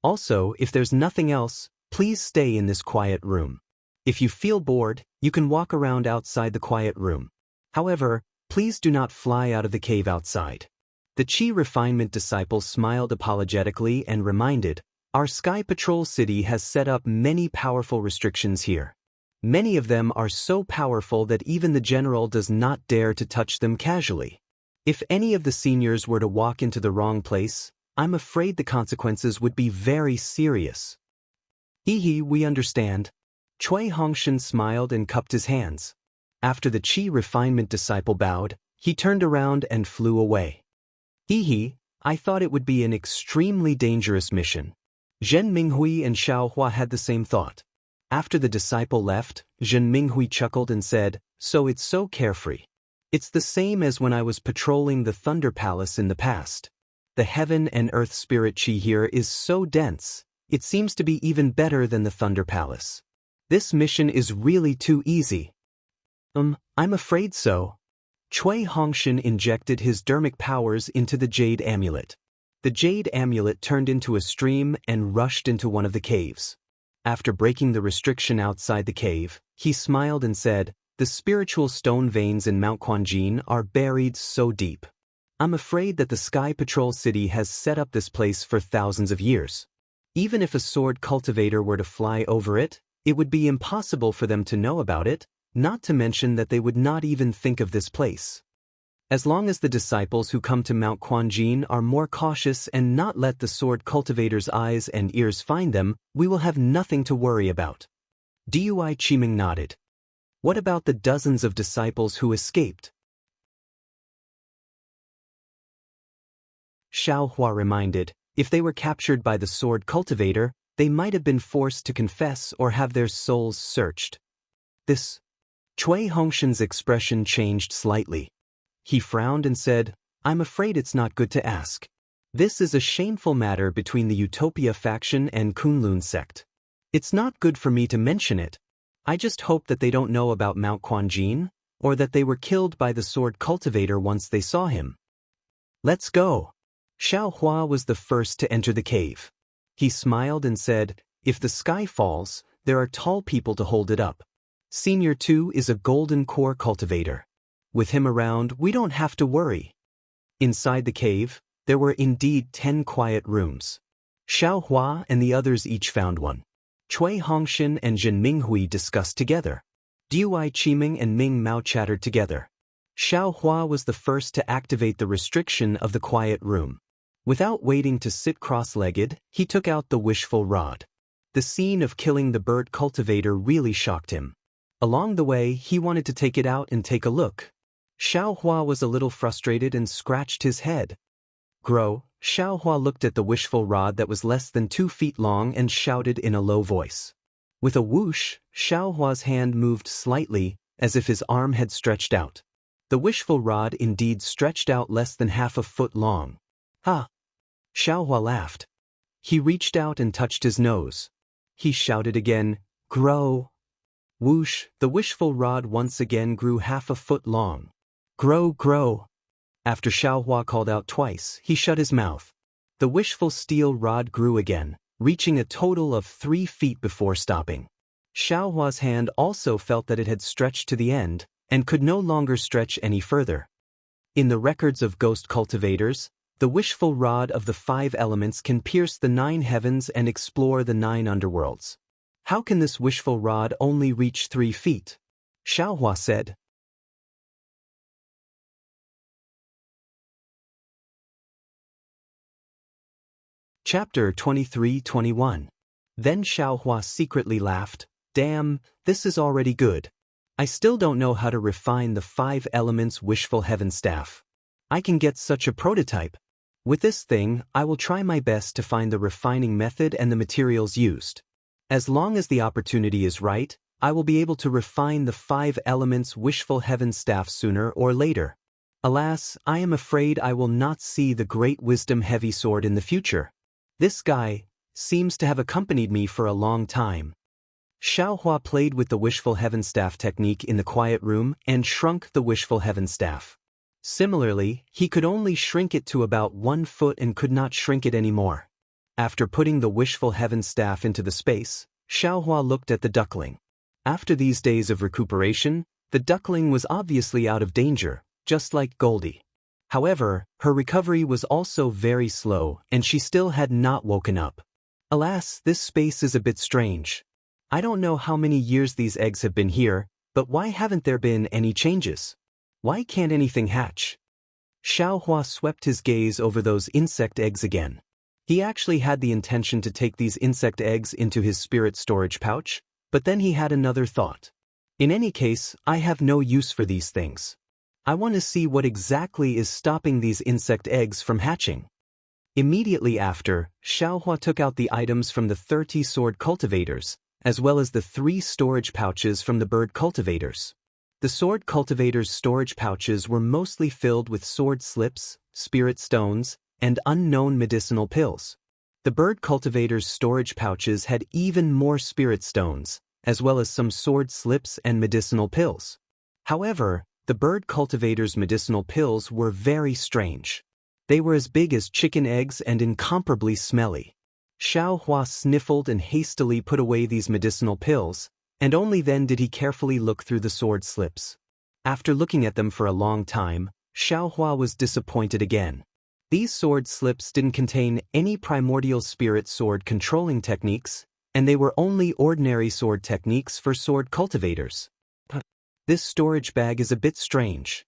Also, if there's nothing else, please stay in this quiet room. If you feel bored, you can walk around outside the quiet room. However, please do not fly out of the cave outside. The Chi refinement disciple smiled apologetically and reminded, "Our Sky Patrol City has set up many powerful restrictions here. Many of them are so powerful that even the general does not dare to touch them casually. If any of the seniors were to walk into the wrong place, I'm afraid the consequences would be very serious." "Hee, we understand." Cui Hongshan smiled and cupped his hands. After the Chi refinement disciple bowed, he turned around and flew away. "Hee, I thought it would be an extremely dangerous mission." Zhen Minghui and Xiao Hua had the same thought. After the disciple left, Zhen Minghui chuckled and said, "So it's so carefree. It's the same as when I was patrolling the Thunder Palace in the past. The heaven and earth spirit chi here is so dense, it seems to be even better than the Thunder Palace. This mission is really too easy." I'm afraid so." Cui Hongshan injected his dermic powers into the jade amulet. The jade amulet turned into a stream and rushed into one of the caves. After breaking the restriction outside the cave, he smiled and said, "The spiritual stone veins in Mount Quanjin are buried so deep. I'm afraid that the Sky Patrol City has set up this place for thousands of years. Even if a sword cultivator were to fly over it, it would be impossible for them to know about it, not to mention that they would not even think of this place. As long as the disciples who come to Mount Quanjin are more cautious and not let the sword cultivator's eyes and ears find them, we will have nothing to worry about." Dui Chiming nodded. "What about the dozens of disciples who escaped?" Xiao Hua reminded, "If they were captured by the sword cultivator, they might have been forced to confess or have their souls searched." This. Cui Hongshan's expression changed slightly. He frowned and said, "I'm afraid it's not good to ask. This is a shameful matter between the Utopia faction and Kunlun sect. It's not good for me to mention it. I just hope that they don't know about Mount Quanjin, or that they were killed by the sword cultivator once they saw him." "Let's go." Xiao Hua was the first to enter the cave. He smiled and said, "If the sky falls, there are tall people to hold it up. Senior 2 is a golden core cultivator. With him around, we don't have to worry." Inside the cave, there were indeed 10 quiet rooms. Xiao Hua and the others each found one. Cui Hongshan and Zhen Minghui discussed together. Dui Chiming and Ming Mao chattered together. Xiao Hua was the first to activate the restriction of the quiet room. Without waiting to sit cross-legged, he took out the wishful rod. The scene of killing the bird cultivator really shocked him. Along the way, he wanted to take it out and take a look. Xiao Hua was a little frustrated and scratched his head. "Grow." Xiao Hua looked at the wishful rod that was less than 2 feet long and shouted in a low voice. With a whoosh, Xiao Hua's hand moved slightly, as if his arm had stretched out. The wishful rod indeed stretched out less than half a foot long. "Ha!" Xiao Hua laughed. He reached out and touched his nose. He shouted again, "Grow." Whoosh, the wishful rod once again grew half a foot long. "Grow, grow." After Xiao Hua called out twice, he shut his mouth. The wishful steel rod grew again, reaching a total of 3 feet before stopping. Xiao Hua's hand also felt that it had stretched to the end, and could no longer stretch any further. In the records of ghost cultivators, The wishful rod of the 5 elements can pierce the 9 heavens and explore the 9 underworlds. How can this wishful rod only reach 3 feet? Xiaohua said. Chapter 23-21. Then Xiaohua secretly laughed. Damn, this is already good. I still don't know how to refine the 5 elements wishful heaven staff. I can get such a prototype. With this thing, I will try my best to find the refining method and the materials used. As long as the opportunity is right, I will be able to refine the 5 elements wishful heaven staff sooner or later. Alas, I am afraid I will not see the great wisdom heavy sword in the future. This guy seems to have accompanied me for a long time. Xiaohua played with the wishful heaven staff technique in the quiet room and shrunk the wishful heaven staff. Similarly, he could only shrink it to about 1 foot and could not shrink it anymore. After putting the wishful heaven staff into the space, Xiaohua looked at the duckling. After these days of recuperation, the duckling was obviously out of danger, just like Goldie. However, her recovery was also very slow and she still had not woken up. Alas, this space is a bit strange. I don't know how many years these eggs have been here, but why haven't there been any changes? Why can't anything hatch? Xiaohua swept his gaze over those insect eggs again. He actually had the intention to take these insect eggs into his spirit storage pouch, but then he had another thought. In any case, I have no use for these things. I want to see what exactly is stopping these insect eggs from hatching. Immediately after, Xiaohua took out the items from the 30 sword cultivators, as well as the 3 storage pouches from the bird cultivators. The sword cultivators' storage pouches were mostly filled with sword slips, spirit stones, and unknown medicinal pills. The bird cultivators' storage pouches had even more spirit stones, as well as some sword slips and medicinal pills. However, the bird cultivators' medicinal pills were very strange. They were as big as chicken eggs and incomparably smelly. Xiaohua sniffled and hastily put away these medicinal pills, and only then did he carefully look through the sword slips. After looking at them for a long time, Xiaohua was disappointed again. These sword slips didn't contain any primordial spirit sword controlling techniques, and they were only ordinary sword techniques for sword cultivators. This storage bag is a bit strange.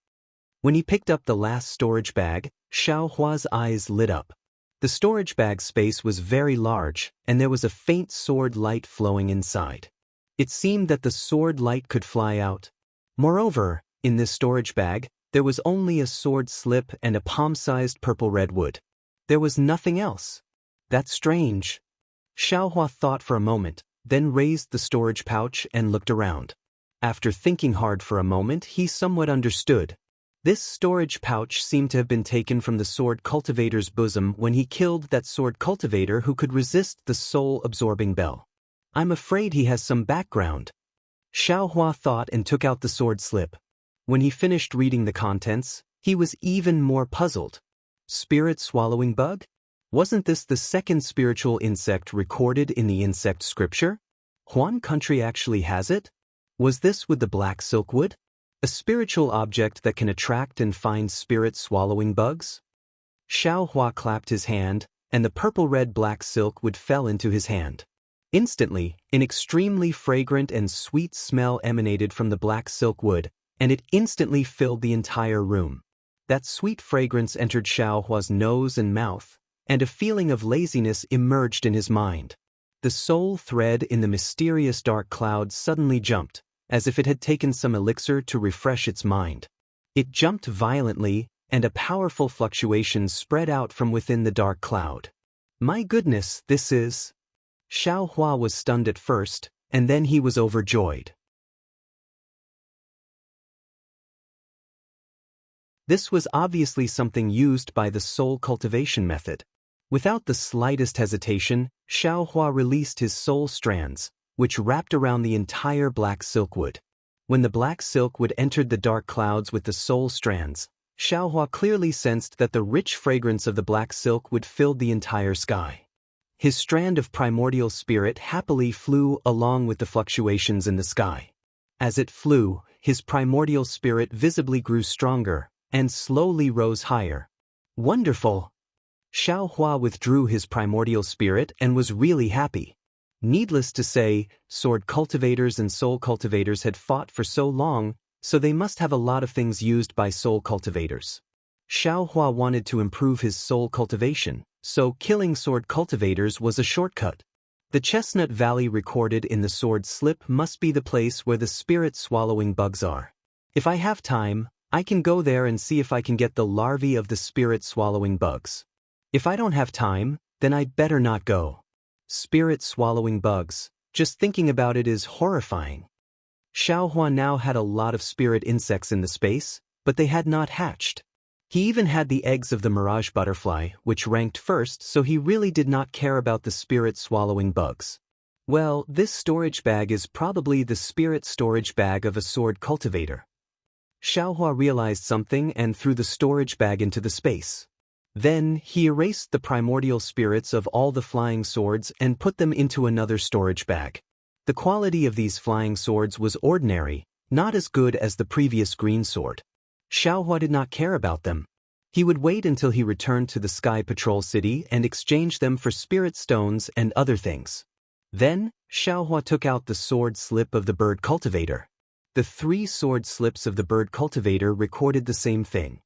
When he picked up the last storage bag, Xiaohua's eyes lit up. The storage bag space was very large, and there was a faint sword light flowing inside. It seemed that the sword light could fly out. Moreover, in this storage bag, there was only a sword slip and a palm-sized purple redwood. There was nothing else. That's strange. Xiaohua thought for a moment, then raised the storage pouch and looked around. After thinking hard for a moment, he somewhat understood. This storage pouch seemed to have been taken from the sword cultivator's bosom when he killed that sword cultivator who could resist the soul-absorbing bell. I'm afraid he has some background. Xiaohua thought and took out the sword slip. When he finished reading the contents, he was even more puzzled. Spirit swallowing bug? Wasn't this the second spiritual insect recorded in the insect scripture? Huan country actually has it? Was this with the black silkwood? A spiritual object that can attract and find spirit swallowing bugs? Xiaohua clapped his hand, and the purple-red black silkwood fell into his hand. Instantly, an extremely fragrant and sweet smell emanated from the black silk wood, and it instantly filled the entire room. That sweet fragrance entered Xiaohua's nose and mouth, and a feeling of laziness emerged in his mind. The soul thread in the mysterious dark cloud suddenly jumped, as if it had taken some elixir to refresh its mind. It jumped violently, and a powerful fluctuation spread out from within the dark cloud. My goodness, this is... Xiaohua was stunned at first, and then he was overjoyed. This was obviously something used by the soul cultivation method. Without the slightest hesitation, Xiaohua released his soul strands, which wrapped around the entire black silkwood. When the black silkwood entered the dark clouds with the soul strands, Xiaohua clearly sensed that the rich fragrance of the black silkwood filled the entire sky. His strand of primordial spirit happily flew along with the fluctuations in the sky. As it flew, his primordial spirit visibly grew stronger, and slowly rose higher. Wonderful! Xiao Hua withdrew his primordial spirit and was really happy. Needless to say, sword cultivators and soul cultivators had fought for so long, so they must have a lot of things used by soul cultivators. Xiao Hua wanted to improve his soul cultivation, so killing sword cultivators was a shortcut. The Chestnut Valley recorded in the sword slip must be the place where the spirit-swallowing bugs are. If I have time, I can go there and see if I can get the larvae of the spirit-swallowing bugs. If I don't have time, then I'd better not go. Spirit-swallowing bugs, just thinking about it is horrifying. Xiao Hua now had a lot of spirit insects in the space, but they had not hatched. He even had the eggs of the mirage butterfly, which ranked first, so he really did not care about the spirit-swallowing bugs. Well, this storage bag is probably the spirit storage bag of a sword cultivator. Xiao Hua realized something and threw the storage bag into the space. Then, he erased the primordial spirits of all the flying swords and put them into another storage bag. The quality of these flying swords was ordinary, not as good as the previous green sword. Xiao Hua did not care about them. He would wait until he returned to the Sky Patrol City and exchange them for spirit stones and other things. Then, Xiao Hua took out the sword slip of the bird cultivator. The 3 sword slips of the bird cultivator recorded the same thing.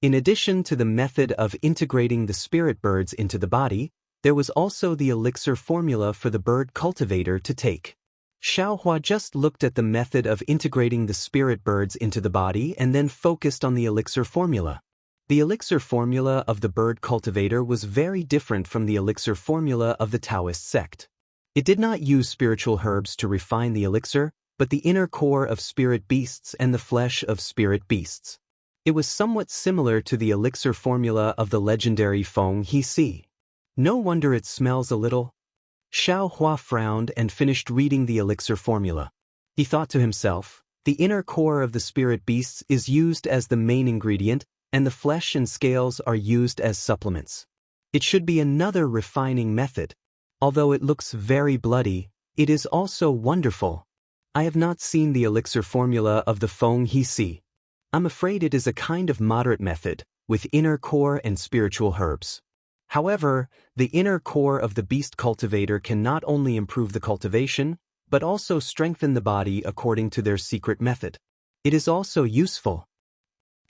In addition to the method of integrating the spirit birds into the body, there was also the elixir formula for the bird cultivator to take. Xiao Hua just looked at the method of integrating the spirit birds into the body and then focused on the elixir formula. The elixir formula of the bird cultivator was very different from the elixir formula of the Taoist sect. It did not use spiritual herbs to refine the elixir, but the inner core of spirit beasts and the flesh of spirit beasts. It was somewhat similar to the elixir formula of the legendary Feng He Si. No wonder it smells a little. Xiao Hua frowned and finished reading the elixir formula. He thought to himself, the inner core of the spirit beasts is used as the main ingredient, and the flesh and scales are used as supplements. It should be another refining method. Although it looks very bloody, it is also wonderful. I have not seen the elixir formula of the Feng He Si. I'm afraid it is a kind of moderate method, with inner core and spiritual herbs. However, the inner core of the beast cultivator can not only improve the cultivation, but also strengthen the body according to their secret method. It is also useful.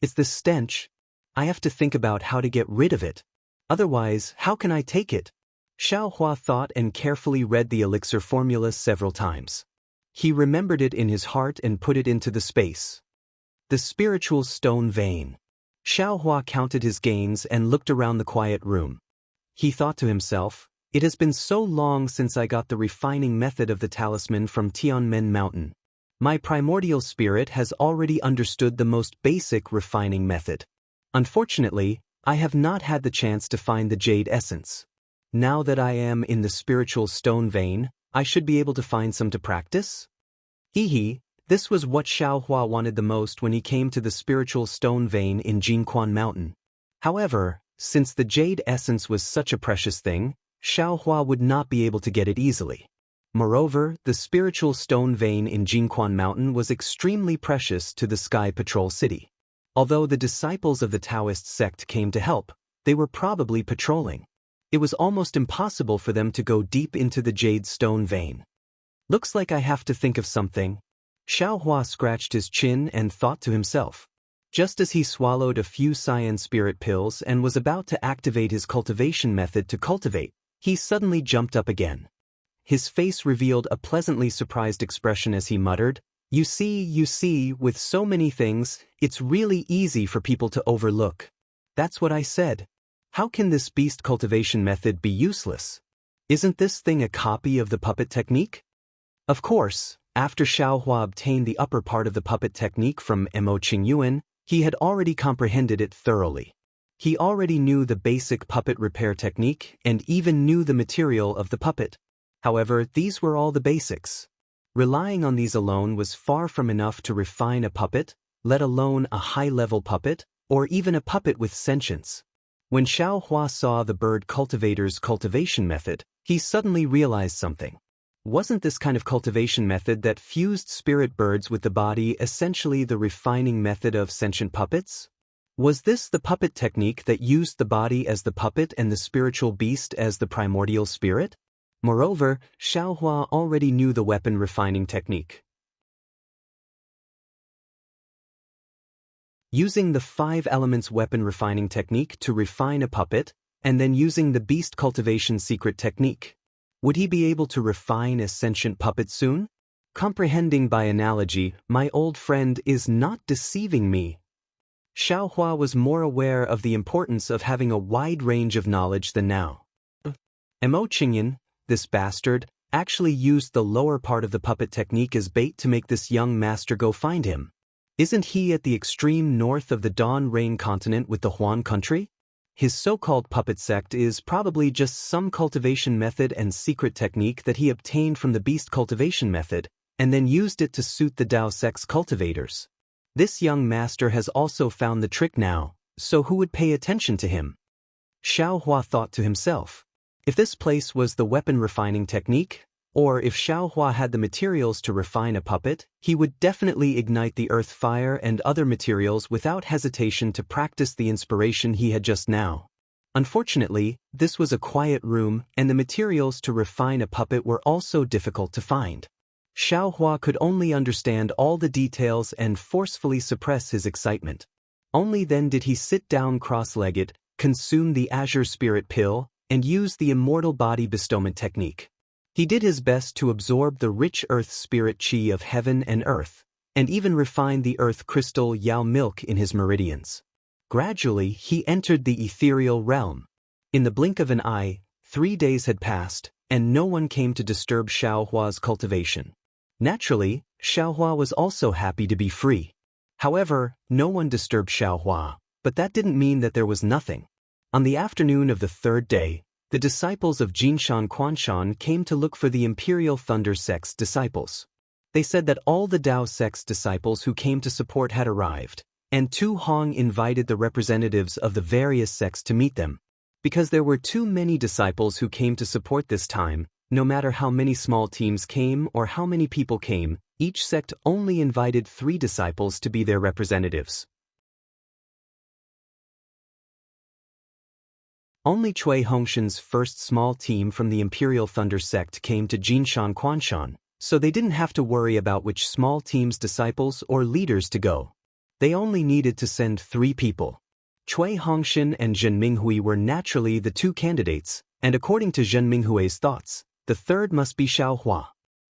It's the stench. I have to think about how to get rid of it. Otherwise, how can I take it? Xiao Hua thought and carefully read the elixir formula several times. He remembered it in his heart and put it into the space. The spiritual stone vein. Xiao Hua counted his gains and looked around the quiet room. He thought to himself, it has been so long since I got the refining method of the talisman from Tianmen Mountain. My primordial spirit has already understood the most basic refining method. Unfortunately, I have not had the chance to find the jade essence. Now that I am in the spiritual stone vein, I should be able to find some to practice? This was what Xiao Hua wanted the most when he came to the spiritual stone vein in Jianghu Mountain. However, since the jade essence was such a precious thing, Xiao Hua would not be able to get it easily. Moreover, the spiritual stone vein in Jianghu Mountain was extremely precious to the Sky Patrol City. Although the disciples of the Taoist sect came to help, they were probably patrolling. It was almost impossible for them to go deep into the jade stone vein. Looks like I have to think of something. Xiao Hua scratched his chin and thought to himself. Just as he swallowed a few cyan spirit pills and was about to activate his cultivation method to cultivate, he suddenly jumped up again. His face revealed a pleasantly surprised expression as he muttered, you see, with so many things, it's really easy for people to overlook. That's what I said. How can this beast cultivation method be useless? Isn't this thing a copy of the puppet technique? Of course, after Xiao Hua obtained the upper part of the puppet technique from Mo Qingyuan, he had already comprehended it thoroughly. He already knew the basic puppet repair technique and even knew the material of the puppet. However, these were all the basics. Relying on these alone was far from enough to refine a puppet, let alone a high-level puppet, or even a puppet with sentience. When Xiao Hua saw the bird cultivator's cultivation method, he suddenly realized something. Wasn't this kind of cultivation method that fused spirit birds with the body essentially the refining method of sentient puppets? Was this the puppet technique that used the body as the puppet and the spiritual beast as the primordial spirit? Moreover, Xiaohua already knew the weapon refining technique. Using the 5 elements weapon refining technique to refine a puppet, and then using the beast cultivation secret technique. Would he be able to refine a sentient puppet soon? Comprehending by analogy, my old friend is not deceiving me. Xiaohua was more aware of the importance of having a wide range of knowledge than now. Mo Qingyan, this bastard, actually used the lower part of the puppet technique as bait to make this young master go find him. Isn't he at the extreme north of the Dawn Rain continent with the Huan country? His so-called puppet sect is probably just some cultivation method and secret technique that he obtained from the beast cultivation method, and then used it to suit the Dao sect's cultivators. This young master has also found the trick now, so who would pay attention to him? Xiaohua thought to himself. If this place was the weapon refining technique, or if Xiaohua had the materials to refine a puppet, he would definitely ignite the earth fire and other materials without hesitation to practice the inspiration he had just now. Unfortunately, this was a quiet room, and the materials to refine a puppet were also difficult to find. Xiaohua could only understand all the details and forcefully suppress his excitement. Only then did he sit down cross-legged, consume the Azure Spirit Pill, and use the Immortal Body Bestowment technique. He did his best to absorb the rich earth spirit qi of heaven and earth, and even refine the earth crystal Yao milk in his meridians. Gradually, he entered the ethereal realm. In the blink of an eye, 3 days had passed, and no one came to disturb Xiaohua's cultivation. Naturally, Xiaohua was also happy to be free. However, no one disturbed Xiaohua, but that didn't mean that there was nothing. On the afternoon of the 3rd day, the disciples of Jinshan Quanshan came to look for the Imperial Thunder sect's disciples. They said that all the Dao sect's disciples who came to support had arrived, and Tu Hong invited the representatives of the various sects to meet them. Because there were too many disciples who came to support this time, no matter how many small teams came or how many people came, each sect only invited 3 disciples to be their representatives. Only Cui Hongshan's first small team from the Imperial Thunder sect came to Jinshan Quanshan, so they didn't have to worry about which small team's disciples or leaders to go. They only needed to send 3 people. Cui Hongshan and Zhen Minghui were naturally the 2 candidates, and according to Zhen Minghui's thoughts, the 3rd must be Xiaohua.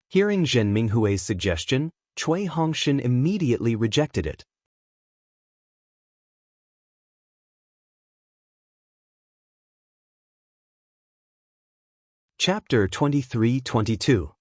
Hearing Zhen Minghui's suggestion, Cui Hongshan immediately rejected it. Chapter 23-22.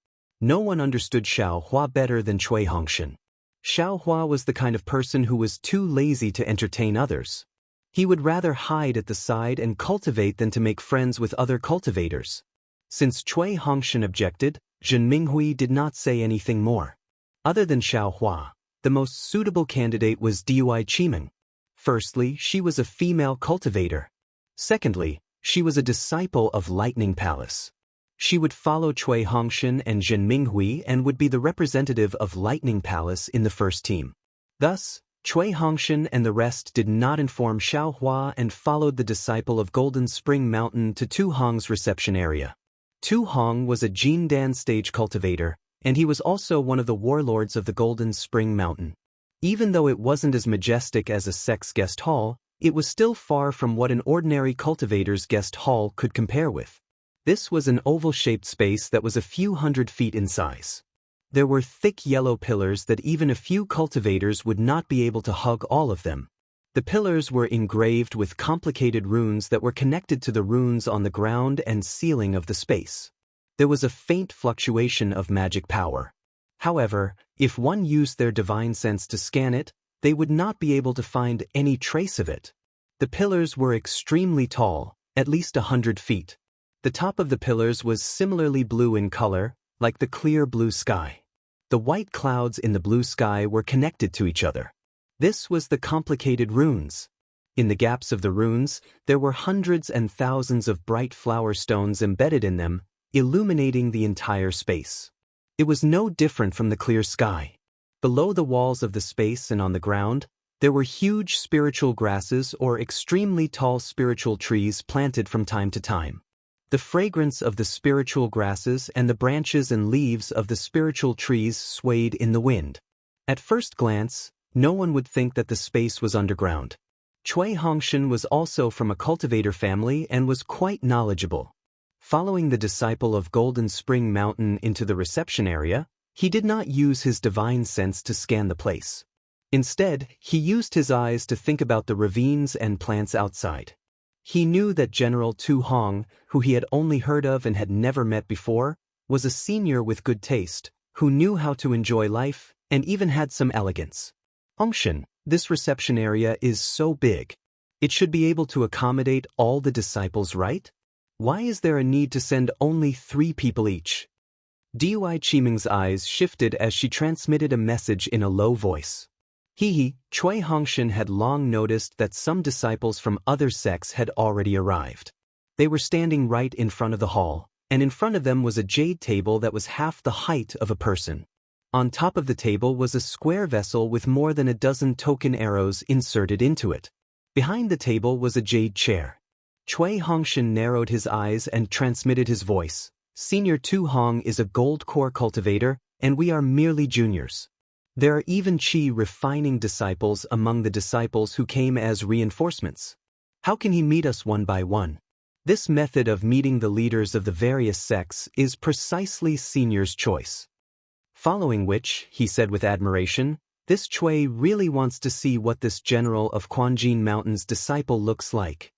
No one understood Xiaohua better than Cui Hongshan. Xiaohua was the kind of person who was too lazy to entertain others. He would rather hide at the side and cultivate than to make friends with other cultivators. Since Cui Hongshan objected, Zhen Minghui did not say anything more. Other than Xiaohua, the most suitable candidate was Dui Qimeng. Firstly, she was a female cultivator. Secondly, she was a disciple of Lightning Palace. She would follow Cui Hongshan and Zhen Minghui and would be the representative of Lightning Palace in the first team. Thus, Cui Hongshan and the rest did not inform Xiaohua and followed the disciple of Golden Spring Mountain to Tu Hong's reception area. Tu Hong was a Jindan stage cultivator, and he was also one of the warlords of the Golden Spring Mountain. Even though it wasn't as majestic as a sect's guest hall, it was still far from what an ordinary cultivator's guest hall could compare with. This was an oval-shaped space that was a few hundred feet in size. There were thick yellow pillars that even a few cultivators would not be able to hug all of them. The pillars were engraved with complicated runes that were connected to the runes on the ground and ceiling of the space. There was a faint fluctuation of magic power. However, if one used their divine sense to scan it, they would not be able to find any trace of it. The pillars were extremely tall, at least 100 feet. The top of the pillars was similarly blue in color, like the clear blue sky. The white clouds in the blue sky were connected to each other. This was the complicated runes. In the gaps of the runes, there were hundreds and thousands of bright flower stones embedded in them, illuminating the entire space. It was no different from the clear sky. Below the walls of the space and on the ground, There were huge spiritual grasses or extremely tall spiritual trees planted from time to time. The fragrance of the spiritual grasses and the branches and leaves of the spiritual trees swayed in the wind. At first glance, no one would think that the space was underground. Cui Hongshan was also from a cultivator family and was quite knowledgeable. Following the disciple of Golden Spring Mountain into the reception area, he did not use his divine sense to scan the place. Instead, he used his eyes to think about the ravines and plants outside. He knew that General Tu Hong, who he had only heard of and had never met before, was a senior with good taste, who knew how to enjoy life and even had some elegance. Hongshan, this reception area is so big. It should be able to accommodate all the disciples, right? Why is there a need to send only 3 people each? Dui Qiming's eyes shifted as she transmitted a message in a low voice. Cui Hongshan had long noticed that some disciples from other sects had already arrived. They were standing right in front of the hall, and in front of them was a jade table that was half the height of a person. On top of the table was a square vessel with more than a dozen token arrows inserted into it. Behind the table was a jade chair. Cui Hongshan narrowed his eyes and transmitted his voice. Senior Tu Hong is a gold core cultivator, and we are merely juniors. There are even chi refining disciples among the disciples who came as reinforcements. How can he meet us one by one? This method of meeting the leaders of the various sects is precisely Senior's choice. Following which, he said with admiration, this Cui really wants to see what this general of Quanjin Mountain's disciple looks like.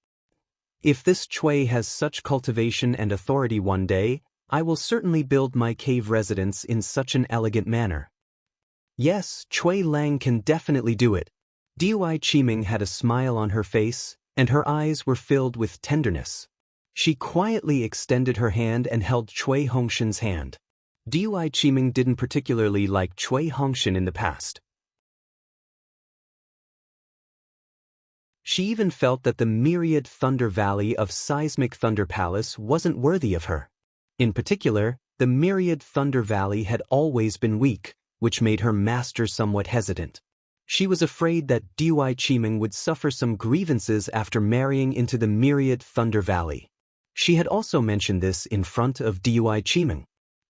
If this Cui has such cultivation and authority one day, I will certainly build my cave residence in such an elegant manner. Yes, Cui Lang can definitely do it. Dui Qiming had a smile on her face, and her eyes were filled with tenderness. She quietly extended her hand and held Cui Hongshan's hand. Dui Qiming didn't particularly like Cui Hongshan in the past. She even felt that the myriad Thunder Valley of Seismic Thunder Palace wasn't worthy of her. In particular, the myriad Thunder Valley had always been weak, which made her master somewhat hesitant. She was afraid that Dui Qiming would suffer some grievances after marrying into the myriad Thunder Valley. She had also mentioned this in front of Dui Qiming.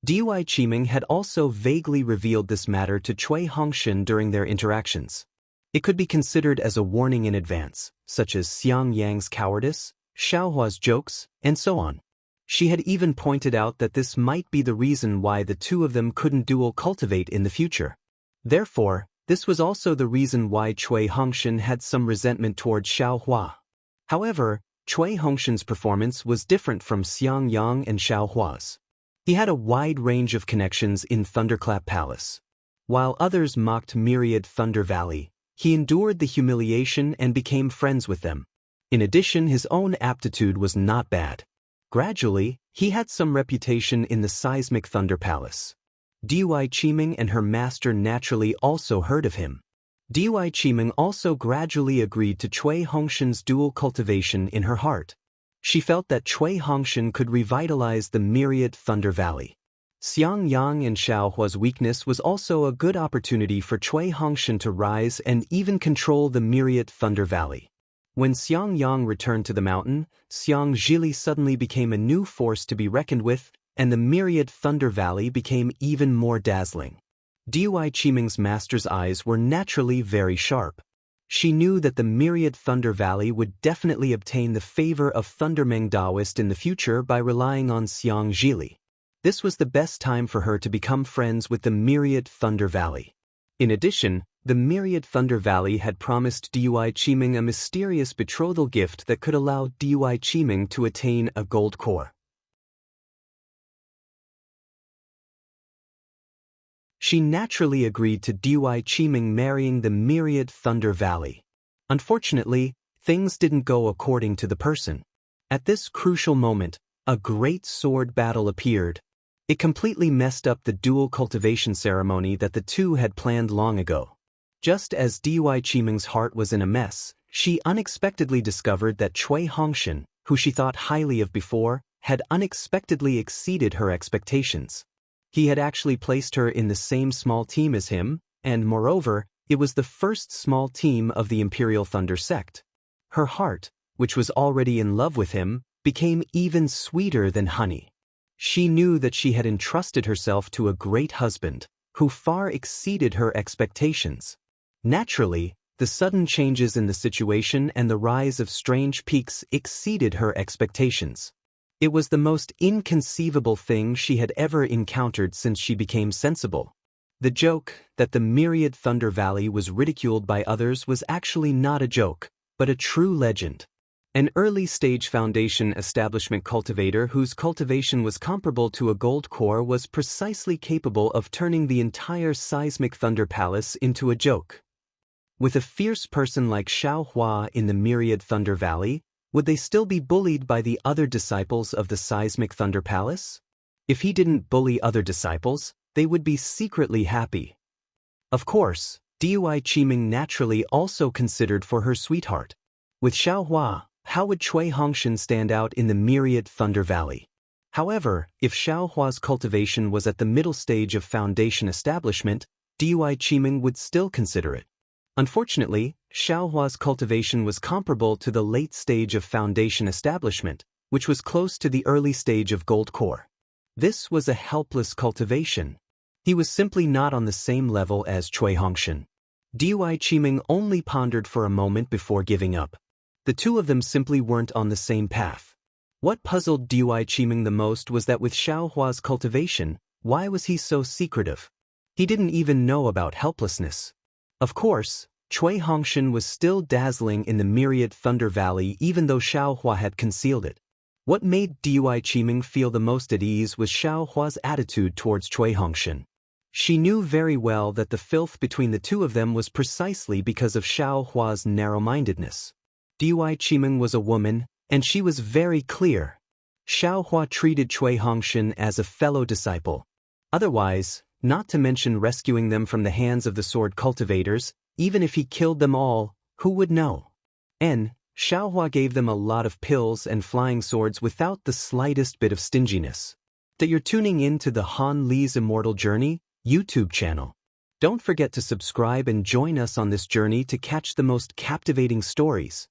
Dui Qiming had also vaguely revealed this matter to Cui Hongshan during their interactions. It could be considered as a warning in advance, such as Xiang Yang's cowardice, Xiaohua's jokes, and so on. She had even pointed out that this might be the reason why the two of them couldn't dual cultivate in the future. Therefore, this was also the reason why Cui Hongshan had some resentment toward Xiaohua. However, Cui Hongshan's performance was different from Xiang Yang and Xiaohua's. He had a wide range of connections in Thunderclap Palace. While others mocked Myriad Thunder Valley, he endured the humiliation and became friends with them. In addition, his own aptitude was not bad. Gradually, he had some reputation in the Seismic Thunder Palace. Dui Qiming and her master naturally also heard of him. Dui Qiming also gradually agreed to Cui Hongshan's dual cultivation in her heart. She felt that Cui Hongshan could revitalize the myriad Thunder Valley. Xiang Yang and Xiaohua's weakness was also a good opportunity for Cui Hongshan to rise and even control the myriad Thunder Valley. When Xiang Yang returned to the mountain, Xiang Zhili suddenly became a new force to be reckoned with, and the myriad Thunder Valley became even more dazzling. Dui Qiming's master's eyes were naturally very sharp. She knew that the myriad Thunder Valley would definitely obtain the favor of Thundermeng Daoist in the future by relying on Xiang Zhili. This was the best time for her to become friends with the myriad Thunder Valley. In addition, the myriad Thunder Valley had promised Dui Qiming a mysterious betrothal gift that could allow Dui Qiming to attain a gold core. She naturally agreed to Dui Qiming marrying the myriad Thunder Valley. Unfortunately, things didn't go according to the person. At this crucial moment, a great sword battle appeared. It completely messed up the dual cultivation ceremony that the two had planned long ago. Just as Dui Qiming's heart was in a mess, she unexpectedly discovered that Cui Hongshan, who she thought highly of before, had unexpectedly exceeded her expectations. He had actually placed her in the same small team as him, and moreover, It was the first small team of the Imperial Thunder sect. Her heart, which was already in love with him, became even sweeter than honey. She knew that she had entrusted herself to a great husband, who far exceeded her expectations. Naturally, the sudden changes in the situation and the rise of strange peaks exceeded her expectations. It was the most inconceivable thing she had ever encountered since she became sensible. The joke that the myriad Thunder Valley was ridiculed by others was actually not a joke, but a true legend. An early-stage Foundation establishment cultivator whose cultivation was comparable to a gold core was precisely capable of turning the entire seismic Thunder Palace into a joke. With a fierce person like Xiao Hua in the myriad Thunder Valley, would they still be bullied by the other disciples of the seismic Thunder Palace? If he didn't bully other disciples, they would be secretly happy. Of course, Dui Qiming naturally also considered for her sweetheart. With Xiao Hua, how would Cui Hongshan stand out in the myriad Thunder Valley? However, if Xiao Hua's cultivation was at the middle stage of Foundation establishment, Dui Qiming would still consider it. Unfortunately, Xiao Hua's cultivation was comparable to the late stage of Foundation establishment, which was close to the early stage of Gold Core. This was a helpless cultivation. He was simply not on the same level as Cui Hongshan. Dui Qiming only pondered for a moment before giving up. The two of them simply weren't on the same path. What puzzled Dui Qiming the most was that with Xiao Hua's cultivation, why was he so secretive? He didn't even know about helplessness. Of course, Cui Hongshan was still dazzling in the myriad Thunder Valley even though Xiao Hua had concealed it. What made Dui Qiming feel the most at ease was Xiao Hua's attitude towards Cui Hongshan. She knew very well that the filth between the two of them was precisely because of Xiao Hua's narrow-mindedness. Dui Qiming was a woman, and she was very clear. Xiao Hua treated Cui Hongshan as a fellow disciple. Otherwise, not to mention rescuing them from the hands of the sword cultivators, even if he killed them all, who would know? Xiao Hua gave them a lot of pills and flying swords without the slightest bit of stinginess. That you're tuning in to the Han Li's Immortal Journey YouTube channel. Don't forget to subscribe and join us on this journey to catch the most captivating stories.